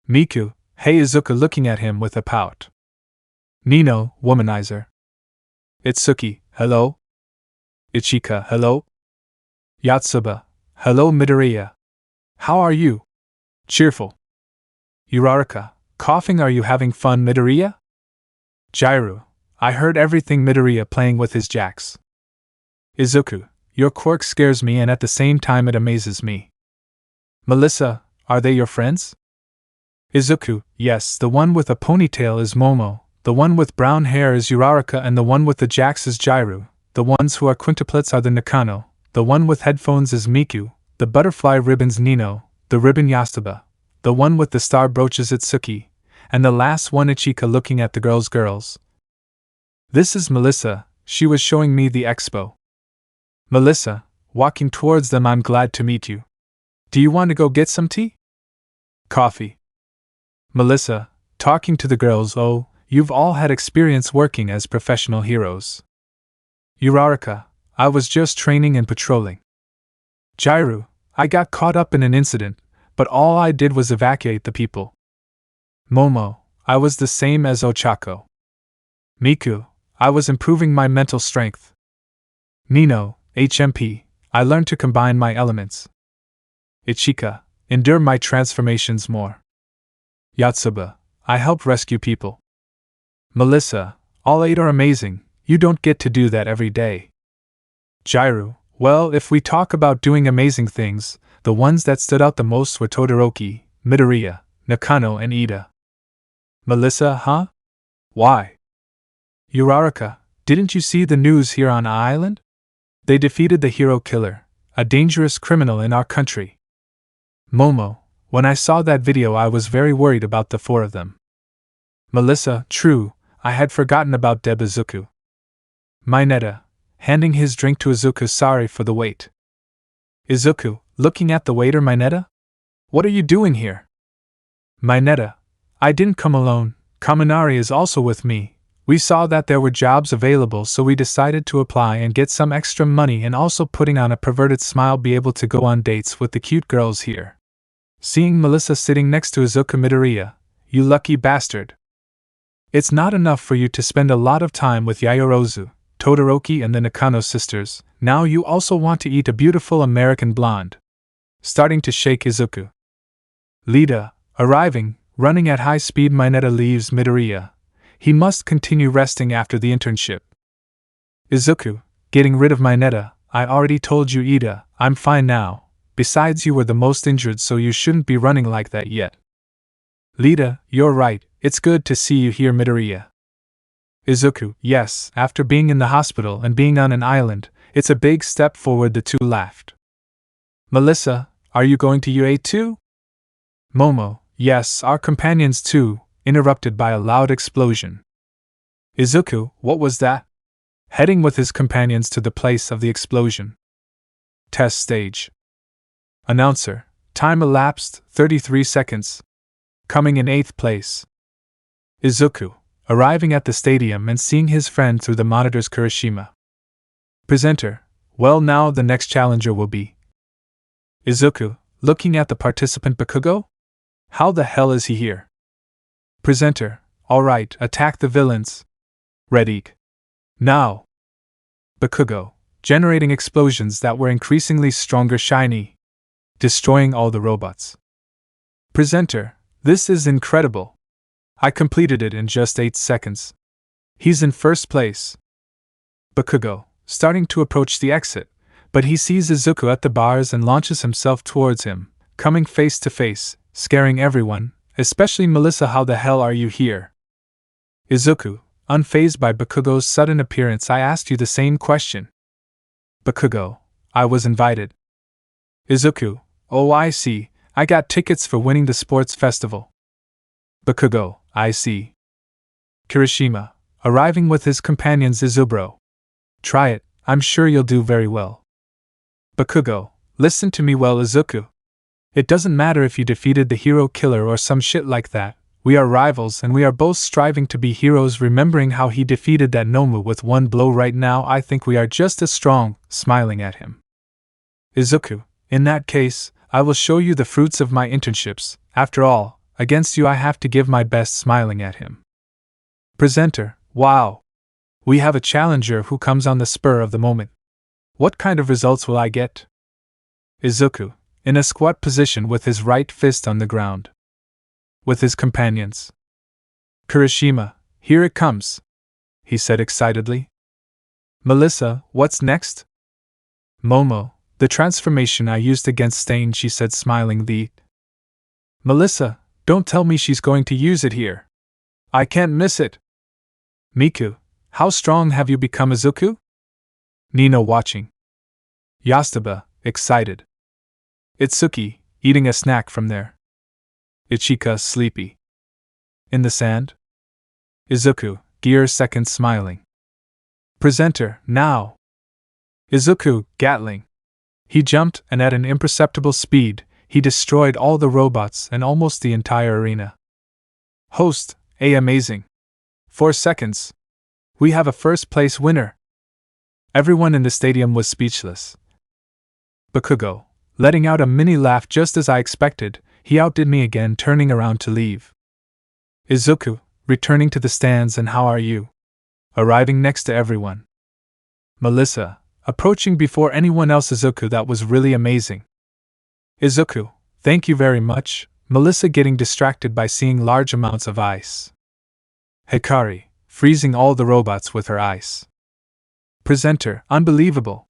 Miku, hey Izuku, looking at him with a pout. Nino, womanizer. Itsuki, hello? Ichika, hello? Yatsuba, hello Midoriya. How are you? Cheerful. Uraraka, coughing, are you having fun, Midoriya? Jairu, I heard everything, Midoriya, playing with his jacks. Izuku, your quirk scares me and at the same time it amazes me. Melissa, are they your friends? Izuku, yes, the one with a ponytail is Momo, the one with brown hair is Uraraka, and the one with the jacks is Jairu. The ones who are quintuplets are the Nakano, the one with headphones is Miku, the butterfly ribbons Nino, the ribbon Yasuba, the one with the star brooches Itsuki, and the last one Ichika, looking at the girls. This is Melissa, she was showing me the expo. Melissa, walking towards them, I'm glad to meet you. Do you want to go get some tea? Coffee. Melissa, talking to the girls, oh, you've all had experience working as professional heroes. Uraraka, I was just training and patrolling. Jairu, I got caught up in an incident, but all I did was evacuate the people. Momo, I was the same as Ochako. Miku, I was improving my mental strength. Nino, HMP, I learned to combine my elements. Ichika, endure my transformations more. Yatsuba, I help rescue people. Melissa, all 8 are amazing, You don't get to do that every day. Jairu, well, if we talk about doing amazing things, the ones that stood out the most were Todoroki, Midoriya, Nakano, and Ida. Melissa, huh? Why? Uraraka, didn't you see the news here on Island? They defeated the hero killer, a dangerous criminal in our country. Momo, when I saw that video I was very worried about the four of them. Melissa, true, I had forgotten about Izuku. Mineta, handing his drink to Izuku, sorry for the wait. Izuku, looking at the waiter. Mineta? What are you doing here? Mineta, I didn't come alone, Kaminari is also with me. We saw that there were jobs available, so we decided to apply and get some extra money, and also putting on a perverted smile, be able to go on dates with the cute girls here. Seeing Melissa sitting next to Izuku. Midoriya, you lucky bastard. It's not enough for you to spend a lot of time with Yaoyorozu, Todoroki, and the Nakano sisters, now you also want to eat a beautiful American blonde. Starting to shake Izuku. Lida, arriving, running at high speed. Mineta leaves Midoriya. He must continue resting after the internship. Izuku, getting rid of Mineta. I already told you, Ida, I'm fine now. Besides, you were the most injured, so you shouldn't be running like that yet. Lida, you're right, it's good to see you here. Midoriya. Izuku, yes, after being in the hospital and being on an island, it's a big step forward. The two laughed. Melissa, are you going to UA too? Momo, yes, our companions too, interrupted by a loud explosion. Izuku, what was that? Heading with his companions to the place of the explosion. Test stage. Announcer, time elapsed, 33 seconds. Coming in 8th place. Izuku, arriving at the stadium and seeing his friend through the monitors. Kirishima. Presenter, well, now the next challenger will be. Izuku, looking at the participant. Bakugo? How the hell is he here? Presenter, alright, attack the villains. Ready. Now. Bakugo, generating explosions that were increasingly stronger. Shiny. Destroying all the robots. Presenter, this is incredible. I completed it in just 8 seconds. He's in first place. Bakugo, starting to approach the exit, but he sees Izuku at the bars and launches himself towards him, coming face to face, scaring everyone, especially Melissa. How the hell are you here? Izuku, unfazed by Bakugo's sudden appearance. I asked you the same question. Bakugo, I was invited. Izuku, oh, I see, I got tickets for winning the sports festival. Bakugo, I see. Kirishima, arriving with his companions. Izubro. Try it, I'm sure you'll do very well. Bakugo, listen to me well, Izuku. It doesn't matter if you defeated the hero killer or some shit like that, we are rivals and we are both striving to be heroes. Remembering how he defeated that Nomu with one blow, right now I think we are just as strong, smiling at him. Izuku, in that case, I will show you the fruits of my internships. After all, against you I have to give my best, smiling at him. Presenter, wow. We have a challenger who comes on the spur of the moment. What kind of results will I get? Izuku, in a squat position with his right fist on the ground. With his companions. Kirishima, here it comes, he said excitedly. Melissa, what's next? Momo, the transformation I used against Stain, she said, smiling. Melissa, don't tell me she's going to use it here. I can't miss it. Miku, how strong have you become, Izuku? Nino, watching. Yastaba, excited. Itsuki, eating a snack from there. Ichika, sleepy. In the sand? Izuku, gear second, smiling. Presenter, now. Izuku, Gatling. He jumped, and at an imperceptible speed, he destroyed all the robots and almost the entire arena. Host, amazing. 4 seconds. We have a first place winner. Everyone in the stadium was speechless. Bakugo, letting out a mini laugh. Just as I expected, he outdid me again, turning around to leave. Izuku, returning to the stands. And how are you? Arriving next to everyone. Melissa, approaching before anyone else. Izuku, that was really amazing. Izuku, thank you very much. Melissa, getting distracted by seeing large amounts of ice. Hikari, freezing all the robots with her ice. Presenter, unbelievable.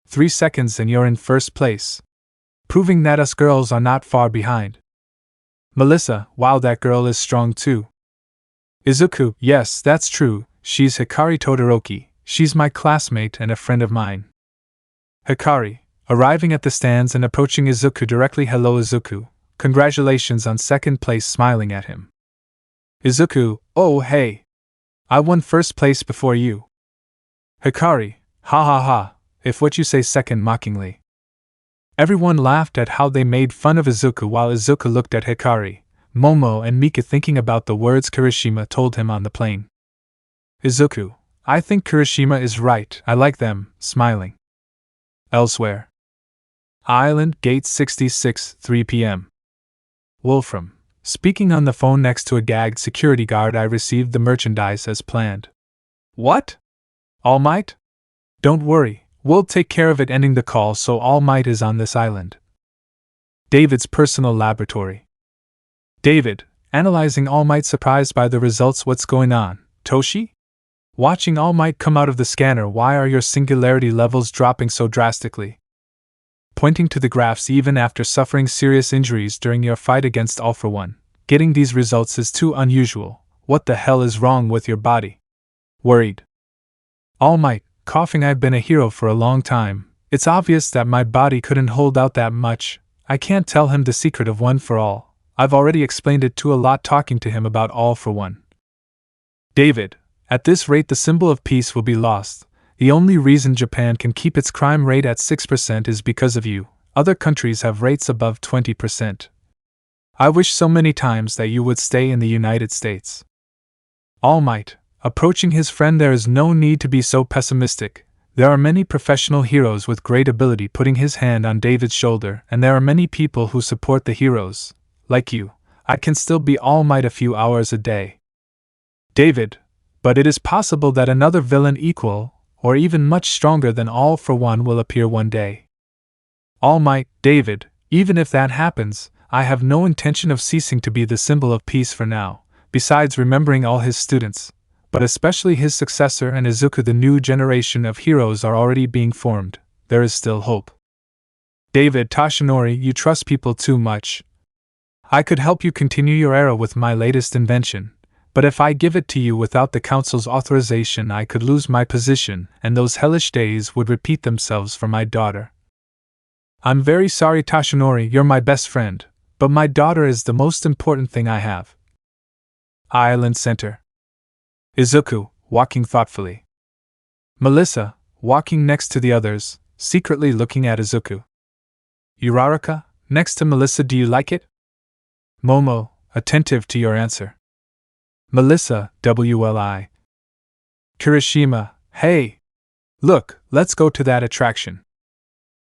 3 seconds and you're in first place. Proving that us girls are not far behind. Melissa, wow, that girl is strong too. Izuku, yes, that's true, she's Hikari Todoroki, she's my classmate and a friend of mine. Hikari, arriving at the stands and approaching Izuku directly. Hello Izuku, congratulations on second place, smiling at him. Izuku, oh hey. I won first place before you. Hikari, ha ha ha, if what you say second, mockingly. Everyone laughed at how they made fun of Izuku while Izuku looked at Hikari, Momo and Mika thinking about the words Kirishima told him on the plane. Izuku, I think Kirishima is right, I like them, smiling. Elsewhere. Island Gate 66, 3 p.m. Wolfram, speaking on the phone next to a gagged security guard. I received the merchandise as planned. What? All Might? Don't worry, we'll take care of it. Ending the call, so All Might is on this island. David's personal laboratory. David, analyzing All Might, surprised by the results. What's going on, Toshi? Watching All Might come out of the scanner. Why are your singularity levels dropping so drastically? Pointing to the graphs. Even after suffering serious injuries during your fight against All for One, getting these results is too unusual. What the hell is wrong with your body? Worried. All Might, coughing. I've been a hero for a long time. It's obvious that my body couldn't hold out that much. I can't tell him the secret of One for All. I've already explained it to a lot, talking to him about All for One. David, at this rate the symbol of peace will be lost. The only reason Japan can keep its crime rate at 6% is because of you. Other countries have rates above 20%. I wish so many times that you would stay in the United States. All Might, approaching his friend. There is no need to be so pessimistic. There are many professional heroes with great ability. Putting his hand on David's shoulder. And there are many people who support the heroes. Like you, I can still be All Might a few hours a day. David, but it is possible that another villain equal, or even much stronger than All for One will appear one day. All Might, David, even if that happens, I have no intention of ceasing to be the symbol of peace for now. Besides remembering all his students, but especially his successor and Izuku, the new generation of heroes are already being formed. There is still hope. David, Toshinori, you trust people too much. I could help you continue your era with my latest invention, but if I give it to you without the council's authorization, I could lose my position, and those hellish days would repeat themselves for my daughter. I'm very sorry, Toshinori, you're my best friend, but my daughter is the most important thing I have. Island Center. Izuku, walking thoughtfully. Melissa, walking next to the others, secretly looking at Izuku. Uraraka, next to Melissa. Do you like it? Momo, attentive to your answer. Melissa, WLI. Kirishima, hey! Look, let's go to that attraction.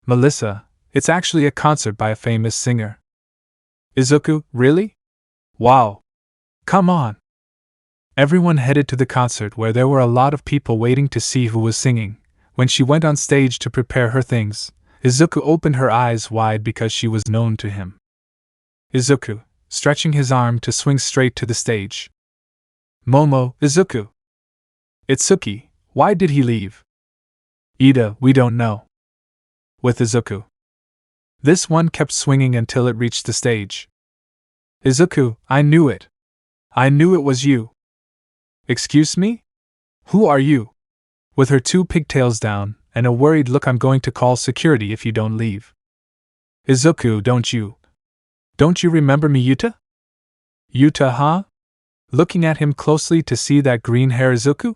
Melissa, it's actually a concert by a famous singer. Izuku, really? Wow! Come on! Everyone headed to the concert, where there were a lot of people waiting to see who was singing. When she went on stage to prepare her things, Izuku opened her eyes wide because she was known to him. Izuku, stretching his arm to swing straight to the stage. Momo, Izuku. Itsuki, why did he leave? Ida, we don't know. With Izuku. This one kept swinging until it reached the stage. Izuku, I knew it. I knew it was you. Excuse me? Who are you? With her two pigtails down, and a worried look, I'm going to call security if you don't leave. Izuku, don't you remember me, Yuta? Yuta, huh? Looking at him closely to see that green hair. Izuku?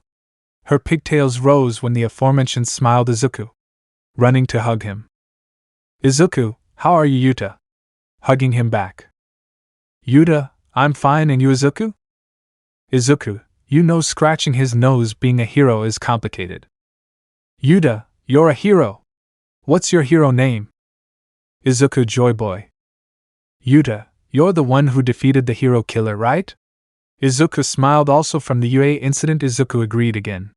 Her pigtails rose when the aforementioned smiled. Izuku, running to hug him. Izuku, how are you, Yuta? Hugging him back. Yuta, I'm fine, and you, Izuku? Izuku, you know scratching his nose being a hero is complicated. Yuta, you're a hero. What's your hero name? Izuku, Joyboy. Yuta, you're the one who defeated the hero killer, right? Izuku smiled. Also from the UA incident. Izuku agreed again.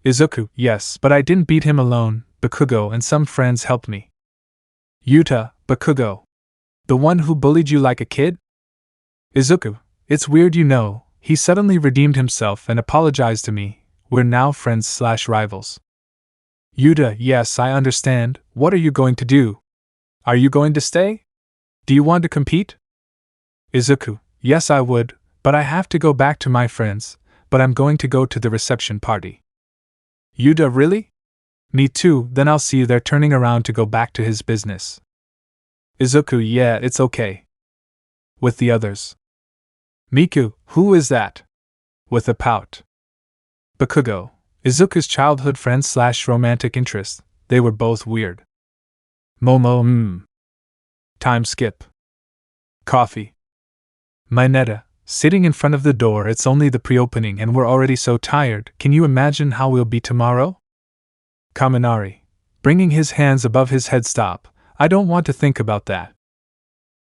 Izuku, yes, but I didn't beat him alone. Bakugo and some friends helped me. Yuta, Bakugo. The one who bullied you like a kid? Izuku, it's weird, you know, he suddenly redeemed himself and apologized to me. We're now friends/rivals. Yuta, yes, I understand. What are you going to do? Are you going to stay? Do you want to compete? Izuku, yes, I would, but I have to go back to my friends, but I'm going to go to the reception party. Yuta, really? Me too, then I'll see you there, turning around to go back to his business. Izuku, yeah, it's okay. With the others. Miku, who is that? With a pout. Bakugo, Izuku's childhood friend / romantic interest, they were both weird. Momo, Time skip. Coffee. Mineta, sitting in front of the door, it's only the pre-opening and we're already so tired, can you imagine how we'll be tomorrow? Kaminari, bringing his hands above his head, stop, I don't want to think about that.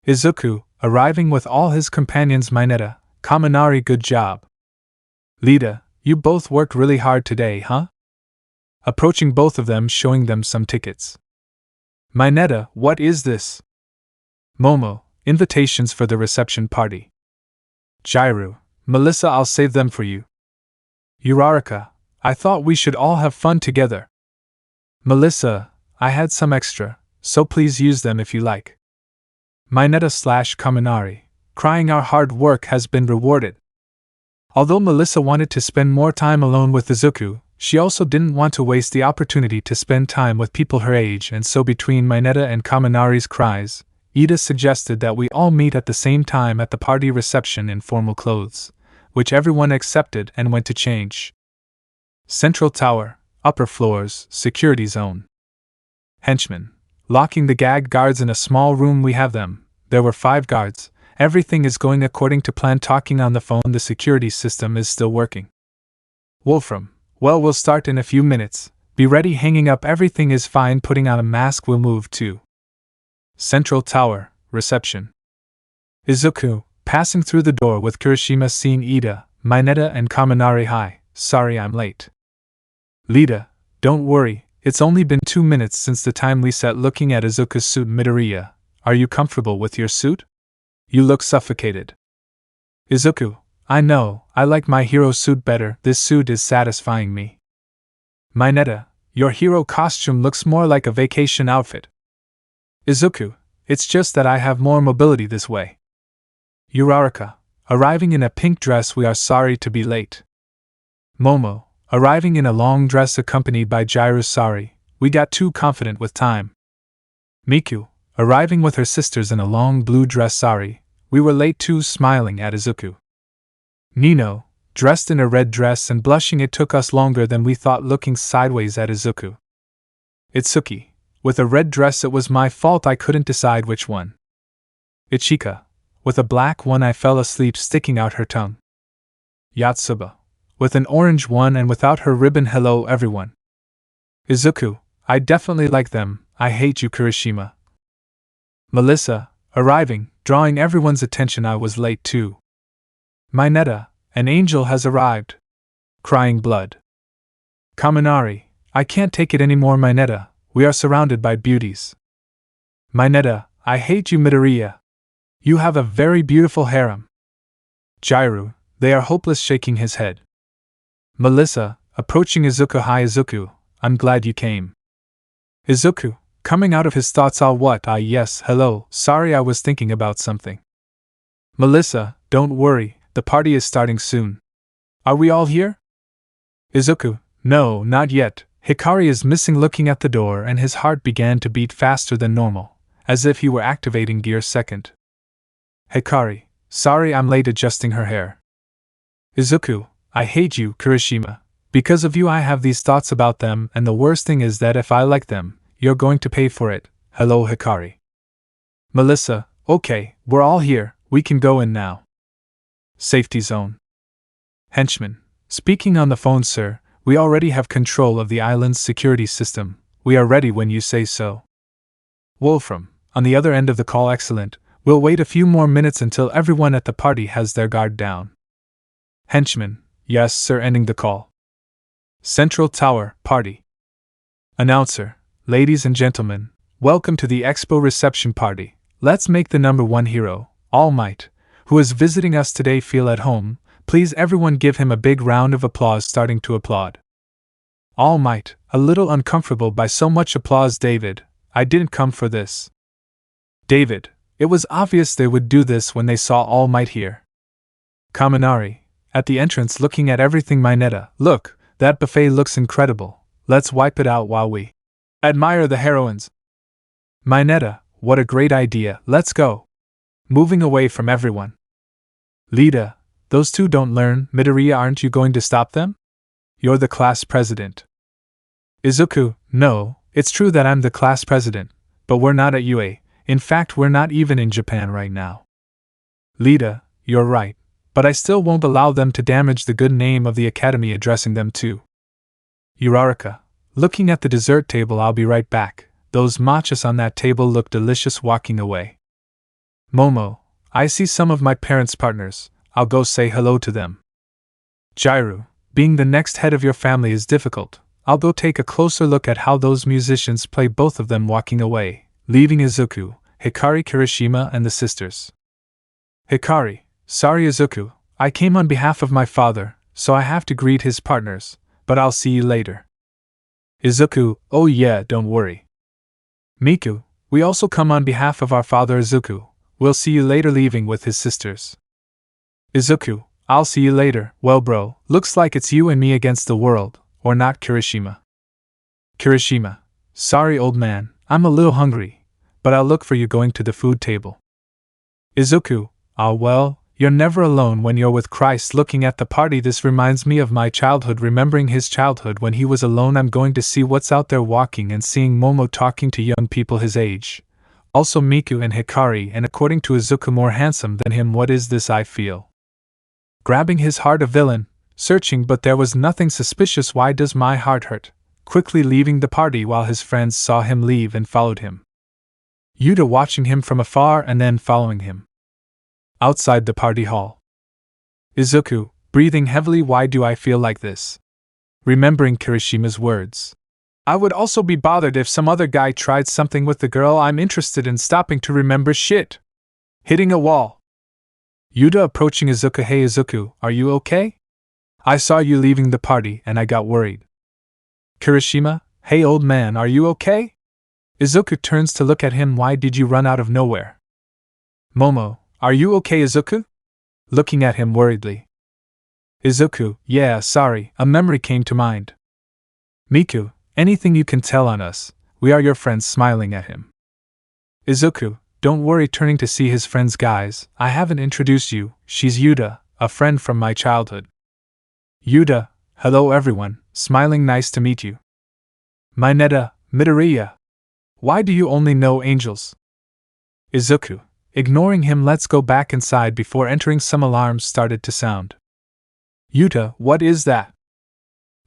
Izuku, arriving with all his companions. Mineta, Kaminari, good job. Lita, you both worked really hard today, huh? Approaching both of them, showing them some tickets. Mineta, what is this? Momo, invitations for the reception party. Jairu, Melissa, I'll save them for you. Uraraka, I thought we should all have fun together. Melissa, I had some extra, so please use them if you like. Mineta / Kaminari, crying, our hard work has been rewarded. Although Melissa wanted to spend more time alone with Izuku, she also didn't want to waste the opportunity to spend time with people her age, and so between Mineta and Kaminari's cries, Ida suggested that we all meet at the same time at the party reception in formal clothes, which everyone accepted and went to change. Central Tower, upper floors, security zone. Henchmen, locking the gag guards in a small room. We have them. There were 5 guards. Everything is going according to plan. Talking on the phone, the security system is still working. Wolfram, well, we'll start in a few minutes. Be ready. Hanging up, everything is fine. Putting on a mask, we'll move to Central Tower, reception. Izuku, passing through the door with Kirishima, seeing Ida, Mineta and Kaminari. Hi, sorry I'm late. Lita, don't worry, it's only been 2 minutes since the time we set. Looking at Izuku's suit. Midoriya, are you comfortable with your suit? You look suffocated. Izuku, I know, I like my hero suit better, this suit is satisfying me. Mineta, your hero costume looks more like a vacation outfit. Izuku, it's just that I have more mobility this way. Uraraka, arriving in a pink dress. We are sorry to be late. Momo, arriving in a long dress accompanied by Jairu. Sorry, we got too confident with time. Miku, arriving with her sisters in a long blue dress. Sorry, we were late too. Smiling at Izuku. Nino, dressed in a red dress and blushing. It took us longer than we thought. Looking sideways at Izuku. Itsuki, with a red dress. It was my fault, I couldn't decide which one. Ichika, with a black one. I fell asleep, sticking out her tongue. Yatsuba, with an orange one and without her ribbon. Hello everyone. Izuku, I definitely like them. I hate you. Kirishima. Melissa, arriving, drawing everyone's attention. I was late too. Mineta, an angel has arrived. Crying blood. Kaminari, I can't take it anymore. Mineta, we are surrounded by beauties. Mineta, I hate you. Midoriya, you have a very beautiful harem. Jairu, they are hopeless, shaking his head. Melissa, approaching Izuku. Hi Izuku, I'm glad you came. Izuku, coming out of his thoughts. What? Yes, hello, sorry I was thinking about something. Melissa, don't worry, the party is starting soon. Are we all here? Izuku, no, not yet. Hikari is missing. Looking at the door, and his heart began to beat faster than normal, as if he were activating gear second. Hikari, sorry I'm late. Adjusting her hair. Izuku, I hate you. Kirishima, because of you I have these thoughts about them, and the worst thing is that if I like them, you're going to pay for it. Hello Hikari. Melissa, okay, we're all here, we can go in now. Safety zone. Henchman, speaking on the phone. Sir, we already have control of the island's security system. We are ready when you say so. Wolfram, on the other end of the call. Excellent, we'll wait a few more minutes until everyone at the party has their guard down. Henchman, yes sir. Ending the call. Central Tower, party. Announcer, ladies and gentlemen, welcome to the Expo reception party. Let's make the number 1 hero, All Might, who is visiting us today, feel at home. Please everyone give him a big round of applause. Starting to applaud. All Might, a little uncomfortable by so much applause. David, I didn't come for this. David, it was obvious they would do this when they saw All Might here. Kaminari, at the entrance looking at everything. Mineta, look, that buffet looks incredible. Let's wipe it out while we admire the heroines. Mineta, what a great idea, let's go. Moving away from everyone. Lita, those two don't learn. Midoriya, aren't you going to stop them? You're the class president. Izuku, no, it's true that I'm the class president, but we're not at UA. In fact, we're not even in Japan right now. Lita, you're right, but I still won't allow them to damage the good name of the academy. Addressing them too. Uraraka, looking at the dessert table. I'll be right back. Those matchas on that table look delicious. Walking away. Momo, I see some of my parents' partners. I'll go say hello to them. Jairu, being the next head of your family is difficult. I'll go take a closer look at how those musicians play. Both of them walking away, leaving Izuku, Hikari, Kirishima, and the sisters. Hikari, sorry Izuku, I came on behalf of my father, so I have to greet his partners, but I'll see you later. Izuku, oh yeah, don't worry. Miku, we also come on behalf of our father. Izuku, we'll see you later. Leaving with his sisters. Izuku, I'll see you later. Well bro, looks like it's you and me against the world, or not? Kirishima. Kirishima, sorry old man, I'm a little hungry, but I'll look for you going to the food table. Izuku, ah well, you're never alone when you're with Christ. Looking at the party, this reminds me of my childhood. Remembering his childhood when he was alone. I'm going to see what's out there. Walking and seeing Momo talking to young people his age. Also Miku and Hikari, and according to Izuku more handsome than him. What is this I feel? Grabbing his heart, a villain, searching, but there was nothing suspicious. Why does my heart hurt? Quickly leaving the party while his friends saw him leave and followed him. Yuta watching him from afar and then following him. Outside the party hall. Izuku, breathing heavily. Why do I feel like this? Remembering Kirishima's words. I would also be bothered if some other guy tried something with the girl I'm interested in. Stopping to remember shit. Hitting a wall. Yuta approaching Izuku. Hey Izuku, are you okay? I saw you leaving the party and I got worried. Kirishima, hey old man, are you okay? Izuku turns to look at him. Why did you run out of nowhere? Momo, are you okay Izuku? Looking at him worriedly. Izuku, yeah, sorry, a memory came to mind. Miku, anything you can tell on us, we are your friends. Smiling at him. Izuku, don't worry. Turning to see his friends. Guys, I haven't introduced you, she's Yuta, a friend from my childhood. Yuta, hello everyone, smiling. Nice to meet you. Mineta, Midoriya. Why do you only know angels? Izuku, ignoring him. Let's go back inside. Before entering, some alarms started to sound. Yuta, what is that?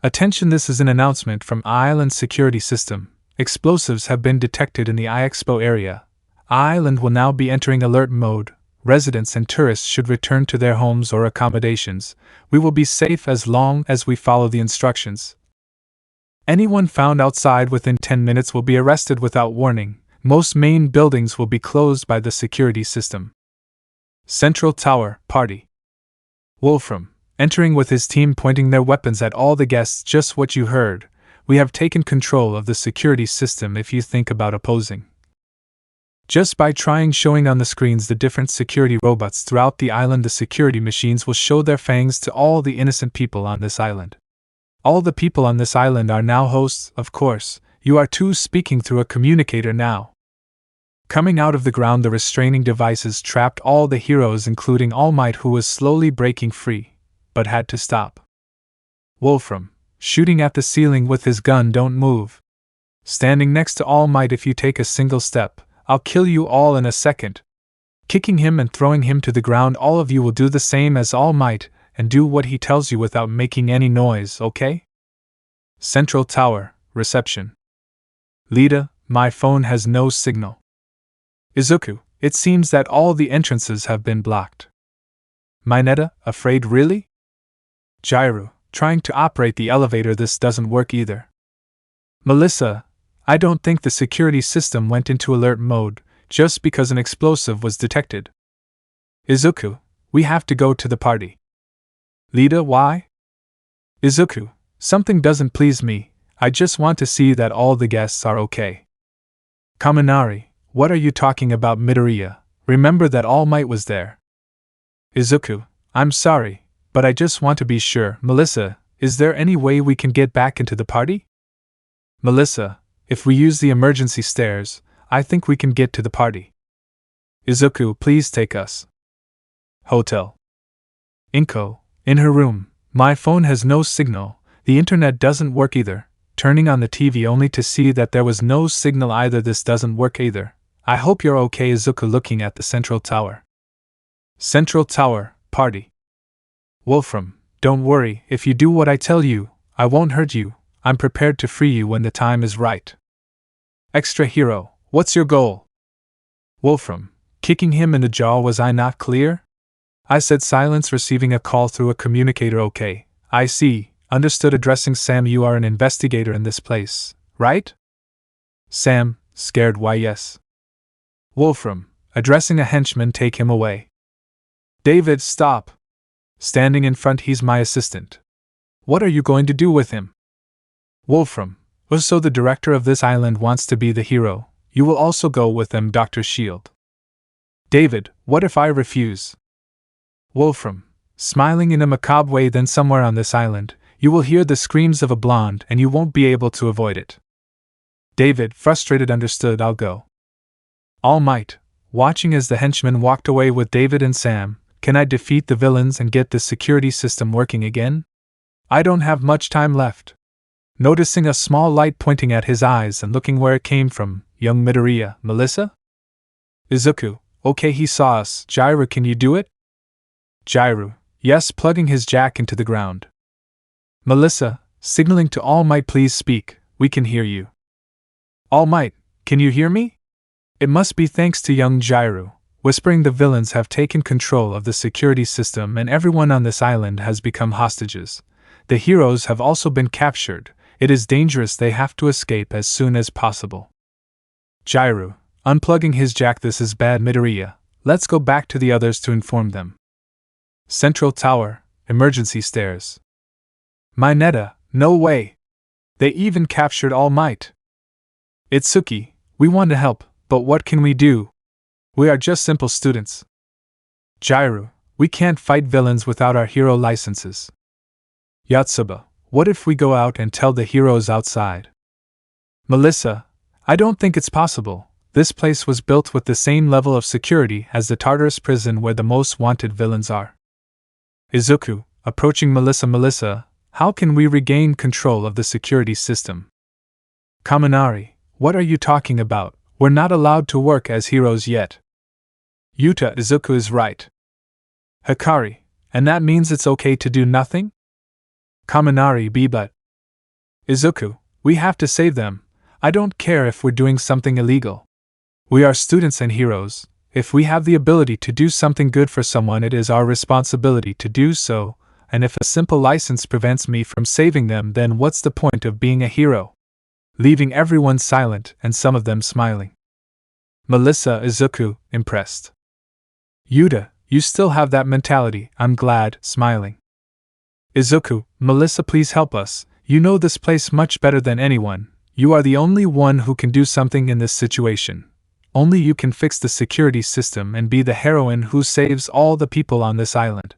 Attention, this is an announcement from Island Security System. Explosives have been detected in the iExpo area. Island will now be entering alert mode. Residents and tourists should return to their homes or accommodations. We will be safe as long as we follow the instructions. Anyone found outside within 10 minutes will be arrested without warning. Most main buildings will be closed by the security system. Central Tower, party. Wolfram, entering with his team, pointing their weapons at all the guests. Just what you heard. We have taken control of the security system. If you think about opposing, just by trying showing on the screens the different security robots throughout the island, the security machines will show their fangs to all the innocent people on this island. All the people on this island are now hosts, of course. You are two speaking through a communicator now. Coming out of the ground, the restraining devices trapped all the heroes, including All Might, who was slowly breaking free, but had to stop. Wolfram, shooting at the ceiling with his gun. Don't move. Standing next to All Might. If you take a single step, I'll kill you all in a second. Kicking him and throwing him to the ground. All of you will do the same as All Might, and do what he tells you without making any noise, okay? Central Tower, reception. Lita, my phone has no signal. Izuku, it seems that all the entrances have been blocked. Mineta, afraid? Really? Jairu, trying to operate the elevator. This doesn't work either. Melissa, I don't think the security system went into alert mode just because an explosive was detected. Izuku, we have to go to the party. Lita, why? Izuku, something doesn't please me. I just want to see that all the guests are okay. Kaminari, what are you talking about, Midoriya? Remember that All Might was there. Izuku, I'm sorry, but I just want to be sure. Melissa, is there any way we can get back into the party? Melissa, if we use the emergency stairs, I think we can get to the party. Izuku, please take us. Hotel. Inko, in her room. My phone has no signal, the internet doesn't work either. Turning on the TV only to see that there was no signal either. This doesn't work either. I hope you're okay. Izuku looking at the central tower. Central tower, party. Wolfram, don't worry, if you do what I tell you, I won't hurt you. I'm prepared to free you when the time is right. Extra hero, what's your goal? Wolfram, kicking him in the jaw. Was I not clear? I said silence, receiving a call through a communicator. Okay, I see. Understood. Addressing Sam, you are an investigator in this place, right? Sam, scared, why yes. Wolfram, addressing a henchman, take him away. David, stop. Standing in front, he's my assistant. What are you going to do with him? Wolfram, so the director of this island wants to be the hero. You will also go with them, Dr. Shield. David, what if I refuse? Wolfram, smiling in a macabre way, then somewhere on this island, you will hear the screams of a blonde and you won't be able to avoid it. David, frustrated, understood, I'll go. All Might, watching as the henchmen walked away with David and Sam, can I defeat the villains and get the security system working again? I don't have much time left. Noticing a small light pointing at his eyes and looking where it came from, young Midoriya, Melissa? Izuku, okay, he saw us. Jairu, can you do it? Jairu, yes, plugging his jack into the ground. Melissa, signaling to All Might, please speak, we can hear you. All Might, can you hear me? It must be thanks to young Jairu, whispering the villains have taken control of the security system and everyone on this island has become hostages. The heroes have also been captured, it is dangerous, they have to escape as soon as possible. Jairu, unplugging his jack, this is bad. Midoriya, let's go back to the others to inform them. Central tower, emergency stairs. Mineta, no way. They even captured All Might. Itsuki, we want to help, but what can we do? We are just simple students. Jairu, we can't fight villains without our hero licenses. Yotsuba, what if we go out and tell the heroes outside? Melissa, I don't think it's possible. This place was built with the same level of security as the Tartarus prison where the most wanted villains are. Izuku, approaching Melissa. Melissa, how can we regain control of the security system? Kaminari, what are you talking about? We're not allowed to work as heroes yet. Yuta, Izuku is right. Hikari, and that means it's okay to do nothing? Kaminari, but Izuku, we have to save them. I don't care if we're doing something illegal. We are students and heroes. If we have the ability to do something good for someone, it is our responsibility to do so, and if a simple license prevents me from saving them, then what's the point of being a hero? Leaving everyone silent and some of them smiling. Melissa, Izuku, impressed. Yuta, you still have that mentality, I'm glad, smiling. Izuku, Melissa, please help us. You know this place much better than anyone. You are the only one who can do something in this situation. Only you can fix the security system and be the heroine who saves all the people on this island.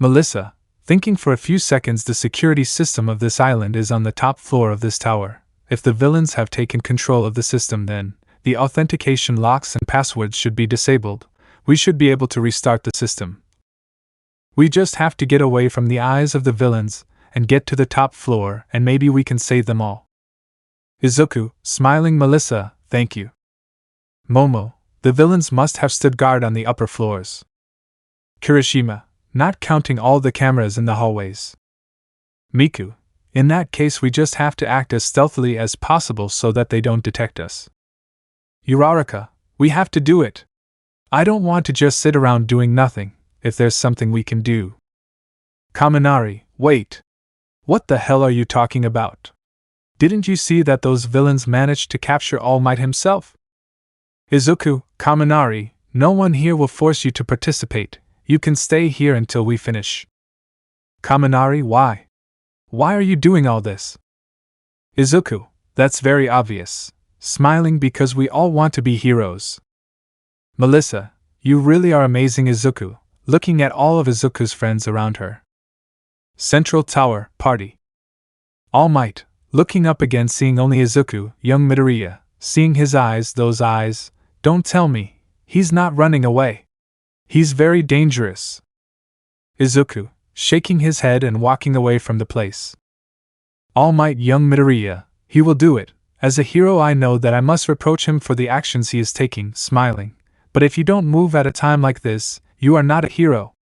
Melissa, thinking for a few seconds, the security system of this island is on the top floor of this tower. If the villains have taken control of the system, then the authentication locks and passwords should be disabled. We should be able to restart the system. We just have to get away from the eyes of the villains and get to the top floor, and maybe we can save them all. Izuku, smiling. Melissa, thank you. Momo, the villains must have stood guard on the upper floors. Kirishima, not counting all the cameras in the hallways. Miku, in that case we just have to act as stealthily as possible so that they don't detect us. Uraraka, we have to do it. I don't want to just sit around doing nothing, if there's something we can do. Kaminari, wait. What the hell are you talking about? Didn't you see that those villains managed to capture All Might himself? Izuku, Kaminari, no one here will force you to participate. You can stay here until we finish. Kaminari, why? Why are you doing all this? Izuku, that's very obvious. Smiling because we all want to be heroes. Melissa, you really are amazing. Izuku, looking at all of Izuku's friends around her. Central Tower, party. All Might, looking up again, seeing only Izuku. Young Midoriya, seeing his eyes, those eyes. Don't tell me, he's not running away. He's very dangerous. Izuku, shaking his head and walking away from the place. All Might, young Midoriya, he will do it. As a hero, I know that I must reproach him for the actions he is taking, smiling. But if you don't move at a time like this, you are not a hero.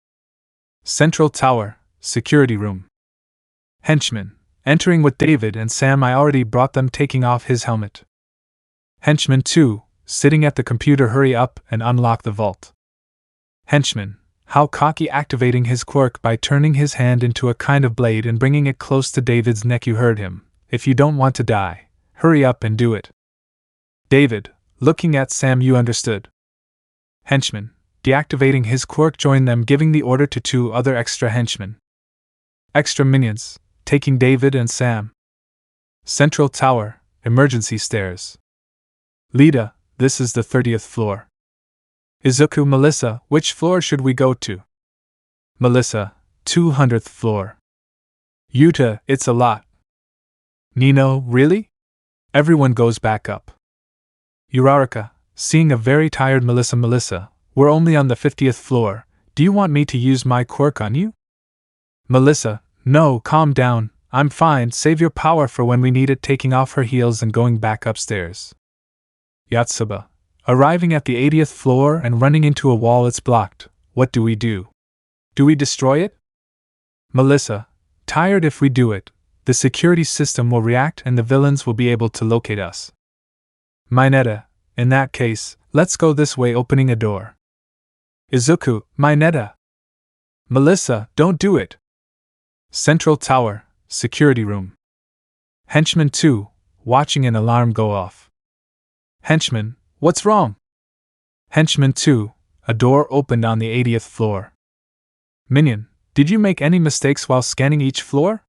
Central Tower, security room. Henchman, entering with David and Sam. I already brought them, taking off his helmet. Henchman 2, sitting at the computer. Hurry up and unlock the vault. Henchman, how cocky, activating his quirk by turning his hand into a kind of blade and bringing it close to David's neck. You heard him. If you don't want to die, hurry up and do it. David, looking at Sam. You understood. Henchman, deactivating his quirk, join them, giving the order to 2 other extra henchmen. Extra minions, taking David and Sam. Central Tower, emergency stairs. Lita, this is the 30th floor. Izuku, Melissa, which floor should we go to? Melissa, 200th floor. Yuta, it's a lot. Nino, really? Everyone goes back up. Uraraka, seeing a very tired Melissa. Melissa, we're only on the 50th floor. Do you want me to use my quirk on you? Melissa, no, calm down, I'm fine, save your power for when we need it, taking off her heels and going back upstairs. Yatsuba, arriving at the 80th floor and running into a wall. It's blocked. What do we do? Do we destroy it? Melissa, tired. If we do it, the security system will react and the villains will be able to locate us. Mineta, in that case, let's go this way, opening a door. Izuku, Mineta. Melissa, don't do it. Central Tower, security room. Henchman 2, watching an alarm go off. Henchman, what's wrong? Henchman 2, a door opened on the 80th floor. Minion, did you make any mistakes while scanning each floor?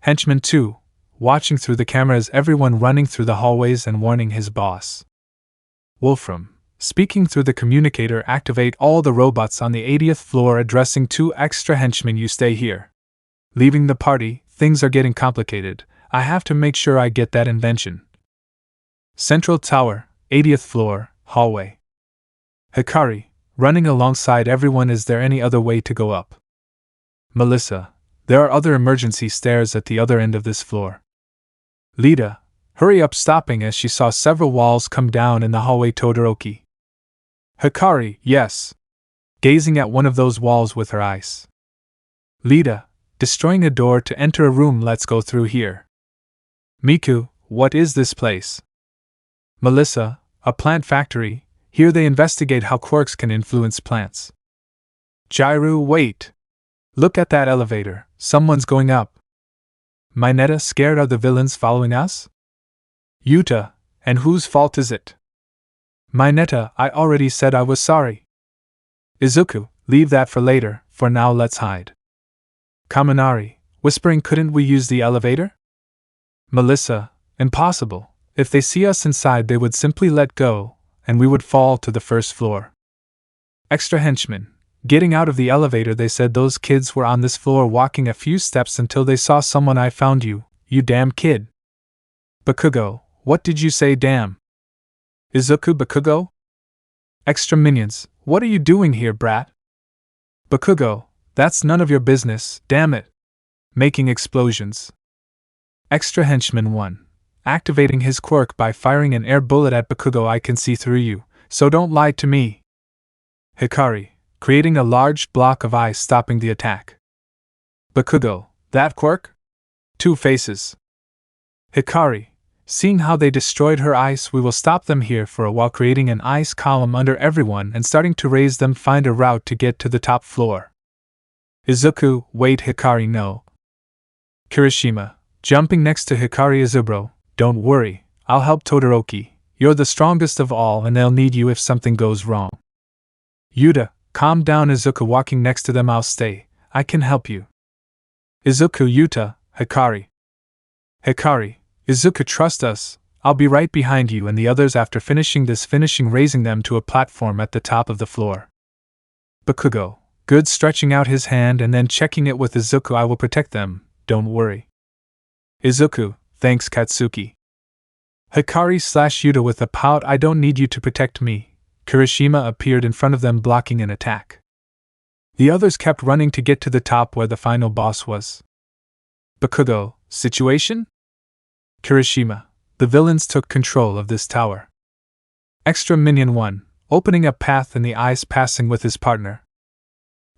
Henchman 2, watching through the cameras, everyone running through the hallways and warning his boss. Wolfram, speaking through the communicator, activate all the robots on the 80th floor, addressing 2 extra henchmen. You stay here. Leaving the party, things are getting complicated. I have to make sure I get that invention. Central Tower, 80th floor, hallway. Hikari, running alongside everyone. Is there any other way to go up? Melissa, there are other emergency stairs at the other end of this floor. Lita, hurry up, stopping as she saw several walls come down in the hallway. Todoroki. Hikari, yes. Gazing at one of those walls with her eyes. Lita, destroying a door to enter a room. Let's go through here. Miku, what is this place? Melissa, a plant factory. Here they investigate how quirks can influence plants. Jairu, wait. Look at that elevator, someone's going up. Mineta, scared. Are the villains following us? Yuta, and whose fault is it? Mineta, I already said I was sorry. Izuku, leave that for later, for now let's hide. Kaminari, whispering, couldn't we use the elevator? Melissa, impossible. If they see us inside, they would simply let go, and we would fall to the first floor. Extra henchmen, getting out of the elevator. They said those kids were on this floor walking a few steps until they saw someone. I found you, you damn kid. Bakugo, what did you say, damn? Izuku, Bakugo? Extra minions, what are you doing here, brat? Bakugo, that's none of your business, damn it. Making explosions. Extra henchman 1. Activating his quirk by firing an air bullet at Bakugo. I can see through you, so don't lie to me. Hikari, creating a large block of ice, stopping the attack. Bakugo, that quirk? 2 faces. Hikari, seeing how they destroyed her ice, we will stop them here for a while, creating an ice column under everyone and starting to raise them. Find a route to get to the top floor. Izuku, wait. Hikari, no. Kirishima, jumping next to Hikari. Izubro, don't worry, I'll help Todoroki. You're the strongest of all and they'll need you if something goes wrong. Yuta, calm down. Izuku, walking next to them. I'll stay, I can help you. Izuku, Yuta, Hikari. Hikari, Izuku, trust us, I'll be right behind you and the others after finishing raising them to a platform at the top of the floor. Bakugo, good, stretching out his hand and then checking it with Izuku. I will protect them, don't worry. Izuku, thanks Katsuki. Hikari/Yuta with a pout, I don't need you to protect me. Kirishima appeared in front of them blocking an attack. The others kept running to get to the top where the final boss was. Bakugo, situation? Kirishima, the villains took control of this tower. Extra Minion 1, opening a path in the ice, passing with his partner.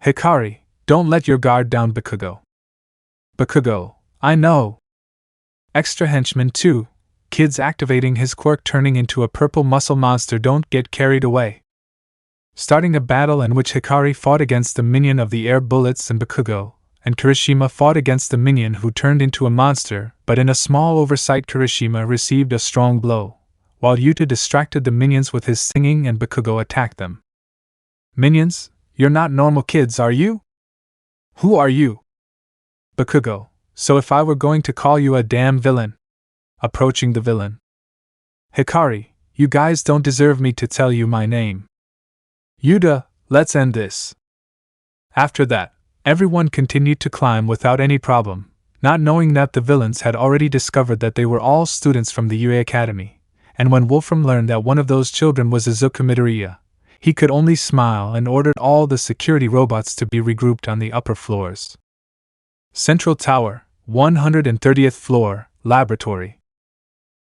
Hikari, don't let your guard down. Bakugo. Bakugo, I know. Extra Henchman 2, Kids activating his quirk, turning into a purple muscle monster. Don't get carried away. Starting a battle in which Hikari fought against the minion of the air bullets and Bakugo, and Kirishima fought against the minion who turned into a monster, but in a small oversight Kirishima received a strong blow, while Yuta distracted the minions with his singing and Bakugo attacked them. Minions, you're not normal kids, are you? Who are you? Bakugo, so if I were going to call you a damn villain. Approaching the villain. Hikari, you guys don't deserve me to tell you my name. Yuta, let's end this. After that, everyone continued to climb without any problem, not knowing that the villains had already discovered that they were all students from the UA Academy, and when Wolfram learned that one of those children was Izuku Midoriya, he could only smile and ordered all the security robots to be regrouped on the upper floors. Central Tower, 130th floor, Laboratory.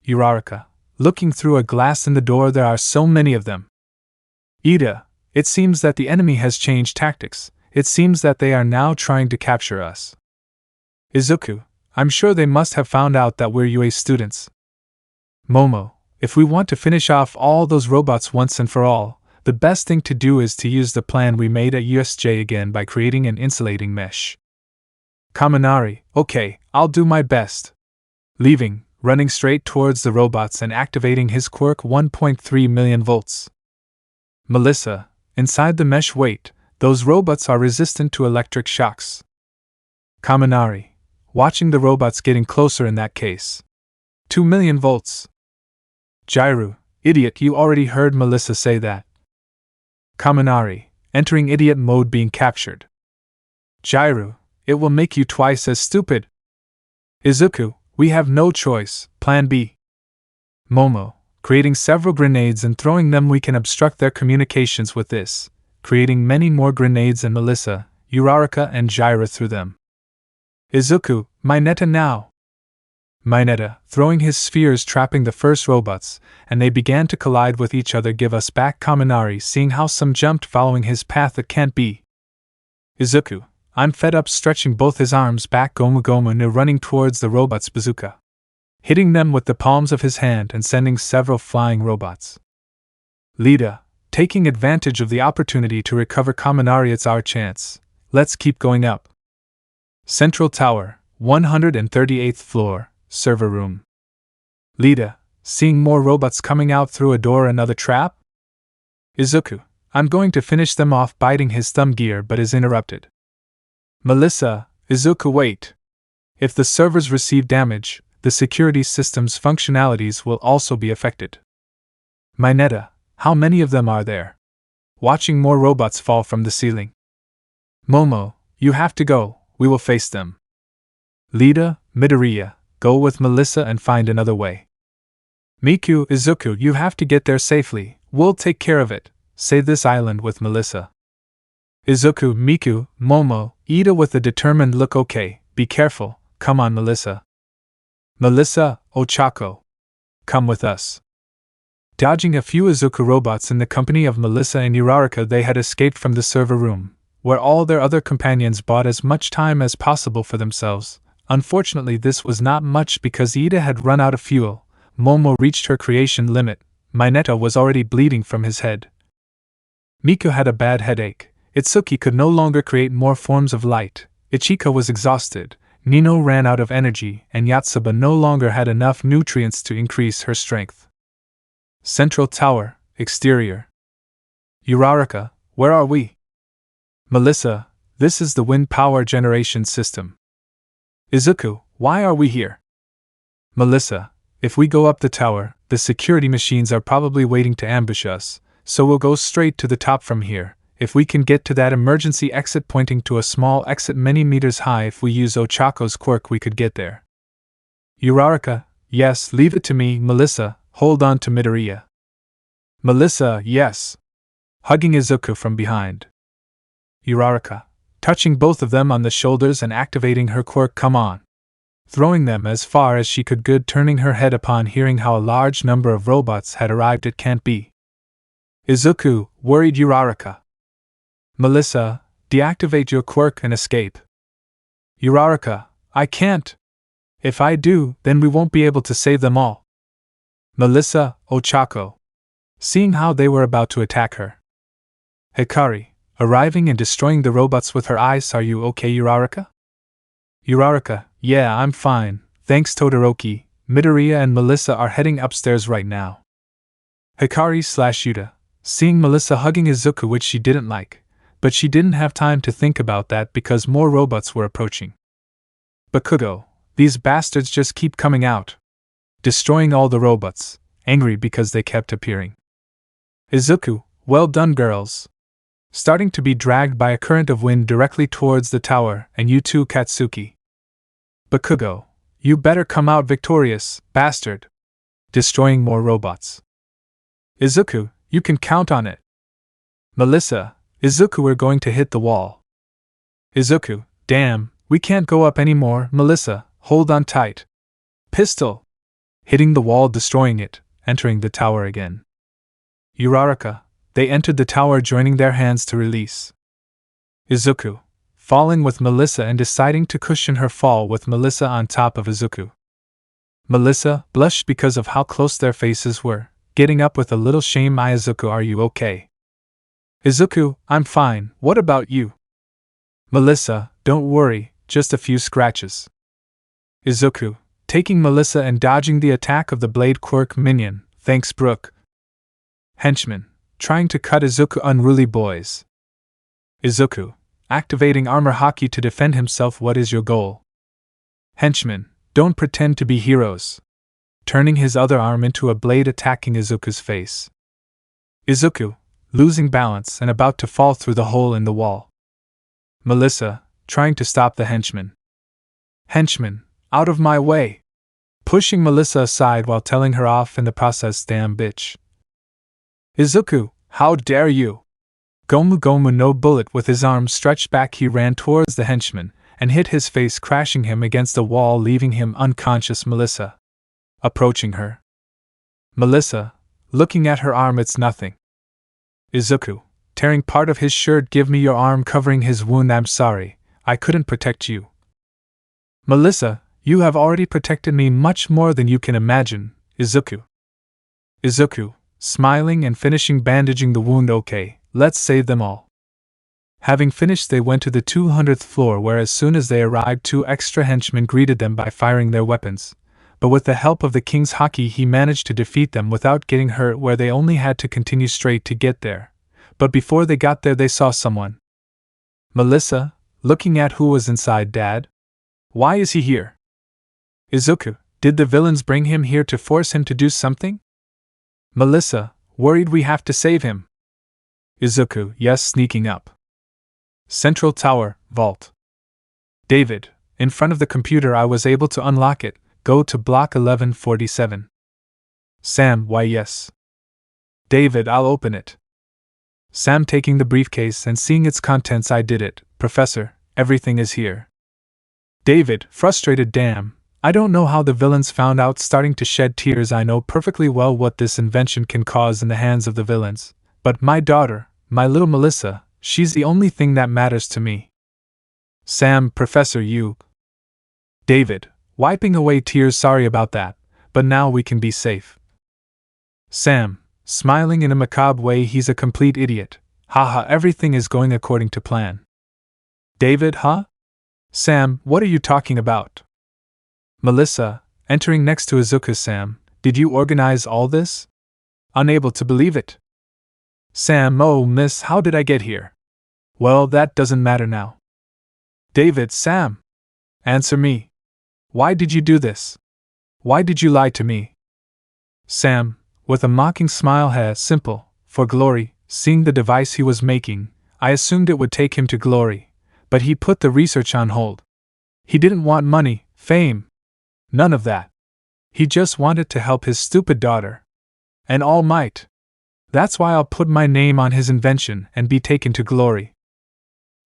Uraraka, looking through a glass in the door, there are so many of them. Ida, it seems that the enemy has changed tactics. It seems that they are now trying to capture us. Izuku, I'm sure they must have found out that we're UA students. Momo, if we want to finish off all those robots once and for all, the best thing to do is to use the plan we made at USJ again by creating an insulating mesh. Kaminari, okay, I'll do my best. Leaving, running straight towards the robots and activating his quirk 1.3 million volts. Melissa, inside the mesh, wait, those robots are resistant to electric shocks. Kaminari, watching the robots getting closer in that case. 2 million volts. Jairu, idiot, you already heard Melissa say that. Kaminari, entering idiot mode, being captured. Jairu, it will make you twice as stupid. Izuku, we have no choice, plan B. Momo, creating several grenades and throwing them, we can obstruct their communications with this, creating many more grenades, and Melissa, Uraraka and Jaira threw them. Izuku, Mineta now. Mineta, throwing his spheres, trapping the first robots, and they began to collide with each other. Give us back. Kaminari, seeing how some jumped following his path, it can't be. Izuku, I'm fed up, stretching both his arms back. Gomu Gomu no, running towards the robots, bazooka, hitting them with the palms of his hand and sending several flying robots. Lida, taking advantage of the opportunity to recover Kaminari, it's our chance, let's keep going up. Central Tower, 138th floor, server room. Lida, seeing more robots coming out through a door, another trap? Izuku, I'm going to finish them off, biting his thumb gear but is interrupted. Melissa, Izuku, wait. If the servers receive damage, the security system's functionalities will also be affected. Mineta, how many of them are there? Watching more robots fall from the ceiling. Momo, you have to go, we will face them. Lida, Midoriya, go with Melissa and find another way. Miku, Izuku, you have to get there safely, we'll take care of it, save this island with Melissa. Izuku, Miku, Momo, Ida with a determined look. Okay, be careful, come on Melissa. Melissa, Ochako, come with us. Dodging a few Izuku robots in the company of Melissa and Uraraka, they had escaped from the server room, where all their other companions bought as much time as possible for themselves. Unfortunately, this was not much because Ida had run out of fuel. Momo reached her creation limit. Mineta was already bleeding from his head. Miku had a bad headache. Itsuki could no longer create more forms of light. Ichika was exhausted. Nino ran out of energy, and Yatsuba no longer had enough nutrients to increase her strength. Central Tower, exterior. Uraraka, where are we? Melissa, this is the wind power generation system. Izuku, why are we here? Melissa, if we go up the tower, the security machines are probably waiting to ambush us, so we'll go straight to the top from here. If we can get to that emergency exit pointing to a small exit many meters high, if we use Ochako's quirk, we could get there. Uraraka, yes, leave it to me. Melissa, hold on to Midoriya. Melissa, yes. Hugging Izuku from behind. Uraraka, touching both of them on the shoulders and activating her quirk. Come on. Throwing them as far as she could. Good. Turning her head upon hearing how a large number of robots had arrived. It can't be. Izuku, worried Uraraka. Melissa, deactivate your quirk and escape. Uraraka, I can't. If I do, then we won't be able to save them all. Melissa, Ochako. Seeing how they were about to attack her. Hikari, arriving and destroying the robots with her eyes. Are you okay, Uraraka? Uraraka, yeah, I'm fine, thanks. Todoroki, Midoriya and Melissa are heading upstairs right now. Hikari/Yuta, seeing Melissa hugging Izuku, which she didn't like, but she didn't have time to think about that because more robots were approaching. Bakugo, these bastards just keep coming out. Destroying all the robots, angry because they kept appearing. Izuku, well done, girls. Starting to be dragged by a current of wind directly towards the tower, and you too, Katsuki. Bakugo, you better come out victorious, bastard. Destroying more robots. Izuku, you can count on it. Melissa, Izuku, we're going to hit the wall. Izuku, damn, we can't go up anymore. Melissa, hold on tight. Pistol. Hitting the wall, destroying it, entering the tower again. Uraraka, they entered the tower, joining their hands to release. Izuku, falling with Melissa and deciding to cushion her fall with Melissa on top of Izuku. Melissa blushed because of how close their faces were, getting up with a little shame. Izuku, are you okay? Izuku, I'm fine, what about you? Melissa, don't worry, just a few scratches. Izuku, taking Melissa and dodging the attack of the blade quirk minion, thanks Brook. Henchman, trying to cut Izuku. Unruly boys. Izuku, activating armor haki to defend himself. What is your goal? Henchman, don't pretend to be heroes. Turning his other arm into a blade, attacking Izuku's face. Izuku, losing balance and about to fall through the hole in the wall. Melissa, trying to stop the henchman. Henchman, out of my way! Pushing Melissa aside while telling her off in the process. Damn bitch. Izuku, how dare you! Gomu Gomu, no bullet. With his arms stretched back, he ran towards the henchman and hit his face, crashing him against the wall, leaving him unconscious. Melissa, approaching her. Melissa, looking at her arm. It's nothing. Izuku, tearing part of his shirt. Give me your arm, covering his wound. I'm sorry, I couldn't protect you. Melissa, you have already protected me much more than you can imagine. Izuku. Izuku, smiling and finishing bandaging the wound. Okay, let's save them all. Having finished, they went to the 200th floor, where as soon as they arrived, 2 extra henchmen greeted them by firing their weapons. But with the help of the king's haki, he managed to defeat them without getting hurt, where they only had to continue straight to get there. But before they got there, they saw someone. Melissa, looking at who was inside. Dad? Why is he here? Izuku, did the villains bring him here to force him to do something? Melissa, worried, we have to save him. Izuku, yes, sneaking up. Central Tower, Vault. David, in front of the computer, I was able to unlock it. Go to block 1147. Sam, why yes. David, I'll open it. Sam, taking the briefcase and seeing its contents. I did it, Professor, everything is here. David, frustrated, damn, I don't know how the villains found out, starting to shed tears. I know perfectly well what this invention can cause in the hands of the villains, but my daughter, my little Melissa, she's the only thing that matters to me. Sam, Professor, you. David, wiping away tears, sorry about that, but now we can be safe. Sam, smiling in a macabre way, he's a complete idiot. Haha, everything is going according to plan. David, huh? Sam, what are you talking about? Melissa, entering next to Izuku. Sam, did you organize all this? Unable to believe it. Sam, oh miss, how did I get here? Well, that doesn't matter now. David, Sam. Answer me. Why did you do this? Why did you lie to me? Sam, with a mocking smile, has simple, for glory, seeing the device he was making, I assumed it would take him to glory, but he put the research on hold. He didn't want money, fame. None of that. He just wanted to help his stupid daughter. And All Might. That's why I'll put my name on his invention and be taken to glory.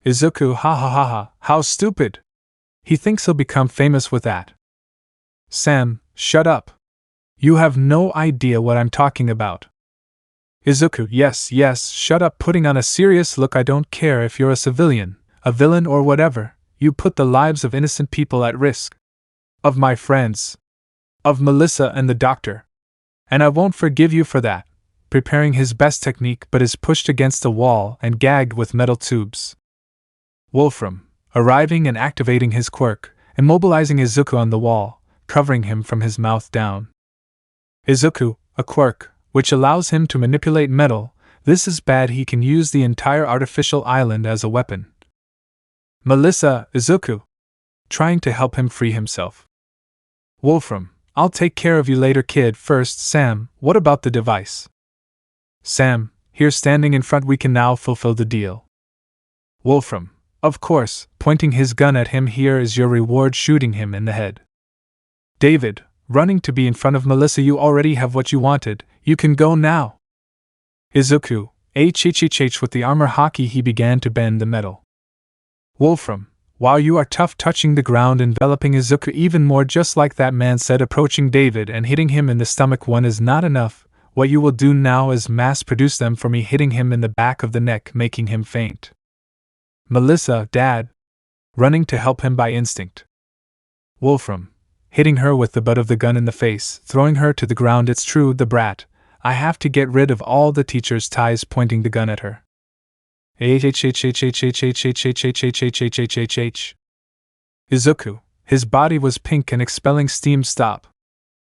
Izuku, ha ha ha ha, how stupid! He thinks he'll become famous with that. Sam, shut up. You have no idea what I'm talking about. Izuku, yes, shut up, putting on a serious look. I don't care if you're a civilian, a villain or whatever, you put the lives of innocent people at risk. Of my friends. Of Melissa and the doctor. And I won't forgive you for that. Preparing his best technique but is pushed against a wall and gagged with metal tubes. Wolfram, arriving and activating his quirk, immobilizing Izuku on the wall, covering him from his mouth down. Izuku, a quirk, which allows him to manipulate metal. This is bad. He can use the entire artificial island as a weapon. Melissa, Izuku, trying to help him free himself. Wolfram, I'll take care of you later, kid. First, Sam, what about the device? Sam, here standing in front, we can now fulfill the deal. Wolfram, of course, pointing his gun at him. Here is your reward, shooting him in the head. David, running to be in front of Melissa. You already have what you wanted, you can go now. Izuku, hhhh, with the armor hockey he began to bend the metal. Wolfram, wow, you are tough, touching the ground, enveloping Izuku even more, just like that man said, approaching David and hitting him in the stomach. One is not enough, what you will do now is mass produce them for me, hitting him in the back of the neck, making him faint. Melissa, Dad, running to help him by instinct. Wolfram, hitting her with the butt of the gun in the face, throwing her to the ground. It's true, the brat. I have to get rid of all the teacher's ties, pointing the gun at her. Izuku, his body was pink and expelling steam. Stop.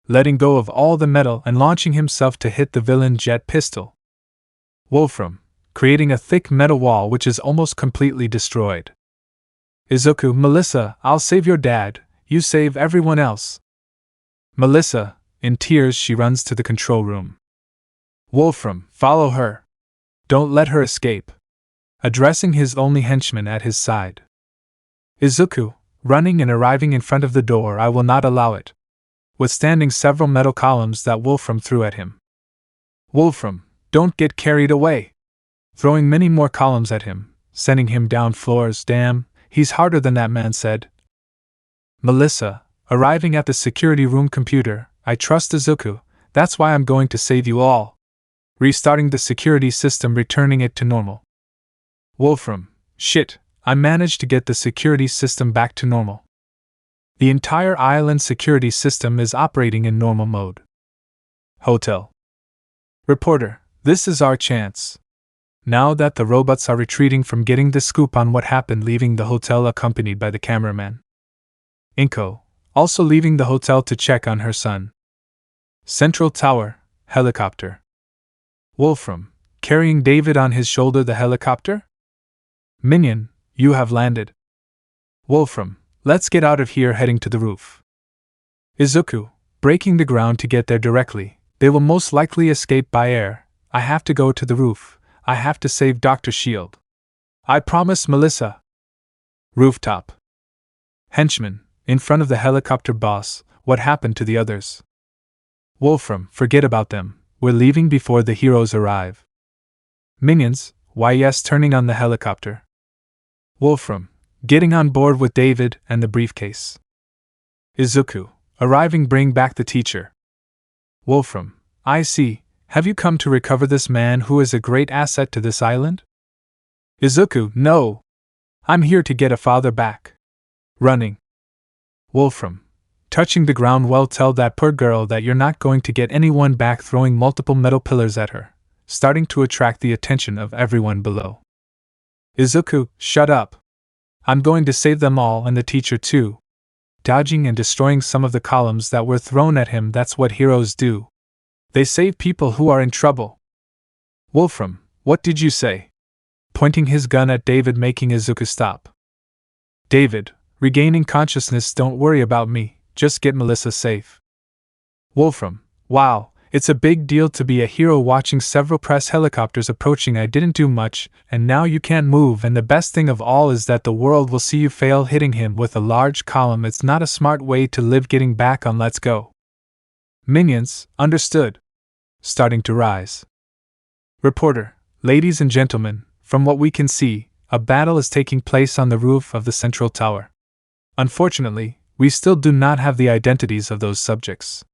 Letting go of all the metal and launching himself to hit the villain jet pistol. Wolfram, creating a thick metal wall which is almost completely destroyed. Izuku, Melissa, I'll save your dad, you save everyone else. Melissa, in tears, she runs to the control room. Wolfram, follow her. Don't let her escape. Addressing his only henchman at his side. Izuku, running and arriving in front of the door. I will not allow it. Withstanding several metal columns that Wolfram threw at him. Wolfram, don't get carried away. Throwing many more columns at him, sending him down floors. Damn, he's harder than that man said. Melissa, arriving at the security room. Computer, I trust Izuku, that's why I'm going to save you all. Restarting the security system, returning it to normal. Wolfram, shit, I managed to get the security system back to normal. The entire island security system is operating in normal mode. Hotel. Reporter, this is our chance. Now that the robots are retreating from getting the scoop on what happened, leaving the hotel accompanied by the cameraman. Inko, also leaving the hotel to check on her son. Central Tower, helicopter. Wolfram, carrying David on his shoulder. The helicopter? Minion, you have landed. Wolfram, let's get out of here, heading to the roof. Izuku, breaking the ground to get there directly. They will most likely escape by air. I have to go to the roof. I have to save Dr. Shield. I promise, Melissa. Rooftop. Henchman, in front of the helicopter. Boss, what happened to the others? Wolfram, forget about them. We're leaving before the heroes arrive. Minions, why yes, turning on the helicopter. Wolfram, getting on board with David and the briefcase. Izuku, arriving, bring back the teacher. Wolfram, I see, have you come to recover this man who is a great asset to this island? Izuku, no. I'm here to get a father back. Running. Wolfram, touching the ground. Well, tell that poor girl that you're not going to get anyone back, throwing multiple metal pillars at her, starting to attract the attention of everyone below. Izuku, shut up. I'm going to save them all and the teacher too. Dodging and destroying some of the columns that were thrown at him. That's what heroes do. They save people who are in trouble. Wolfram, what did you say? Pointing his gun at David, making Izuku stop. David, regaining consciousness, don't worry about me, just get Melissa safe. Wolfram: wow, it's a big deal to be a hero. Watching several press helicopters approaching, I didn't do much, and now you can't move, and the best thing of all is that the world will see you fail. Hitting him with a large column, it's not a smart way to live. Getting back on, let's go. Minions, understood. Starting to rise. Reporter: ladies and gentlemen, from what we can see, a battle is taking place on the roof of the central tower. Unfortunately, we still do not have the identities of those subjects.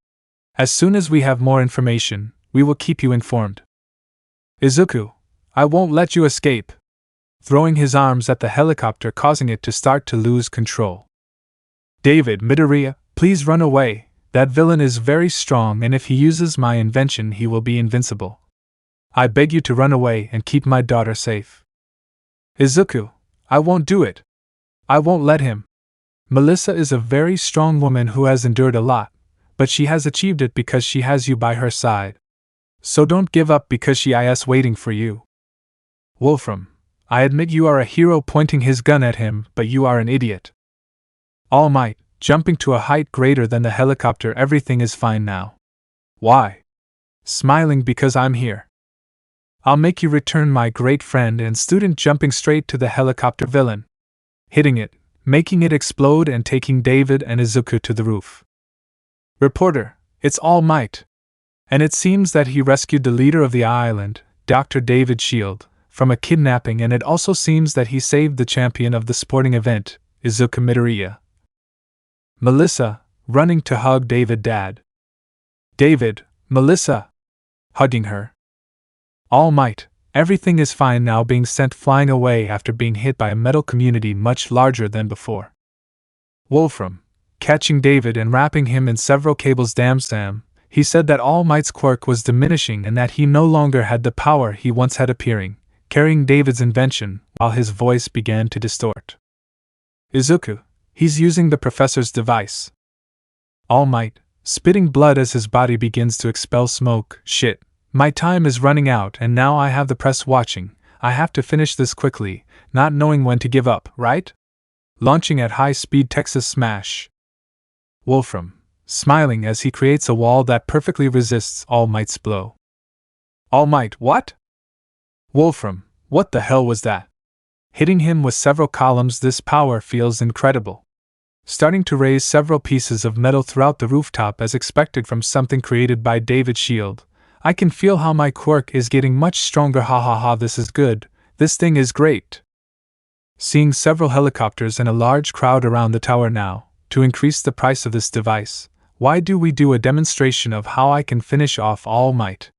As soon as we have more information, we will keep you informed. Izuku, I won't let you escape. Throwing his arms at the helicopter, causing it to start to lose control. David: Midoriya, please run away. That villain is very strong, and if he uses my invention, he will be invincible. I beg you to run away and keep my daughter safe. Izuku, I won't do it. I won't let him. Melissa is a very strong woman who has endured a lot, but she has achieved it because she has you by her side. So don't give up because she is waiting for you. Wolfram: I admit you are a hero, pointing his gun at him, but you are an idiot. All Might, jumping to a height greater than the helicopter. Everything is fine now. Why? Smiling because I'm here. I'll make you return, my great friend and student, jumping straight to the helicopter. Villain. Hitting it, making it explode and taking David and Izuku to the roof. Reporter: it's All Might. And it seems that he rescued the leader of the island, Dr. David Shield, from a kidnapping, and it also seems that he saved the champion of the sporting event, Izuku Midoriya. Melissa, running to hug David. Dad. David: Melissa. Hugging her. All Might, everything is fine now, being sent flying away after being hit by a metal community much larger than before. Wolfram, catching David and wrapping him in several cables. Damn Sam, he said that All Might's quirk was diminishing and that he no longer had the power he once had, appearing, carrying David's invention, while his voice began to distort. Izuku, he's using the professor's device. All Might, spitting blood as his body begins to expel smoke. Shit, my time is running out and now I have the press watching. I have to finish this quickly, not knowing when to give up, right? Launching at high speed. Texas smash. Wolfram, smiling as he creates a wall that perfectly resists All Might's blow. All Might: what? Wolfram, what the hell was that? Hitting him with several columns. This power feels incredible. Starting to raise several pieces of metal throughout the rooftop as expected from something created by David Shield. I can feel how my quirk is getting much stronger. Ha ha ha, this is good. This thing is great. Seeing several helicopters and a large crowd around the tower now. To increase the price of this device, why do we do a demonstration of how I can finish off All Might?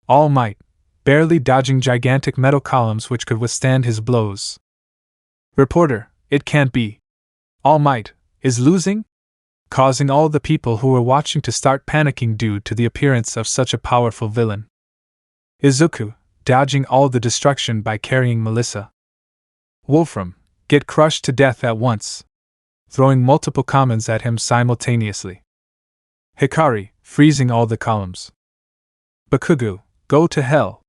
All Might, barely dodging gigantic metal columns which could withstand his blows. Reporter: it can't be. All Might is losing? Causing all the people who were watching to start panicking due to the appearance of such a powerful villain. Izuku, dodging all the destruction by carrying Melissa. Wolfram, get crushed to death at once. Throwing multiple comments at him simultaneously. Hikari, freezing all the columns. Bakugo, go to hell.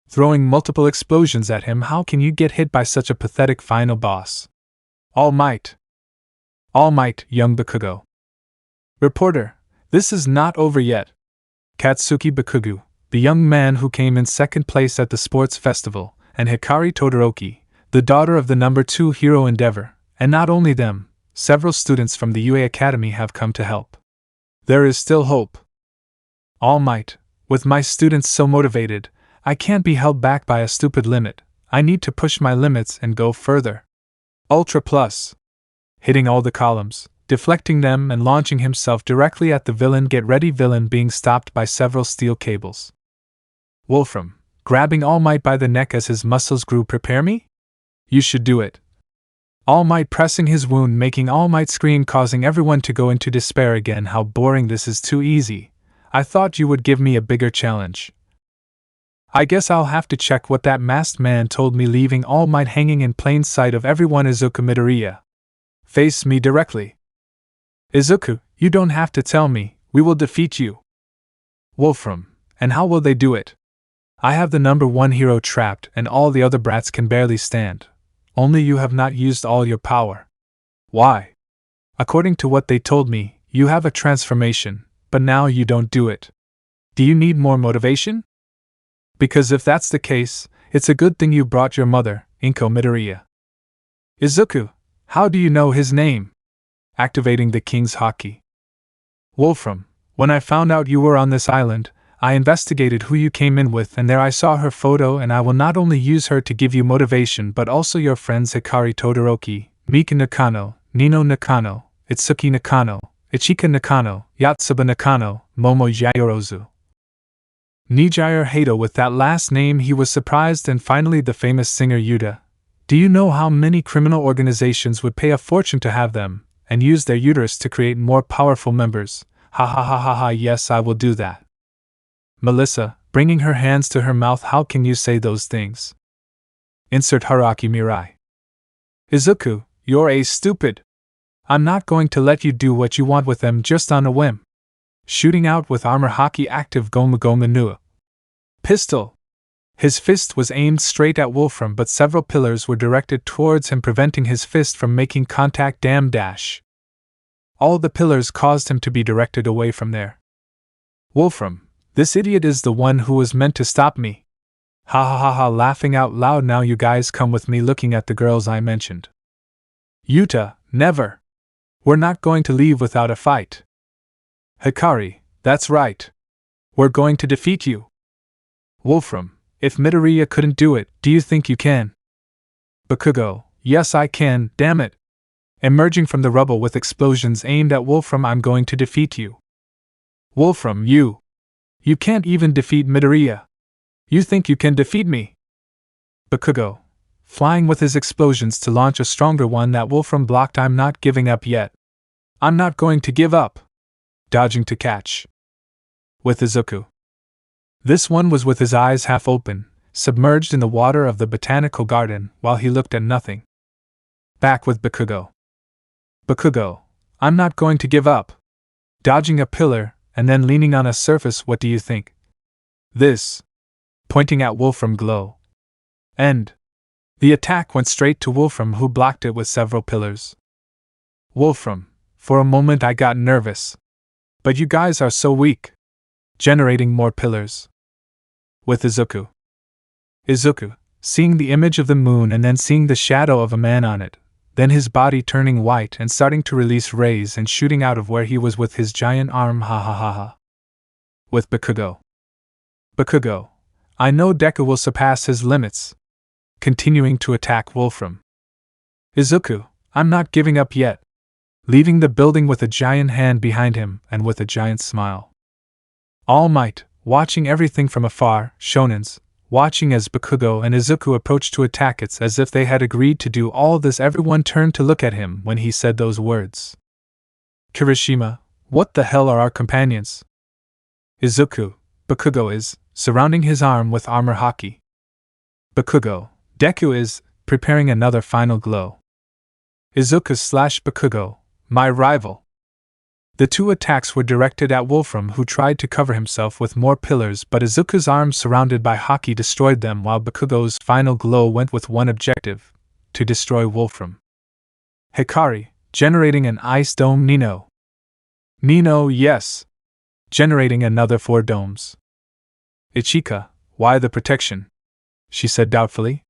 Throwing multiple explosions at him. How can you get hit by such a pathetic final boss? All Might. All Might, young Bakugo. Reporter, this is not over yet. Katsuki Bakugo, the young man who came in second place at the sports festival, and Hikari Todoroki, the daughter of the number 2 hero Endeavor, and not only them, several students from the UA Academy have come to help. There is still hope. All Might, with my students so motivated, I can't be held back by a stupid limit. I need to push my limits and go further. Ultra Plus. Hitting all the columns, deflecting them and launching himself directly at the villain. Get ready. Villain being stopped by several steel cables. Wolfram, grabbing All Might by the neck as his muscles grew. Prepare me? You should do it. All Might pressing his wound, making All Might scream, causing everyone to go into despair again. How boring, this is too easy. I thought you would give me a bigger challenge. I guess I'll have to check what that masked man told me, leaving All Might hanging in plain sight of everyone. Izuku Midoriya. Face me directly. Izuku, you don't have to tell me, we will defeat you. Wolfram, and how will they do it? I have the number 1 hero trapped and all the other brats can barely stand. Only you have not used all your power. Why? According to what they told me, you have a transformation, but now you don't do it. Do you need more motivation? Because if that's the case, it's a good thing you brought your mother, Inko Midoriya. Izuku, how do you know his name? Activating the king's haki. Wolfram, when I found out you were on this island, I investigated who you came in with, and there I saw her photo, and I will not only use her to give you motivation but also your friends Hikari Todoroki, Mika Nakano, Nino Nakano, Itsuki Nakano, Ichika Nakano, Yotsuba Nakano, Momo Yayorozu. Nijire Hato. With that last name he was surprised. And finally the famous singer Yuta. Do you know how many criminal organizations would pay a fortune to have them, and use their uterus to create more powerful members? Ha ha ha ha ha, yes, I will do that. Melissa, bringing her hands to her mouth, how can you say those things? Insert Haraki Mirai. Izuku, you're a stupid. I'm not going to let you do what you want with them just on a whim. Shooting out with armor haki active Gomu Gomu Nua. Pistol. His fist was aimed straight at Wolfram, but several pillars were directed towards him, preventing his fist from making contact. Damn dash. All the pillars caused him to be directed away from there. Wolfram, this idiot is the one who was meant to stop me. Ha ha ha ha, laughing out loud. Now you guys come with me, looking at the girls I mentioned. Yuta, never. We're not going to leave without a fight. Hikari, that's right. We're going to defeat you. Wolfram, if Midoriya couldn't do it, do you think you can? Bakugo, yes I can, damn it. Emerging from the rubble with explosions aimed at Wolfram, I'm going to defeat you. Wolfram, you can't even defeat Midoriya. You think you can defeat me? Bakugo, flying with his explosions to launch a stronger one that Wolfram blocked. I'm not giving up yet. I'm not going to give up. Dodging to catch. With Izuku. This one was with his eyes half open, submerged in the water of the botanical garden, while he looked at nothing. Back with Bakugo. Bakugo, I'm not going to give up. Dodging a pillar, and then leaning on a surface. What do you think? This. Pointing at Wolfram glow. End. The attack went straight to Wolfram, who blocked it with several pillars. Wolfram, for a moment I got nervous. But you guys are so weak. Generating more pillars. With Izuku. Izuku, seeing the image of the moon and then seeing the shadow of a man on it, then his body turning white and starting to release rays and shooting out of where he was with his giant arm. Ha ha ha ha. With Bakugo. Bakugo, I know Deku will surpass his limits. Continuing to attack Wolfram. Izuku, I'm not giving up yet. Leaving the building with a giant hand behind him and with a giant smile. All Might, watching everything from afar, shonens, watching as Bakugo and Izuku approached to attack. It's as if they had agreed to do all this. Everyone turned to look at him when he said those words. Kirishima, what the hell are our companions? Izuku, Bakugo is, surrounding his arm with armor haki. Bakugo, Deku is, preparing another final glow. Izuku / Bakugo, my rival. The two attacks were directed at Wolfram, who tried to cover himself with more pillars, but Izuku's arms surrounded by haki destroyed them, while Bakugo's final glow went with one objective: to destroy Wolfram. Hikari, generating an ice dome. Nino. Nino, yes. Generating another 4 domes. Ichika, why the protection? She said doubtfully.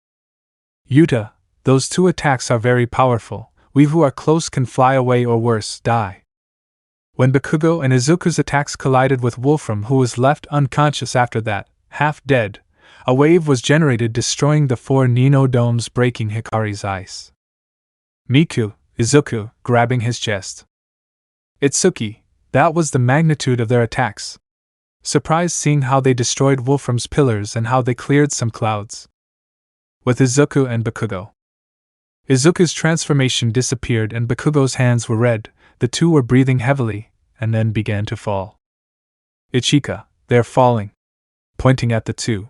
Yuta, those 2 attacks are very powerful. We who are close can fly away or worse, die. When Bakugo and Izuku's attacks collided with Wolfram, who was left unconscious after that, half dead, a wave was generated, destroying the 4 Nino domes, breaking Hikari's ice. Miku, Izuku, grabbing his chest. Itsuki, that was the magnitude of their attacks. Surprised seeing how they destroyed Wolfram's pillars and how they cleared some clouds. With Izuku and Bakugo. Izuku's transformation disappeared and Bakugo's hands were red. The 2 were breathing heavily, and then began to fall. Ichika, they're falling. Pointing at the 2.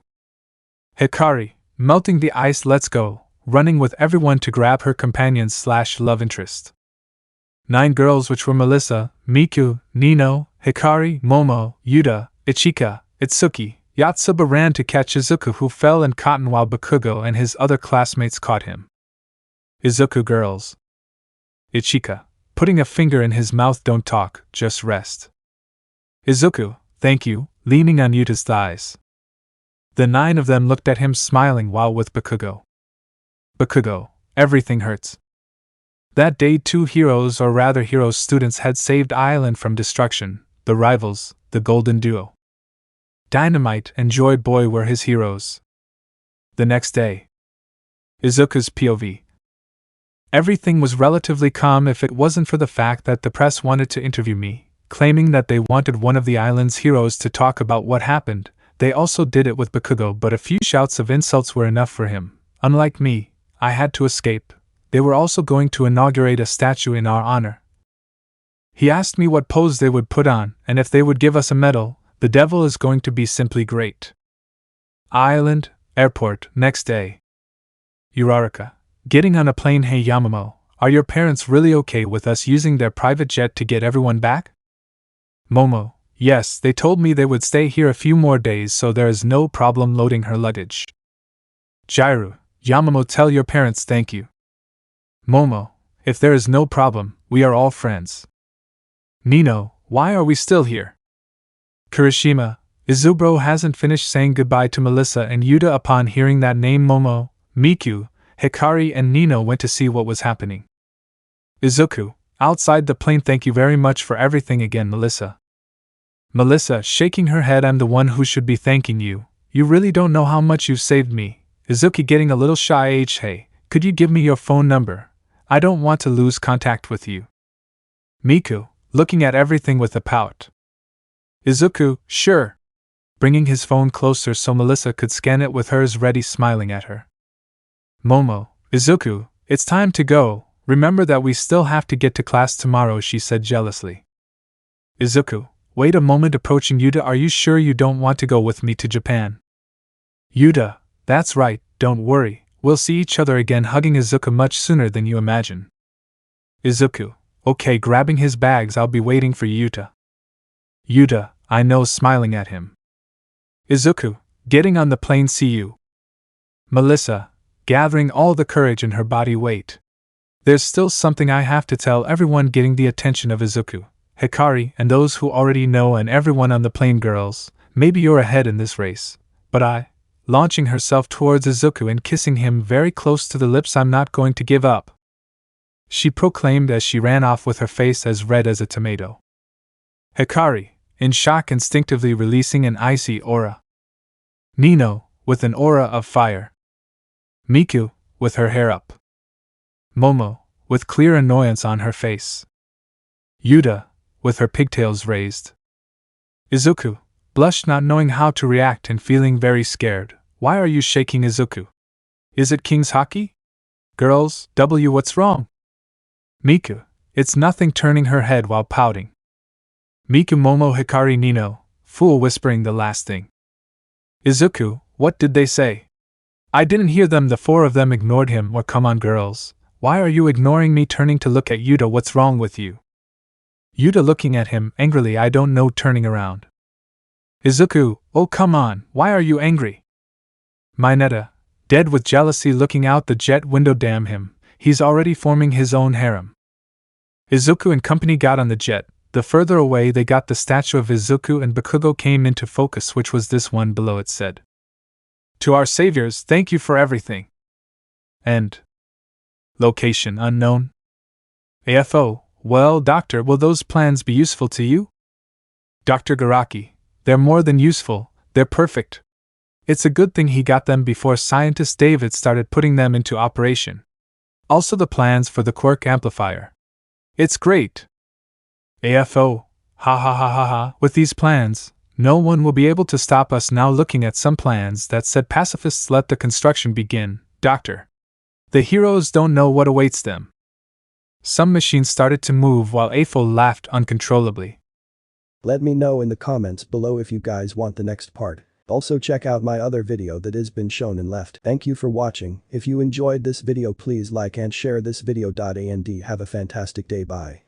Hikari, melting the ice. Let's go, running with everyone to grab her companions / love interest. 9 girls, which were Melissa, Miku, Nino, Hikari, Momo, Yuta, Ichika, Itsuki, Yotsuba, ran to catch Izuku, who fell in cotton while Bakugo and his other classmates caught him. Izuku girls. Ichika, putting a finger in his mouth, don't talk, just rest. Izuku, thank you, leaning on Yuta's thighs. The 9 of them looked at him smiling while with Bakugo. Bakugo, everything hurts. That day 2 heroes or rather heroes students had saved Island from destruction, the rivals, the golden duo. Dynamite and Joy Boy were his heroes. The next day. Izuku's POV. Everything was relatively calm if it wasn't for the fact that the press wanted to interview me, claiming that they wanted one of the island's heroes to talk about what happened. They also did it with Bakugo, but a few shouts of insults were enough for him. Unlike me, I had to escape. They were also going to inaugurate a statue in our honor. He asked me what pose they would put on, and if they would give us a medal. The devil is going to be simply great. Island, airport, next day. Uraraka. Getting on a plane. Hey Yamamoto, are your parents really okay with us using their private jet to get everyone back? Momo. Yes, they told me they would stay here a few more days, so there is no problem loading her luggage. Jairu. Yamamoto, tell your parents thank you. Momo. If there is no problem, we are all friends. Nino. Why are we still here? Kirishima. Izubro hasn't finished saying goodbye to Melissa and Yuta. Upon hearing that name, Momo, Miku, Hikari and Nino went to see what was happening. Izuku. Outside the plane. Thank you very much for everything again, Melissa. Melissa, shaking her head. I'm the one who should be thanking you. You really don't know how much you've saved me. Izuku, getting a little shy. Hey, could you give me your phone number? I don't want to lose contact with you. Miku, looking at everything with a pout. Izuku, sure. Bringing his phone closer so Melissa could scan it with hers ready, smiling at her. Momo, Izuku, it's time to go. Remember that we still have to get to class tomorrow, she said jealously. Izuku, wait a moment, approaching Yuta. Are you sure you don't want to go with me to Japan? Yuta, that's right, don't worry, we'll see each other again, hugging Izuku much sooner than you imagine. Izuku, okay, grabbing his bags. I'll be waiting for Yuta. Yuta, I know, smiling at him. Izuku, getting on the plane. See you. Melissa, gathering all the courage in her body. Wait. There's still something I have to tell everyone, getting the attention of Izuku, Hikari, and those who already know, and everyone on the plane. Girls, maybe you're ahead in this race, but I, launching herself towards Izuku and kissing him very close to the lips, I'm not going to give up, she proclaimed as she ran off with her face as red as a tomato. Hikari, in shock, instinctively releasing an icy aura. Nino, with an aura of fire. Miku, with her hair up. Momo, with clear annoyance on her face. Yuta, with her pigtails raised. Izuku, blushed, not knowing how to react and feeling very scared. Why are you shaking, Izuku? Is it King's Hockey? Girls, what's wrong? Miku, it's nothing, turning her head while pouting. Miku, Momo, Hikari, Nino, fool, whispering the last thing. Izuku, what did they say? I didn't hear them. The 4 of them ignored him. Or come on, girls. Why are you ignoring me? Turning to look at Yuta. What's wrong with you? Yuta looking at him angrily. I don't know, turning around. Izuku, oh come on, why are you angry? Mineta, dead with jealousy, looking out the jet window. Damn him, he's already forming his own harem. Izuku and company got on the jet. The further away they got, the statue of Izuku and Bakugo came into focus, which was this one below. It said, "To our saviors, thank you for everything." And location unknown. AFO, well, Doctor, will those plans be useful to you? Dr. Garaki, they're more than useful, they're perfect. It's a good thing he got them before scientist David started putting them into operation. Also the plans for the quirk amplifier. It's great. AFO, ha ha ha ha ha, with these plans, no one will be able to stop us now. Looking at some plans that said pacifists let the construction begin, Doctor. The heroes don't know what awaits them. Some machines started to move while AFO laughed uncontrollably. Let me know in the comments below if you guys want the next part. Also check out my other video that has been shown and left. Thank you for watching. If you enjoyed this video, please like and share this video. And have a fantastic day. Bye.